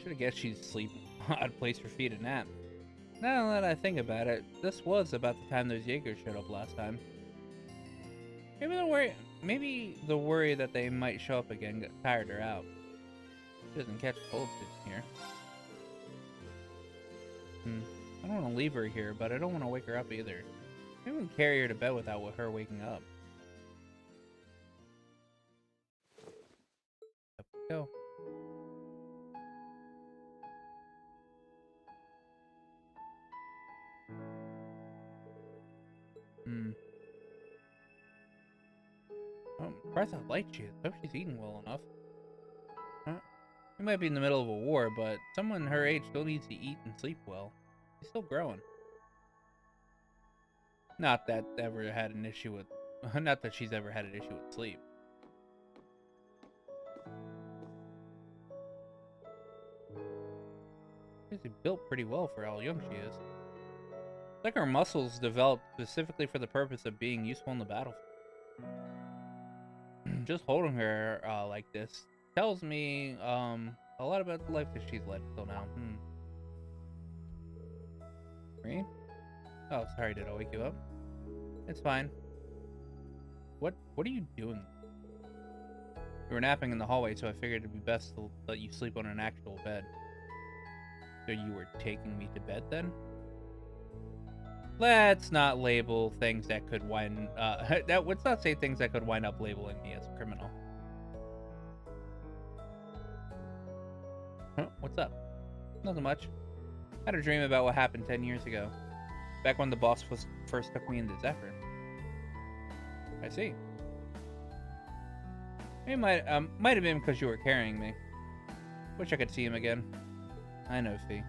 [SPEAKER 21] Should've guessed she's asleep. Odd place for Fee to nap. Now that I think about it, this was about the time those Jaegers showed up last time. Maybe the worry that they might show up again got tired her out. She doesn't catch cold in here. I don't want to leave her here, but I don't want to wake her up either. I wouldn't carry her to bed without her waking up. Up we go. Oh, I'm surprised how light she is. I hope she's eating well enough. We might be in the middle of a war, but someone her age still needs to eat and sleep well. She's still growing. Not that ever had an issue with... Not that she's ever had an issue with sleep. She's built pretty well for how young she is. It's like her muscles developed specifically for the purpose of being useful in the battlefield. Just holding her like this tells me a lot about the life that she's led till now. Green? Oh, sorry, did I wake you up? It's fine. What are you doing? You were napping in the hallway, so I figured it'd be best to let you sleep on an actual bed. So you were taking me to bed then? Let's not label things that could wind let's not say things that could wind up labeling me as a criminal. Huh, what's up? Nothing much. Had a dream about what happened 10 years ago. Back when the boss first took me into Zephyr. I see. It might have been because you were carrying me. Wish I could see him again. I know, Fee.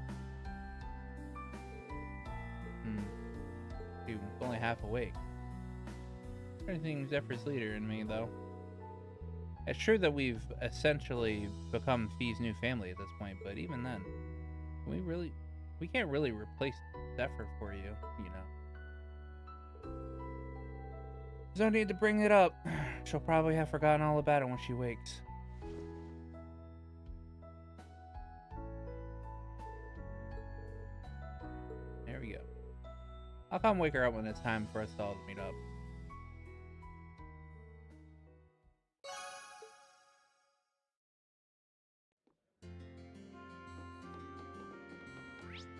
[SPEAKER 21] Dude, I'm only half awake. I think Zephyr's leader in me, though. It's true that we've essentially become Fee's new family at this point, but even then, we can't really replace Zephyr for you, you know. There's no need to bring it up. She'll probably have forgotten all about it when she wakes. There we go. I'll come wake her up when it's time for us to all meet up.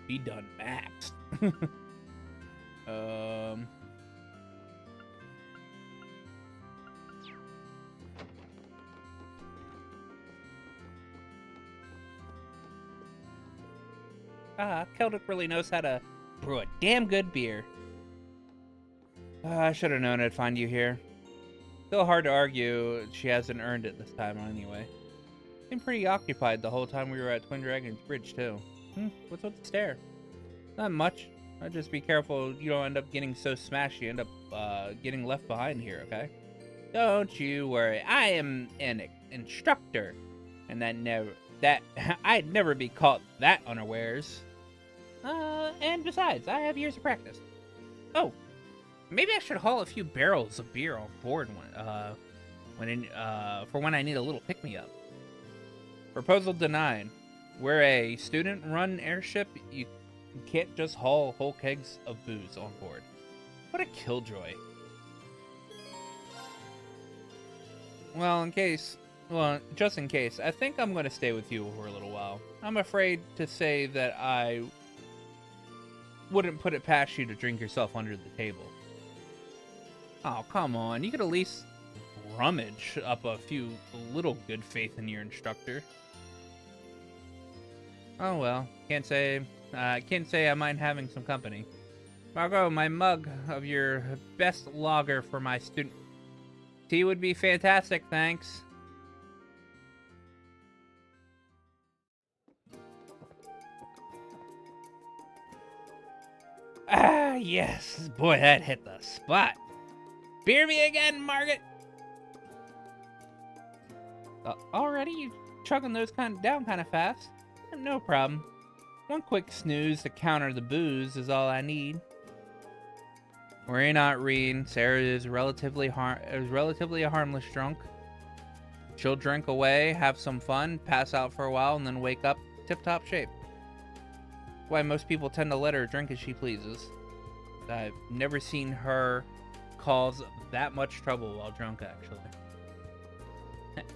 [SPEAKER 21] Be done maxed. Celtic really knows how to brew a damn good beer. I should have known I'd find you here. Still hard to argue she hasn't earned it this time anyway. Seemed pretty occupied the whole time we were at Twin Dragon's Bridge too. What's with the stare? Not much. Just be careful you don't end up getting so smashed you end up getting left behind here, okay? Don't you worry. I am an instructor, and I'd never be caught that unawares. And besides, I have years of practice. Oh, maybe I should haul a few barrels of beer on board for when I need a little pick-me-up. Proposal denied. We're a student-run airship. You can't just haul whole kegs of booze on board. What a killjoy. Well, just in case, I think I'm going to stay with you for a little while. I'm afraid to say that I wouldn't put it past you to drink yourself under the table. Oh, come on. You could at least rummage up a little good faith in your instructor. Oh well, can't say I mind having some company. Margot, my mug of your best lager for my student. Tea would be fantastic, thanks. Ah, yes. Boy, that hit the spot. Beer me again, Margaret. Already? You chugging those down kind of fast? No problem. One quick snooze to counter the booze is all I need. Worry not, Reed. Sarah is relatively a harmless drunk. She'll drink away, have some fun, pass out for a while, and then wake up tip-top shape. Why most people tend to let her drink as she pleases. I've never seen her cause that much trouble while drunk, actually.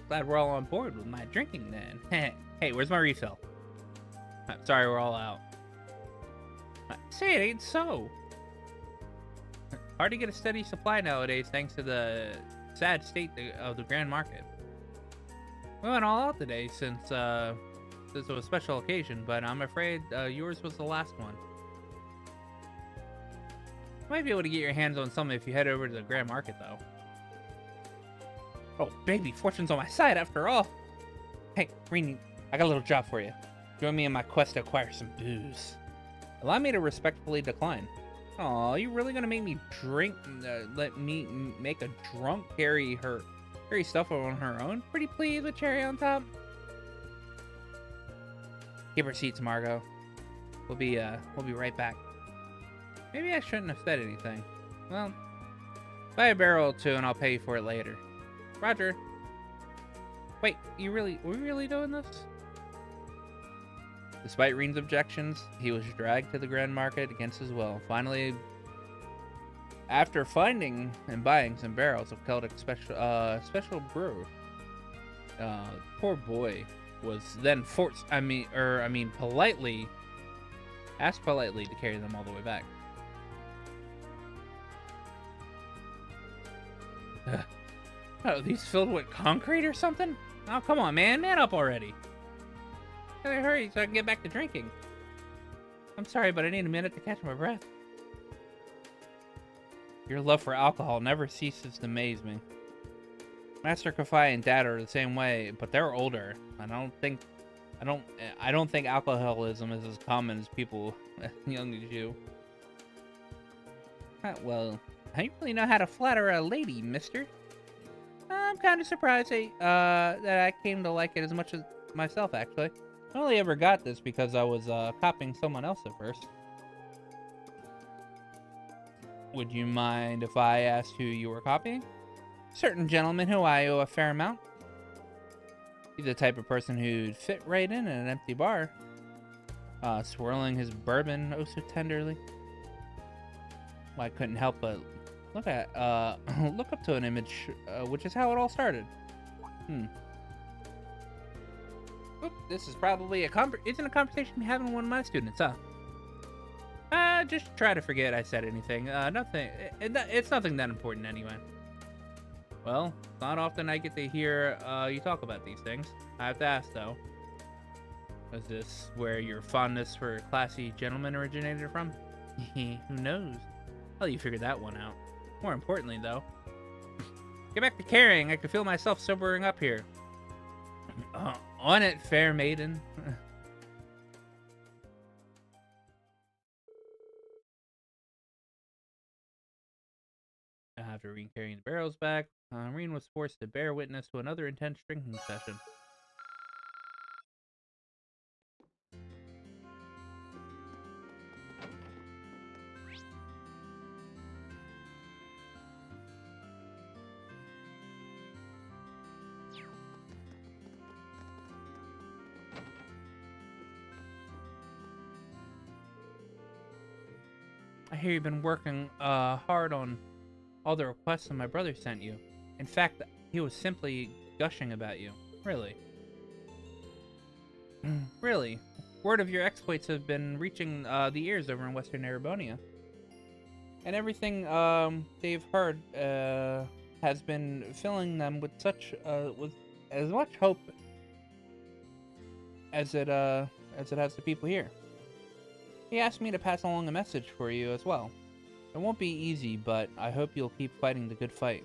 [SPEAKER 21] Glad we're all on board with my drinking then. Hey, where's my refill? Sorry, we're all out. Say it ain't so. Hard to get a steady supply nowadays thanks to the sad state of the Grand Market. We went all out today since this was a special occasion, but I'm afraid yours was the last one. You might be able to get your hands on some if you head over to the Grand Market, though. Oh, baby, fortune's on my side after all. Hey, Rini, I got a little job for you. Join me in my quest to acquire some booze. Allow me to respectfully decline. Aw, you really gonna make me drink? Let me make a drunk carry stuff on her own? Pretty please with cherry on top. Keep her seats, Margot. We'll be right back. Maybe I shouldn't have said anything. Well, buy a barrel or two and I'll pay you for it later. Roger. Wait, are we really doing this? Despite Reen's objections, he was dragged to the Grand Market against his will. Finally, after finding and buying some barrels of Celtic special brew, poor boy was then asked politely to carry them all the way back. Oh, these filled with concrete or something? Oh, come on, man up already. Gotta hurry so I can get back to drinking. I'm sorry, but I need a minute to catch my breath. Your love for alcohol never ceases to amaze me. Master Kafai and Dad are the same way, but they're older. I don't think alcoholism is as common as people as young as you. Well, I don't really know how to flatter a lady, mister. I'm kind of surprised that I came to like it as much as myself, actually. I only ever got this because I was copying someone else at first. Would you mind if I asked who you were copying? Certain gentleman who I owe a fair amount. He's the type of person who'd fit right in an empty bar, swirling his bourbon oh so tenderly. Well, I couldn't help but look up to an image, which is how it all started. Oop, this is probably isn't a conversation you're having with one of my students, huh? Just try to forget I said anything. Nothing. It's nothing that important anyway. Well, it's not often I get to hear you talk about these things. I have to ask, though. Is this where your fondness for classy gentlemen originated from? Who knows? How you figured that one out. More importantly, though. Get back to carrying. I can feel myself sobering up here. On it, fair maiden. After Reen carrying the barrels back, Reen was forced to bear witness to another intense drinking session. I hear you've been working hard on all the requests that my brother sent you. In fact, he was simply gushing about you. Really. Really. Word of your exploits have been reaching the ears over in Western Erebonia. And everything they've heard has been filling them with with as much hope as it has to people here. He asked me to pass along a message for you as well. It won't be easy, but I hope you'll keep fighting the good fight.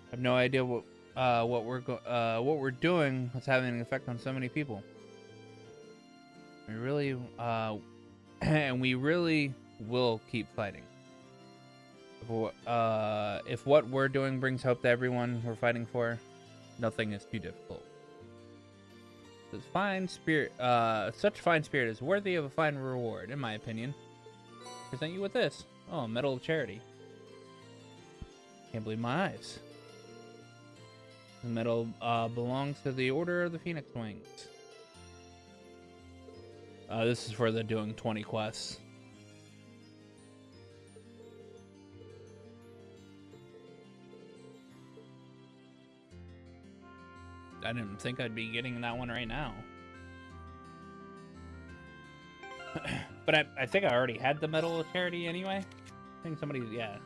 [SPEAKER 21] I have no idea what we're doing is having an effect on so many people. We really will keep fighting. If what we're doing brings hope to everyone we're fighting for, nothing is too difficult. Such fine spirit is worthy of a fine reward, in my opinion. Present you with this. Oh, a medal of charity. Can't believe my eyes. The medal belongs to the Order of the Phoenix Wings. This is for the doing 20 quests. I didn't think I'd be getting that one right now. But I think I already had the Medal of Charity anyway. I think somebody, yeah.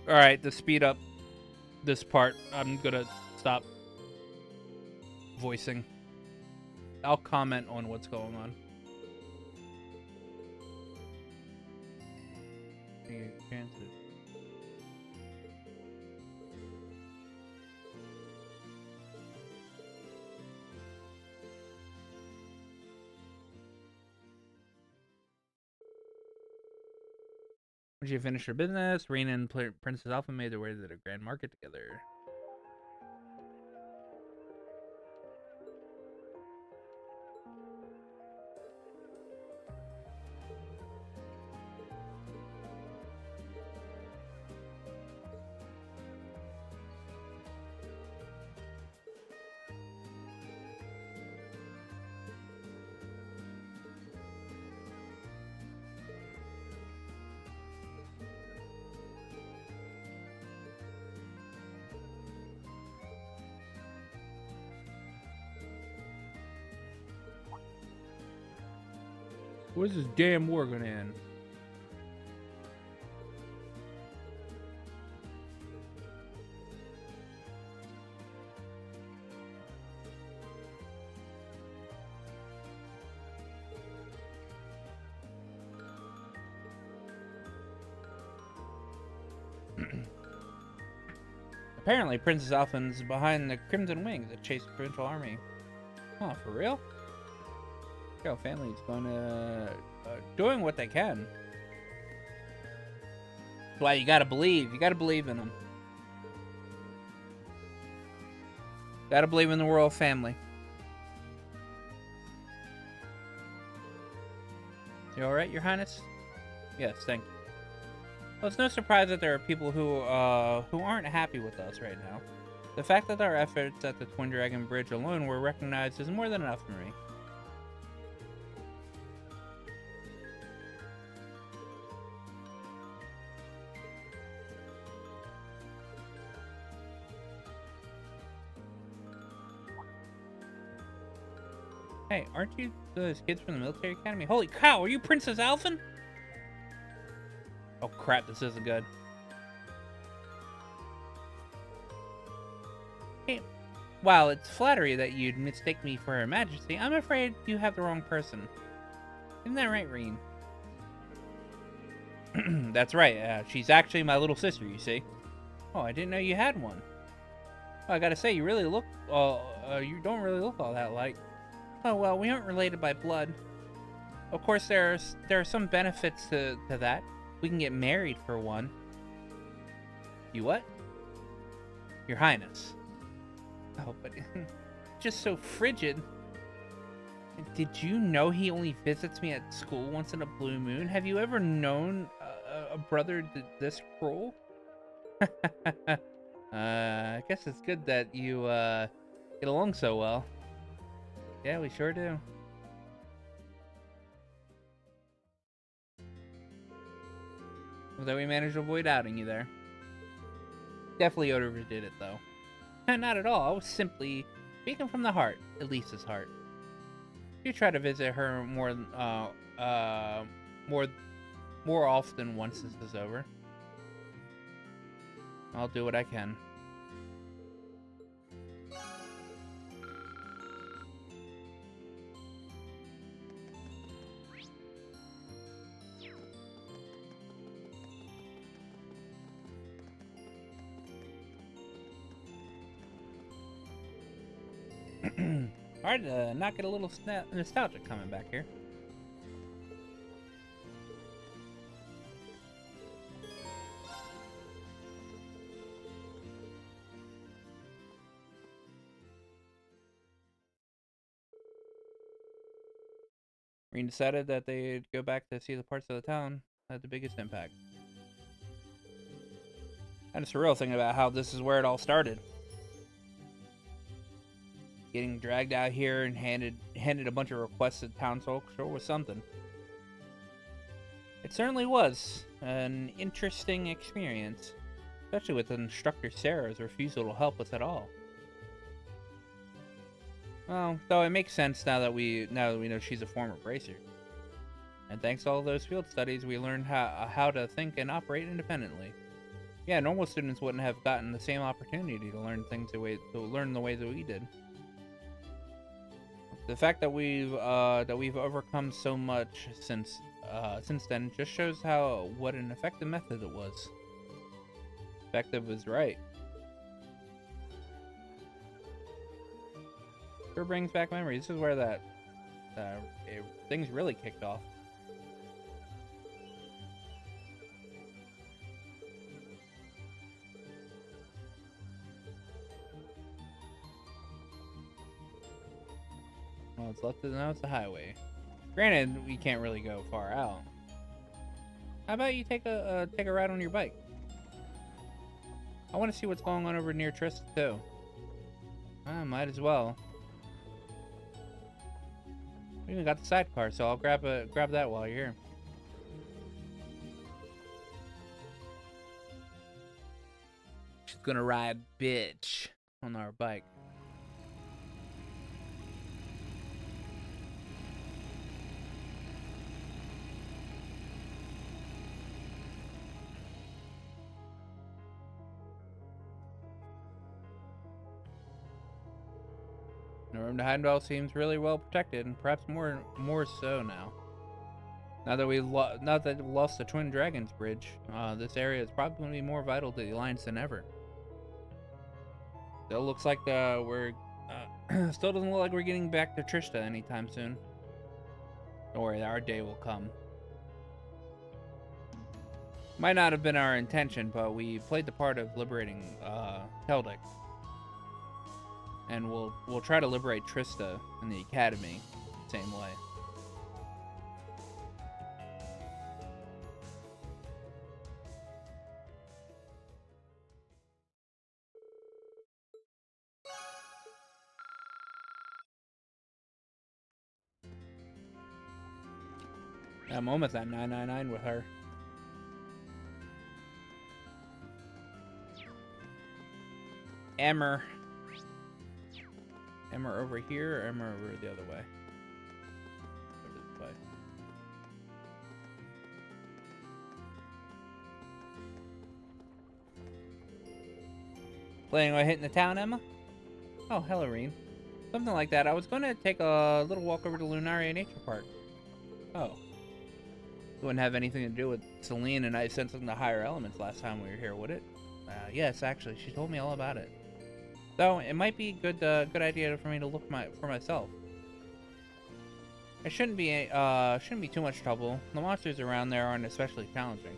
[SPEAKER 21] Alright, to speed up this part, I'm gonna stop voicing. I'll comment on what's going on. When she finished her business, Reina and Princess Alpha made their way to the Grand Market together. Where's this damn war gonna end? Apparently, Princess Alphen's behind the Crimson Wing that chased the provincial army. Oh, for real? Your family's going to doing what they can. That's why you gotta believe. You gotta believe in them. Gotta believe in the royal family. You all right, Your Highness? Yes, thank you. Well, it's no surprise that there are people who aren't happy with us right now. The fact that our efforts at the Twin Dragon Bridge alone were recognized is more than enough for me. Hey, aren't you those kids from the military academy? Holy cow, are you Princess Alphen? Oh crap, this isn't good. Hey, while it's flattery that you'd mistake me for Her Majesty, I'm afraid you have the wrong person. Isn't that right, Reen? That's right, she's actually my little sister, you see. Oh, I didn't know you had one. Well, I gotta say, you really look, you don't really look all that like. Oh, well, we aren't related by blood. Of course, there are some benefits to that. We can get married, for one. You what? Your Highness. Oh, but just so frigid. Did you know he only visits me at school once in a blue moon? Have you ever known a brother this cruel? I guess it's good that you get along so well. Yeah, we sure do. Although we managed to avoid outing you there. Definitely overdid it, though. Not at all. I was simply speaking from the heart. Elisa's heart. You try to visit her more often once this is over. I'll do what I can. Hard to not get a little nostalgic coming back here. Reen decided that they'd go back to see the parts of the town that had the biggest impact. And it's a real thing about how this is where it all started. Getting dragged out here and handed a bunch of requests to townsfolk sure was something. It certainly was an interesting experience, especially with instructor Sarah's refusal to help us at all. Well, though it makes sense now that we know she's a former bracer. And thanks to all those field studies, we learned how to think and operate independently. Yeah, normal students wouldn't have gotten the same opportunity to learn the way that we did. The fact that we've overcome so much since then just shows what an effective method it was. Effective was right. Sure brings back memories. This is where that things really kicked off. Well, now it's the highway. Granted, we can't really go far out. How about you take a ride on your bike? I want to see what's going on over near Trista too. Might as well. We even got the sidecar, so I'll grab that while you're here. She's gonna ride bitch on our bike. The room to hide well seems really well protected, and perhaps more so now. Now that we've lost the Twin Dragons Bridge, this area is probably going to be more vital to the Alliance than ever. Still looks like still doesn't look like we're getting back to Trista anytime soon. Don't worry, our day will come. Might not have been our intention, but we played the part of liberating Teldec. And we'll try to liberate Trista in the Academy the same way. That moment's at 999 with her. Emmer over here, or Emmer over the other way? Over this way. Planning on hitting the town, Emma? Oh, hello, Reen. Something like that. I was going to take a little walk over to Lunaria Nature Park. Oh. It wouldn't have anything to do with Celine and I sensing the higher elements last time we were here, would it? Yes, actually, she told me all about it. Though it might be a good idea for me to look for myself. It shouldn't be too much trouble. The monsters around there aren't especially challenging.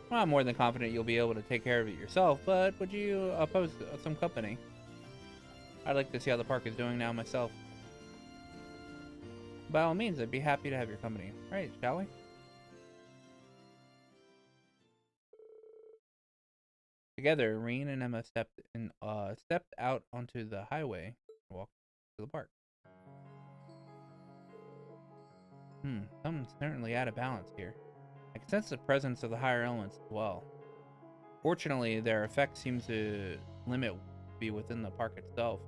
[SPEAKER 21] Well, I'm more than confident you'll be able to take care of it yourself, but would you oppose some company? I'd like to see how the park is doing now myself. By all means, I'd be happy to have your company. Right, shall we? Together, Reen and Emma stepped out onto the highway and walked to the park. Something's certainly out of balance here. I can sense the presence of the higher elements as well. Fortunately, their effect seems to be within the park itself.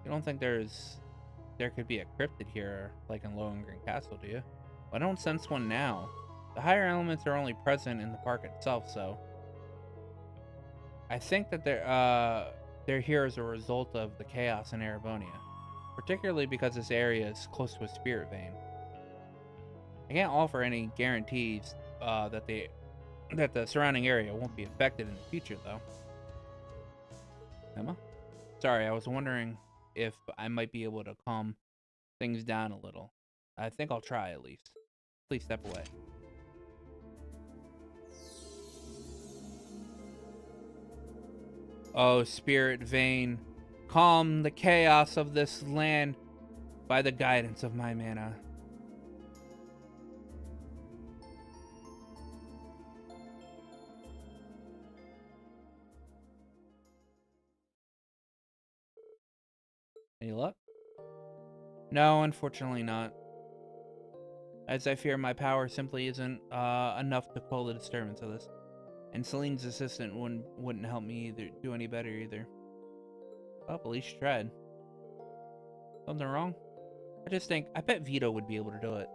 [SPEAKER 21] You don't think there could be a cryptid here, like in Lohengrin Castle, do you? Well, I don't sense one now. The higher elements are only present in the park itself, so I think that they're here as a result of the chaos in Erebonia, particularly because this area is close to a spirit vein. I can't offer any guarantees that the surrounding area won't be affected in the future, though. Emma? Sorry, I was wondering if I might be able to calm things down a little. I think I'll try, at least. Please step away. Oh, spirit vein, calm the chaos of this land by the guidance of my mana. Any luck? No, unfortunately not. As I fear my power simply isn't enough to quell the disturbance of this. And Celine's assistant wouldn't help me do any better either. Well, at least she tried. Something wrong? I just think, I bet Vito would be able to do it.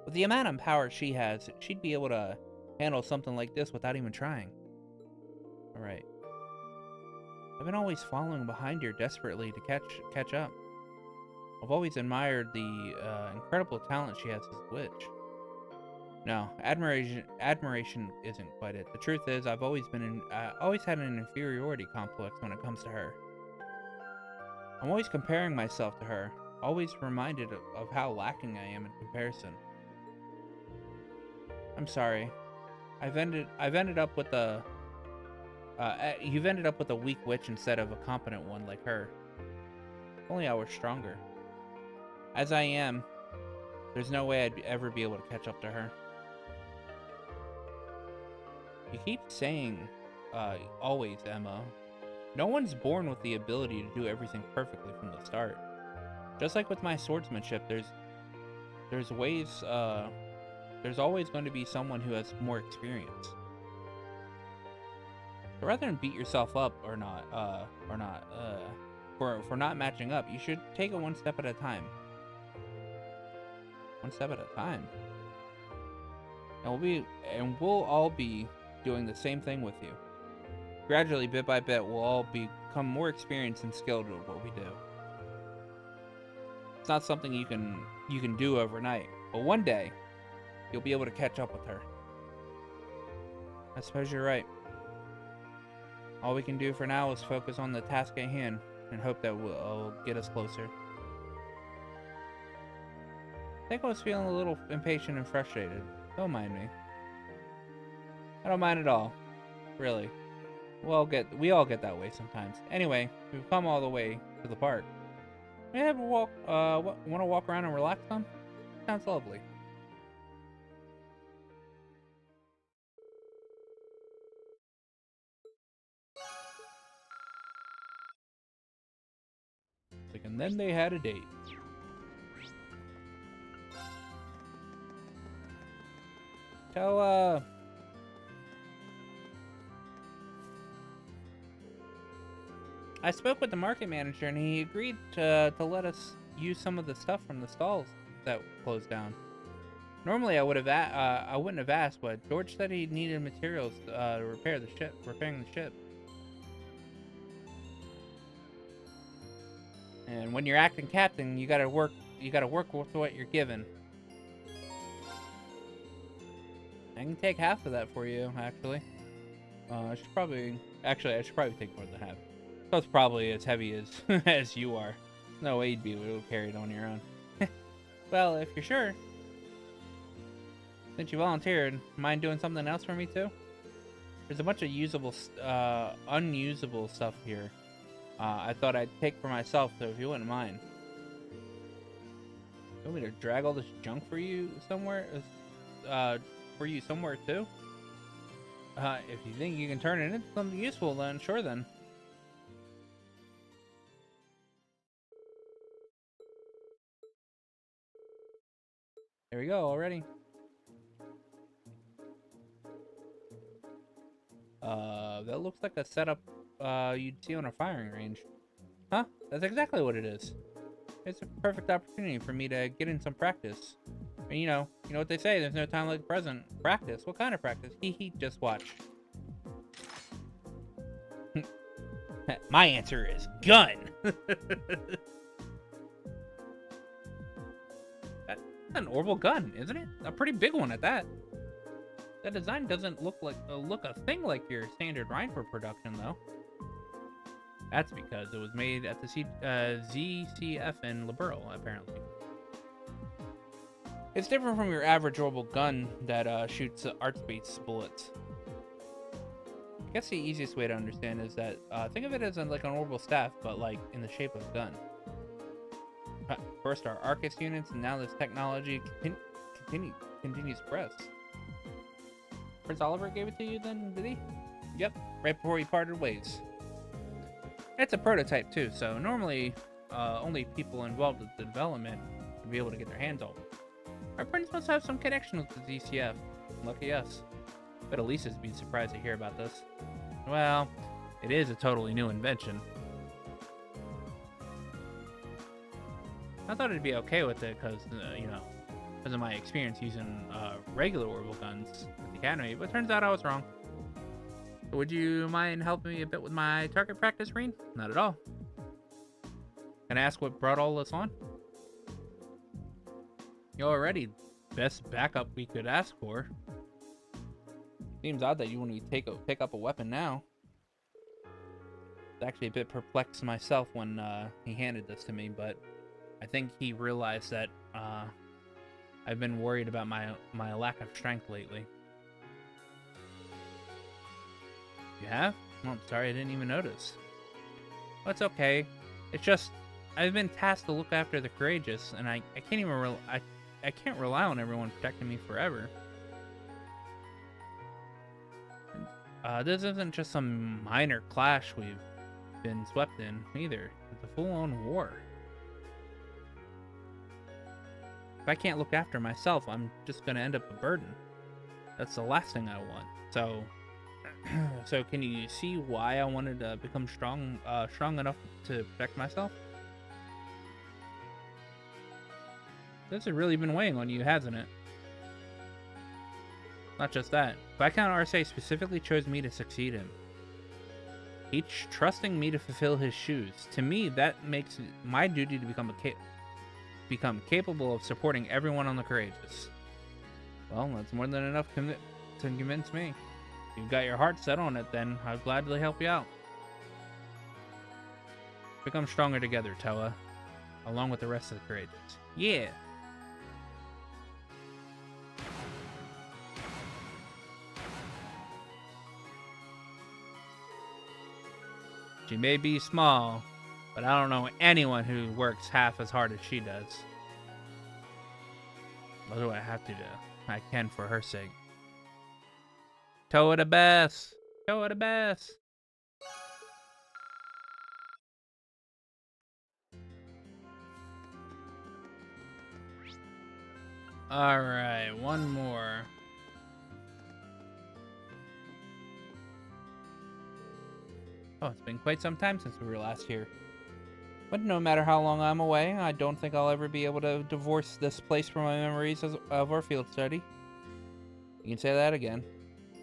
[SPEAKER 21] With the amount of power she has, she'd be able to handle something like this without even trying. Alright. I've been always following behind her desperately to catch up. I've always admired the incredible talent she has as a witch. No, admiration isn't quite it. The truth is, I've always had an inferiority complex when it comes to her. I'm always comparing myself to her, always reminded of how lacking I am in comparison. I'm sorry. You've ended up with a weak witch instead of a competent one like her. If only I were stronger. As I am, there's no way I'd ever be able to catch up to her. You keep saying, always, Emma. No one's born with the ability to do everything perfectly from the start. Just like with my swordsmanship, there's always going to be someone who has more experience. So rather than beat yourself up for not matching up, you should take it one step at a time. One step at a time. And we'll all be doing the same thing with you. Gradually, bit by bit, we'll all become more experienced and skilled at what we do. It's not something you can do overnight, but one day you'll be able to catch up with her. I suppose you're right. All we can do for now is focus on the task at hand and hope that will get us closer. I think I was feeling a little impatient and frustrated. Don't mind me. I don't mind at all. Really. We all get that way sometimes. Anyway, we've come all the way to the park. May I have a walk, want to walk around and relax some? Sounds lovely. And then they had a date. Tell, I spoke with the market manager and he agreed to let us use some of the stuff from the stalls that closed down. Normally I wouldn't have asked, but George said he needed materials to repairing the ship. And when you're acting captain, you gotta work with what you're given. I can take half of that for you, actually. I should probably take more than half. That's probably as heavy as as you are. No way you'd be able to carry it on your own. Well, if you're sure. Since you volunteered, mind doing something else for me too? There's a bunch of unusable stuff here. I thought I'd take for myself, so if you wouldn't mind. You want me to drag all this junk for you somewhere? Too? If you think you can turn it into something useful, then sure then. There we go, already. That looks like a setup you'd see on a firing range. Huh? That's exactly what it is. It's a perfect opportunity for me to get in some practice. And you know what they say, there's no time like the present. Practice? What kind of practice? Hee, just watch. My answer is gun! That's an orbital gun, isn't it? A pretty big one at that. That design doesn't look a thing like your standard Reinford production, though. That's because it was made at the ZCF in Liberal, apparently. It's different from your average orbital gun that shoots arts-based bullets. I guess the easiest way to understand is that think of it as like an orbital staff, but like in the shape of a gun. First our Arcus units, and now this technology continues to progress. Prince Oliver gave it to you then, did he? Yep, right before we parted ways. It's a prototype too, so normally only people involved with the development would be able to get their hands on. Our friends must have some connection with the DCF. Lucky us. But Elisa's be surprised to hear about this. Well, it is a totally new invention. I thought it'd be okay with it because, because of my experience using regular orbital guns at the academy, but turns out I was wrong. Would you mind helping me a bit with my target practice, Reen? Not at all. Can I ask what brought all this on? You're already best backup we could ask for. Seems odd that you want to pick up a weapon now. I was actually a bit perplexed myself when he handed this to me, but I think he realized that I've been worried about my lack of strength lately. You have? Oh, I'm sorry, I didn't even notice. Well, it's okay. It's just I've been tasked to look after the courageous, and I can't even I can't rely on everyone protecting me forever. This isn't just some minor clash we've been swept in, either. It's a full-on war. If I can't look after myself, I'm just gonna end up a burden. That's the last thing I want. So, so can you see why I wanted to become strong enough to protect myself? This has really been weighing on you, hasn't it? Not just that. Viscount Arce specifically chose me to succeed him. Each trusting me to fulfill his shoes. To me, that makes it my duty to become capable of supporting everyone on the Courageous. Well, that's more than enough to convince me. If you've got your heart set on it, then I'll gladly help you out. Become stronger together, Toa, along with the rest of the Courageous. Yeah! She may be small, but I don't know anyone who works half as hard as she does. What do I have to do? I can for her sake. Toa the best! Toa the best! Alright, one more. Oh, it's been quite some time since we were last here. But no matter how long I'm away, I don't think I'll ever be able to divorce this place from my memories of our field study. You can say that again.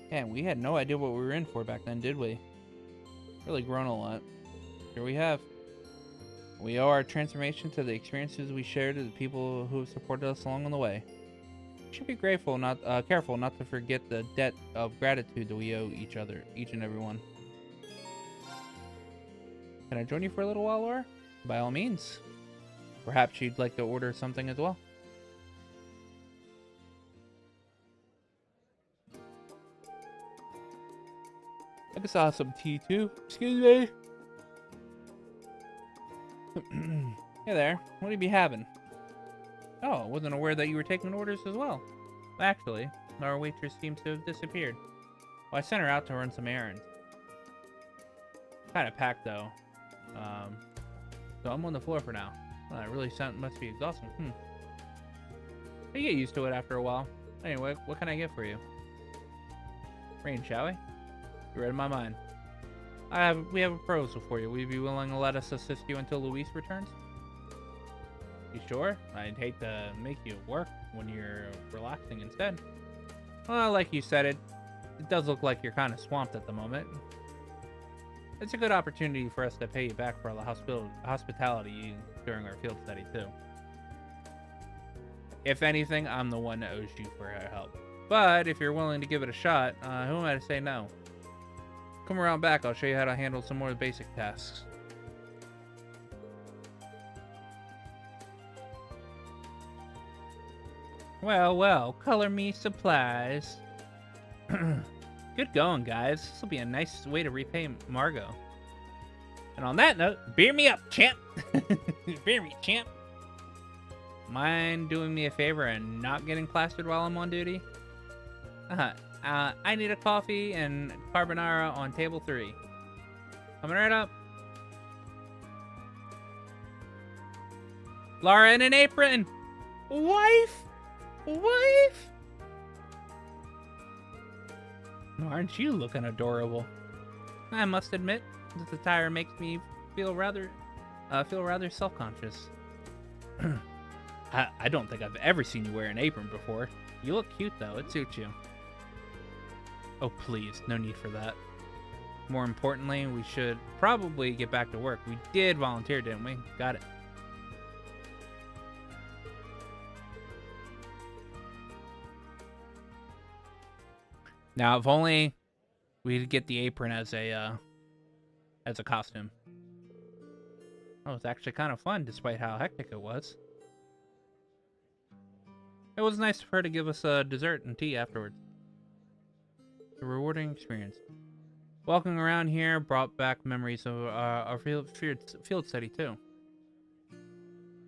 [SPEAKER 21] Yeah, we had no idea what we were in for back then, did we? Really grown a lot. Here we have. We owe our transformation to the experiences we shared with the people who have supported us along the way. We should be careful not to forget the debt of gratitude that we owe each and every one. Can I join you for a little while, Laura? By all means. Perhaps you'd like to order something as well. I guess I'll have some tea too. Excuse me. Hey there. What do you be having? Oh, I wasn't aware that you were taking orders as well. Actually, our waitress seems to have disappeared. Well, I sent her out to run some errands. Kind of packed though. So I'm on the floor for now. Well, that really must be exhausting. You get used to it after a while. Anyway, what can I get for you? Rain, shall we? You read my mind. We have a proposal for you. Will you be willing to let us assist you until Luis returns? You sure? I'd hate to make you work when you're relaxing instead. Well, like you said, it does look like you're kind of swamped at the moment. It's a good opportunity for us to pay you back for all the hospitality during our field study, too. If anything, I'm the one that owes you for our help. But if you're willing to give it a shot, who am I to say no? Come around back, I'll show you how to handle some more basic tasks. Well, color me supplies. Good going, guys. This will be a nice way to repay Margot. And on that note, beer me up, champ. Beer me, champ. Mind doing me a favor and not getting plastered while I'm on duty? I need a coffee and carbonara on table 3. Coming right up. Lara in an apron! Wife! Wife! Aren't you looking adorable? I must admit, this attire makes me feel rather self-conscious. I don't think I've ever seen you wear an apron before. You look cute, though. It suits you. Oh, please. No need for that. More importantly, we should probably get back to work. We did volunteer, didn't we? Got it. Now, if only we'd get the apron as a costume. Oh, it's actually kind of fun, despite how hectic it was. It was nice of her to give us a dessert and tea afterwards. A rewarding experience. Walking around here brought back memories of our field study, too.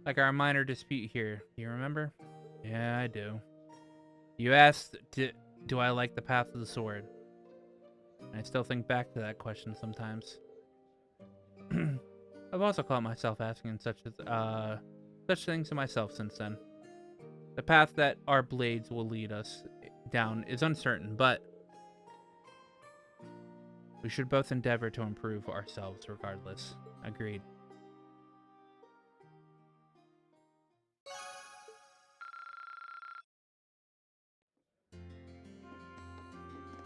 [SPEAKER 21] Like our minor dispute here. Do you remember? Yeah, I do. You asked, do I like the path of the sword? I still think back to that question sometimes. I've also caught myself asking such things to myself since then. The path that our blades will lead us down is uncertain, but we should both endeavor to improve ourselves regardless. Agreed.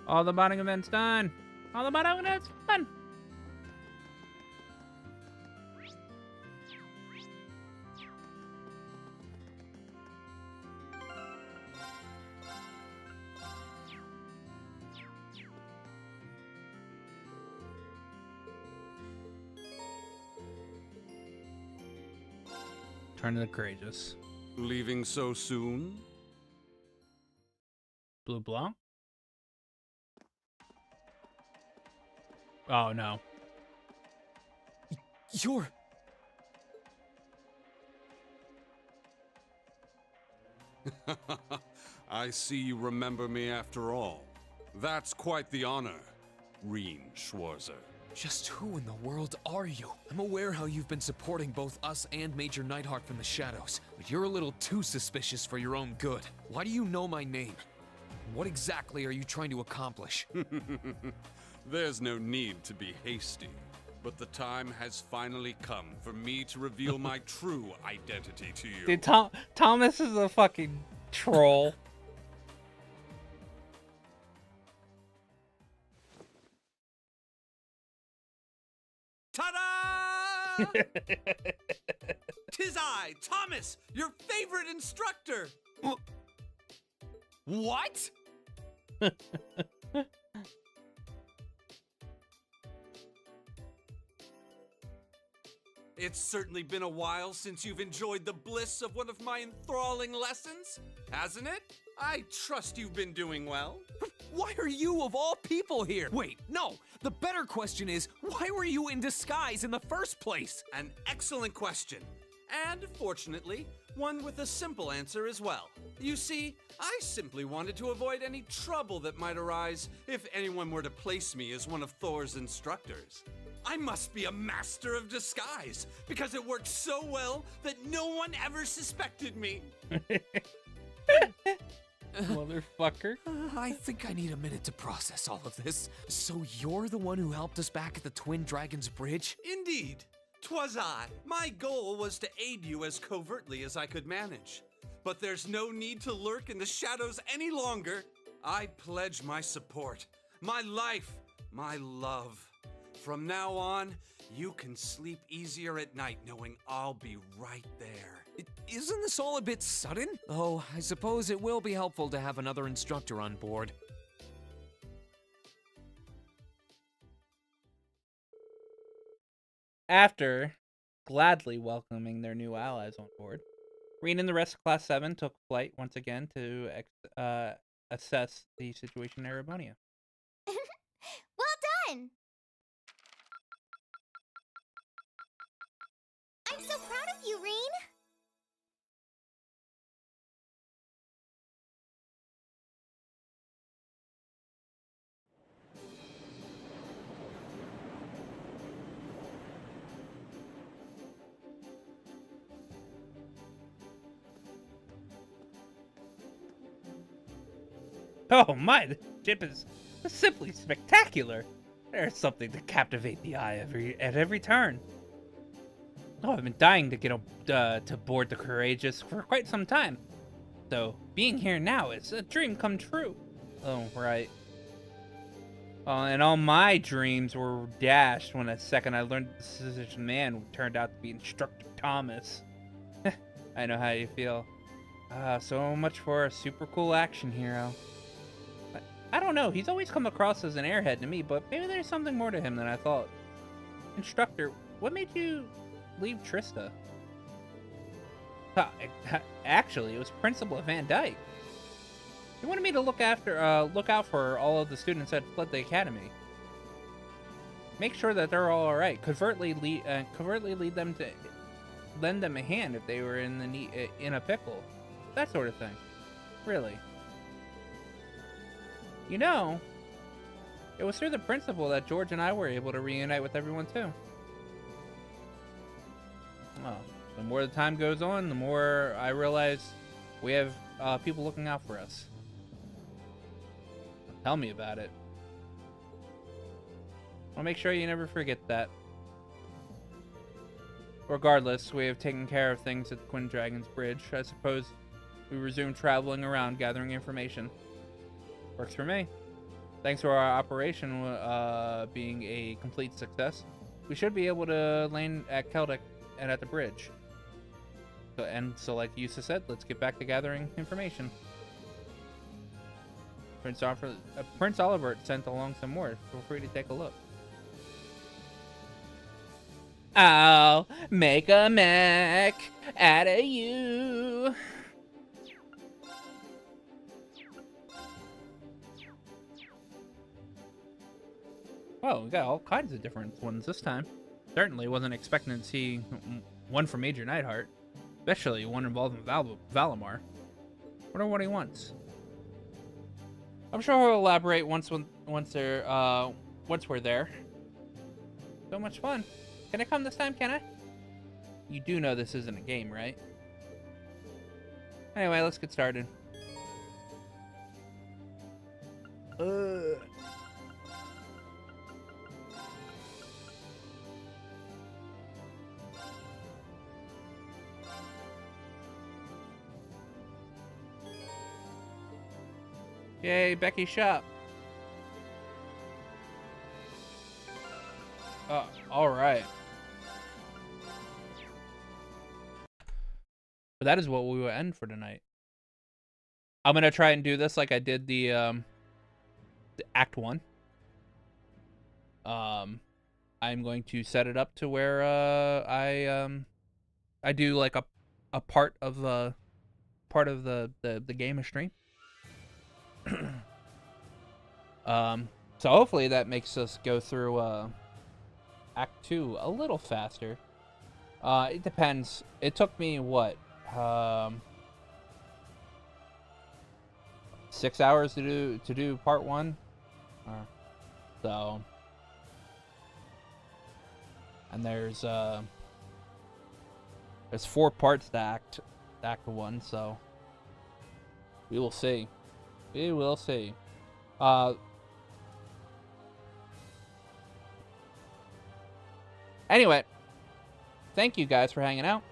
[SPEAKER 21] All the bonding events done! All the bonding events done! Turn to the courageous.
[SPEAKER 6] Leaving so soon?
[SPEAKER 21] Blue Blanc? Oh, no.
[SPEAKER 6] You're... I see you remember me after all. That's quite the honor, Reen Schwarzer.
[SPEAKER 3] Just who in the world are you? I'm aware how you've been supporting both us and Major Nighthawk from the shadows, but you're a little too suspicious for your own good. Why do you know my name? What exactly are you trying to accomplish?
[SPEAKER 6] There's no need to be hasty, but the time has finally come for me to reveal my true identity to you.
[SPEAKER 21] Dude, Thomas is a fucking troll.
[SPEAKER 6] Ta-da! Tis I, Thomas, your favorite instructor! What? It's certainly been a while since you've enjoyed the bliss of one of my enthralling lessons, hasn't it? I trust you've been doing well.
[SPEAKER 3] Why are you of all people here? Wait, no. The better question is, why were you in disguise in the first place?
[SPEAKER 6] An excellent question. And, fortunately, one with a simple answer as well. You see, I simply wanted to avoid any trouble that might arise if anyone were to place me as one of Thor's instructors. I must be a master of disguise, because it worked so well that no one ever suspected me.
[SPEAKER 21] Motherfucker.
[SPEAKER 3] I think I need a minute to process all of this. So you're the one who helped us back at the Twin Dragons Bridge?
[SPEAKER 6] Indeed. 'Twas I. My goal was to aid you as covertly as I could manage. But there's no need to lurk in the shadows any longer. I pledge my support, my life, my love. From now on, you can sleep easier at night knowing I'll be right there.
[SPEAKER 3] Isn't this all a bit sudden? Oh, I suppose it will be helpful to have another instructor on board.
[SPEAKER 21] After gladly welcoming their new allies on board, Reen and the rest of Class 7 took flight once again to assess the situation in Erebonia.
[SPEAKER 4] Well done! I'm so proud of you, Reen!
[SPEAKER 21] Oh my, the ship is simply spectacular. There's something to captivate the eye at every turn. Oh, I've been dying to get to board the Courageous for quite some time. So, being here now is a dream come true. Oh, right. And all my dreams were dashed when the second I learned the decision man turned out to be Instructor Thomas. I know how you feel. So much for a super cool action hero. I don't know, he's always come across as an airhead to me, but maybe there's something more to him than I thought. Instructor, what made you leave Trista? Actually, it was Principal Van Dyke. He wanted me to look out for all of the students that fled the academy. Make sure that they're all alright. Covertly lead them to lend them a hand if they were in a pickle. That sort of thing. Really. You know, it was through the principal that George and I were able to reunite with everyone too. Oh, the more the time goes on, the more I realize we have people looking out for us. Tell me about it. I'll make sure you never forget that. Regardless, we have taken care of things at the Twin Dragons Bridge. I suppose we resume traveling around gathering information. Works for me. Thanks to our operation being a complete success, we should be able to land at Celtic and at the bridge. So like Yusa said, let's get back to gathering information. Prince Olivert sent along some more. Feel free to take a look. I'll make a mech out of you. Oh, we got all kinds of different ones this time. Certainly wasn't expecting to see one from Major Neidhart, especially one involving Valimar. Wonder what he wants. I'm sure he'll elaborate once we're there. So much fun. Can I come this time, can I? You do know this isn't a game, right? Anyway, let's get started. Yay, Becky's shop. Alright. But that is what we will end for tonight. I'm gonna try and do this like I did the Act 1. I'm going to set it up to where I do like a part of the game of stream. So hopefully that makes us go through Act 2 a little faster. It depends. It took me what 6 hours to do part 1, so, and there's 4 parts to Act 1, so we will see. We will see. Anyway, thank you guys for hanging out.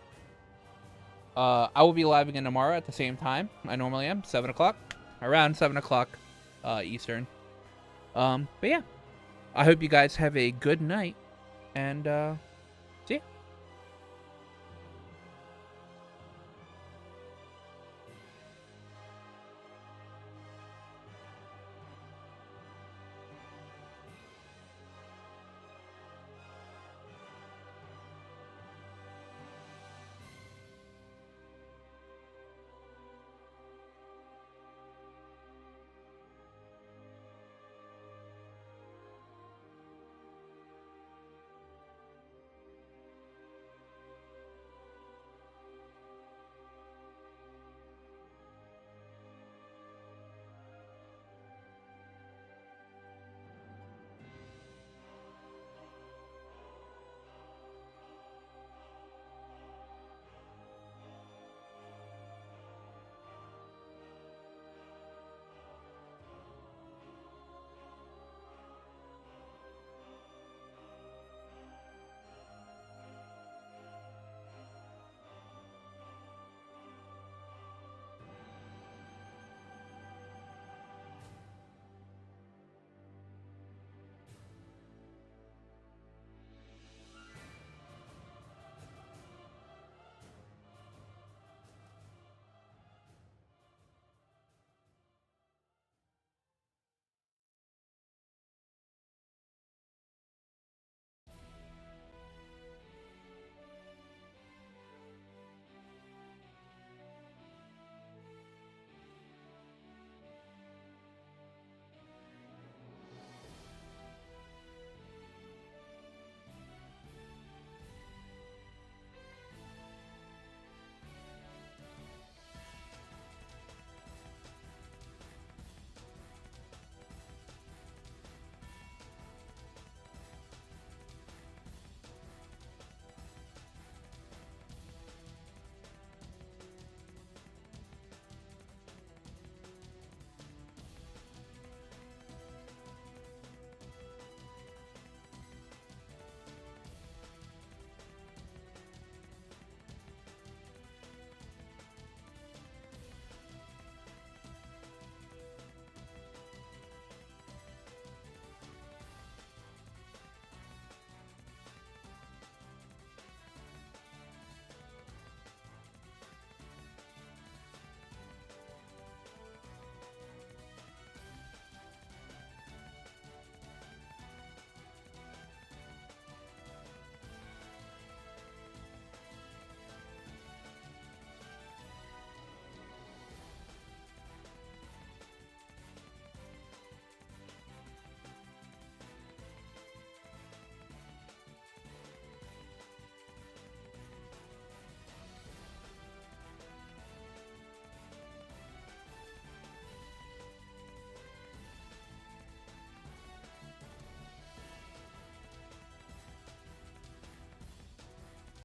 [SPEAKER 21] I will be live again tomorrow at the same time I normally am, 7 o'clock. Around 7 o'clock Eastern. But yeah, I hope you guys have a good night, and